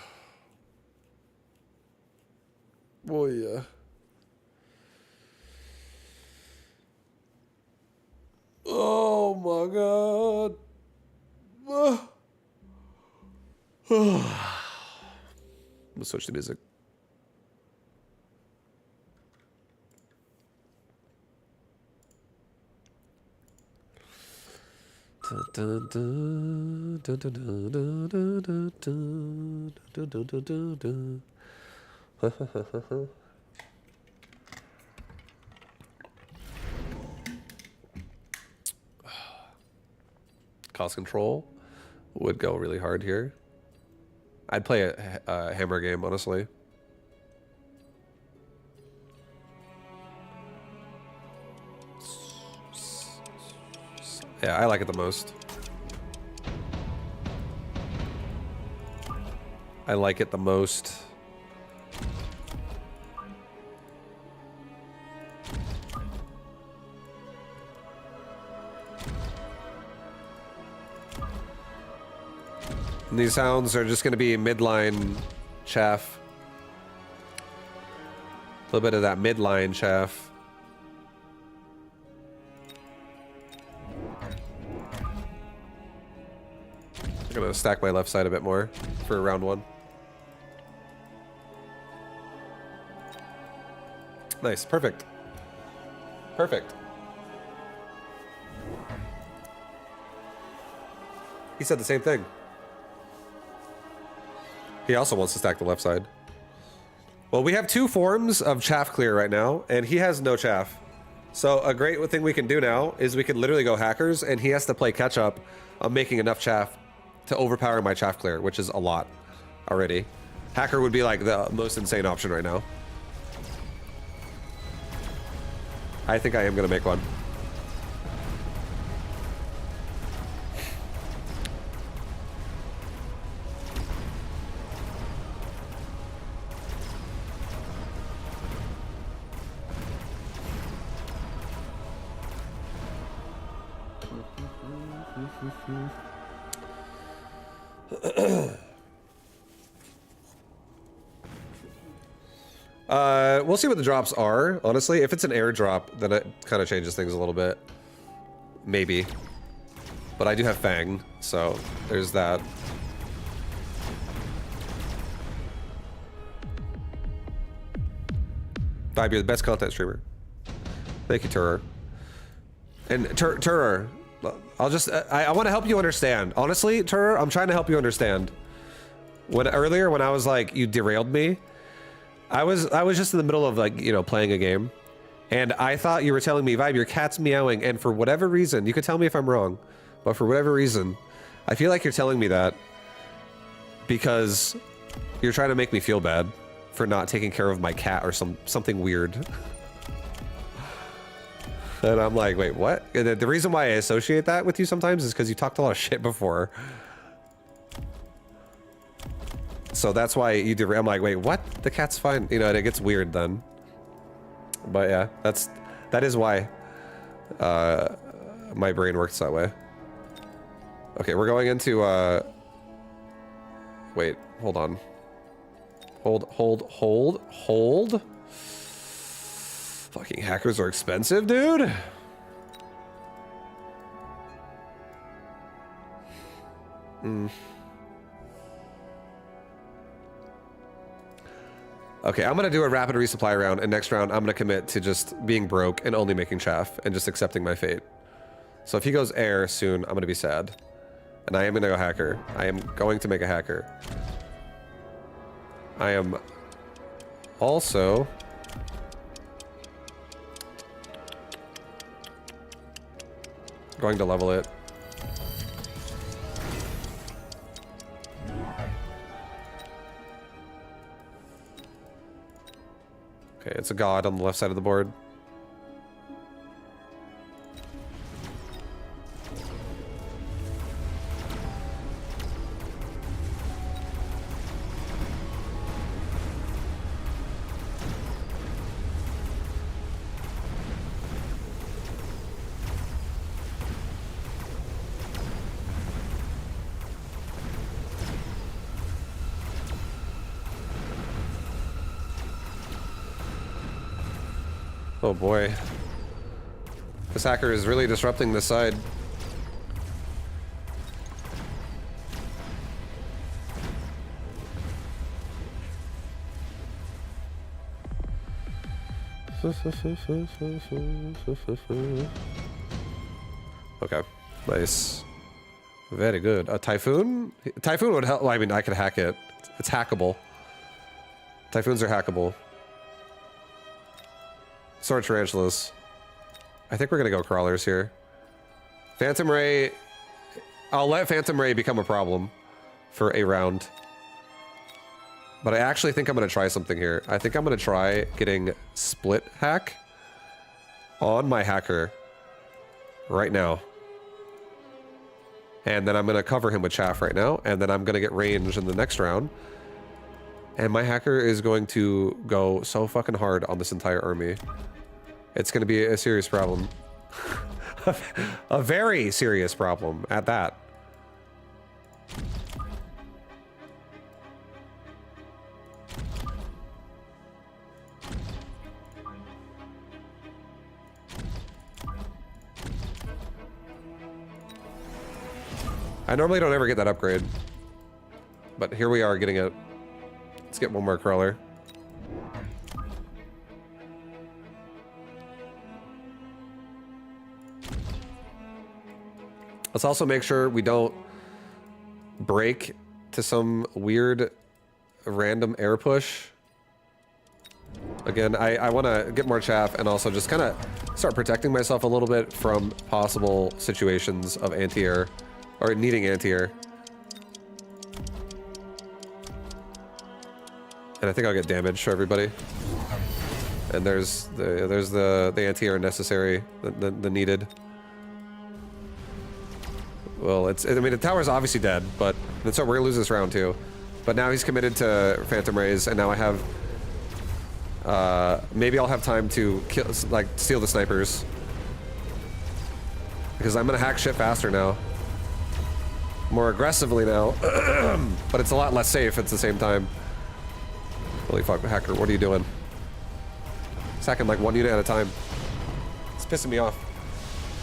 Boy, yeah. Oh my god. I'm gonna switch the music. Cost control would go really hard here. I'd play a hammer game, honestly. Yeah, I like it the most. I like it the most. And these hounds are just going to be midline chaff. A little bit of that midline chaff. I'm going to stack my left side a bit more for round 1. Nice, perfect. Perfect. He said the same thing. He also wants to stack the left side. Well, we have 2 forms of chaff clear right now, and he has no chaff. So a great thing we can do now is we can literally go hackers, and he has to play catch up on making enough chaff to overpower my chaff clear, which is a lot already. Hacker would be like the most insane option right now. I think I am gonna make one. We'll see what the drops are. Honestly, if it's an airdrop, then it kind of changes things a little bit. Maybe. But I do have Fang, so there's that. Vibe, you're the best content streamer. Thank you, Turer. And Turer, I'll just, I want to help you understand. Honestly, Turer, I'm trying to help you understand. Earlier when I was like, you derailed me, I was just in the middle of like, you know, playing a game. And I thought you were telling me, Vibe, your cat's meowing. And for whatever reason, you could tell me if I'm wrong, but for whatever reason, I feel like you're telling me that because you're trying to make me feel bad for not taking care of my cat or something weird. And I'm like, wait, what? And the reason why I associate that with you sometimes is because you talked a lot of shit before. So that's why you do. I'm like, wait, what? The cat's fine. You know, and it gets weird then. But yeah, that is why my brain works that way. Okay, we're going into wait, hold on. Hold. Fucking hackers are expensive, dude. Okay, I'm gonna do a rapid resupply round, and next round I'm gonna commit to just being broke and only making chaff and just accepting my fate. So if he goes air soon, I'm gonna be sad. And I am gonna go hacker. I am going to make a hacker. I am also going to level it. Okay, it's a god on the left side of the board. Oh boy. This hacker is really disrupting this side. Okay, nice. Very good. A Typhoon? Typhoon would help. Well, I mean, I could hack it. It's hackable. Typhoons are hackable. Sword tarantulas. I think we're gonna go crawlers here. Phantom Ray. I'll let Phantom Ray become a problem for a round. But I actually think I'm gonna try something here. I think I'm gonna try getting split hack on my hacker right now. And then I'm gonna cover him with chaff right now, and then I'm gonna get range in the next round. And my hacker is going to go so fucking hard on this entire army. It's going to be a serious problem. A very serious problem at that. I normally don't ever get that upgrade. But here we are getting it. Let's get one more crawler. Let's also make sure we don't break to some weird random air push. Again, I want to get more chaff and also just kind of start protecting myself a little bit from possible situations of anti-air or needing anti-air. And I think I'll get damage for everybody. And there's the anti-air necessary, the needed. Well, I mean, the tower's obviously dead, but so we're gonna lose this round too. But now he's committed to Phantom Rays, and now I have, maybe I'll have time to kill, like, steal the snipers. Because I'm gonna hack shit faster now. More aggressively now. But it's a lot less safe at the same time. Holy fuck, hacker, what are you doing? It's hacking like 1 unit at a time. It's pissing me off.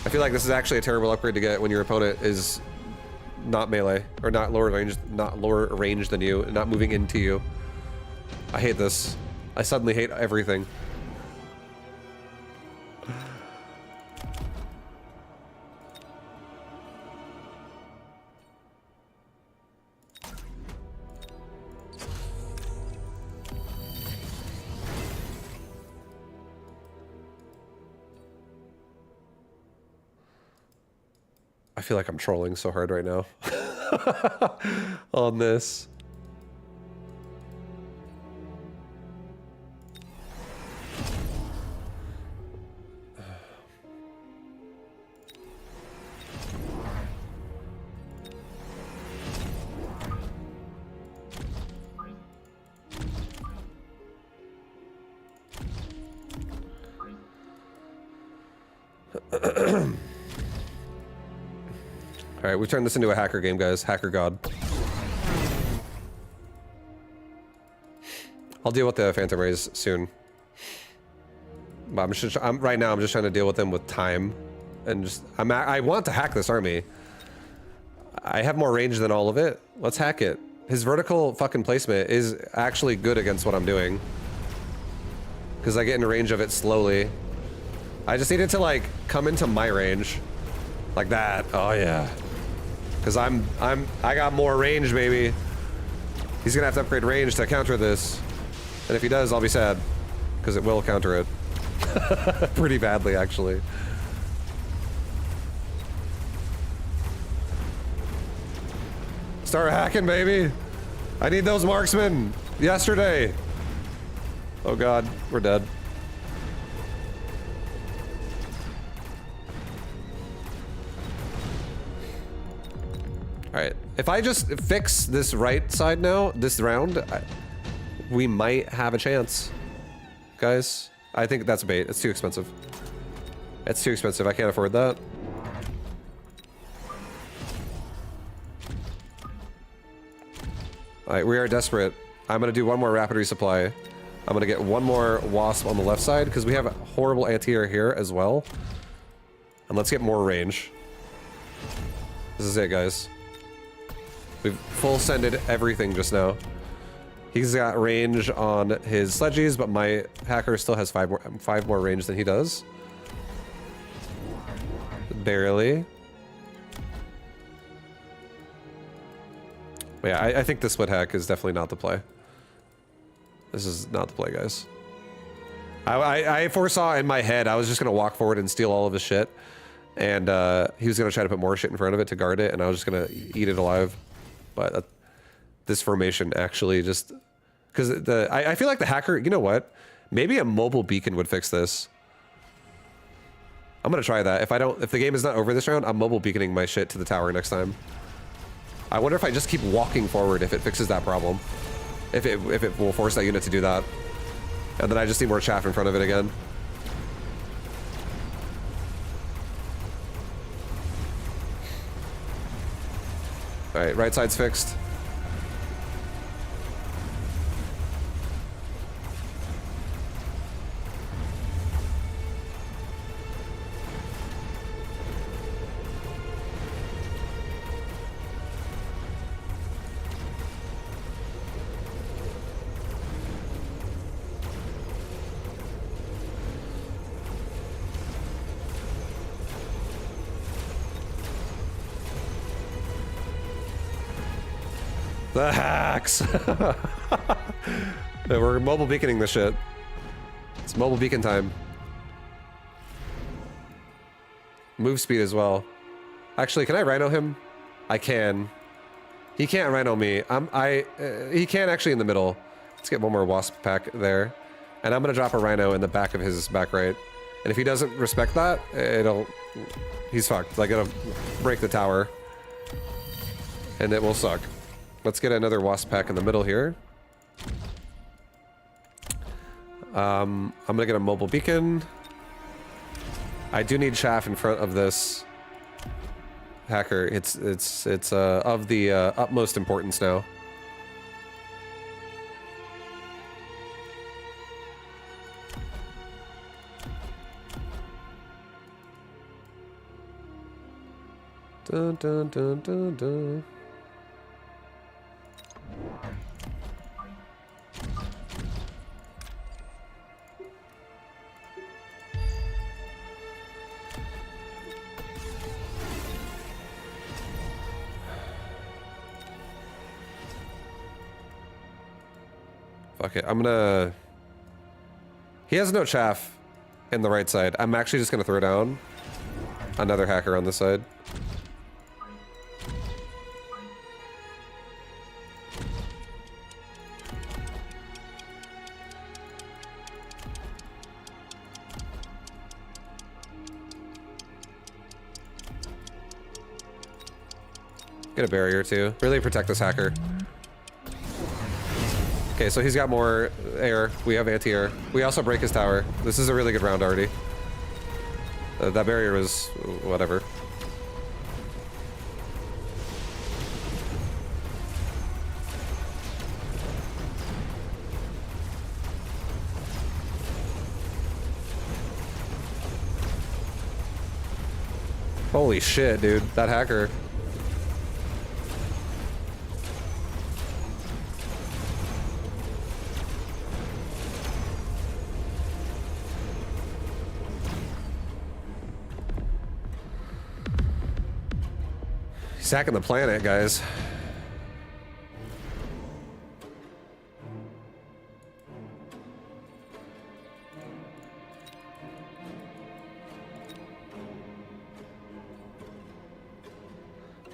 I feel like this is actually a terrible upgrade to get when your opponent is not melee, or not lower range than you, and not moving into you. I hate this. I suddenly hate everything. I feel like I'm trolling so hard right now on this. Alright, we turned this into a hacker game, guys. Hacker God. I'll deal with the Phantom Rays soon. But right now I'm just trying to deal with them with time. And just, I want to hack this army. I have more range than all of it. Let's hack it. His vertical fucking placement is actually good against what I'm doing. Because I get into range of it slowly. I just need it to, like, come into my range. Like that. Oh, yeah. Because I got more range, baby. He's gonna have to upgrade range to counter this. And if he does, I'll be sad. Because it will counter it. Pretty badly, actually. Start hacking, baby. I need those marksmen. Yesterday. Oh god, we're dead. Alright, if I just fix this right side now, this round, we might have a chance. Guys, I think that's bait. It's too expensive. It's too expensive. I can't afford that. Alright, we are desperate. I'm gonna do one more rapid resupply. I'm gonna get one more wasp on the left side, because we have a horrible anti-air here as well. And let's get more range. This is it, guys. We've full sended everything just now. He's got range on his sledgies, but my hacker still has five more range than he does. Barely. But yeah, I think the split hack is definitely not the play. This is not the play, guys. I foresaw in my head I was just gonna walk forward and steal all of his shit, and he was gonna try to put more shit in front of it to guard it, and I was just gonna eat it alive. But this formation actually just, because I feel like the hacker, you know what? Maybe a mobile beacon would fix this. I'm gonna try that. If the game is not over this round, I'm mobile beaconing my shit to the tower next time. I wonder if I just keep walking forward if it fixes that problem. If it will force that unit to do that. And then I just need more chaff in front of it again. Alright, right side's fixed. The hacks! We're mobile beaconing this shit. It's mobile beacon time. Move speed as well. Actually, can I rhino him? I can. He can't rhino me. He can actually in the middle. Let's get one more wasp pack there. And I'm gonna drop a rhino in the back of his back right. And if he doesn't respect that, he's fucked. Like, it'll break the tower. And it will suck. Let's get another wasp pack in the middle here. I'm gonna get a mobile beacon. I do need chaff in front of this. hacker. It's of the utmost importance now. Dun dun dun dun dun. Fuck it, I'm gonna... He has no chaff in the right side. I'm actually just gonna throw down another hacker on this side. Get a barrier too. Really protect this hacker. Okay, so he's got more air. We have anti-air. We also break his tower. This is a really good round already. That barrier was whatever. Holy shit, dude. That hacker. He's hacking the planet, guys.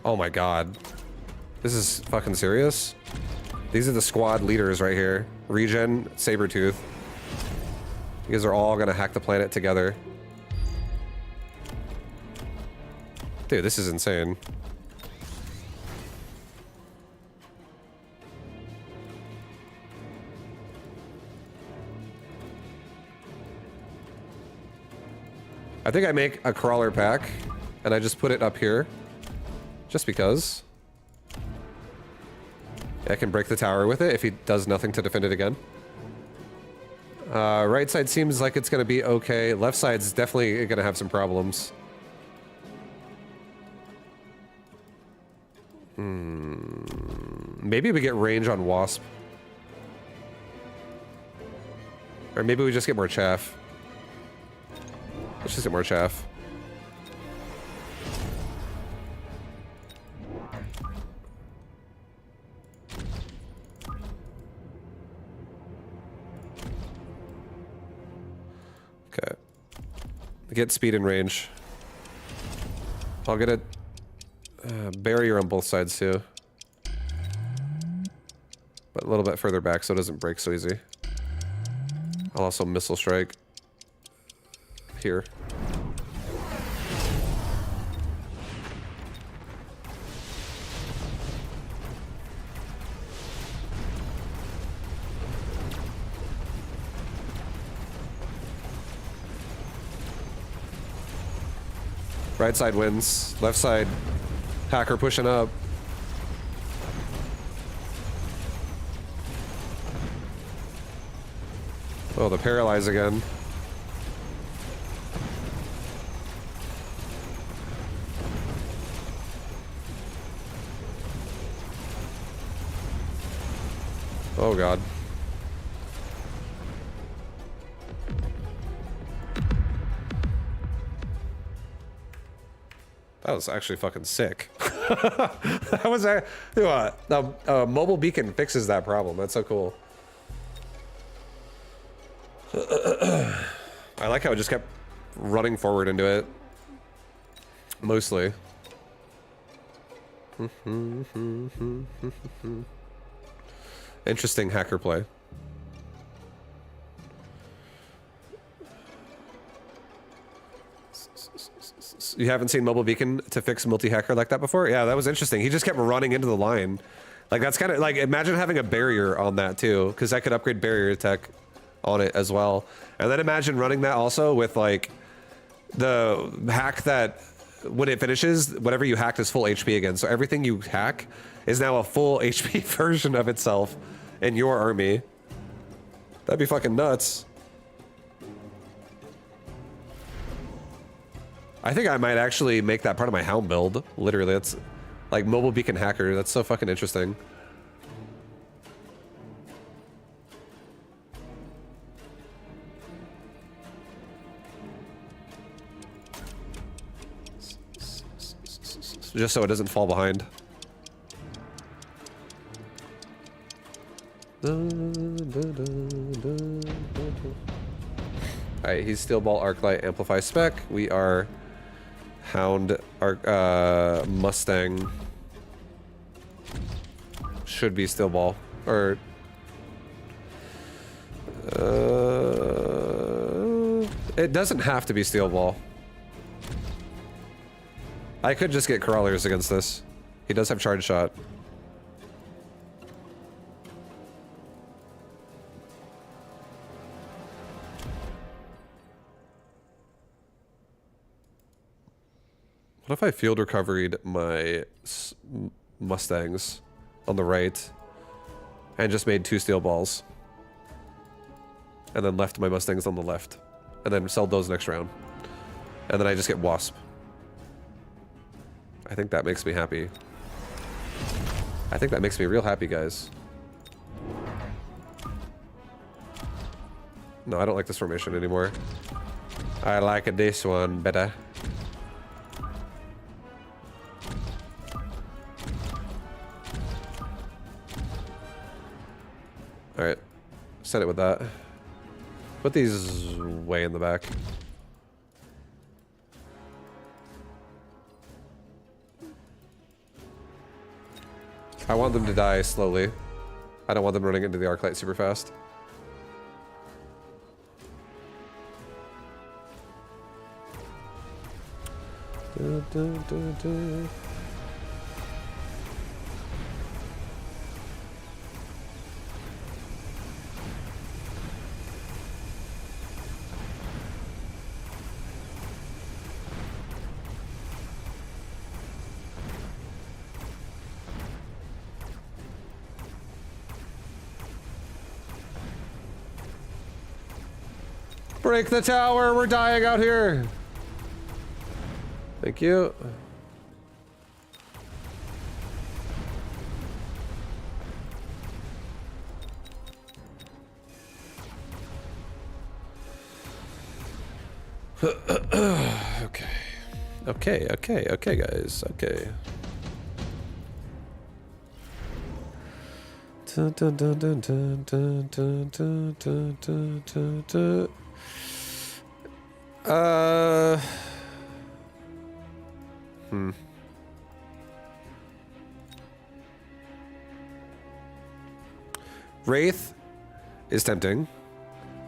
Oh my god. This is fucking serious? These are the squad leaders right here. Regen, Sabretooth. You guys are all gonna hack the planet together. Dude, this is insane. I think I make a crawler pack, and I just put it up here. Just because. I can break the tower with it if he does nothing to defend it again. Right side seems like it's gonna be okay. Left side's definitely gonna have some problems. Maybe we get range on Wasp. Or maybe we just get more chaff. Let's just get more chaff. Okay. Get speed and range. I'll get a barrier on both sides too. But a little bit further back so it doesn't break so easy. I'll also missile strike. Here. Right side wins. Left side, hacker pushing up. Oh, the paralyze again. Oh god. That was actually fucking sick. That was a mobile beacon fixes that problem. That's so cool. I like how it just kept running forward into it. Mostly. Interesting hacker play. You haven't seen Mobile Beacon to fix multi-hacker like that before? Yeah, that was interesting. He just kept running into the line. Like, that's kind of like, imagine having a barrier on that too, because that could upgrade barrier tech on it as well. And then imagine running that also with like the hack that when it finishes, whatever you hacked is full HP again. So everything you hack is now a full HP version of itself in your army. That'd be fucking nuts. I think I might actually make that part of my Hound build. Literally, that's like mobile beacon hacker. That's so fucking interesting. Just so it doesn't fall behind. Alright, he's Steel Ball, Arclight, Amplify Spec. We are Hound, Mustang. Should be Steel Ball. Or... it doesn't have to be Steel Ball. I could just get crawlers against this. He does have charge shot. What if I field recovered my Mustangs on the right and just made 2 steel balls? And then left my Mustangs on the left. And then sell those next round. And then I just get Wasp. I think that makes me happy. I think that makes me real happy, guys. No, I don't like this formation anymore. I like this one better. Alright. Set it with that. Put these way in the back. I want them to die slowly. I don't want them running into the Arclight super fast. Break the tower, we're dying out here. Thank you. Okay. Okay, guys. Okay. Dun, dun, dun, dun, dun, dun, dun, dun, dun, dun, dun, dun. Wraith is tempting.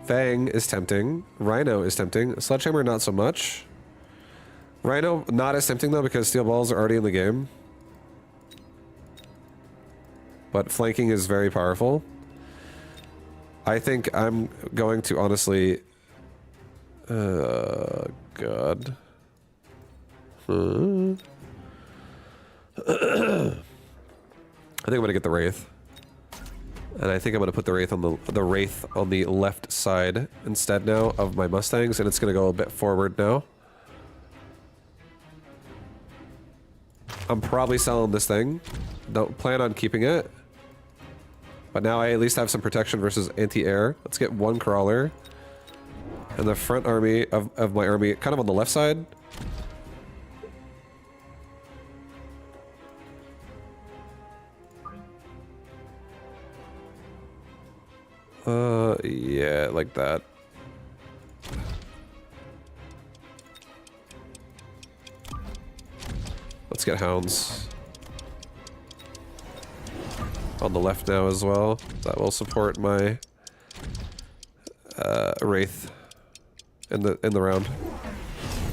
Fang is tempting. Rhino is tempting. Sledgehammer not so much. Rhino not as tempting though because steel balls are already in the game. But flanking is very powerful. I think I'm going to honestly... God. I think I'm gonna get the Wraith. And I think I'm gonna put the Wraith on the left side instead now of my Mustangs, and it's gonna go a bit forward now. I'm probably selling this thing. Don't plan on keeping it. But now I at least have some protection versus anti-air. Let's get 1 crawler. And the front army of my army, kind of on the left side. Yeah, like that. Let's get hounds. On the left now as well. That will support my Wraith in the round.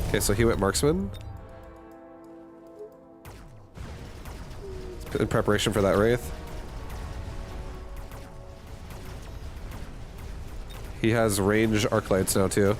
Okay, so he went marksman. In preparation for that Wraith. He has range arc lights now too.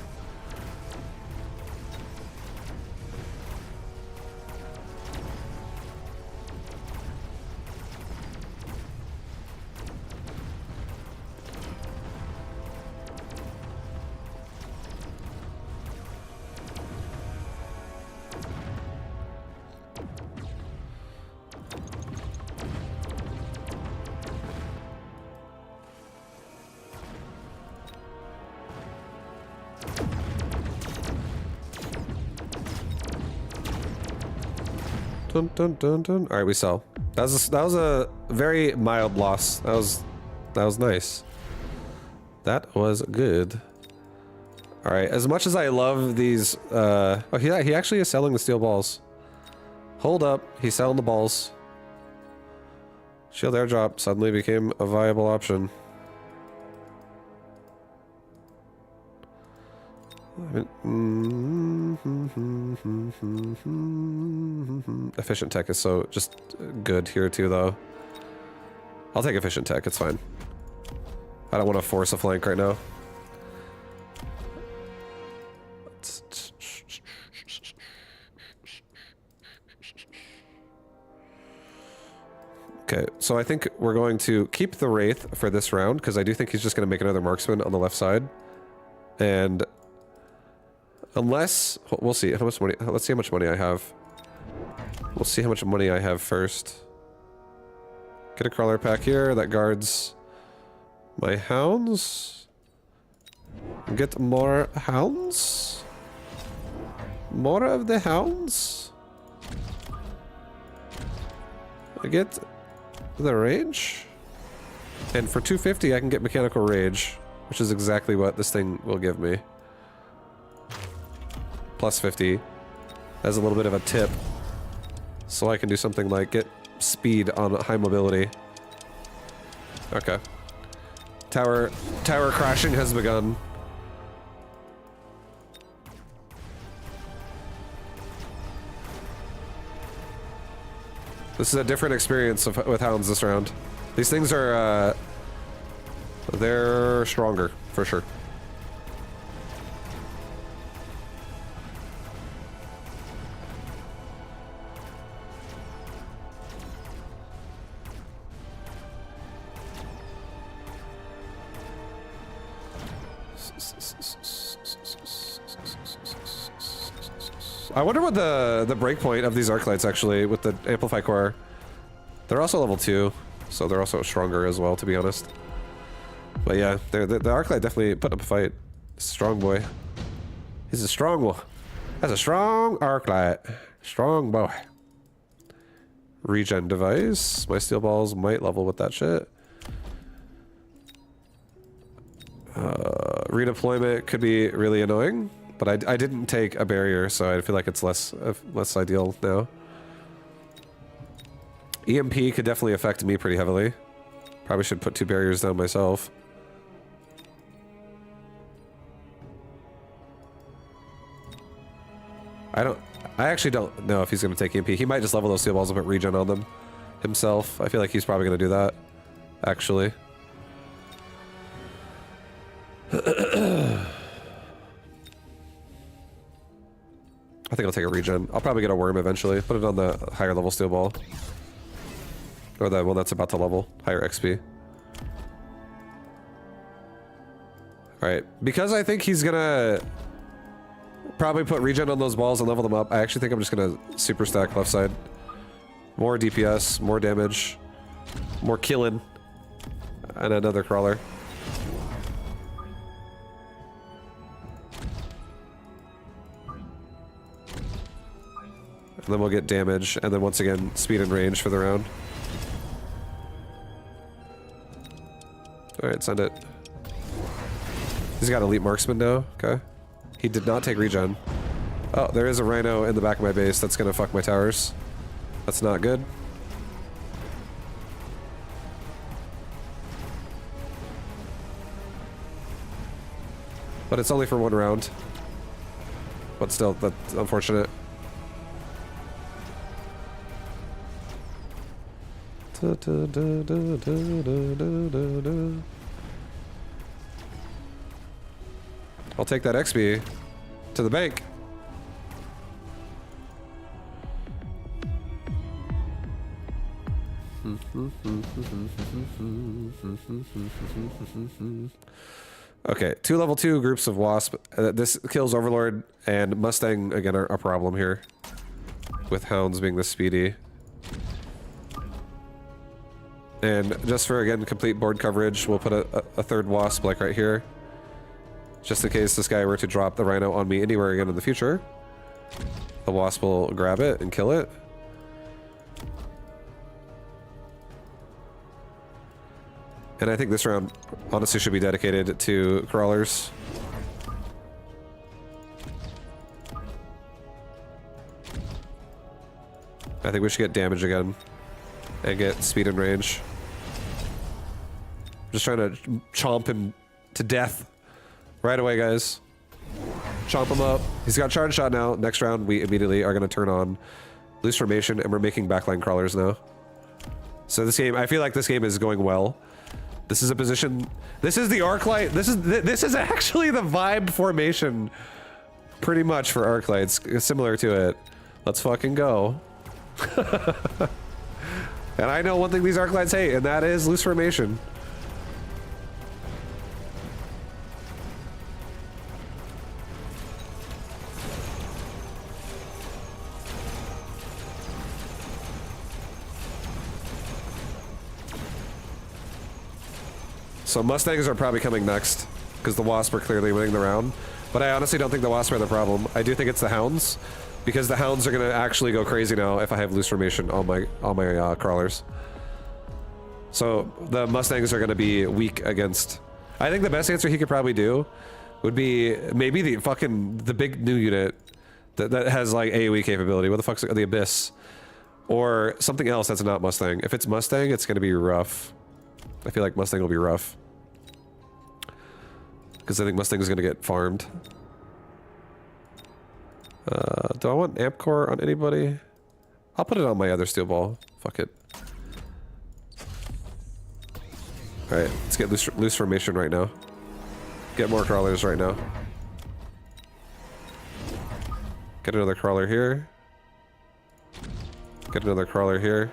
Dun, dun, dun, dun. All right, we sell. That was a very mild loss. That was nice. That was good. All right, as much as I love these, oh, he actually is selling the steel balls. Hold up, he's selling the balls. Shield airdrop suddenly became a viable option. Efficient tech is so just good here too, though. I'll take efficient tech, it's fine. I don't want to force a flank right now. Okay, so I think we're going to keep the Wraith for this round, because I do think he's just going to make another marksman on the left side. And unless, we'll see how much money, let's see how much money I have. We'll see how much money I have first. Get a crawler pack here that guards my hounds. Get more hounds. More of the hounds. I get the rage. And for 250 I can get mechanical rage, which is exactly what this thing will give me. Plus 50 as a little bit of a tip. So I can do something like get speed on high mobility. Okay. Tower crashing has begun. This is a different experience with hounds this round. These things are, they're stronger, for sure. I wonder what the breakpoint of these arc lights actually with the amplify core. They're also level 2, so they're also stronger as well, to be honest. But yeah, the arc light definitely put up a fight. Strong boy. He's a strong one. That's a strong arc light. Strong boy. Regen device. My steel balls might level with that shit. Redeployment could be really annoying. But I didn't take a barrier, so I feel like it's less ideal now. EMP could definitely affect me pretty heavily. Probably should put 2 barriers down myself. I actually don't know if he's going to take EMP. He might just level those steel balls and put regen on them himself. I feel like he's probably going to do that, actually. I think I'll take a regen. I'll probably get a worm eventually. Put it on the higher level steel ball. Or the one that's about to level. Higher XP. Alright. Because I think he's gonna probably put regen on those balls and level them up, I actually think I'm just gonna super stack left side. More DPS, more damage, more killing, and another crawler. And then we'll get damage, and then once again, speed and range for the round. Alright, send it. He's got elite marksman now, okay. He did not take regen. Oh, there is a rhino in the back of my base that's gonna fuck my towers. That's not good. But it's only for 1 round. But still, that's unfortunate. I'll take that XP to the bank. Okay, 2 level 2 groups of Wasp. This kills Overlord and Mustang again are a problem here. With Hounds being this speedy. And just for, again, complete board coverage, we'll put a 3rd Wasp, like right here. Just in case this guy were to drop the Rhino on me anywhere again in the future. The Wasp will grab it and kill it. And I think this round honestly should be dedicated to crawlers. I think we should get damage again. And get speed and range. Just trying to chomp him to death. Right away, guys. Chomp him up. He's got charge shot now. Next round, we immediately are going to turn on loose formation, and we're making backline crawlers now. So this game, I feel like this game is going well. This is a position. This is the Arclight. This is actually the vibe formation, pretty much for Arclights, similar to it. Let's fucking go. And I know one thing these Arclights hate, and that is loose formation. So Mustangs are probably coming next, because the Wasp are clearly winning the round. But I honestly don't think the Wasp are the problem. I do think it's the Hounds, because the Hounds are going to actually go crazy now if I have loose formation on my crawlers. So the Mustangs are going to be weak against... I think the best answer he could probably do would be maybe the big new unit that has like AoE capability. What the fuck's the Abyss? Or something else that's not Mustang. If it's Mustang, it's going to be rough. I feel like Mustang will be rough. Because I think Mustang is going to get farmed. Do I want Amp Core on anybody? I'll put it on my other steel ball. Fuck it. Alright, let's get loose formation right now. Get more crawlers right now. Get another crawler here. Get another crawler here.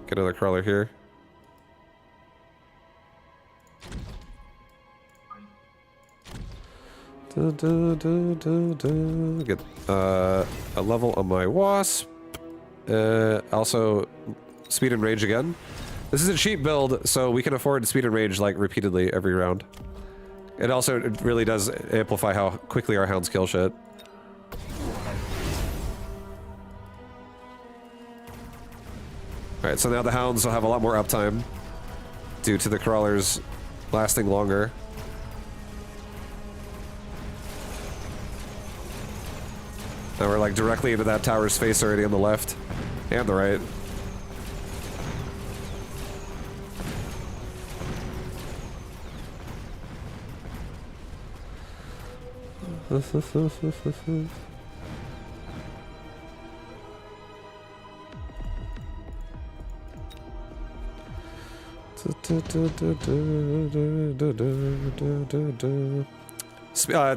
Get another crawler here. Get a level on my Wasp. Also, speed and range again. This is a cheap build, so we can afford speed and range like repeatedly every round. It also really does amplify how quickly our Hounds kill shit. Alright, so now the Hounds will have a lot more uptime due to the crawlers lasting longer. Now we're like directly into that tower's face already on the left and the right.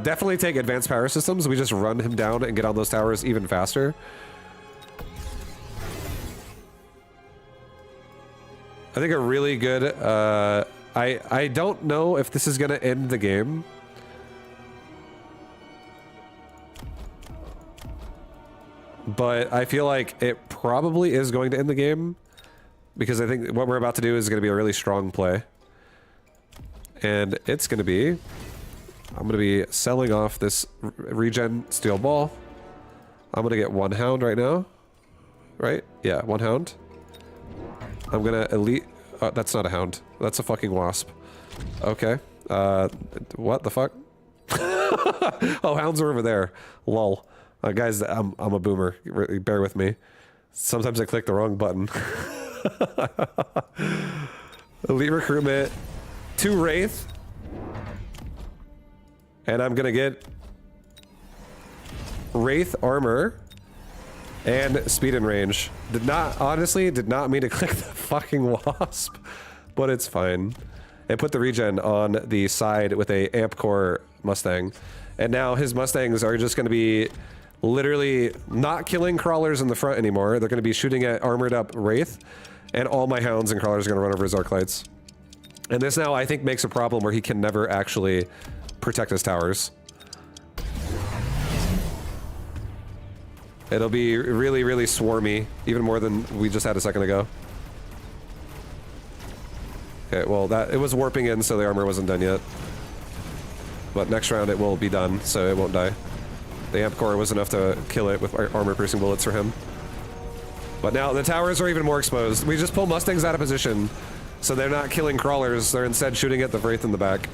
Definitely take advanced power systems. We just run him down and get on those towers even faster. I think a really good... I don't know if this is going to end the game. But I feel like it probably is going to end the game. Because I think what we're about to do is going to be a really strong play. And it's going to be... I'm going to be selling off this regen steel ball. I'm going to get one Hound right now. Right? Yeah, one Hound. I'm going to elite... that's not a Hound. That's a fucking Wasp. Okay. What the fuck? Oh, Hounds are over there. Lol. Guys, I'm a boomer. Bear with me. Sometimes I click the wrong button. Elite recruitment. 2 Wraith. And I'm gonna get Wraith armor and speed and range. Honestly, did not mean to click the fucking Wasp, but it's fine. And put the regen on the side with a Amp Core Mustang. And now his Mustangs are just gonna be literally not killing crawlers in the front anymore. They're gonna be shooting at armored up Wraith, and all my Hounds and crawlers are gonna run over his Arclights. And this now, I think, makes a problem where he can never actually protect his towers. It'll be really, really swarmy, even more than we just had a second ago. Okay, well, it was warping in, so the armor wasn't done yet. But next round it will be done, so it won't die. The Amp Core was enough to kill it with armor-piercing bullets for him. But now the towers are even more exposed. We just pull Mustangs out of position, So they're not killing crawlers, they're instead shooting at the Wraith in the back.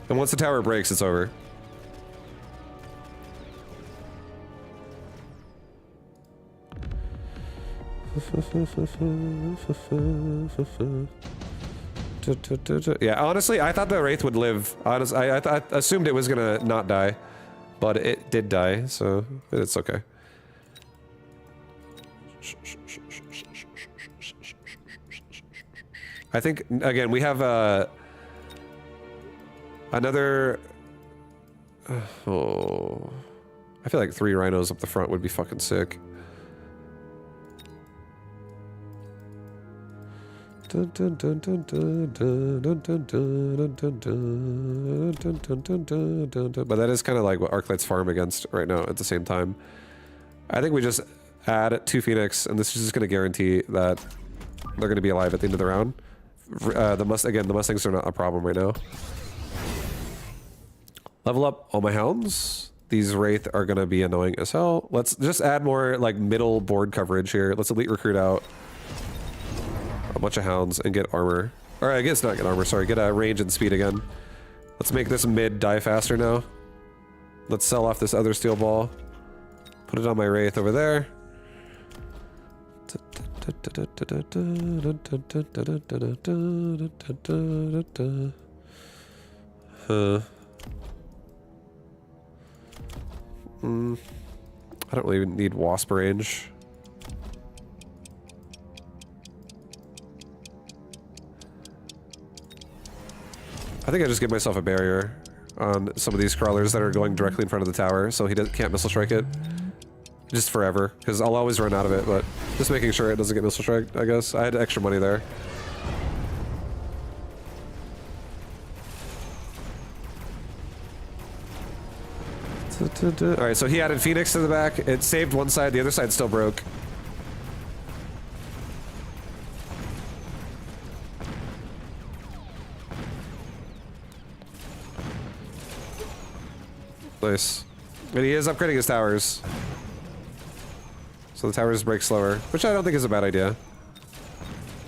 And once the tower breaks, it's over. Yeah, honestly, I thought the Wraith would live. Honestly, I assumed it was gonna not die, but it did die, so it's okay. I think, again, we have another... oh, I feel like 3 rhinos up the front would be fucking sick. But that is kind of like what Arclights farm against right now at the same time. I think we just add 2 Phoenix, and this is just going to guarantee that they're going to be alive at the end of the round. The Mustangs are not a problem right now. Level up all my hounds. These Wraith are going to be annoying as hell. Let's just add more like middle board coverage here. Let's elite recruit out a bunch of hounds and get armor. Or I guess not get armor, sorry, get range and speed again. Let's make this mid die faster now. Let's sell off this other steel ball. Put it on my Wraith over there. I don't really need wasp range. I think I just give myself a barrier on some of these crawlers that are going directly in front of the tower, so he can't missile strike it. Just forever, because I'll always run out of it, but just making sure it doesn't get missile strike, I guess. I had extra money there. Alright, so he added Phoenix to the back. It saved one side, the other side still broke. Nice. And he is upgrading his towers. So the towers break slower, which I don't think is a bad idea.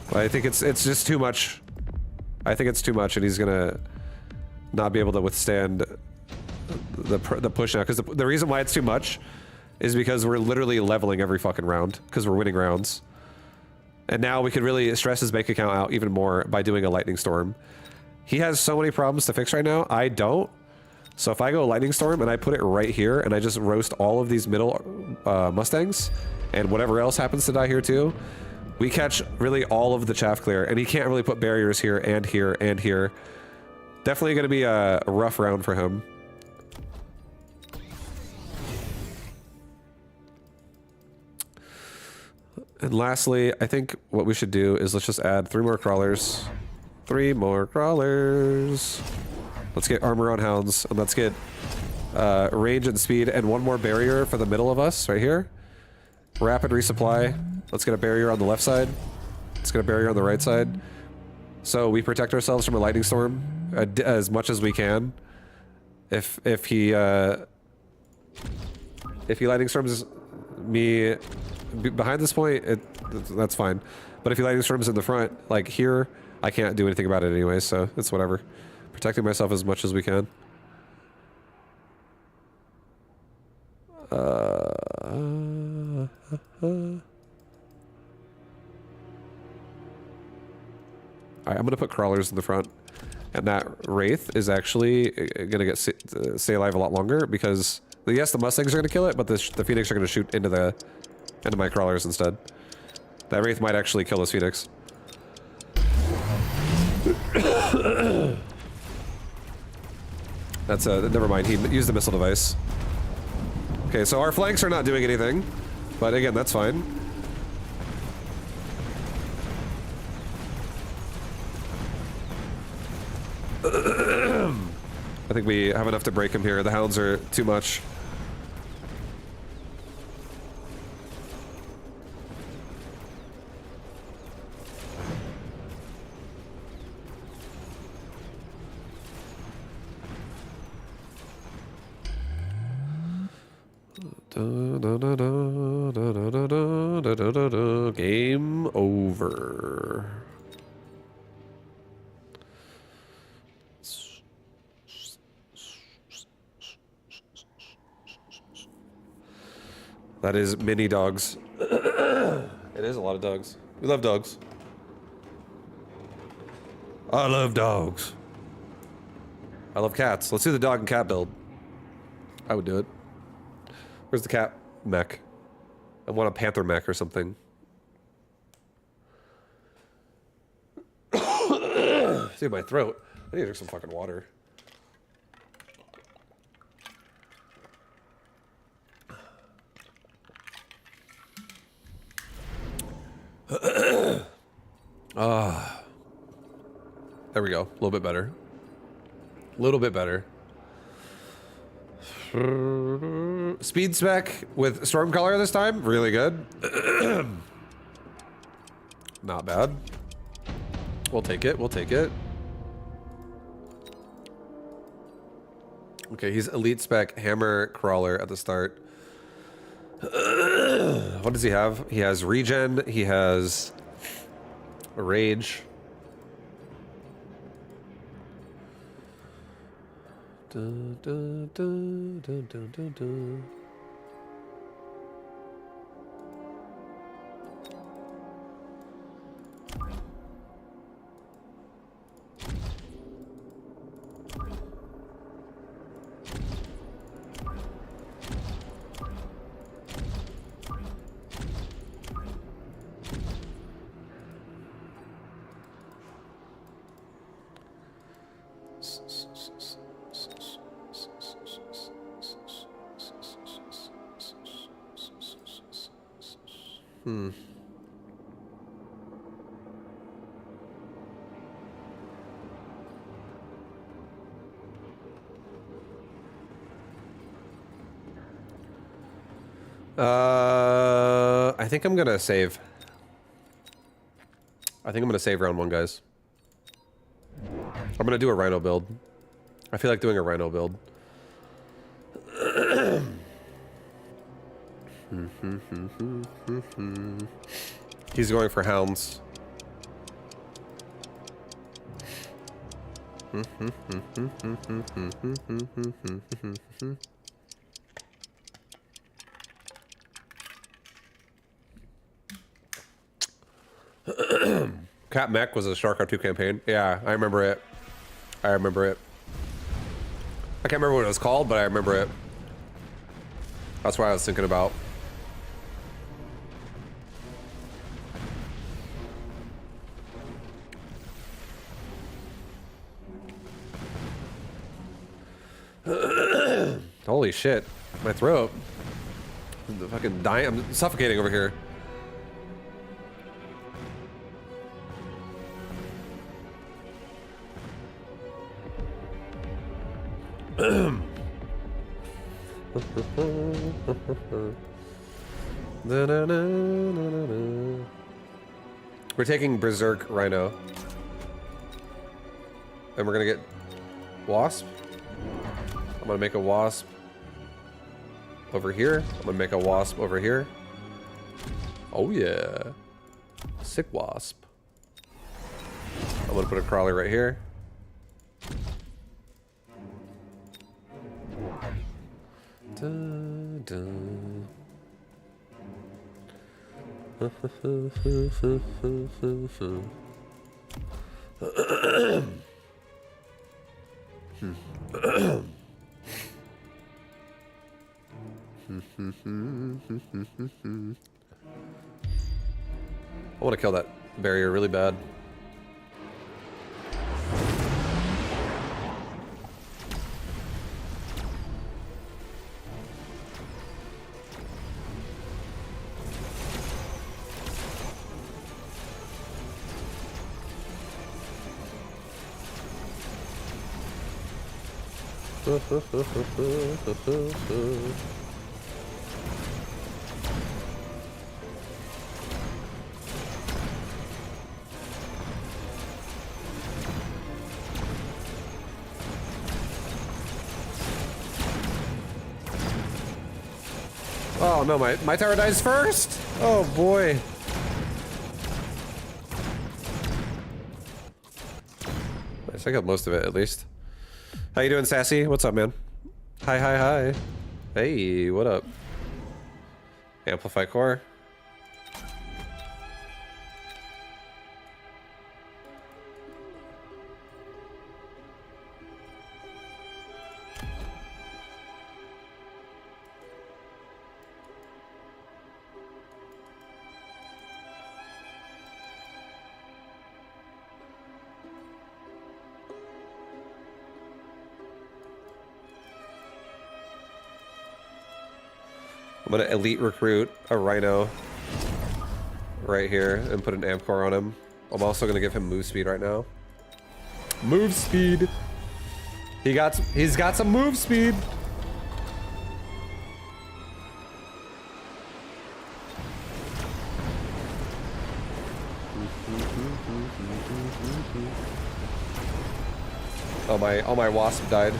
But I think it's just too much. I think it's too much, and he's gonna not be able to withstand the push now. Because the reason why it's too much is because we're literally leveling every fucking round because we're winning rounds. And now we could really stress his bank account out even more by doing a lightning storm. He has so many problems to fix right now. I don't. So if I go lightning storm and I put it right here and I just roast all of these middle Mustangs and whatever else happens to die here too, we catch really all of the chaff clear, and he can't really put barriers here and here and here. Definitely going to be a rough round for him. And lastly, I think what we should do is let's just add 3 more crawlers. 3 more crawlers. Let's get armor on hounds, and let's get range and speed, and 1 more barrier for the middle of us, right here. Rapid resupply. Let's get a barrier on the left side. Let's get a barrier on the right side. So we protect ourselves from a lightning storm as much as we can. If he lightning storms me behind this point, that's fine. But if he lightning storms in the front, like here, I can't do anything about it anyway, so it's whatever. Protecting myself as much as we can. Alright, I'm gonna put crawlers in the front. And that Wraith is actually gonna stay alive a lot longer because, yes, the Mustangs are gonna kill it, but the Phoenix are gonna shoot into my crawlers instead. That Wraith might actually kill this Phoenix. That's never mind, he used the missile device. Okay, so our flanks are not doing anything, but again, that's fine. I think we have enough to break him here. The hounds are too much. Game over. That is many dogs. It is a lot of dogs. We love dogs. I love dogs. I love cats. Let's do the dog and cat build. I would do it. Where's the cat mech? I want a panther mech or something. Dude, my throat. I need to drink some fucking water. There we go. A little bit better. A little bit better. Speed spec with Stormcaller this time. Really good. Not bad. We'll take it. We'll take it. Okay, he's elite spec hammer crawler at the start. What does he have? He has regen. He has rage. Dun, dun, dun, dun, dun, dun, dun. I think I'm gonna save. I think I'm gonna save round one, guys. I'm gonna do a rhino build. I feel like doing a rhino build. He's going for hounds. Cat Mech was a Starcraft 2 campaign. Yeah, I remember it. I remember it. I can't remember what it was called, but I remember it. That's what I was thinking about. Holy shit. My throat. I'm fucking dying. I'm suffocating over here. We're taking Berserk Rhino. And we're gonna get Wasp. I'm gonna make a Wasp over here. I'm gonna make a Wasp over here. Oh yeah. Sick Wasp. I'm gonna put a Crawler right here. Dun, dun. I want to kill that barrier really bad. Oh no, my tower dies first? Oh boy. So I got most of it, at least. How you doing, Sassy? What's up, man? Hi, hi, hi. Hey, what up? Amplify core. I'm gonna elite recruit a Rhino right here and put an amp core on him. I'm also gonna give him move speed right now. Move speed. He's got some move speed. All my wasp died.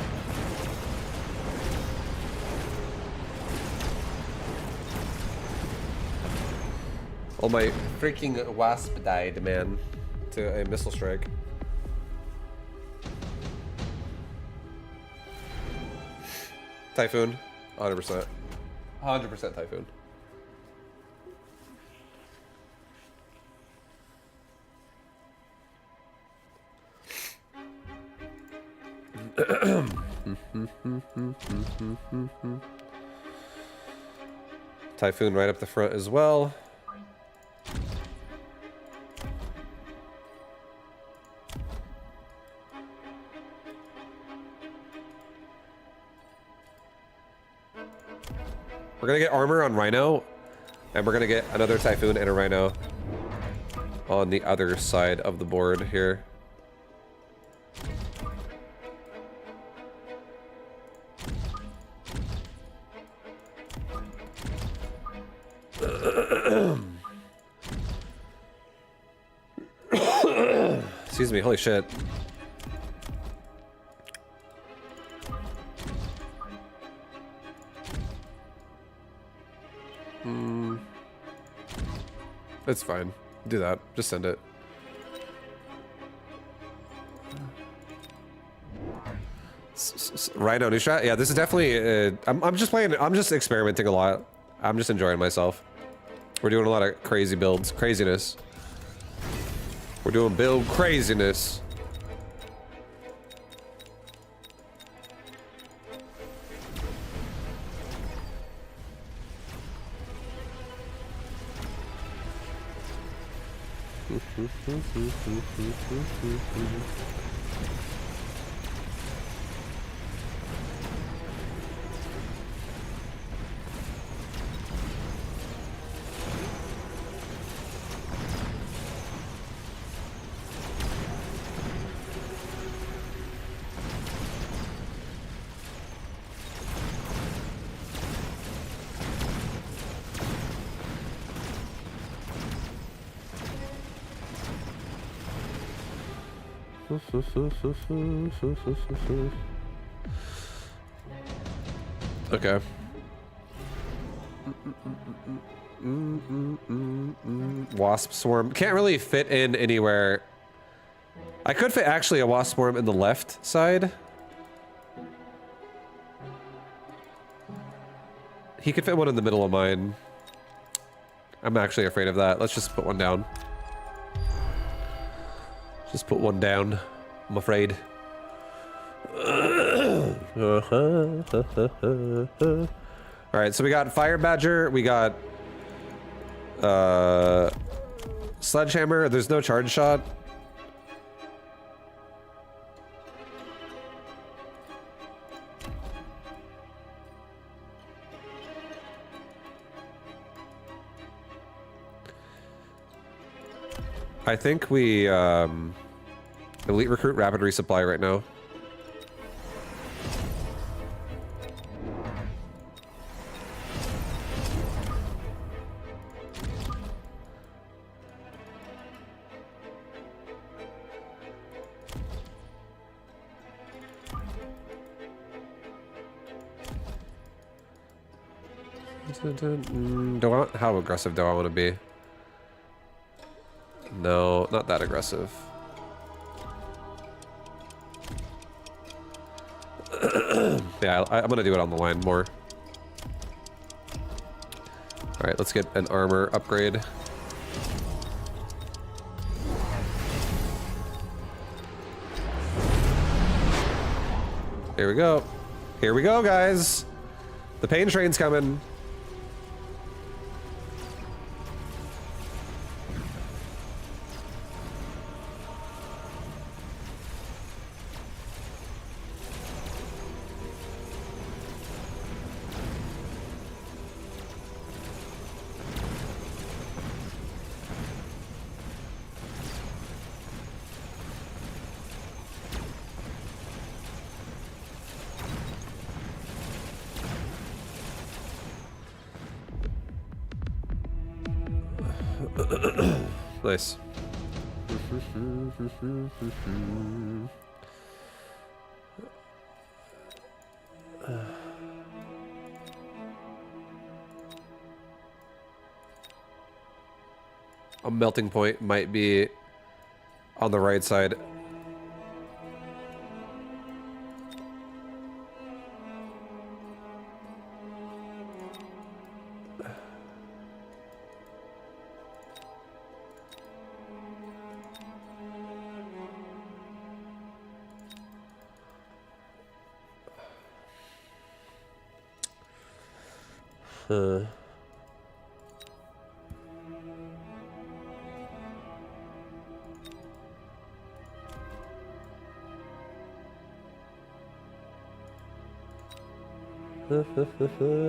Oh, my freaking wasp died, man, to a missile strike. Typhoon, 100%. 100% Typhoon. Typhoon right up the front as well. We're gonna get armor on Rhino, and we're gonna get another Typhoon and a Rhino on the other side of the board here. Excuse me, holy shit. It's fine. Do that. Just send it. Rhino new strat? Yeah, this is definitely... I'm just playing... I'm just experimenting a lot. I'm just enjoying myself. We're doing a lot of crazy builds. Craziness. We're doing build craziness. Okay. Wasp swarm. Can't really fit in anywhere. I could fit actually a wasp swarm in the left side. He could fit one in the middle of mine. I'm actually afraid of that. Let's just put one down. Just put one down. I'm afraid. Alright, so we got Fire Badger, we got Sledgehammer, there's no charge shot. I think we elite recruit rapid resupply right now. How aggressive do I want to be? No, not that aggressive. Yeah, I'm gonna do it on the line more. All right, let's get an armor upgrade. Here we go. Here we go, guys. The pain train's coming. Nice. A melting point might be on the right side.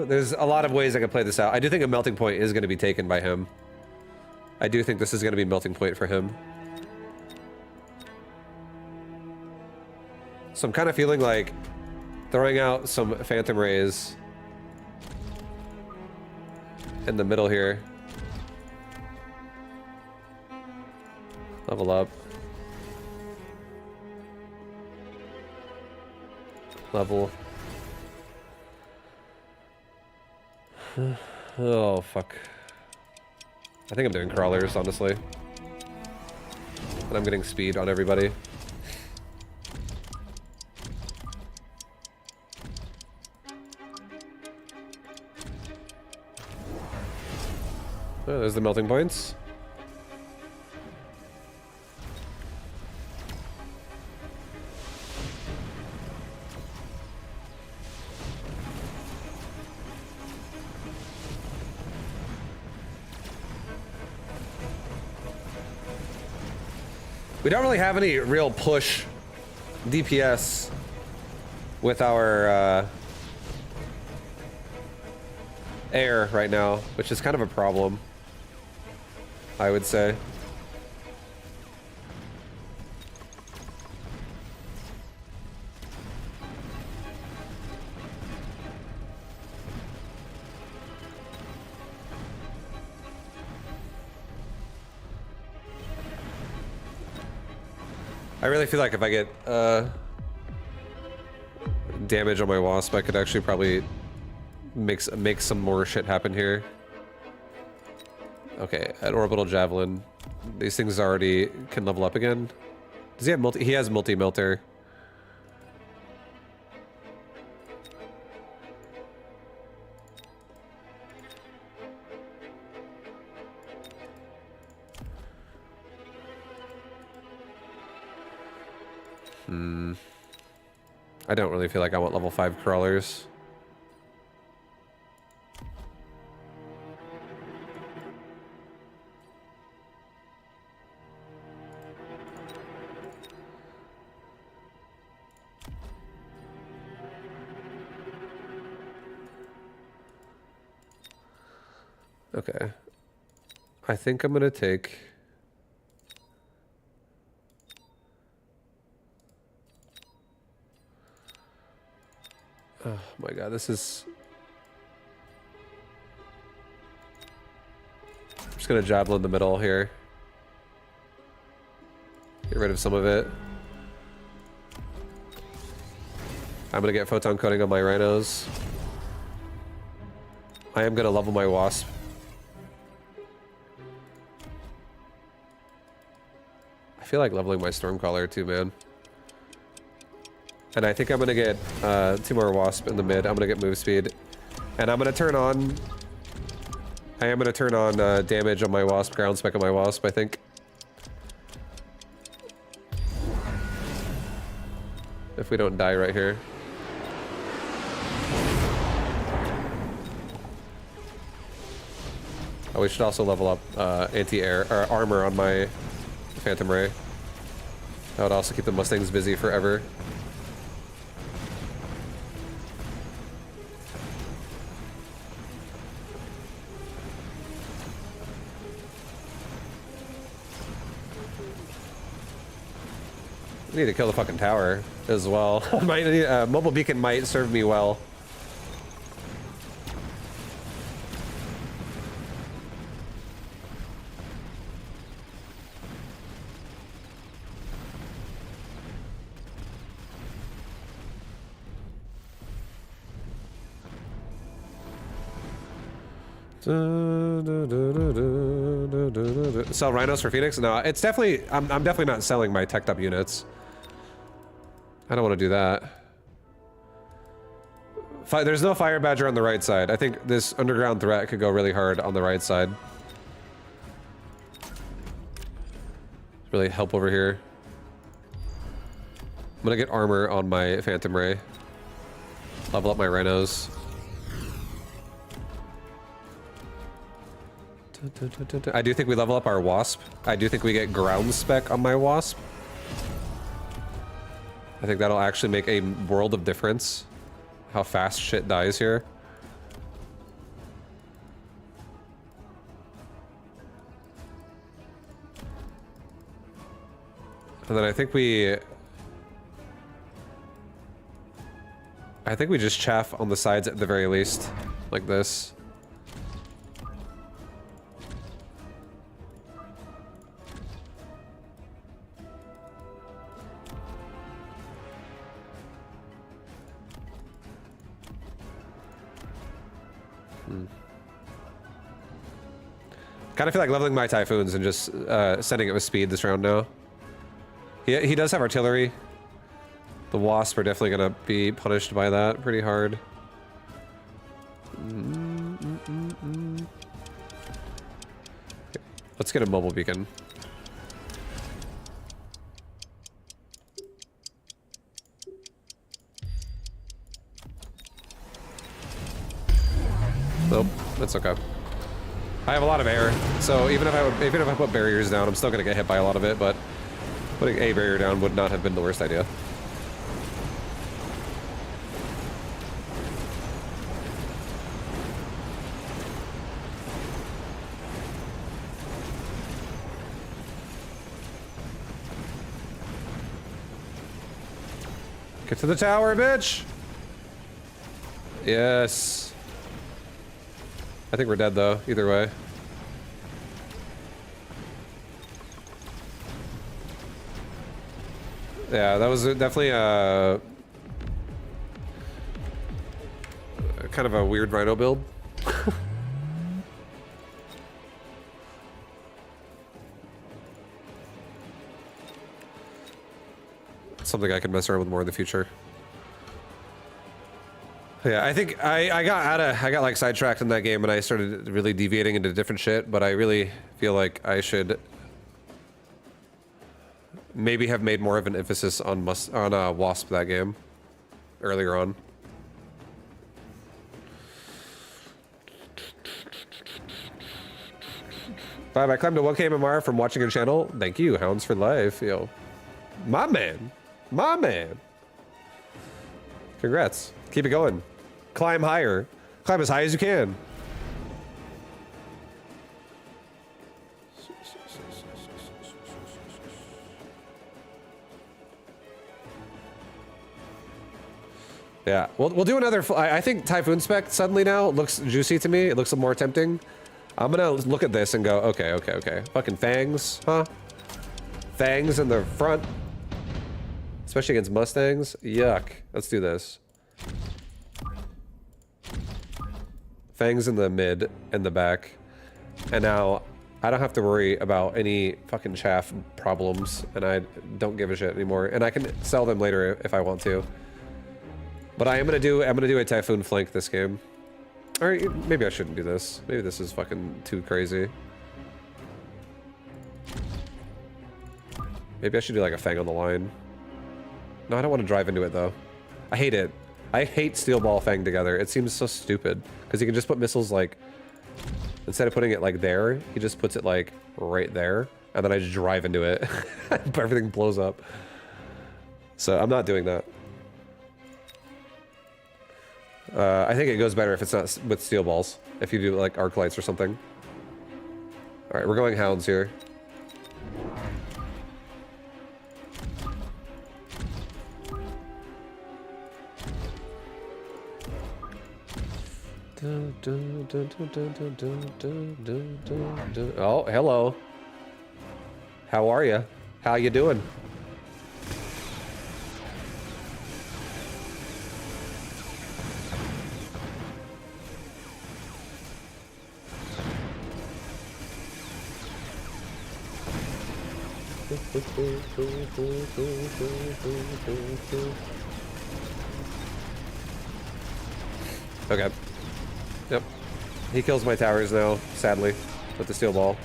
There's a lot of ways I could play this out. I do think a melting point is going to be taken by him. I do think this is going to be melting point for him. So I'm kind of feeling like throwing out some phantom rays in the middle here. Level up. Level. Oh, fuck. I think I'm doing crawlers, honestly. And I'm getting speed on everybody. Oh, there's the melting points. We don't really have any real push DPS with our air right now, which is kind of a problem, I would say. I really feel like if I get damage on my wasp, I could actually probably make some more shit happen here. Okay, an orbital javelin. These things already can level up again. Does he have multi? He has multi-melter. I don't really feel like I want level 5 crawlers. Okay. I think I'm gonna take... Oh my god, this is... I'm just gonna javelin in the middle here. Get rid of some of it. I'm gonna get photon coating on my rhinos. I am gonna level my wasp. I feel like leveling my stormcaller too, man. And I think I'm gonna get 2 more Wasp in the mid. I'm gonna get move speed. And I'm gonna turn on... I am gonna turn on damage on my Wasp, ground spec on my Wasp, I think. If we don't die right here. Oh, we should also level up anti-air or armor on my Phantom Ray. That would also keep the Mustangs busy forever. We need to kill the fucking tower as well. Mobile beacon might serve me well. Sell rhinos for Phoenix? No, it's definitely. I'm definitely not selling my teched up units. I don't want to do that. There's no fire badger on the right side. I think this underground threat could go really hard on the right side. Really help over here. I'm gonna get armor on my Phantom Ray. Level up my rhinos. I do think we level up our Wasp. I do think we get ground spec on my Wasp. I think that'll actually make a world of difference. How fast shit dies here. And then I think we just chaff on the sides at the very least, like this. Kind of feel like leveling my Typhoons and just sending it with speed this round now. He does have artillery. The Wasp are definitely gonna be punished by that pretty hard. Let's get a mobile beacon. Nope, that's okay. I have a lot of air, so even if I put barriers down, I'm still gonna get hit by a lot of it, but putting a barrier down would not have been the worst idea. Get to the tower, bitch! Yes. I think we're dead though, either way. Yeah, that was definitely kind of a weird rhino build. Something I could mess around with more in the future. Yeah, I think I got like sidetracked in that game and I started really deviating into different shit, but I really feel like I should maybe have made more of an emphasis on Wasp that game earlier on. Bye, I climbed to 1K MMR from watching your channel. Thank you, Hounds for Life. Yo, my man, my man. Congrats. Keep it going. Climb higher. Climb as high as you can. Yeah, we'll do another. I think Typhoon spec suddenly now looks juicy to me. It looks more tempting. I'm gonna look at this and go, okay. Fucking fangs, huh? Fangs in the front. Especially against Mustangs. Yuck. Let's do this. Fangs in the mid and the back. And now I don't have to worry about any fucking chaff problems, and I don't give a shit anymore. And I can sell them later if I want to. But I'm gonna do a Typhoon flank this game. Or maybe I shouldn't do this. Maybe this is fucking too crazy. Maybe I should do like a Fang on the line. No, I don't want to drive into it though. I hate it. I hate Steel Ball Fang together. It seems so stupid. Because you can just put missiles like... Instead of putting it like there, he just puts it like right there. And then I just drive into it. Everything blows up. So I'm not doing that. I think it goes better if it's not with steel balls. If you do like arc lights or something. Alright, we're going hounds here. Oh, hello. How are you? How you doing? Okay. Yep. He kills my towers now, sadly, with the steel ball.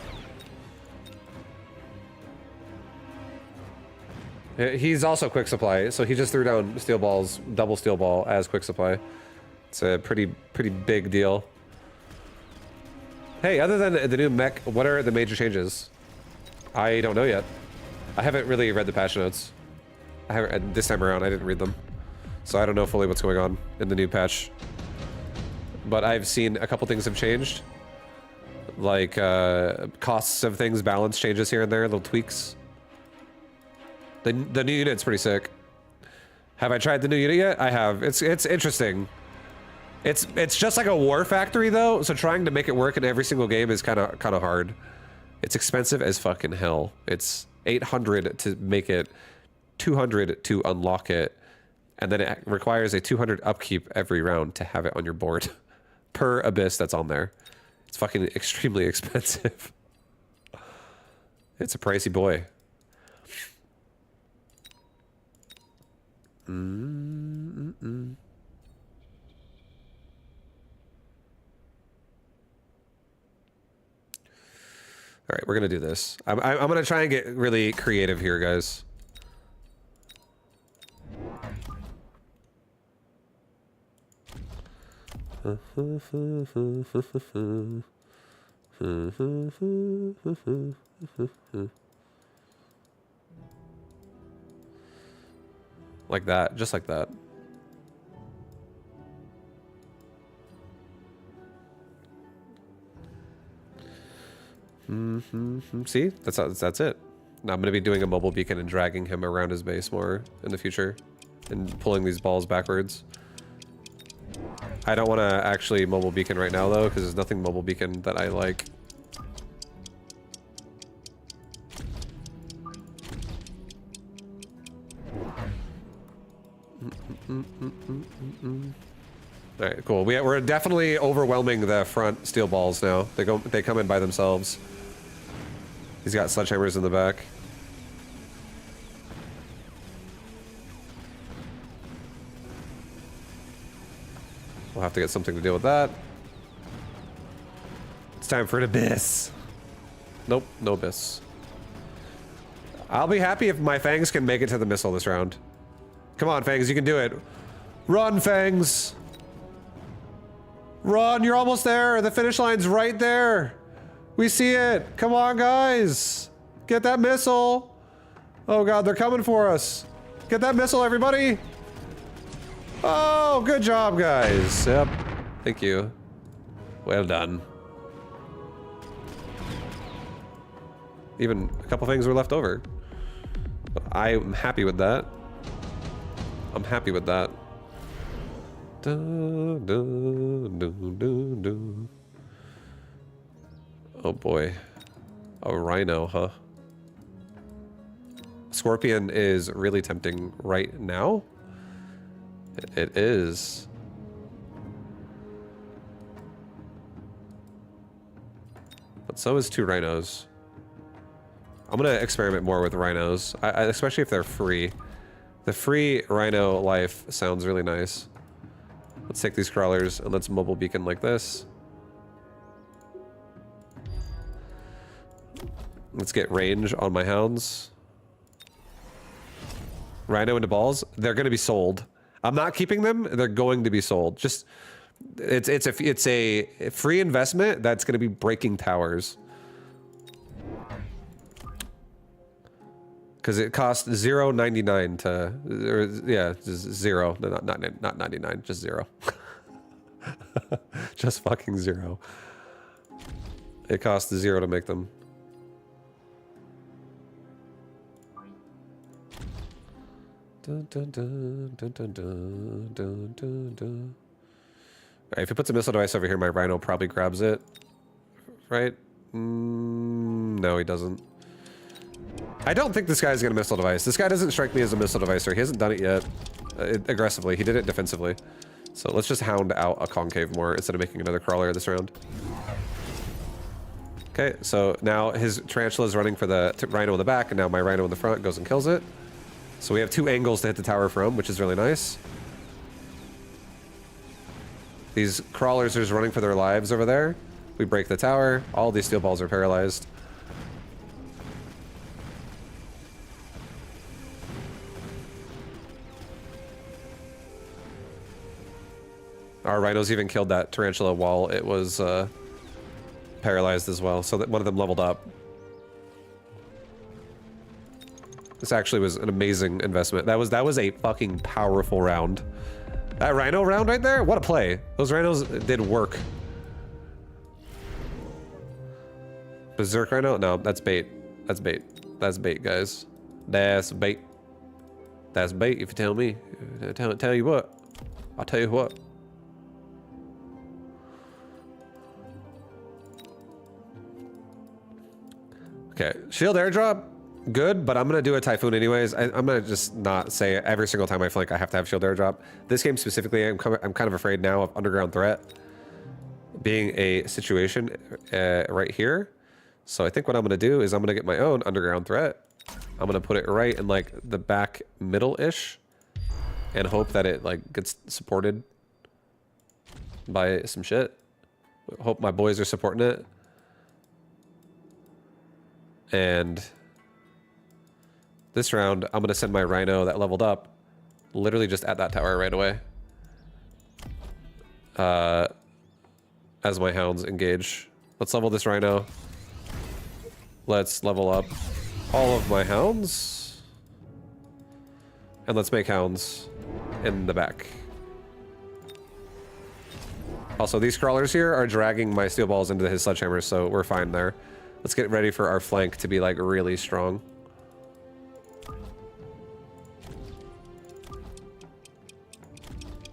He's also quick supply, so he just threw down steel balls, double steel ball as quick supply. It's a pretty big deal. Hey, other than the new mech, what are the major changes? I don't know yet. I haven't really read the patch notes. I haven't, this time around, I didn't read them. So I don't know fully what's going on in the new patch. But I've seen a couple things have changed. Like, costs of things, balance changes here and there, little tweaks. The new unit's pretty sick. Have I tried the new unit yet? I have. It's interesting. It's just like a war factory though, so trying to make it work in every single game is kind of hard. It's expensive as fucking hell. It's 800 to make it, 200 to unlock it, and then it requires a 200 upkeep every round to have it on your board. Per abyss that's on there. It's fucking extremely expensive. It's a pricey boy. All right, we're gonna do this. I'm gonna try and get really creative here, guys. Like that, just like that. See, that's it. Now I'm gonna be doing a mobile beacon and dragging him around his base more in the future, and pulling these balls backwards. I don't want to actually mobile beacon right now though, because there's nothing mobile beacon that I like. All right, cool. We're definitely overwhelming the front steel balls now. They come in by themselves. He's got sledgehammers in the back. We'll have to get something to deal with that. It's time for an abyss. Nope, no abyss. I'll be happy if my Fangs can make it to the missile this round. Come on, Fangs, you can do it. Run, Fangs! Run, you're almost there. The finish line's right there. We see it. Come on, guys. Get that missile. Oh god, they're coming for us. Get that missile, everybody. Oh, good job, guys. Yep. Thank you. Well done. Even a couple things were left over. But I'm happy with that. I'm happy with that. Dun, dun, dun, dun, dun. Oh boy. A rhino, huh? Scorpion is really tempting right now. It is. But So is 2 rhinos. I'm gonna experiment more with rhinos, especially if they're free. The free rhino life sounds really nice. Let's take these crawlers and let's mobile beacon like this. Let's get range on my hounds. Rhino into balls. They're going to be sold. I'm not keeping them. They're going to be sold. Just it's a free investment that's going to be breaking towers. Because it costs 0.99 to, or yeah, just 0. No, not 99, just 0. Just fucking 0. It costs 0 to make them. Dun, dun, dun, dun, dun, dun, dun, dun, dun. Right, if he puts a missile device over here, my rhino probably grabs it. Right? No, he doesn't. I don't think this guy's gonna missile device. This guy doesn't strike me as a missile devicer. He hasn't done it yet. Aggressively. He did it defensively. So let's just hound out a concave more instead of making another crawler this round. Okay, so now his tarantula is running for the rhino in the back, and now my rhino in the front goes and kills it. So we have 2 angles to hit the tower from, which is really nice. These crawlers are just running for their lives over there. We break the tower. All these steel balls are paralyzed. Our rhinos even killed that tarantula while it was paralyzed as well, so that one of them leveled up. This actually was an amazing investment. That was a fucking powerful round. That rhino round right there, what a play. Those rhinos did work. Berserk rhino? No, that's bait. That's bait. That's bait, guys. That's bait. That's bait if you tell me. Tell you what. I'll tell you what. Okay, shield airdrop, good, but I'm gonna do a Typhoon anyways. I'm gonna just not say every single time I flank I have to have shield airdrop. This game specifically, I'm kind of afraid now of underground threat being a situation right here. So I think what I'm gonna do is I'm gonna get my own underground threat. I'm gonna put it right in like the back middle-ish and hope that it like gets supported by some shit. Hope my boys are supporting it. And this round, I'm going to send my rhino that leveled up literally just at that tower right away. As my hounds engage. Let's level this rhino. Let's level up all of my hounds. And let's make hounds in the back. Also, these crawlers here are dragging my steel balls into his sledgehammers, so we're fine there. Let's get ready for our flank to be like really strong.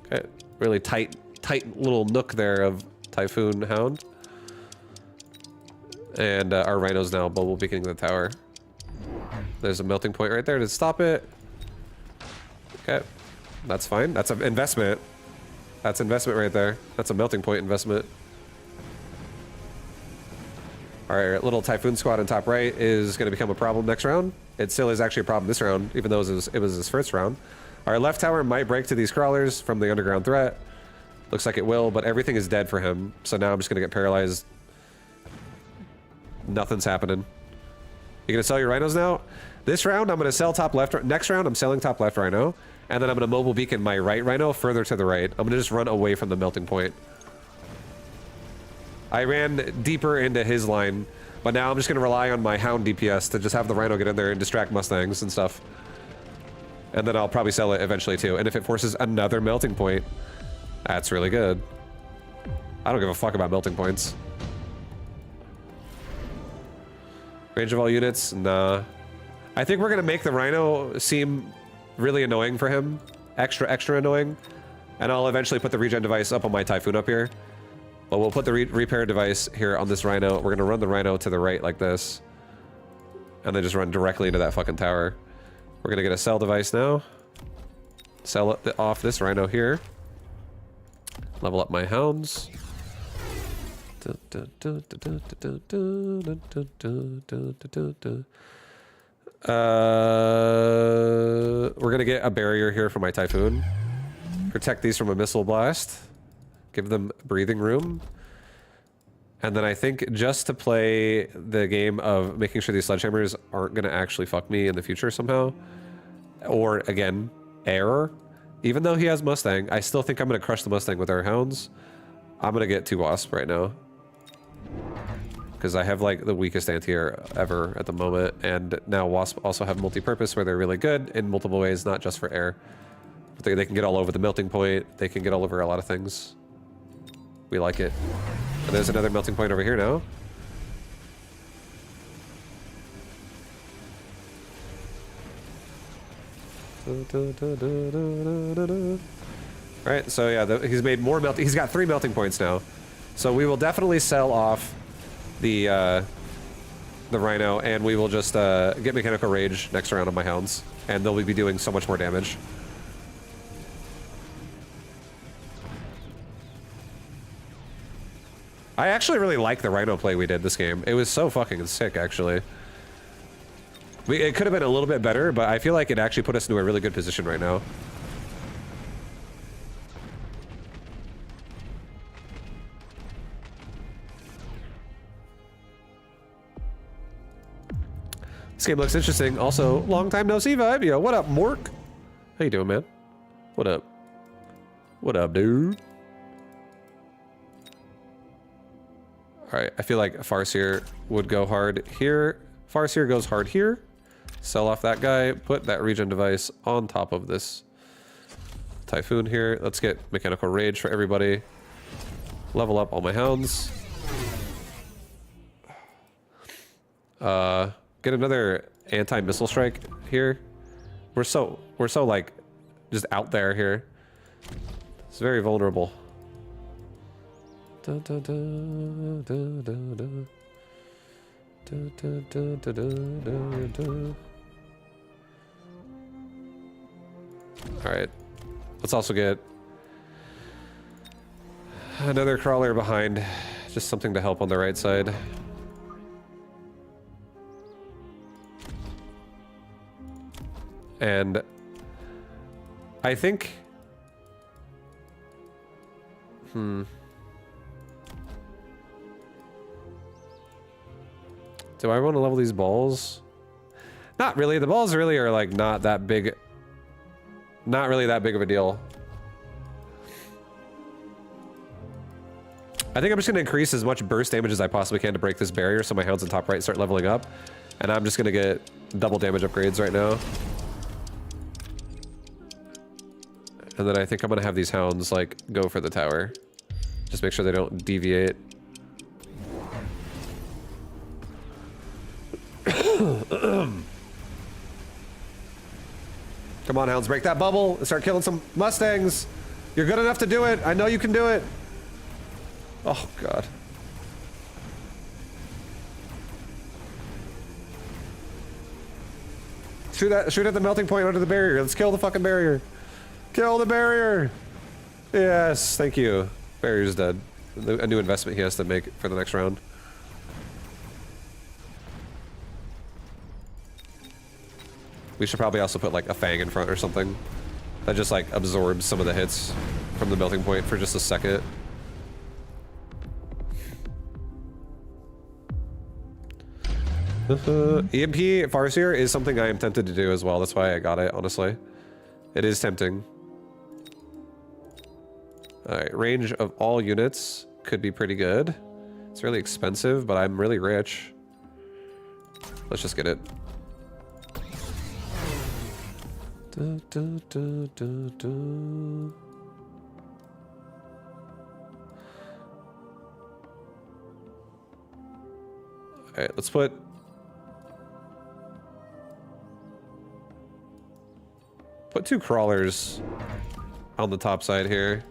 Okay, really tight little nook there of Typhoon Hound. And our rhino's now bubble beaconing the tower. There's a melting point right there to stop it. Okay, that's fine. That's an investment. That's investment right there. That's a melting point investment. Our little Typhoon squad on top right is going to become a problem next round. It still is actually a problem this round, even though it was his first round. Our left tower might break to these crawlers from the underground threat. Looks like it will, but everything is dead for him. So now I'm just going to get paralyzed. Nothing's happening. You going to sell your rhinos now? This round, I'm going to sell top left. Next round, I'm selling top left rhino. And then I'm going to mobile beacon my right rhino further to the right. I'm going to just run away from the melting point. I ran deeper into his line, but now I'm just going to rely on my hound DPS to just have the rhino get in there and distract mustangs and stuff. And then I'll probably sell it eventually too. And if it forces another melting point, that's really good. I don't give a fuck about melting points. Range of all units? Nah. I think we're going to make the rhino seem really annoying for him. Extra annoying. And I'll eventually put the regen device up on my Typhoon up here. But we'll put the repair device here on this rhino. We're going to run the rhino to the right like this. And then just run directly into that fucking tower. We're going to get a sell device now. Sell off this rhino here. Level up my hounds. We're gonna get a barrier here for my Typhoon. Protect these from a missile blast. Give them breathing room. And then I think just to play the game of making sure these sledgehammers aren't gonna actually fuck me in the future somehow. Or again, air. Even though he has Mustang, I still think I'm gonna crush the Mustang with our hounds. I'm gonna get 2 Wasp right now. Because I have like the weakest anti-air ever at the moment. And now Wasp also have multi-purpose where they're really good in multiple ways, not just for air. But they can get all over the melting point. They can get all over a lot of things. We like it. And there's another melting point over here now. Alright, so yeah, he's made more melting. He's got 3 melting points now. So we will definitely sell off the Rhino, and we will just get Mechanical Rage next round on my hounds. And they'll be doing so much more damage. I actually really like the Rhino play we did this game. It was so fucking sick, actually. It could have been a little bit better, but I feel like it actually put us into a really good position right now. This game looks interesting. Also, long time no see vibe. Yo, what up, Mork? How you doing, man? What up? What up, dude? Alright, I feel like Farseer would go hard here. Farseer goes hard here. Sell off that guy. Put that regen device on top of this Typhoon here. Let's get Mechanical Rage for everybody. Level up all my hounds. Get another anti-missile strike here. We're so like just out there here. It's very vulnerable. Alright, let's also get another crawler behind, just something to help on the right side. And I think do I want to level these balls? Not really. The balls really are like not that big. Not really that big of a deal. I think I'm just going to increase as much burst damage as I possibly can to break this barrier so my hounds in top right start leveling up. And I'm just going to get double damage upgrades right now. And then I think I'm going to have these hounds like go for the tower. Just make sure they don't deviate. Come on, hounds, break that bubble and start killing some Mustangs. You're good enough to do it. I know you can do it. Oh, God. Shoot at the melting point under the barrier. Let's kill the fucking barrier. Kill the barrier. Yes, thank you. Barrier's dead. A new investment he has to make for the next round. We should probably also put like a Fang in front or something. That just like absorbs some of the hits from the melting point for just a second. EMP Farseer is something I am tempted to do as well. That's why I got it, honestly. It is tempting. Alright, range of all units could be pretty good. It's really expensive, but I'm really rich. Let's just get it. Alright, let's put two crawlers on the top side here.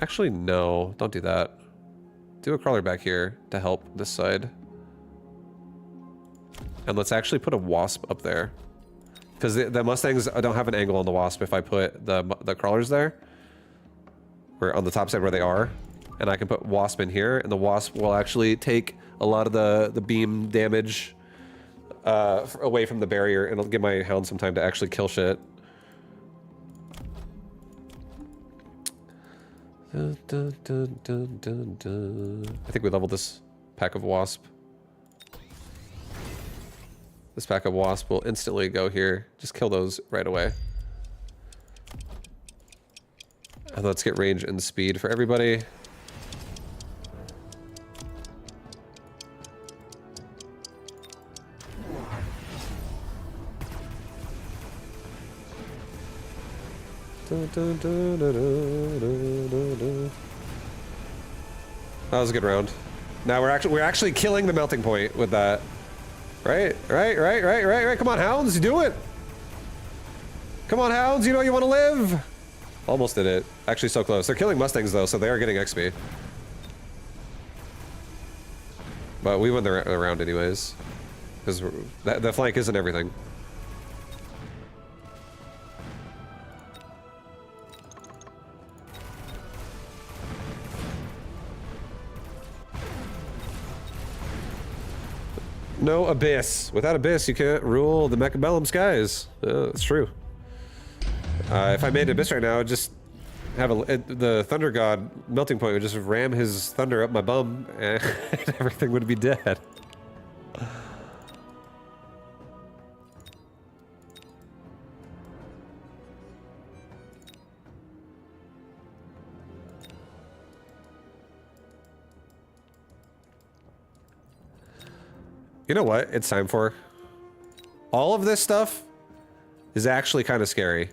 Actually, no, don't do that. Do a crawler back here to help this side. And let's actually put a wasp up there. Because the Mustangs don't have an angle on the Wasp if I put the crawlers there. Or on the top side where they are. And I can put Wasp in here, and the Wasp will actually take a lot of the beam damage away from the barrier, and it'll give my Hound some time to actually kill shit. Dun, dun, dun, dun, dun, dun. I think we leveled this pack of Wasp. This pack of Wasp will instantly go here. Just kill those right away. And let's get range and speed for everybody. Dun, dun, dun, dun, dun, dun, dun, dun. That was a good round. Now we're actually killing the melting point with that. Right. Come on, Hounds, you do it. Come on, Hounds, you know you want to live. Almost did it. Actually, so close. They're killing Mustangs though, so they are getting XP. But we win the round anyways, because the flank isn't everything. No Abyss. Without Abyss, you can't rule the Mechabellum skies. It's true. If I made Abyss right now, I'd just have the Thunder God melting point would just ram his thunder up my bum, and everything would be dead. You know what it's time for? All of this stuff is actually kind of scary.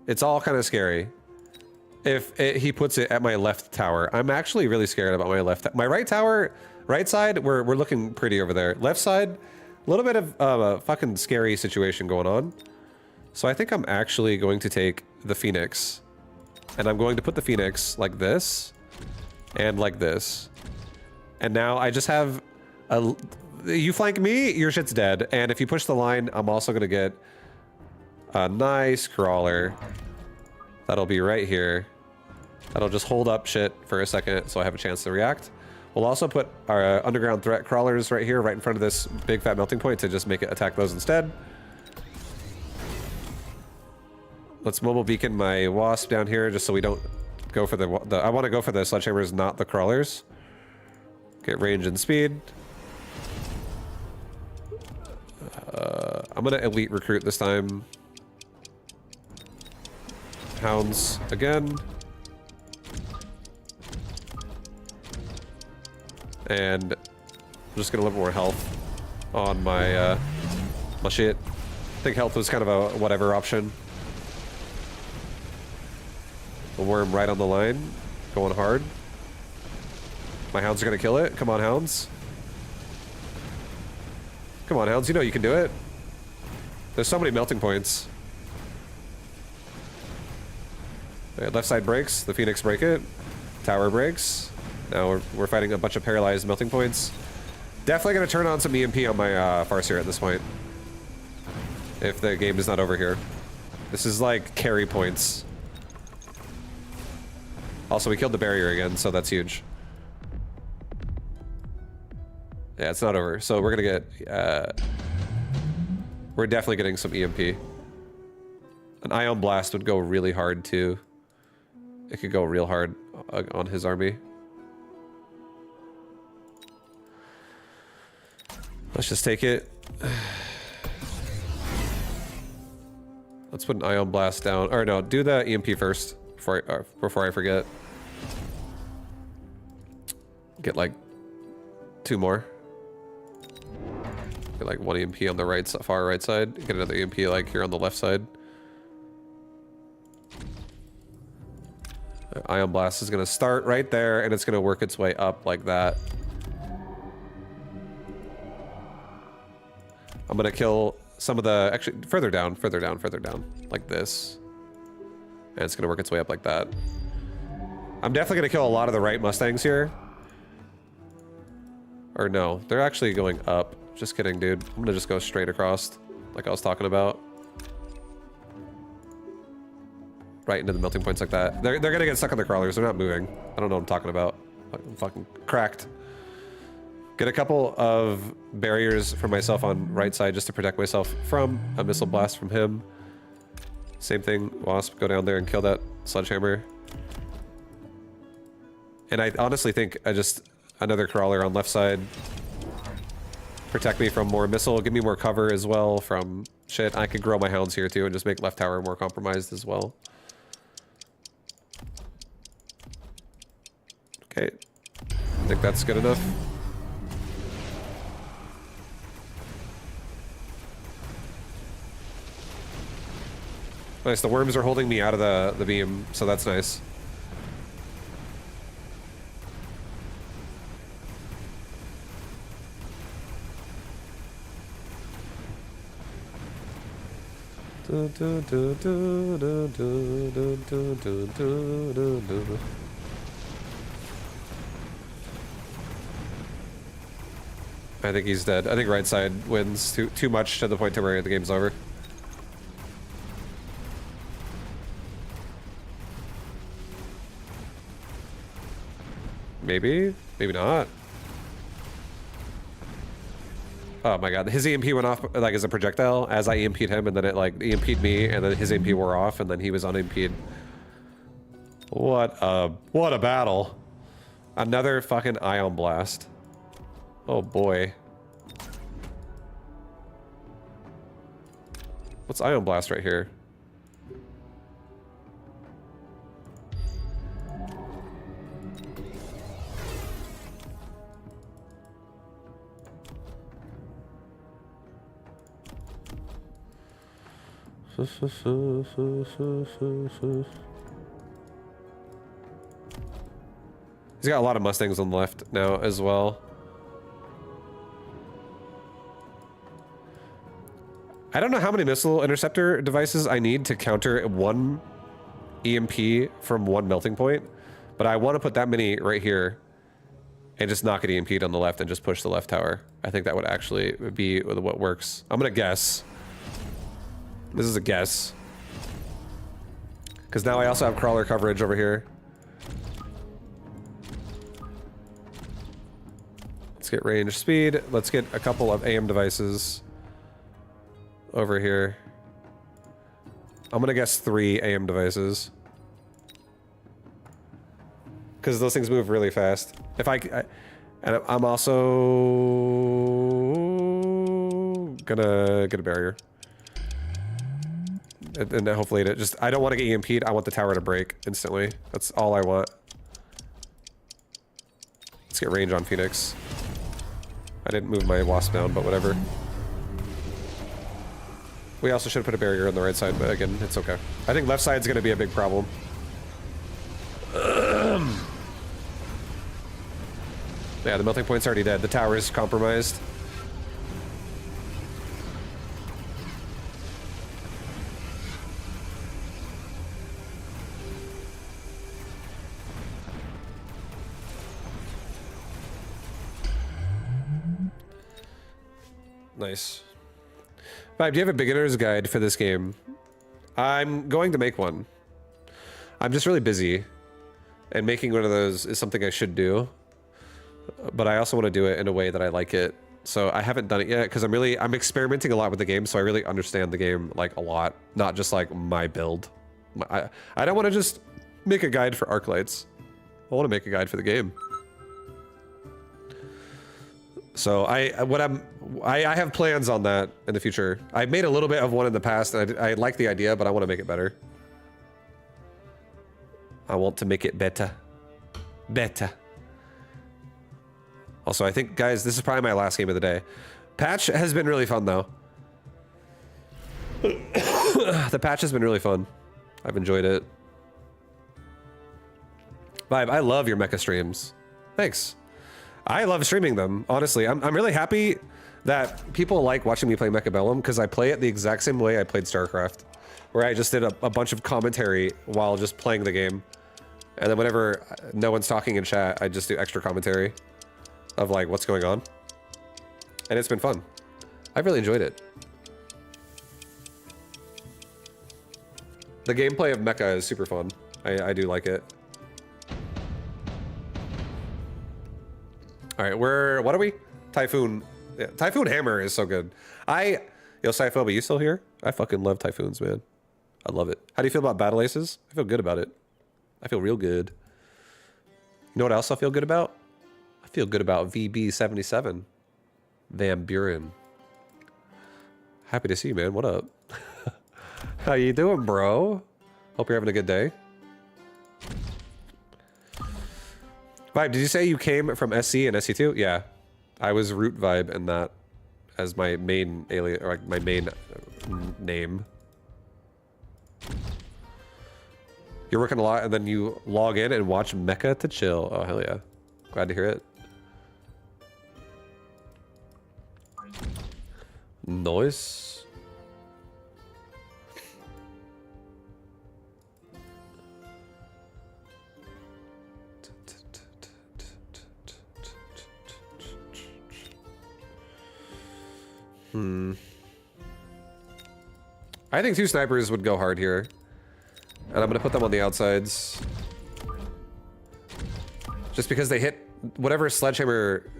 It's all kind of scary. If he puts it at my left tower, I'm actually really scared about my left. My right tower, right side, we're looking pretty over there. Left side, a little bit of a fucking scary situation going on. So I think I'm actually going to take the Phoenix, and I'm going to put the Phoenix like this, and like this. And now I just have a... You flank me, your shit's dead. And if you push the line, I'm also gonna get a nice crawler. That'll be right here. That'll just hold up shit for a second so I have a chance to react. We'll also put our underground threat crawlers right here, right in front of this big fat melting point to just make it attack those instead. Let's mobile beacon my Wasp down here just so we don't go for the I want to go for the sledgehammers, not the crawlers. Get range and speed. I'm gonna elite recruit this time. Hounds again. And I'm just gonna live more health on my my shit. I think health was kind of a whatever option. A worm right on the line, going hard. My Hounds are gonna kill it. Come on, Hounds. Come on, Hounds, you know you can do it. There's so many melting points. Left side breaks, the Phoenix break it. Tower breaks. Now we're fighting a bunch of paralyzed melting points. Definitely gonna turn on some EMP on my Farseer at this point. If the game is not over here. This is like carry points. Also, we killed the barrier again, so that's huge. Yeah, it's not over. So we're gonna get, we're definitely getting some EMP. An Ion Blast would go really hard too. It could go real hard on his army. Let's just take it. Let's put an Ion Blast down. Or no, do the EMP first before I forget. Get like 2 more. Get like 1 EMP on the right, far right side. Get another EMP like here on the left side. Ion Blast is gonna start right there, and it's gonna work its way up like that. I'm gonna kill some of the, actually, further down, like this. And it's gonna work its way up like that. I'm definitely gonna kill a lot of the right Mustangs here. Or no, they're actually going up. Just kidding, dude. I'm gonna just go straight across, like I was talking about. right into the melting points like that. They're gonna get stuck on the crawlers. They're not moving. I don't know what I'm talking about. I'm fucking cracked. Get a couple of barriers for myself on right side just to protect myself from a missile blast from him. Same thing, Wasp, go down there and kill that sledgehammer. And I honestly think another crawler on left side. Protect me from more missile, give me more cover as well from shit. I could grow my hounds here too and just make left tower more compromised as well. Okay, I think that's good enough. Nice, the worms are holding me out of the beam, so that's nice. I think he's dead. I think right side wins too much to the point to where the game's over. Maybe? Maybe not. Oh my god, his EMP went off like as a projectile as I EMP'd him, and then it like EMP'd me, and then his EMP wore off, and then he was un-EMP'd. What a battle. Another fucking ion blast. Oh boy. What's ion blast right here? He's got a lot of Mustangs on the left now as well. I don't know how many missile interceptor devices I need to counter one EMP from one melting point, but I want to put that many right here and just knock it EMP'd on the left and just push the left tower. I think that would actually be what works. I'm gonna guess. This is a guess. Because now I also have crawler coverage over here. Let's get range speed. Let's get a couple of AM devices over here. I'm gonna guess 3 AM devices. Because those things move really fast. If and I'm also gonna get a barrier. And hopefully I don't want to get EMP'd. I want the tower to break instantly. That's all I want. Let's get range on Phoenix. I didn't move my Wasp down, but whatever. We also should have put a barrier on the right side, but again, it's okay. I think left side's gonna be a big problem. Yeah, the melting point's already dead. The tower is compromised. Nice. Vibe, do you have a beginner's guide for this game? I'm going to make one. I'm just really busy, and making one of those is something I should do, but I also want to do it in a way that I like it. So I haven't done it yet because I'm experimenting a lot with the game, so I really understand the game like a lot, not just like my build. I don't want to just make a guide for arc lights. I want to make a guide for the game. So I have plans on that in the future. I've made a little bit of one in the past, and I like the idea, but I want to make it better. I want to make it better. Better. Also, I think, guys, this is probably my last game of the day. Patch has been really fun, though. The patch has been really fun. I've enjoyed it. Vibe, I love your mecha streams. Thanks. I love streaming them, honestly. I'm really happy that people like watching me play Mechabellum, because I play it the exact same way I played Starcraft, where I just did a bunch of commentary while just playing the game. And then whenever no one's talking in chat, I just do extra commentary of like what's going on. And it's been fun. I've really enjoyed it. The gameplay of Mecha is super fun. I do like it. All right, what are we? Typhoon. Yeah, Typhoon Hammer is so good. Yo, Cyphobe, you still here? I fucking love Typhoons, man. I love it. How do you feel about Battle Aces? I feel good about it. I feel real good. You know what else I feel good about? I feel good about VB77. Van Buren. Happy to see you, man. What up? How you doing, bro? Hope you're having a good day. Vibe, did you say you came from SC and SC2? Yeah. I was root Vibe in that as my main alien, or like my main name. You're working a lot and then you log in and watch Mecha to chill. Oh, hell yeah. Glad to hear it. Nice. I think 2 snipers would go hard here. And I'm gonna put them on the outsides. Just because they hit whatever sledgehammer.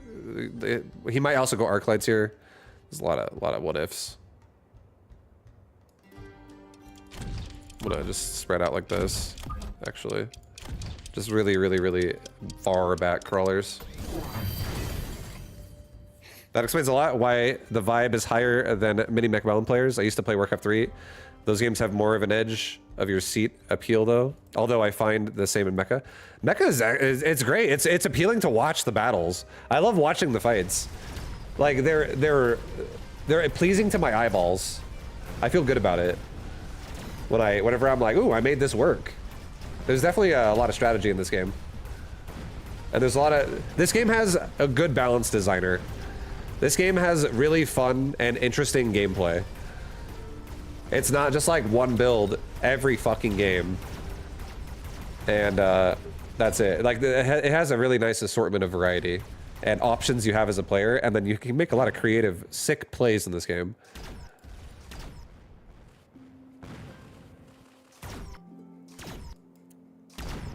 He might also go arc lights here. There's a lot of what ifs. I'm gonna just spread out like this, actually. Just really far back crawlers. That explains a lot why the vibe is higher than many Mechabellum players. I used to play Warcraft 3. Those games have more of an edge of your seat appeal, though. Although I find the same in Mecha. Mecha it's great. It's appealing to watch the battles. I love watching the fights. Like they're pleasing to my eyeballs. I feel good about it. Whenever I'm like, ooh, I made this work. There's definitely a lot of strategy in this game. And there's a lot of... This game has a good balance designer. This game has really fun and interesting gameplay. It's not just like one build every fucking game. And that's it. Like it has a really nice assortment of variety and options you have as a player, and then you can make a lot of creative, sick plays in this game.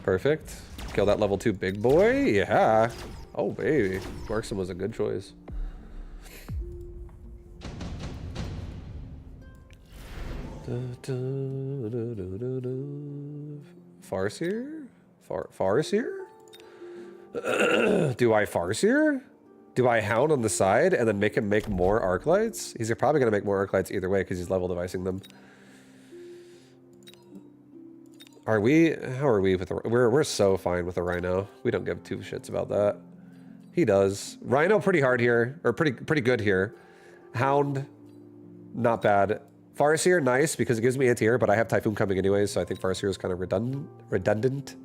Perfect. Kill that level 2 big boy. Yeah. Oh, baby. Marksman was a good choice. Farseer? Farseer? Do I Farseer? Do I Hound on the side and then make him make more arc lights? He's probably going to make more arc lights either way because he's level devising them. Are we? How are we with the... We're so fine with the Rhino. We don't give 2 shits about that. He does. Rhino pretty hard here. Or pretty good here. Hound, not bad. Farseer, nice, because it gives me anti-air, but I have Typhoon coming anyways, so I think Farseer is kind of redundant.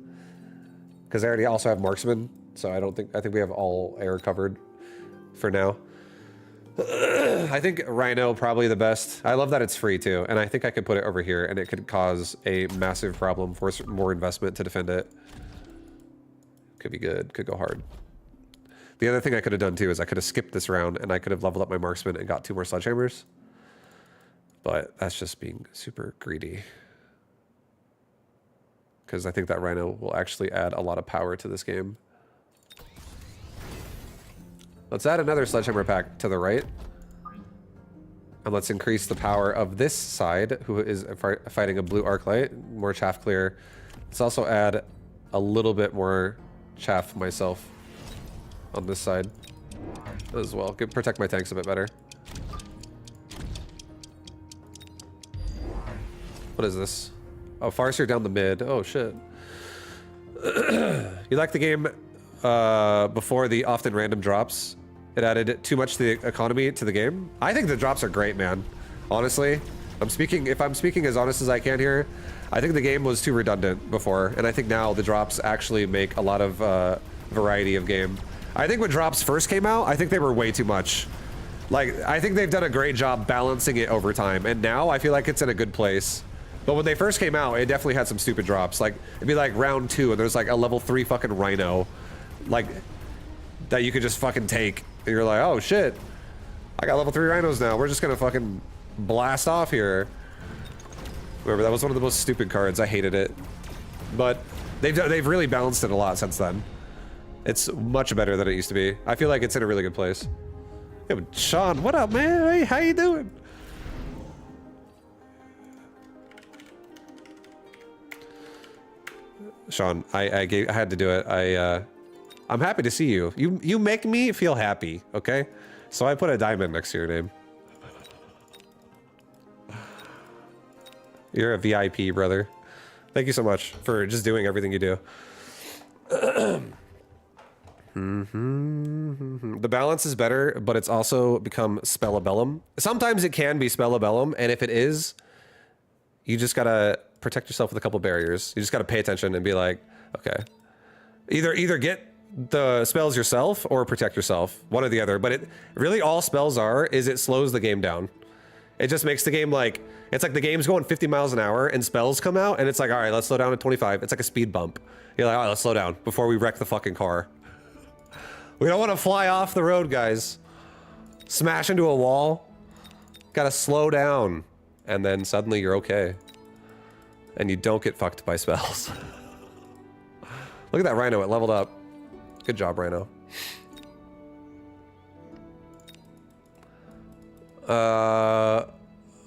Because I already also have Marksman, so I think we have all air covered for now. I think Rhino probably the best. I love that it's free too, and I think I could put it over here, and it could cause a massive problem, force more investment to defend it. Could be good, could go hard. The other thing I could have done too is I could have skipped this round, and I could have leveled up my Marksman and got 2 more sledgehammers. But that's just being super greedy. Because I think that Rhino will actually add a lot of power to this game. Let's add another sledgehammer pack to the right. And let's increase the power of this side, who is fighting a blue arc light. More chaff clear. Let's also add a little bit more chaff myself on this side as well. Protect my tanks a bit better. What is this? Oh, Farseer down the mid. Oh, shit. You like the game before the often random drops? It added too much to the economy to the game? I think the drops are great, man. Honestly. If I'm speaking as honest as I can here, I think the game was too redundant before, and I think now the drops actually make a lot of variety of game. I think when drops first came out, I think they were way too much. Like, I think they've done a great job balancing it over time, and now I feel like it's in a good place. But when they first came out, it definitely had some stupid drops. Like, it'd be like round 2, and there's like a level 3 fucking Rhino. Like, that you could just fucking take. And you're like, oh shit. I got level 3 Rhinos now. We're just gonna fucking blast off here. Remember, that was one of the most stupid cards. I hated it. But they've really balanced it a lot since then. It's much better than it used to be. I feel like it's in a really good place. Yeah, but Sean, what up, man? Hey, how you doing? Sean, I had to do it. I'm happy to see you. You make me feel happy, okay? So I put a diamond next to your name. You're a VIP, brother. Thank you so much for just doing everything you do. The balance is better, but it's also become Spellabellum. Sometimes it can be Spellabellum, and if it is, you just gotta protect yourself with a couple barriers. You just gotta pay attention and be like, okay. Either get the spells yourself or protect yourself. One or the other. But it really all spells are is it slows the game down. It just makes the game like, it's like the game's going 50 miles an hour and spells come out and it's like, all right, let's slow down to 25. It's like a speed bump. You're like, all right, let's slow down before we wreck the fucking car. We don't want to fly off the road, guys. Smash into a wall. Gotta slow down. And then suddenly you're okay. And you don't get fucked by spells. Look at that Rhino, it leveled up. Good job, Rhino.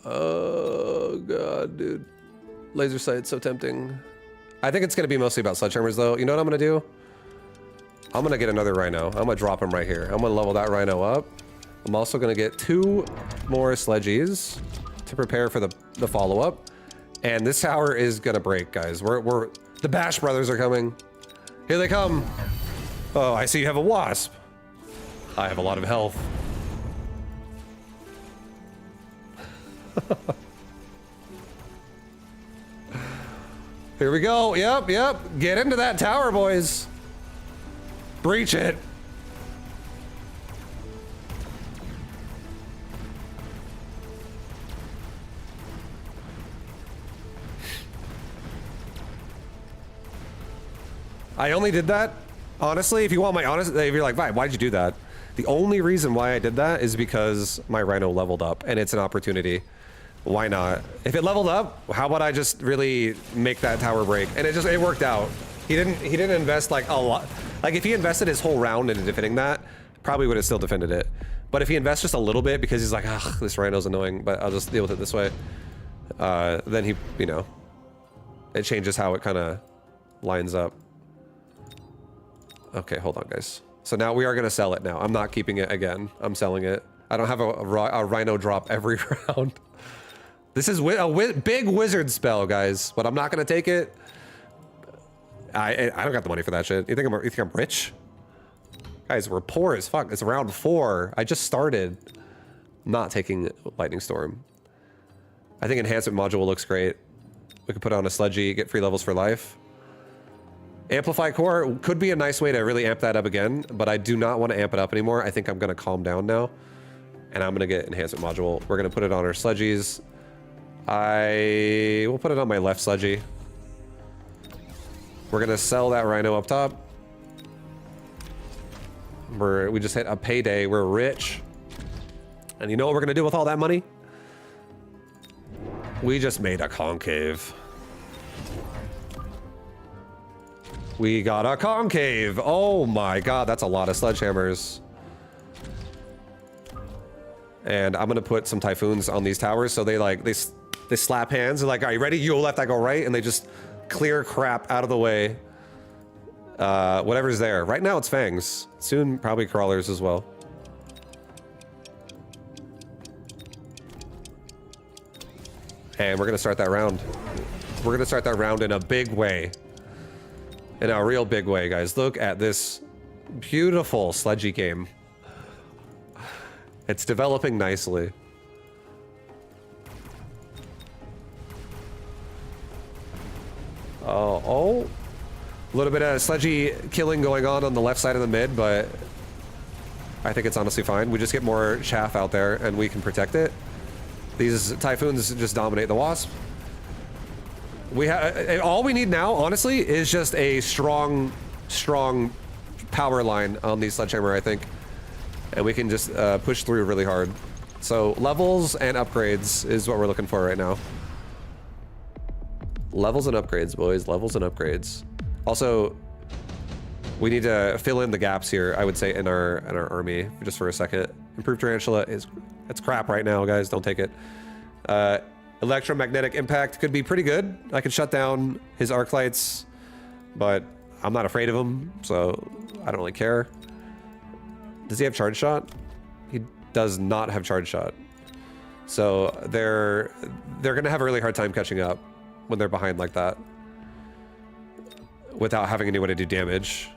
Oh god, dude. Laser sight's so tempting. I think it's gonna be mostly about sledgehammers though. You know what I'm gonna do? I'm gonna get another Rhino. I'm gonna drop him right here. I'm gonna level that Rhino up. I'm also gonna get 2 more sledgies to prepare for the follow-up. And this tower is gonna break, guys. The Bash brothers are coming. Here they come. Oh, I see you have a wasp. I have a lot of health. Here we go. Yep. Get into that tower, boys. Breach it. I only did that, honestly, if you want my honest, if you're like, Vibe, why'd you do that? The only reason why I did that is because my Rhino leveled up and it's an opportunity. Why not? If it leveled up, how about I just really make that tower break? And it worked out. He didn't invest like a lot. Like if he invested his whole round into defending that, probably would have still defended it. But if he invests just a little bit because he's like, ah, this Rhino's annoying, but I'll just deal with it this way. Then he, you know, it changes how it kind of lines up. Okay, hold on, guys. So now we are gonna sell it now. I'm not keeping it again. I'm selling it. I don't have a Rhino drop every round. This is a big wizard spell, guys, but I'm not gonna take it. I don't got the money for that shit. You think I'm rich? Guys, we're poor as fuck. It's round 4. I just started. I'm not taking Lightning Storm. I think Enhancement Module looks great. We could put on a Sludgy, get free levels for life. Amplify Core could be a nice way to really amp that up again, but I do not want to amp it up anymore. I think I'm going to calm down now, and I'm going to get Enhancement Module. We're going to put it on our Sludgies. I will put it on my left Sludgy. We're going to sell that Rhino up top. We just hit a payday. We're rich. And you know what we're going to do with all that money? We just made a concave. We got a concave. Oh my god, that's a lot of sledgehammers. And I'm gonna put some typhoons on these towers so they like they slap hands. They're like, "Are you ready? You go left, I go right," and they just clear crap out of the way. Whatever's there. Right now it's fangs. Soon probably crawlers as well. And we're gonna start that round. We're gonna start that round in a big way. In a real big way, guys. Look at this beautiful sledgy game. It's developing nicely. Oh. A little bit of sledgy killing going on the left side of the mid, but I think it's honestly fine. We just get more chaff out there and we can protect it. These typhoons just dominate the wasp. We have all we need now, honestly, is just a strong power line on these sledgehammer, I think, and we can just push through really hard. So levels and upgrades is what we're looking for right now. Levels and upgrades, boys. Levels and upgrades. Also, we need to fill in the gaps here, I would say, in our army, just for a second. Improved Tarantula is... it's crap right now, guys. Don't take it. Electromagnetic impact could be pretty good. I could shut down his arc lights, but I'm not afraid of him, so I don't really care. Does he have charge shot? He does not have charge shot. So they're gonna have a really hard time catching up when they're behind like that without having anyone to do damage.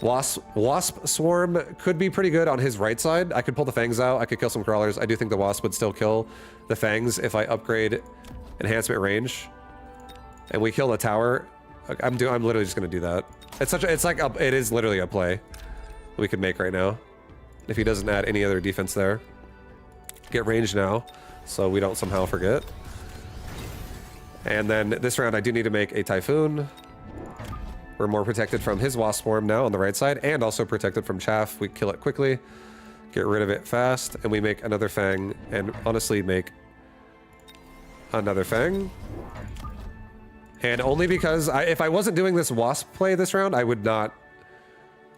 Wasp Swarm could be pretty good on his right side. I could pull the Fangs out. I could kill some crawlers. I do think the Wasp would still kill the Fangs if I upgrade enhancement range. And we kill the tower. I'm literally just gonna do that. It is literally a play we could make right now if he doesn't add any other defense there. Get range now, so we don't somehow forget. And then this round, I do need to make a Typhoon. We're more protected from his Wasp Swarm now on the right side, and also protected from Chaff. We kill it quickly, get rid of it fast, and we make another Fang, and honestly make another Fang. And only because if I wasn't doing this Wasp play this round, I would not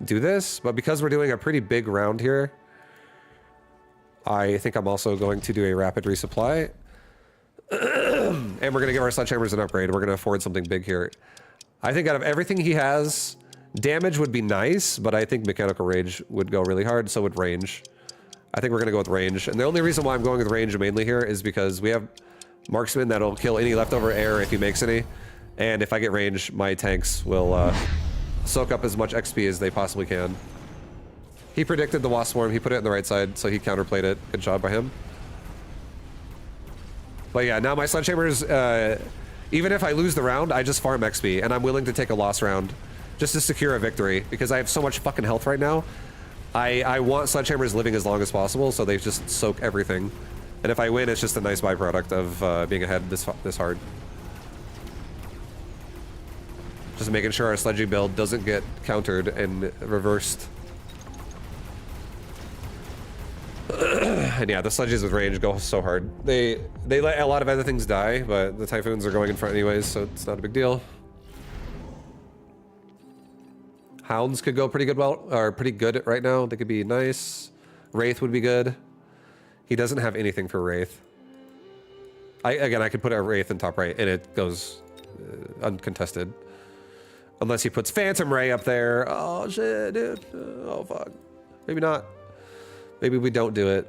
do this, but because we're doing a pretty big round here, I think I'm also going to do a rapid resupply. And we're going to give our Sledgehammers an upgrade. We're going to afford something big here. I think out of everything he has, damage would be nice, but I think Mechanical Rage would go really hard, so would range. I think we're going to go with range. And the only reason why I'm going with range mainly here is because we have Marksman that'll kill any leftover air if he makes any. And if I get range, my tanks will soak up as much XP as they possibly can. He predicted the Wasp Swarm. He put it on the right side, so he counterplayed it. Good job by him. But yeah, now my Sledgehammers, even if I lose the round, I just farm XP, and I'm willing to take a loss round just to secure a victory, because I have so much fucking health right now. I want Sledgehammers living as long as possible, so they just soak everything. And if I win, it's just a nice byproduct of being ahead this hard. Just making sure our sledging build doesn't get countered and reversed. And yeah, the sledges with range go so hard. They let a lot of other things die, but the Typhoons are going in front anyways, so it's not a big deal. Hounds could go pretty good right now. They could be nice. Wraith would be good. He doesn't have anything for Wraith. I could put a Wraith in top right, and it goes uncontested. Unless he puts Phantom Ray up there. Oh shit, dude. Oh fuck. Maybe not. Maybe we don't do it.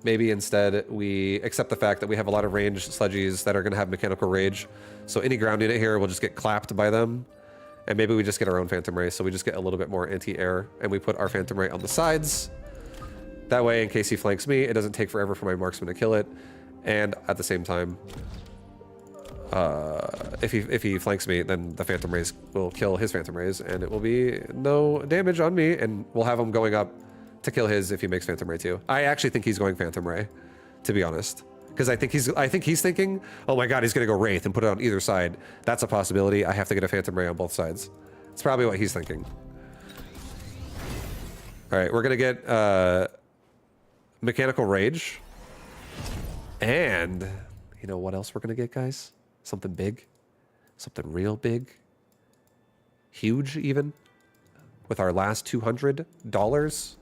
Maybe instead we accept the fact that we have a lot of ranged sledgies that are going to have Mechanical Rage. So any ground unit here will just get clapped by them. And maybe we just get our own Phantom Ray, so we just get a little bit more anti-air, and we put our Phantom Ray on the sides. That way, in case he flanks me, it doesn't take forever for my marksman to kill it. And at the same time, if he flanks me, then the Phantom Rays will kill his Phantom Rays, and it will be no damage on me, and we'll have him going up to kill his if he makes Phantom Ray too. I actually think he's going Phantom Ray, to be honest. Because I think he's thinking, oh my god, he's gonna go Wraith and put it on either side. That's a possibility. I have to get a Phantom Ray on both sides. It's probably what he's thinking. Alright, we're gonna get Mechanical Rage. And you know what else we're gonna get, guys? Something big. Something real big. Huge, even. With our last $200.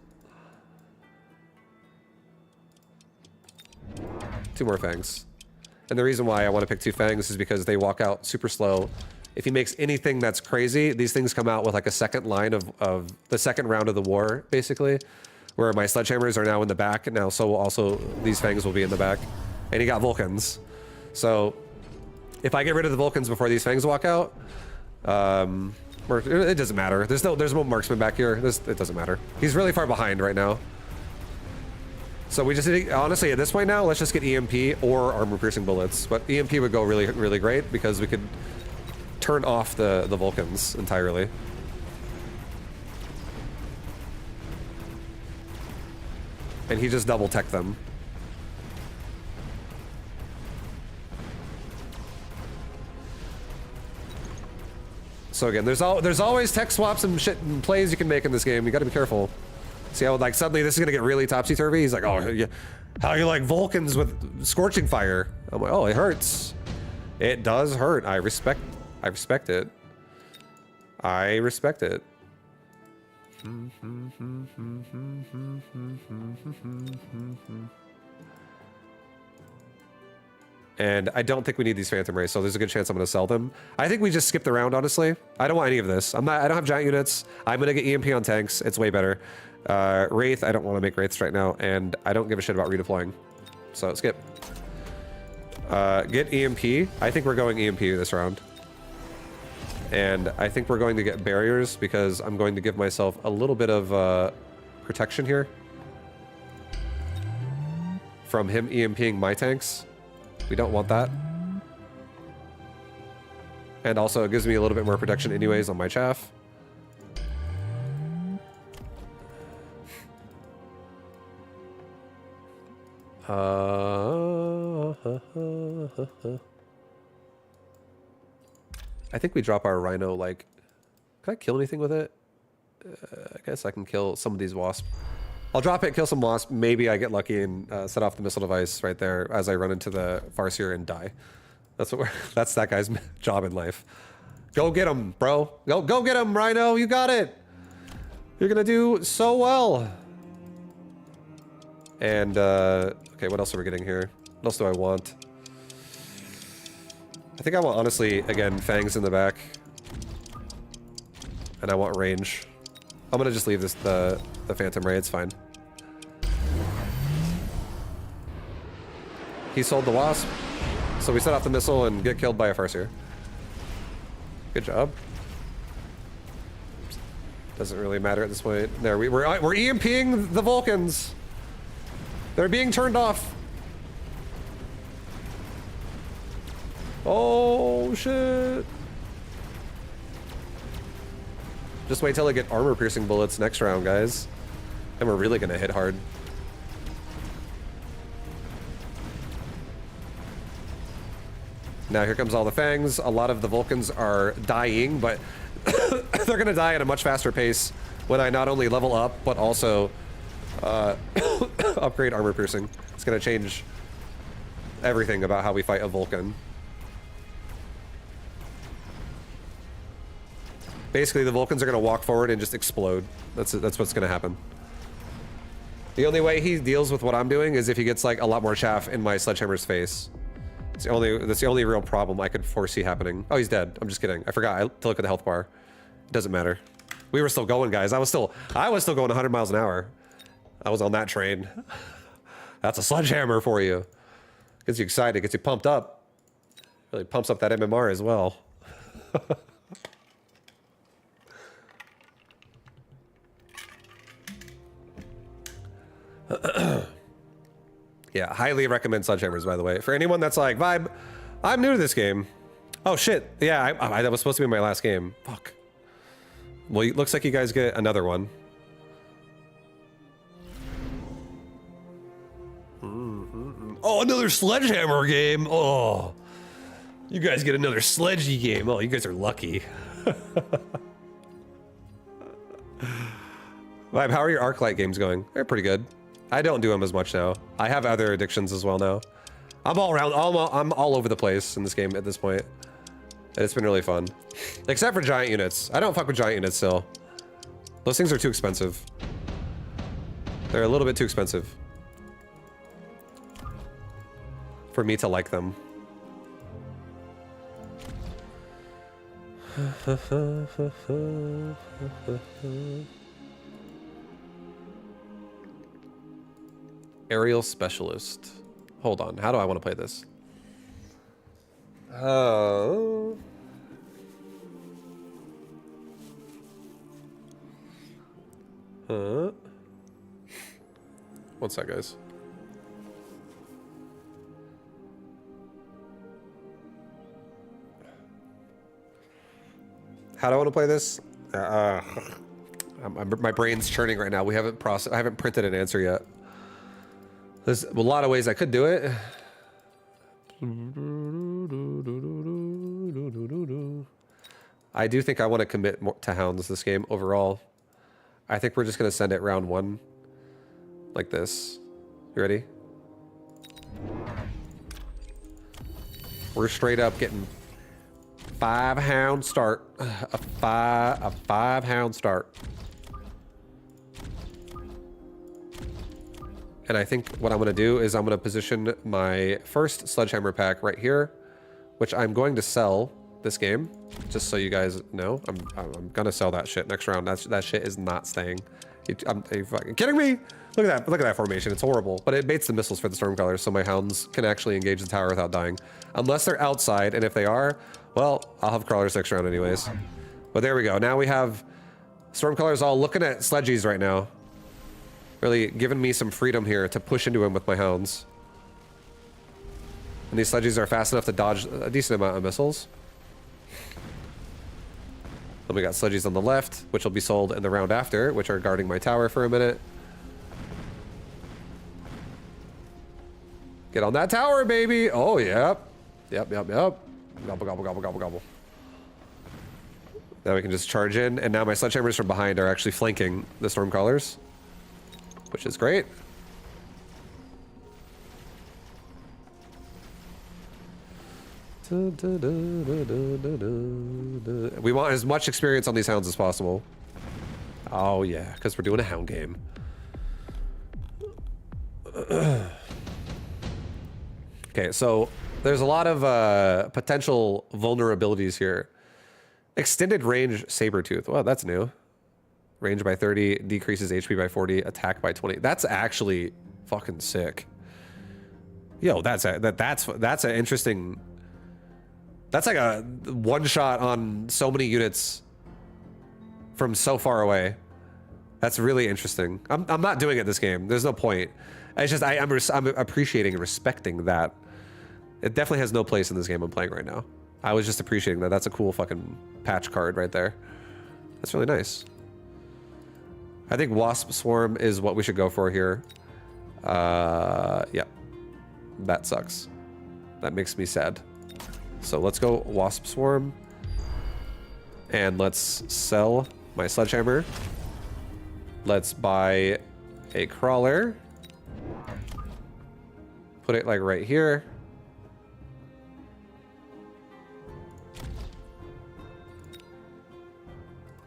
Two more Fangs. And the reason why I want to pick two Fangs is because they walk out super slow. If he makes anything that's crazy, these things come out with like a second line of the second round of the war, basically. Where my Sledgehammers are now in the back, and now so will also these Fangs will be in the back. And he got Vulcans. So if I get rid of the Vulcans before these Fangs walk out, or it doesn't matter. There's no marksman back here. It doesn't matter. He's really far behind right now. So we just need, honestly, at this point now, let's just get EMP or armor-piercing bullets. But EMP would go really, really great because we could turn off the Vulcans entirely. And he just double-tech them. So again, there's always tech swaps and shit and plays you can make in this game. You gotta be careful. See how like suddenly this is gonna get really topsy-turvy? He's like, oh, yeah, how you like Vulcans with Scorching Fire? I'm like, oh, it hurts. It does hurt. I respect it. I respect it. And I don't think we need these Phantom Rays, so there's a good chance I'm going to sell them. I think we just skip the round, honestly. I don't want any of this. I don't have giant units. I'm going to get EMP on tanks. It's way better. Wraith, I don't want to make Wraiths right now, and I don't give a shit about redeploying. So skip. Get EMP. I think we're going EMP this round. And I think we're going to get barriers because I'm going to give myself a little bit of protection here from him EMPing my tanks. We don't want that. And also it gives me a little bit more protection anyways on my chaff. I think we drop our Rhino, like... Can I kill anything with it? I guess I can kill some of these wasps. I'll drop it, kill some wasps. Maybe I get lucky and set off the missile device right there as I run into the Farseer and die. That's what that's that guy's job in life. Go get him, bro. Go get him, Rhino. You got it. You're gonna do so well. And okay, what else are we getting here? What else do I want? I think I want, honestly, again, fangs in the back. And I want range. I'm gonna just leave this the Phantom Ray, it's fine. He sold the Wasp. So we set off the missile and get killed by a Farseer. Good job. Doesn't really matter at this point. There, we're EMPing the Vulcans. They're being turned off. Oh, shit. Just wait till I get armor-piercing bullets next round, guys. And we're really gonna hit hard. Now here comes all the fangs. A lot of the Vulcans are dying, but they're gonna die at a much faster pace when I not only level up, but also upgrade armor-piercing. It's gonna change everything about how we fight a Vulcan. Basically, the Vulcans are going to walk forward and just explode. That's what's going to happen. The only way he deals with what I'm doing is if he gets like a lot more chaff in my sledgehammer's face. That's the only real problem I could foresee happening. Oh, he's dead. I'm just kidding. I forgot to look at the health bar. It doesn't matter. We were still going, guys. I was still going 100 miles an hour. I was on that train. That's a sledgehammer for you. Gets you excited. Gets you pumped up. Really pumps up that MMR as well. Yeah, highly recommend sledgehammers, by the way. For anyone that's like, Vibe, I'm new to this game. Oh, shit. Yeah, that was supposed to be my last game. Fuck. Well, it looks like you guys get another one. Oh, another sledgehammer game. Oh. You guys get another sledgy game. Oh, you guys are lucky. Vibe, how are your Arclight games going? They're pretty good. I don't do them as much now. I have other addictions as well now. I'm all around. I'm all over the place in this game at this point. And it's been really fun. Except for giant units. I don't fuck with giant units still. Those things are too expensive. They're a little bit too expensive for me to like them. Aerial specialist. Hold on. How do I want to play this? Oh. One sec, guys. How do I want to play this? My brain's churning right now. I haven't printed an answer yet. There's a lot of ways I could do it. I do think I want to commit more to Hounds this game overall. I think we're just going to send it round one. Like this. You ready? We're straight up getting 5 hound start. A five hound start. And I think what I'm going to do is I'm going to position my first sledgehammer pack right here, which I'm going to sell this game, just so you guys know. I'm going to sell that shit next round. That shit is not staying. Are you fucking kidding me? Look at that. Look at that formation. It's horrible. But it baits the missiles for the Stormcallers, so my hounds can actually engage the tower without dying. Unless they're outside, and if they are, well, I'll have crawlers next round anyways. But there we go. Now we have Stormcallers all looking at sledgies right now. Really giving me some freedom here to push into him with my hounds. And these sledgies are fast enough to dodge a decent amount of missiles. Then we got sledgies on the left, which will be sold in the round after, which are guarding my tower for a minute. Get on that tower, baby! Oh, yep. Yep. Gobble, gobble, gobble, gobble, gobble. Now we can just charge in, and now my sledgehammers from behind are actually flanking the Stormcallers, which is great. We want as much experience on these hounds as possible. Oh yeah, because we're doing a hound game. Okay, so there's a lot of potential vulnerabilities here. Extended range Sabertooth. Well, that's new. Range by 30, decreases HP by 40, attack by 20. That's actually fucking sick. Yo, that's an interesting. That's like a one shot on so many units from so far away. That's really interesting. I'm not doing it this game. There's no point. It's just I'm appreciating and respecting that. It definitely has no place in this game I'm playing right now. I was just appreciating that. That's a cool fucking patch card right there. That's really nice. I think Wasp Swarm is what we should go for here. Yeah. That sucks. That makes me sad. So let's go Wasp Swarm. And let's sell my Sledgehammer. Let's buy a Crawler. Put it like right here.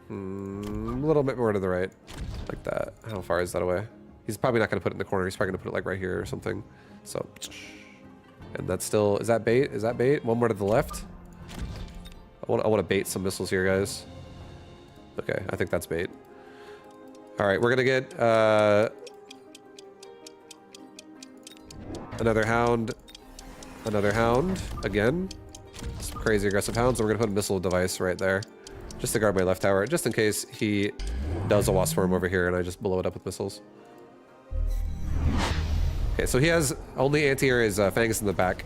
A little bit more to the right. Like that. How far is that away? He's probably not going to put it in the corner. He's probably going to put it like right here or something. So, and that's still, is that bait? Is that bait? One more to the left. I want to bait some missiles here, guys. Okay, I think that's bait. All right, we're going to get another hound again. Some crazy aggressive hounds. And we're going to put a missile device right there just to guard my left tower, just in case he does a wasp swarm over here and I just blow it up with missiles. Okay, so he has only anti-air is Fangus in the back.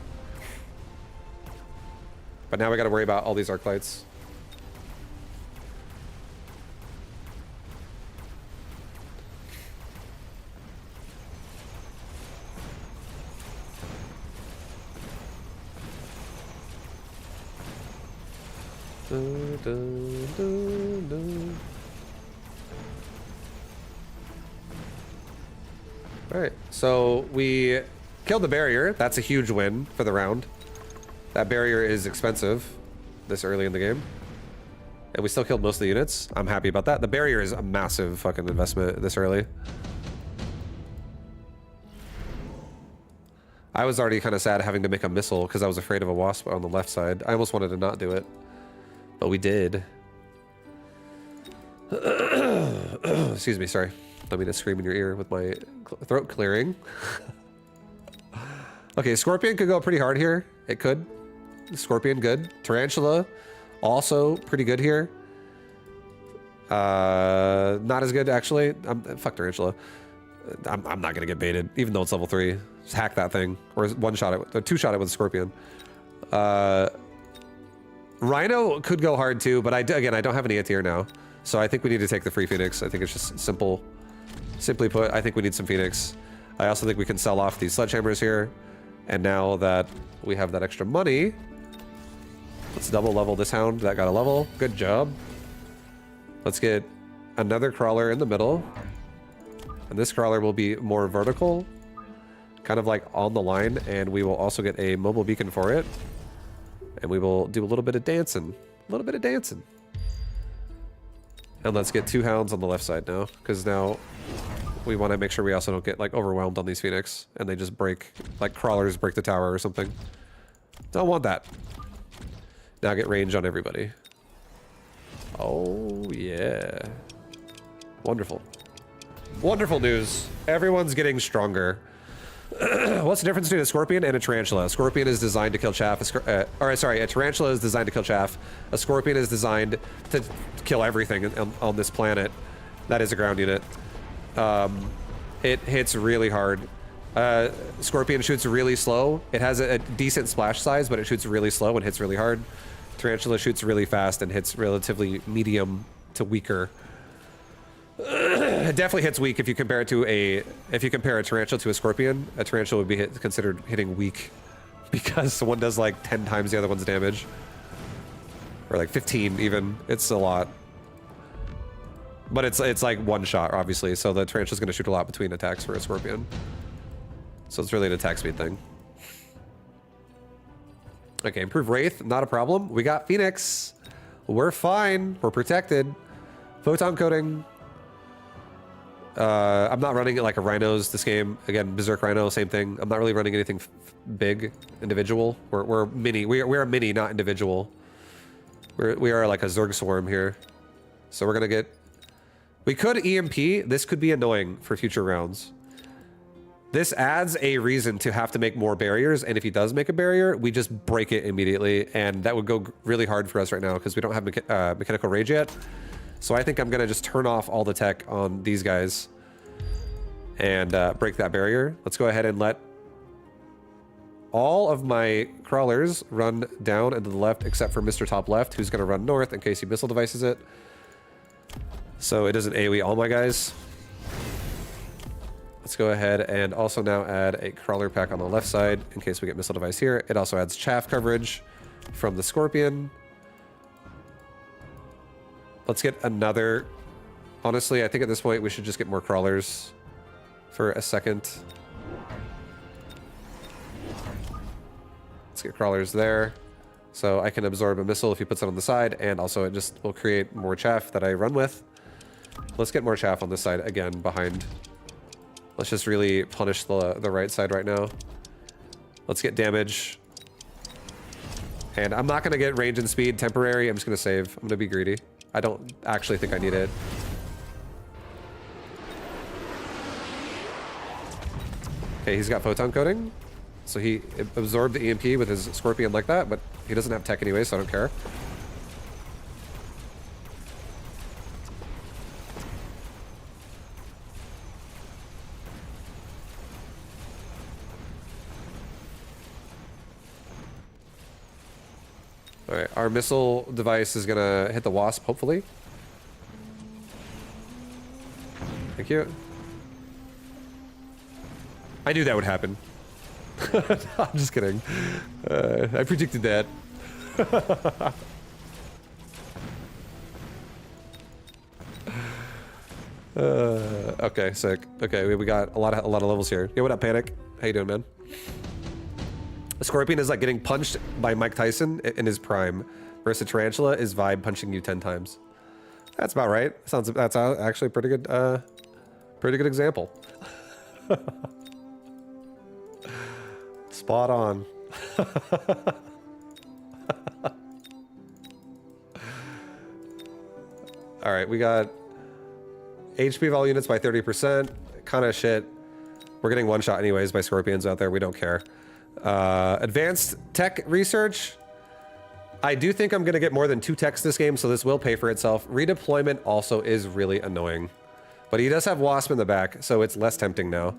But now we got to worry about all these arc lights. Alright, so we killed the barrier. That's a huge win for the round. That barrier is expensive this early in the game. And we still killed most of the units. I'm happy about that. The barrier is a massive fucking investment this early. I was already kind of sad having to make a missile because I was afraid of a wasp on the left side. I almost wanted to not do it. But we did. Excuse me, sorry. Don't mean to scream in your ear with my throat clearing. Okay, Scorpion could go pretty hard here. It could. Scorpion, good. Tarantula, also pretty good here. Not as good, actually. Fuck Tarantula. I'm not going to get baited, even though it's level 3. Just hack that thing. Or one-shot it, or two-shot it with Scorpion. Rhino could go hard too, but again, I don't have any anti-air now. So I think we need to take the free Phoenix. I think it's just simple. Simply put, I think we need some Phoenix. I also think we can sell off these sledgehammers here. And now that we have that extra money, let's double level this hound. That got a level. Good job. Let's get another crawler in the middle. And this crawler will be more vertical, kind of like on the line. And we will also get a mobile beacon for it. And we will do a little bit of dancing. A little bit of dancing. And let's get 2 hounds on the left side now, because now we want to make sure we also don't get like overwhelmed on these Phoenix and they just break, like crawlers break the tower or something. Don't want that. Now get range on everybody. Oh yeah. Wonderful. Wonderful news. Everyone's getting stronger. What's the difference between a scorpion and a tarantula? A scorpion is designed to kill chaff. A tarantula is designed to kill chaff. A scorpion is designed to kill everything on this planet. That is a ground unit. It hits really hard. Scorpion shoots really slow. It has a decent splash size, but it shoots really slow and hits really hard. Tarantula shoots really fast and hits relatively medium to weaker. It definitely hits weak if you compare it to a tarantula to a scorpion. A tarantula would be considered hitting weak because one does like 10 times the other one's damage, or like 15 even. It's a lot, but it's like one shot obviously. So the tarantula's going to shoot a lot between attacks for a scorpion. So it's really an attack speed thing. Okay, improve Wraith, not a problem. We got Phoenix. We're fine. We're protected. Photon coating. I'm not running it like a Rhinos this game. Again, Berserk Rhino, same thing. I'm not really running anything big, individual. We're mini. We're a mini, not individual. We are like a Zerg Swarm here. So we're gonna get... We could EMP. This could be annoying for future rounds. This adds a reason to have to make more barriers, and if he does make a barrier, we just break it immediately, and that would go really hard for us right now because we don't have mechanical rage yet. So I think I'm gonna just turn off all the tech on these guys and break that barrier. Let's go ahead and let all of my crawlers run down and to the left, except for Mr. Top Left, who's gonna run north in case he missile devices it. So it doesn't AoE all my guys. Let's go ahead and also now add a crawler pack on the left side in case we get missile device here. It also adds chaff coverage from the Scorpion. Let's get another... Honestly, I think at this point we should just get more crawlers for a second. Let's get crawlers there. So I can absorb a missile if he puts it on the side, and also it just will create more chaff that I run with. Let's get more chaff on this side again behind. Let's just really punish the right side right now. Let's get damage. And I'm not going to get range and speed temporary. I'm just going to save. I'm going to be greedy. I don't actually think I need it. Okay, he's got photon coating. So he absorbed the EMP with his Scorpion like that, but he doesn't have tech anyway, so I don't care. Alright, our missile device is gonna hit the Wasp, hopefully. Thank you. I knew that would happen. I'm just kidding. I predicted that. Okay, sick. Okay, we got a lot of levels here. Yeah, what up, Panic? How you doing, man? A Scorpion is like getting punched by Mike Tyson in his prime, versus a Tarantula is Vibe punching you 10 times. That's about right. That's actually a pretty good example. Spot on. All right, we got HP of all units by 30%. Kind of shit. We're getting one shot anyways by Scorpions out there. We don't care. Advanced tech research. I do think I'm going to get more than 2 techs this game, so this will pay for itself. Redeployment also is really annoying. But he does have Wasp in the back, so it's less tempting now.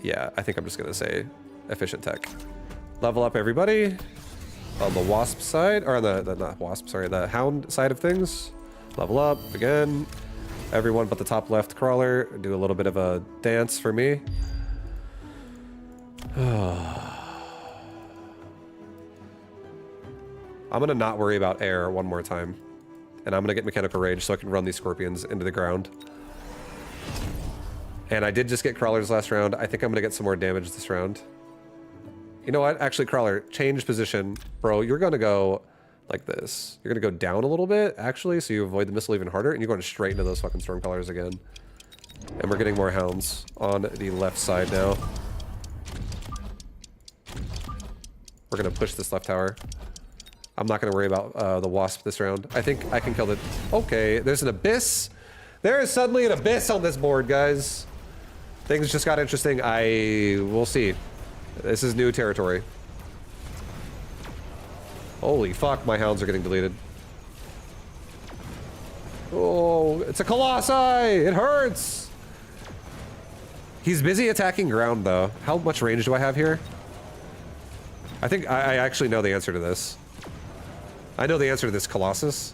Yeah, I think I'm just going to say efficient tech. Level up everybody on the Wasp side, or on the not Wasp, sorry, the Hound side of things. Level up again. Everyone but the top left crawler. Do a little bit of a dance for me. I'm gonna not worry about air one more time. And I'm gonna get mechanical rage so I can run these Scorpions into the ground. And I did just get crawlers last round. I think I'm gonna get some more damage this round. You know what? Actually, Crawler, change position. Bro, you're gonna go like this. You're gonna go down a little bit, actually, so you avoid the missile even harder, and you're going straight into those fucking Stormcallers again. And we're getting more hounds on the left side now. We're gonna push this left tower. I'm not gonna worry about the Wasp this round. I think I can kill the... Okay, there's an abyss. There is suddenly an abyss on this board, guys. Things just got interesting. We'll see. This is new territory. Holy fuck, my hounds are getting deleted. Oh, it's a Colossi! It hurts! He's busy attacking ground, though. How much range do I have here? I think I actually know the answer to this. I know the answer to this Colossus.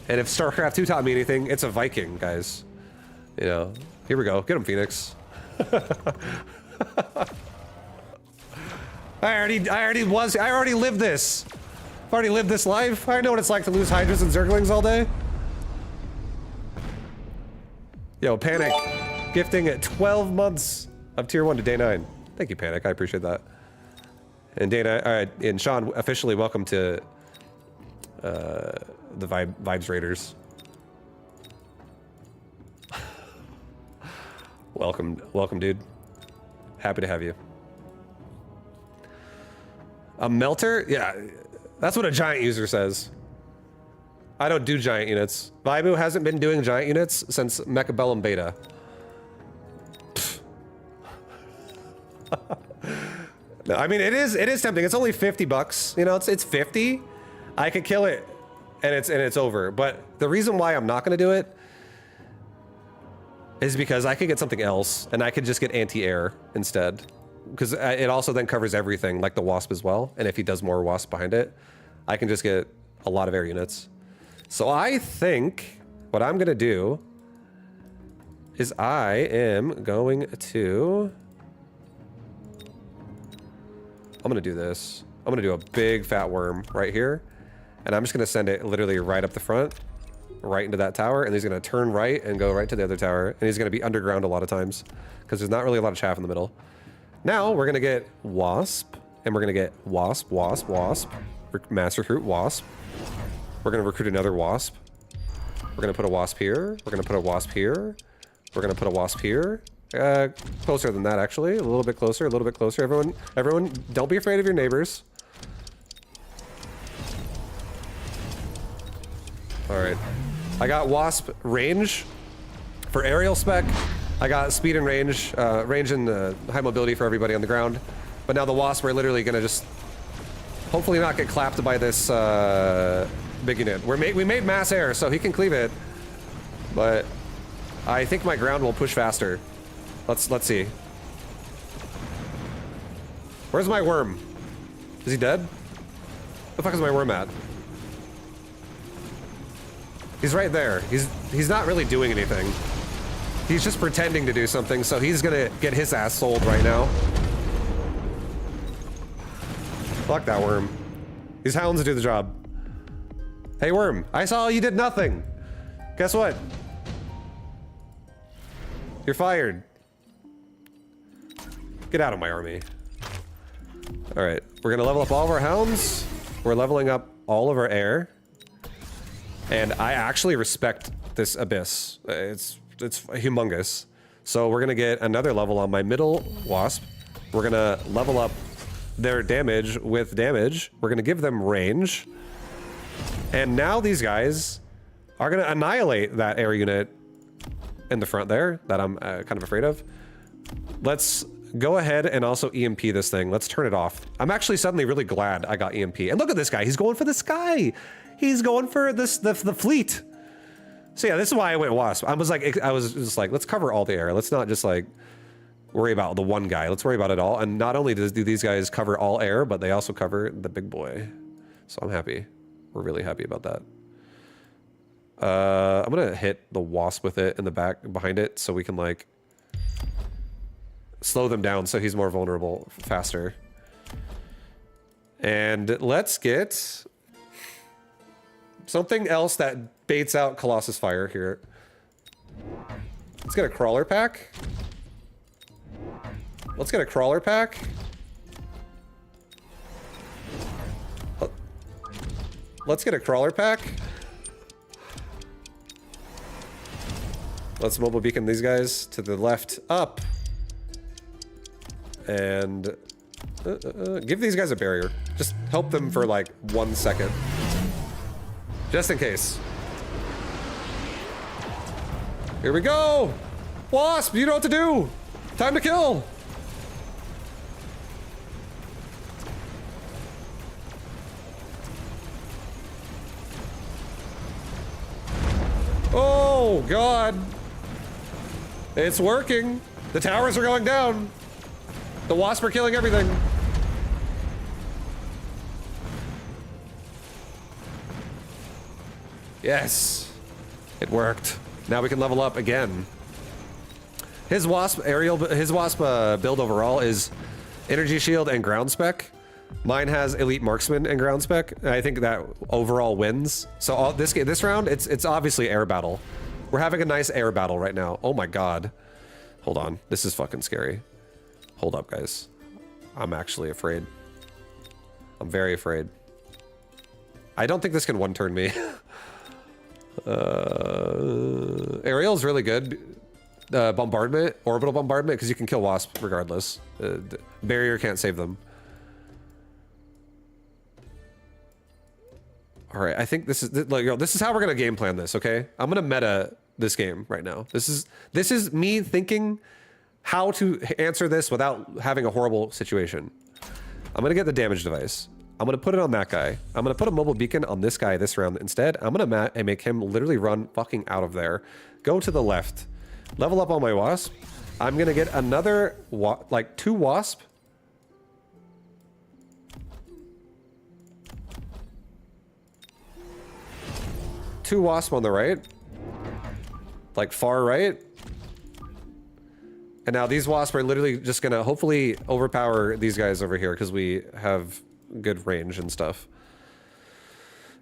And if StarCraft 2 taught me anything, it's a Viking, guys. You know, here we go. Get him, Phoenix. I already lived this. I've already lived this life. I know what it's like to lose Hydras and Zerglings all day. Yo, Panic. Gifting at 12 months of tier 1 to day 9. Thank you, Panic. I appreciate that. And Dana, and Sean, officially welcome to the Vibes Raiders. Welcome, dude. Happy to have you. A melter? Yeah, that's what a giant user says. I don't do giant units. Vibu hasn't been doing giant units since Mechabellum beta. No, I mean, it is tempting. It's only 50 bucks. You know, it's 50. I could kill it and it's over. But the reason why I'm not going to do it is because I could get something else and I could just get anti-air instead. Because it also then covers everything, like the Wasp as well. And if he does more Wasp behind it, I can just get a lot of air units. So I think what I'm going to do is I am going to... I'm going to do this. I'm going to do a big fat worm right here. And I'm just going to send it literally right up the front, right into that tower. And he's going to turn right and go right to the other tower. And he's going to be underground a lot of times because there's not really a lot of chaff in the middle. Now we're going to get Wasp, and we're going to get Wasp, Wasp, Wasp, Mass Recruit, Wasp. We're going to recruit another Wasp. We're going to put a Wasp here. We're going to put a Wasp here. We're going to put a Wasp here. Closer than that, actually. A little bit closer, a little bit closer. Everyone, don't be afraid of your neighbors. All right. I got Wasp range for aerial spec. I got speed and range, range and high mobility for everybody on the ground. But now the Wasp are literally gonna just hopefully not get clapped by this big unit. We made mass air, so he can cleave it. But I think my ground will push faster. Let's see. Where's my worm? Is he dead? Where the fuck is my worm at? He's right there. He's not really doing anything. He's just pretending to do something, so he's gonna get his ass sold right now. Fuck that worm. These hounds do the job. Hey worm, I saw you did nothing. Guess what? You're fired. Get out of my army. All right, we're gonna level up all of our hounds. We're leveling up all of our air. And I actually respect this abyss. It's humongous. So we're gonna get another level on my middle Wasp. We're gonna level up their damage with damage. We're gonna give them range. And now these guys are gonna annihilate that air unit in the front there that I'm kind of afraid of. Let's go ahead and also EMP this thing. Let's turn it off. I'm actually suddenly really glad I got EMP. And look at this guy, he's going for the sky. He's going for the fleet. So yeah, this is why I went Wasp. I was just like, let's cover all the air. Let's not just like worry about the one guy. Let's worry about it all. And not only do these guys cover all air, but they also cover the big boy. So I'm happy. We're really happy about that. I'm gonna hit the Wasp with it in the back behind it so we can like slow them down so he's more vulnerable faster. And let's get something else that baits out Colossus Fire here. Let's get a crawler pack. Let's get a crawler pack. let's get a crawler pack. Let's mobile beacon these guys to the left, up. And give these guys a barrier. Just help them for like 1 second. Just in case. Here we go! Wasp, you know what to do! Time to kill! Oh, God. It's working. The towers are going down. The wasp are killing everything. Yes. It worked. Now we can level up again. His wasp build overall is energy shield and ground spec. Mine has elite marksman and ground spec. And I think that overall wins. So this round, it's obviously air battle. We're having a nice air battle right now. Oh my God. Hold on. This is fucking scary. Hold up, guys. I'm actually afraid. I'm very afraid. I don't think this can one-turn me. Aerial's really good. Bombardment, orbital bombardment, because you can kill wasp regardless. Barrier can't save them. All right, I think this is how we're gonna game plan this. Okay, I'm gonna meta this game right now. This is me thinking how to answer this without having a horrible situation. I'm gonna get the damage device. I'm gonna put it on that guy. I'm gonna put a mobile beacon on this guy this round instead. I'm gonna make him literally run fucking out of there. Go to the left. Level up on my wasp. I'm gonna get another like 2 wasp. Two wasp on the right. Like far right. And now these wasps are literally just gonna hopefully overpower these guys over here because we have good range and stuff.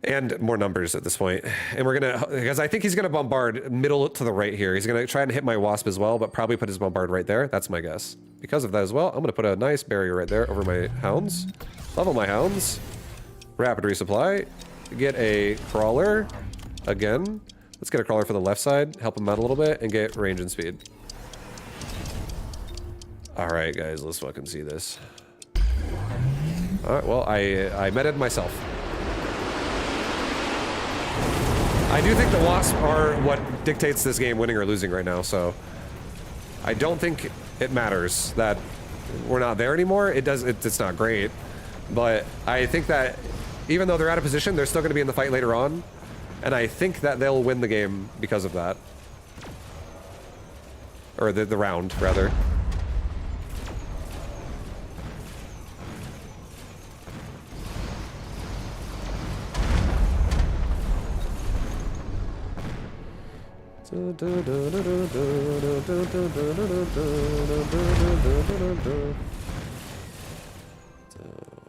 And more numbers at this point. And we're gonna, because I think he's gonna bombard middle to the right here. He's gonna try and hit my wasp as well, but probably put his bombard right there. That's my guess. Because of that as well, I'm gonna put a nice barrier right there over my hounds. Level my hounds. Rapid resupply. Get a crawler. Again. Let's get a crawler for the left side. Help him out a little bit and get range and speed. Alright guys, let's fucking see this. Alright, well, I meted myself. I do think the wasps are what dictates this game winning or losing right now, so I don't think it matters that we're not there anymore. It's not great, but I think that even though they're out of position, they're still going to be in the fight later on, and I think that they'll win the game because of that. Or the round, rather.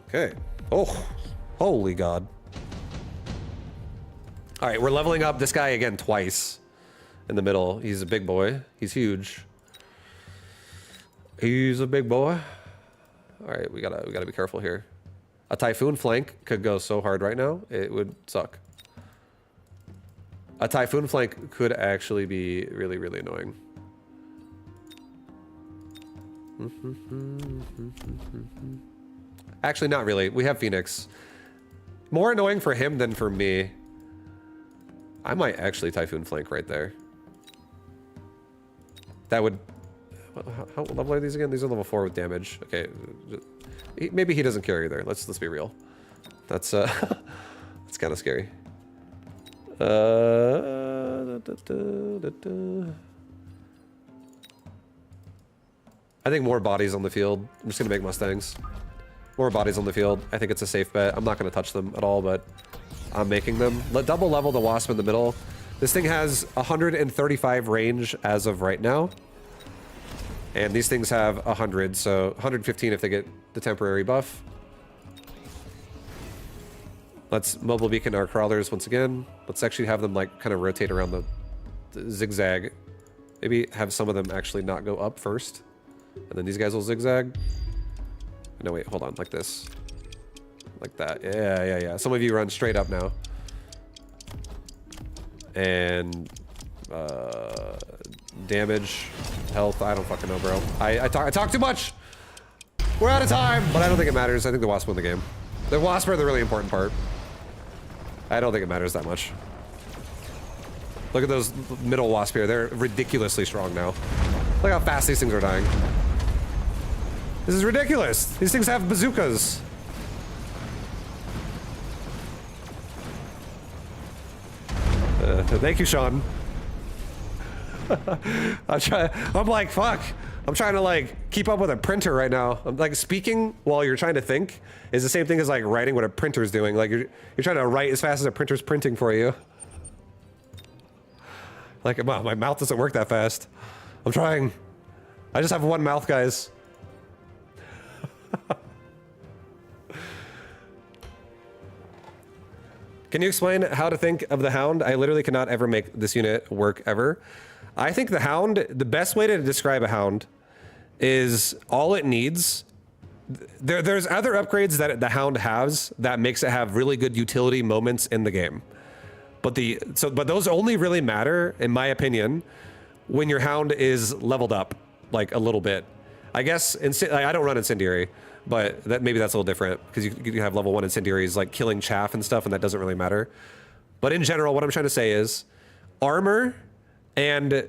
Okay. Oh, holy God. All right, we're leveling up this guy again twice in the middle. He's a big boy. He's huge. He's a big boy. All right, we gotta be careful here. A typhoon flank could go so hard right now. It would suck. A typhoon flank could actually be really, really annoying. Actually, not really. We have Phoenix. More annoying for him than for me. I might actually typhoon flank right there. That would... How level are these again? These are level 4 with damage. Okay. Maybe he doesn't care either. Let's be real. That's that's kind of scary. I think more bodies on the field. I'm just gonna make Mustangs. More bodies on the field. I think it's a safe bet. I'm not gonna touch them at all, but I'm making them. Double level the wasp in the middle. This thing has 135 range as of right now. And these things have 100, so 115 if they get the temporary buff. Let's mobile beacon our crawlers once again. Let's actually have them like kind of rotate around the zigzag. Maybe have some of them actually not go up first. And then these guys will zigzag. No, wait, hold on, like this. like that. Yeah. Some of you run straight up now. And damage, health, I don't fucking know, bro. I talk too much. We're out of time, but I don't think it matters. I think the Wasp win the game. The Wasp are the really important part. I don't think it matters that much. Look at those middle Wasp here. They're ridiculously strong now. Look how fast these things are dying. This is ridiculous. These things have bazookas. Thank you, Sean. I'm like, fuck. I'm trying to like keep up with a printer right now. I'm like speaking while you're trying to think is the same thing as like writing what a printer's doing. Like you're trying to write as fast as a printer's printing for you. Like, wow, my mouth doesn't work that fast. I'm trying. I just have one mouth, guys. Can you explain how to think of the Hound? I literally cannot ever make this unit work ever. I think the Hound, the best way to describe a Hound is all it needs. There's other upgrades that the Hound has that makes it have really good utility moments in the game. But those only really matter, in my opinion, when your Hound is leveled up like a little bit. I guess I don't run Incendiary, but maybe that's a little different because you have level 1 Incendiaries like killing chaff and stuff, and that doesn't really matter. But in general, what I'm trying to say is armor and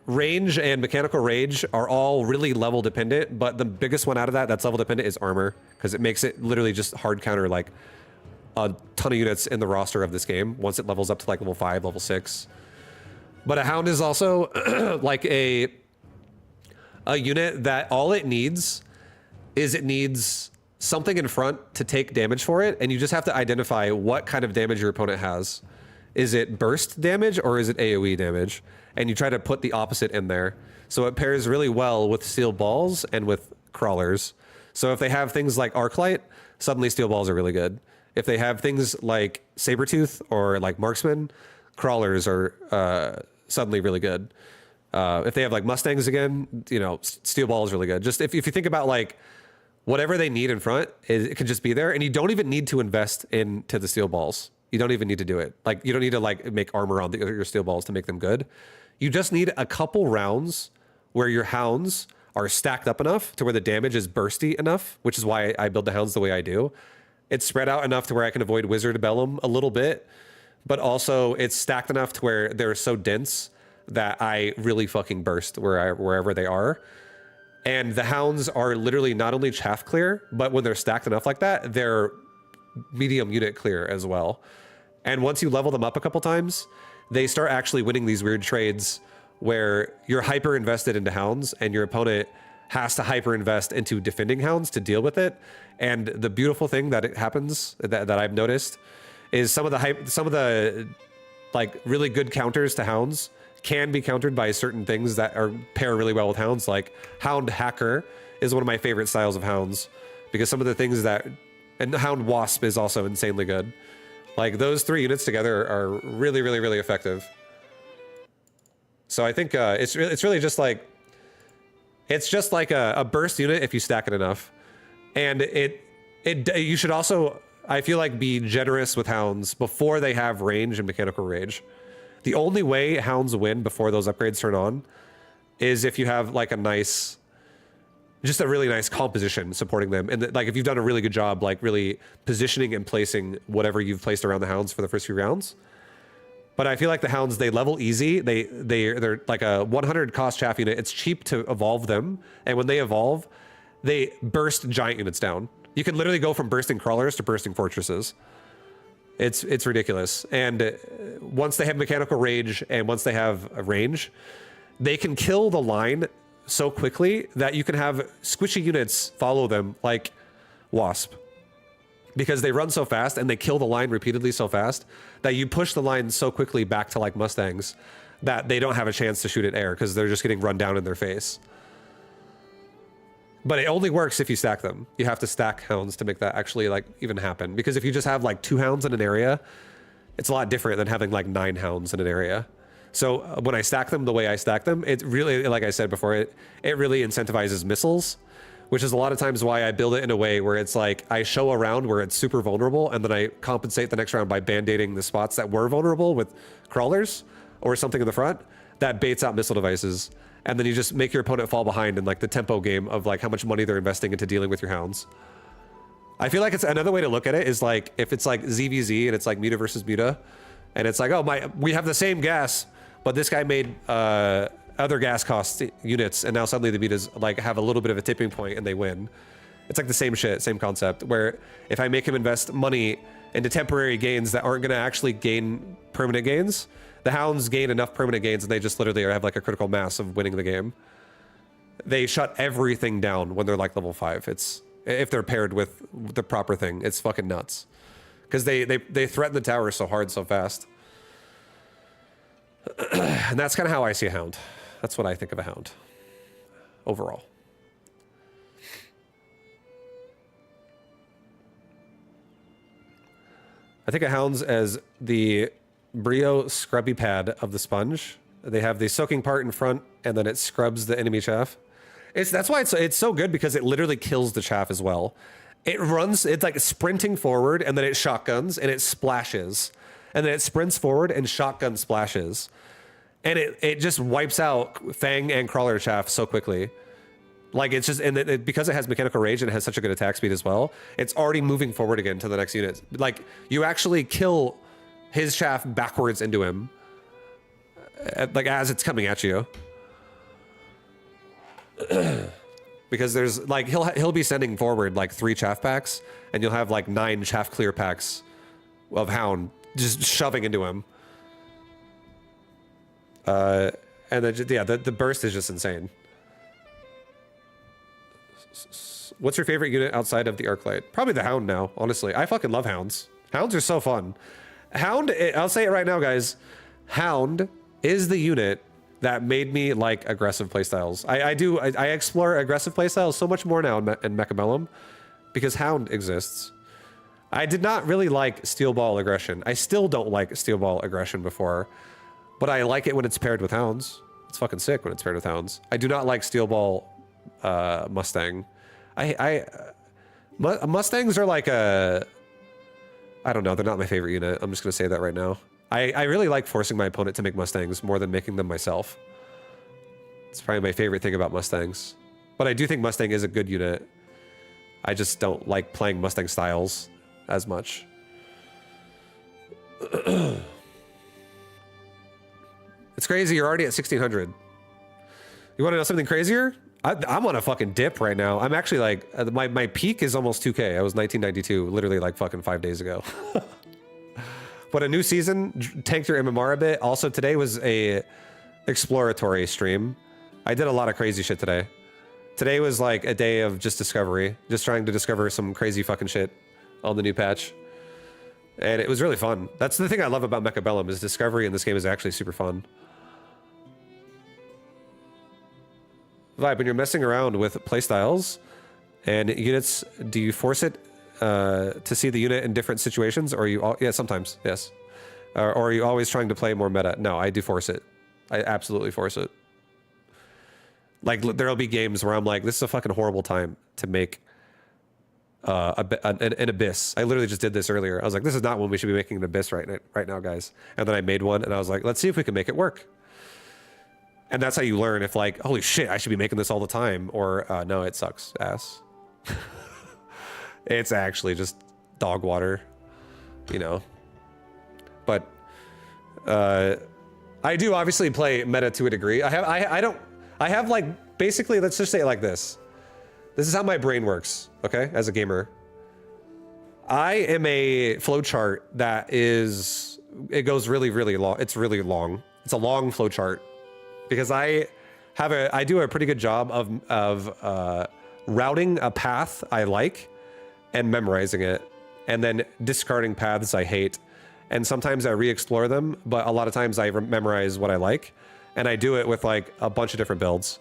range and mechanical rage are all really level dependent, but the biggest one out of that's level dependent is armor, because it makes it literally just hard counter like a ton of units in the roster of this game once it levels up to like level 5, level 6. But a Hound is also like a unit that all it needs is it needs something in front to take damage for it, and you just have to identify what kind of damage your opponent has. Is it burst damage or is it AoE damage? And you try to put the opposite in there. So it pairs really well with steel balls and with crawlers. So if they have things like Arclight, suddenly steel balls are really good. If they have things like Sabretooth or like Marksman, crawlers are suddenly really good. If they have like Mustangs again, you know, steel ball is really good. Just if you think about like whatever they need in front, it can just be there, and you don't even need to invest into the steel balls. You don't even need to do it. Like you don't need to like make armor on your steel balls to make them good. You just need a couple rounds where your Hounds are stacked up enough to where the damage is bursty enough, which is why I build the Hounds the way I do. It's spread out enough to where I can avoid Mechabellum a little bit, but also it's stacked enough to where they're so dense that I really fucking burst wherever they are. And the Hounds are literally not only chaff clear, but when they're stacked enough like that, they're medium unit clear as well. And once you level them up a couple times, they start actually winning these weird trades where you're hyper invested into Hounds and your opponent has to hyper invest into defending Hounds to deal with it. And the beautiful thing that it happens that I've noticed is some of the like really good counters to Hounds can be countered by certain things that pair really well with Hounds. Like Hound Hacker is one of my favorite styles of Hounds, because some of the things and Hound Wasp is also insanely good. Like those 3 units together are really, really, really effective. So I think it's really just like, it's just like a burst unit if you stack it enough. And you should also, I feel like, be generous with Hounds before they have range and mechanical rage. The only way Hounds win before those upgrades turn on is if you have like just a really nice composition supporting them. And like if you've done a really good job, like really positioning and placing whatever you've placed around the Hounds for the first few rounds. But I feel like the Hounds, they level easy. They're like a 100 cost chaff unit. It's cheap to evolve them. And when they evolve, they burst giant units down. You can literally go from bursting crawlers to bursting fortresses. It's ridiculous. And once they have mechanical rage and once they have a range, they can kill the line so quickly that you can have squishy units follow them like Wasp, because they run so fast and they kill the line repeatedly so fast that you push the line so quickly back to like Mustangs that they don't have a chance to shoot at air because they're just getting run down in their face. But it only works if you stack them. You have to stack Hounds to make that actually like even happen. Because if you just have like 2 Hounds in an area, it's a lot different than having like 9 Hounds in an area. So when I stack them the way I stack them, it really, like I said before, it really incentivizes missiles, which is a lot of times why I build it in a way where it's like I show a round where it's super vulnerable, and then I compensate the next round by band-aiding the spots that were vulnerable with crawlers or something in the front that baits out missile devices. And then you just make your opponent fall behind in like the tempo game of like how much money they're investing into dealing with your hounds. I feel like it's another way to look at it is like if it's like ZVZ and it's like Muta versus Muta, and it's like, oh we have the same gas, but this guy made other gas cost units, and now suddenly the Mutas like have a little bit of a tipping point and they win. It's like the same shit, same concept, where if I make him invest money into temporary gains that aren't going to actually gain permanent gains, the hounds gain enough permanent gains and they just literally have like a critical mass of winning the game. They shut everything down when they're like level 5. It's if they're paired with the proper thing. It's fucking nuts. Because they threaten the tower so hard, so fast. And that's kind of how I see a hound. That's what I think of a hound. Overall. I think of hounds as the Brio scrubby pad of the sponge. They have the soaking part in front, and then it scrubs the enemy chaff. That's why it's so good, because it literally kills the chaff as well. It's like sprinting forward, and then it shotguns, and it splashes. And then it sprints forward and shotgun splashes. And it just wipes out Fang and Crawler chaff so quickly. Like, it's just, and because it has mechanical rage and it has such a good attack speed as well, it's already moving forward again to the next unit. Like, you actually kill his chaff backwards into him, like as it's coming at you. Because there's like, he'll be sending forward like 3 chaff packs, and you'll have like 9 chaff clear packs of hound just shoving into him. And then, yeah, the burst is just insane. What's your favorite unit outside of the Arclight? Probably the Hound now, honestly. I fucking love Hounds. Hounds are so fun. Hound, I'll say it right now, guys. Hound is the unit that made me like aggressive playstyles. I explore aggressive playstyles so much more now in Mechabellum because Hound exists. I did not really like Steel Ball aggression. I still don't like Steel Ball aggression before, but I like it when it's paired with Hounds. It's fucking sick when it's paired with Hounds. I do not like Steel Ball Mustang. Mustangs are like I don't know, they're not my favorite unit. I'm just gonna say that right now. I really like forcing my opponent to make Mustangs more than making them myself. It's probably my favorite thing about Mustangs. But I do think Mustang is a good unit. I just don't like playing Mustang styles as much. It's crazy, you're already at 1600. You wanna know something crazier? I'm on a fucking dip right now. I'm actually like, my peak is almost 2K. I was 1992, literally like fucking 5 days ago. But a new season tanked your MMR a bit. Also, today was a exploratory stream. I did a lot of crazy shit today. Today was like a day of just discovery, just trying to discover some crazy fucking shit on the new patch. And it was really fun. That's the thing I love about Mechabellum, is discovery in this game is actually super fun. Vibe, when you're messing around with playstyles and units, do you force it to see the unit in different situations, or yeah, sometimes, yes. Or are you always trying to play more meta? No, I do force it. I absolutely force it. Like, there'll be games where I'm like, this is a fucking horrible time to make an abyss. I literally just did this earlier. I was like, this is not when we should be making an abyss right now, guys. And then I made one, and I was like, let's see if we can make it work. And that's how you learn if, like, holy shit, I should be making this all the time, or no, it sucks ass. It's actually just dog water, you know. But I do obviously play meta to a degree. I have like, basically, let's just say it like this. This is how my brain works, okay, as a gamer. I am a flowchart that is, it goes really, really long. It's really long. It's a long flowchart. Because I do a pretty good job of routing a path I like and memorizing it, and then discarding paths I hate. And sometimes I re-explore them, but a lot of times I memorize what I like, and I do it with like a bunch of different builds.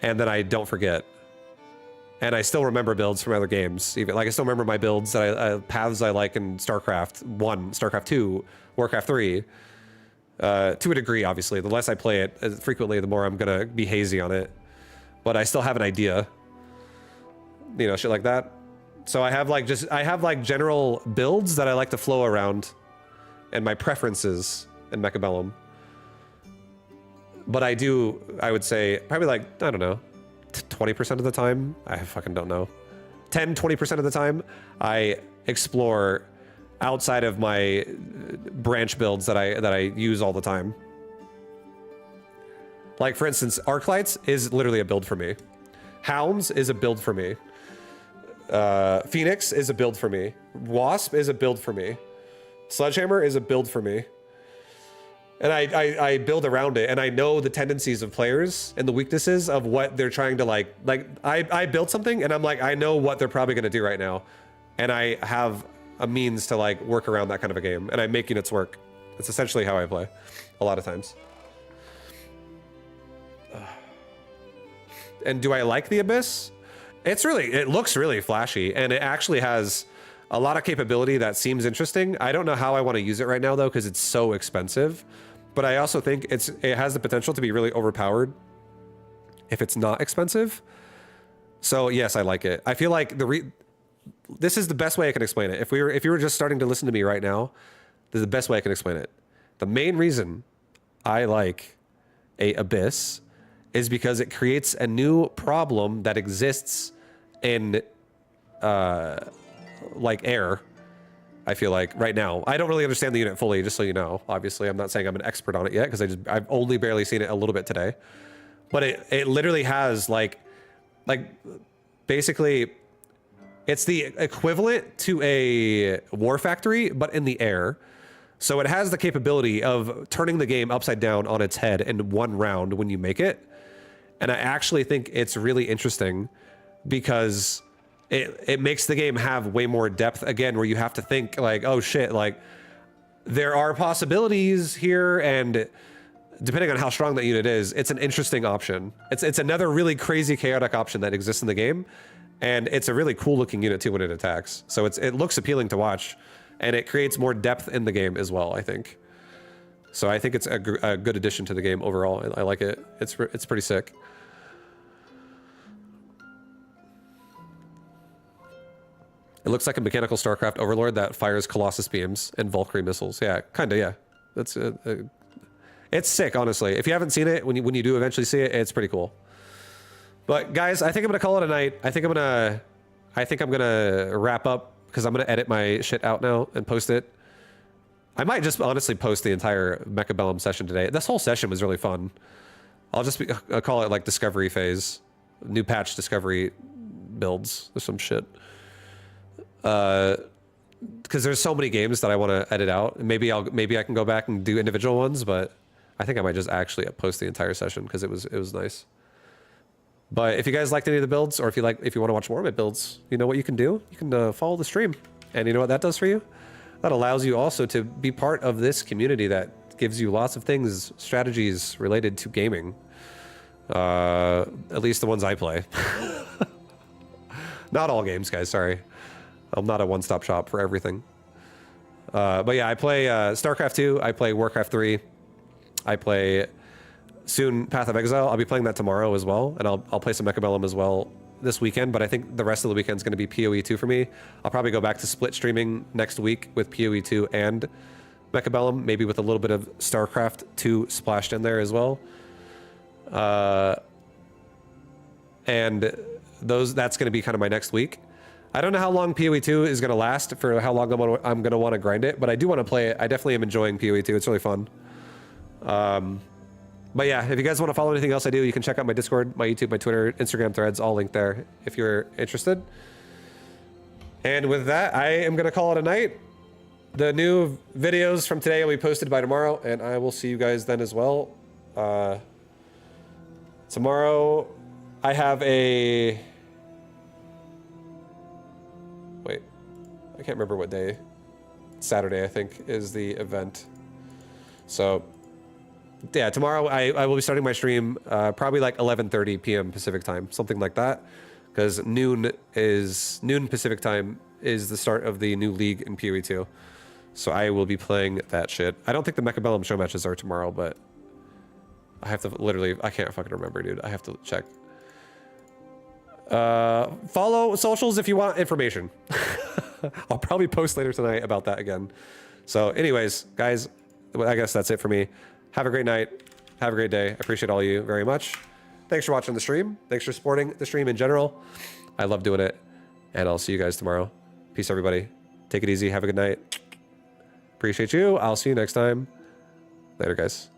And then I don't forget. And I still remember builds from other games. Even like I still remember my builds that paths I like in Starcraft 1, Starcraft 2, Warcraft 3. To a degree, obviously. The less I play it frequently, the more I'm gonna be hazy on it. But I still have an idea. you know, shit like that. So I have like general builds that I like to flow around, and my preferences in Mechabellum. But I would say probably like, I don't know, 20% of the time, I fucking don't know. 10-20% of the time, I explore outside of my branch builds that I use all the time. Like for instance, Arclights is literally a build for me. Hounds is a build for me. Phoenix is a build for me. Wasp is a build for me. Sledgehammer is a build for me. And I build around it, and I know the tendencies of players and the weaknesses of what they're trying to like I built something and I'm like, I know what they're probably gonna do right now. And I have a means to like work around that kind of a game, and I make units work. That's essentially how I play a lot of times. And do I like the Abyss? It looks really flashy, and it actually has a lot of capability that seems interesting. I don't know how I want to use it right now though, because it's so expensive. But I also think it has the potential to be really overpowered if it's not expensive. So yes, I like it. I feel like this is the best way I can explain it. If you were just starting to listen to me right now, this is the best way I can explain it. The main reason I like a Abyss is because it creates a new problem that exists in like air. I feel like right now, I don't really understand the unit fully, just so you know. Obviously, I'm not saying I'm an expert on it yet because I've only barely seen it a little bit today. But it literally has like basically, it's the equivalent to a war factory, but in the air. So it has the capability of turning the game upside down on its head in one round when you make it. And I actually think it's really interesting because it makes the game have way more depth again, where you have to think like, oh shit, like there are possibilities here, and depending on how strong that unit is, it's an interesting option. It's another really crazy chaotic option that exists in the game, and it's a really cool looking unit too when it attacks. So it looks appealing to watch, and it creates more depth in the game as well, I think. So I think it's a good addition to the game overall. I like it. It's pretty sick. It looks like a mechanical Starcraft overlord that fires Colossus beams and Valkyrie missiles. Yeah, kind of, yeah. That's it's sick, honestly. If you haven't seen it, when you do eventually see it, it's pretty cool. But guys, I think I'm gonna call it a night. I think I'm gonna wrap up because I'm gonna edit my shit out now and post it. I might just honestly post the entire Mechabellum session today. This whole session was really fun. I'll call it like discovery phase, new patch discovery builds or some shit. Because there's so many games that I want to edit out. Maybe I can go back and do individual ones, but I think I might just actually post the entire session because it was nice. But if you guys liked any of the builds, or if you want to watch more of my builds, you know what you can do? You can follow the stream, and you know what that does for you? That allows you also to be part of this community that gives you lots of things, strategies related to gaming. At least the ones I play. Not all games, guys. Sorry. I'm not a one-stop shop for everything. But yeah, I play Starcraft 2. I play Warcraft 3. I play soon Path of Exile. I'll be playing that tomorrow as well. And I'll play some Mechabellum as well this weekend. But I think the rest of the weekend is going to be PoE 2 for me. I'll probably go back to split streaming next week with PoE 2 and Mechabellum. Maybe with a little bit of Starcraft 2 splashed in there as well. And that's going to be kind of my next week. I don't know how long PoE 2 is going to last, for how long I'm going to want to grind it, but I do want to play it. I definitely am enjoying PoE 2. It's really fun. But yeah, if you guys want to follow anything else I do, you can check out my Discord, my YouTube, my Twitter, Instagram threads, all linked there if you're interested. And with that, I am going to call it a night. The new videos from today will be posted by tomorrow, and I will see you guys then as well. Tomorrow, I have a... Wait, I can't remember what day. Saturday, I think, is the event. So, yeah, tomorrow I will be starting my stream probably like 11:30 p.m. Pacific time, something like that, because noon Pacific time is the start of the new league in PoE 2. So I will be playing that shit. I don't think the Mechabellum show matches are tomorrow, but I have to I can't fucking remember, dude. I have to check. Follow socials if you want information. I'll probably post later tonight about that again. So anyways, guys, I guess that's it for me. Have a great night. Have a great day. I appreciate all of you very much. Thanks for watching the stream. Thanks for supporting the stream in general. I love doing it. And I'll see you guys tomorrow. Peace, everybody. Take it easy. Have a good night. Appreciate you. I'll see you next time. Later, guys.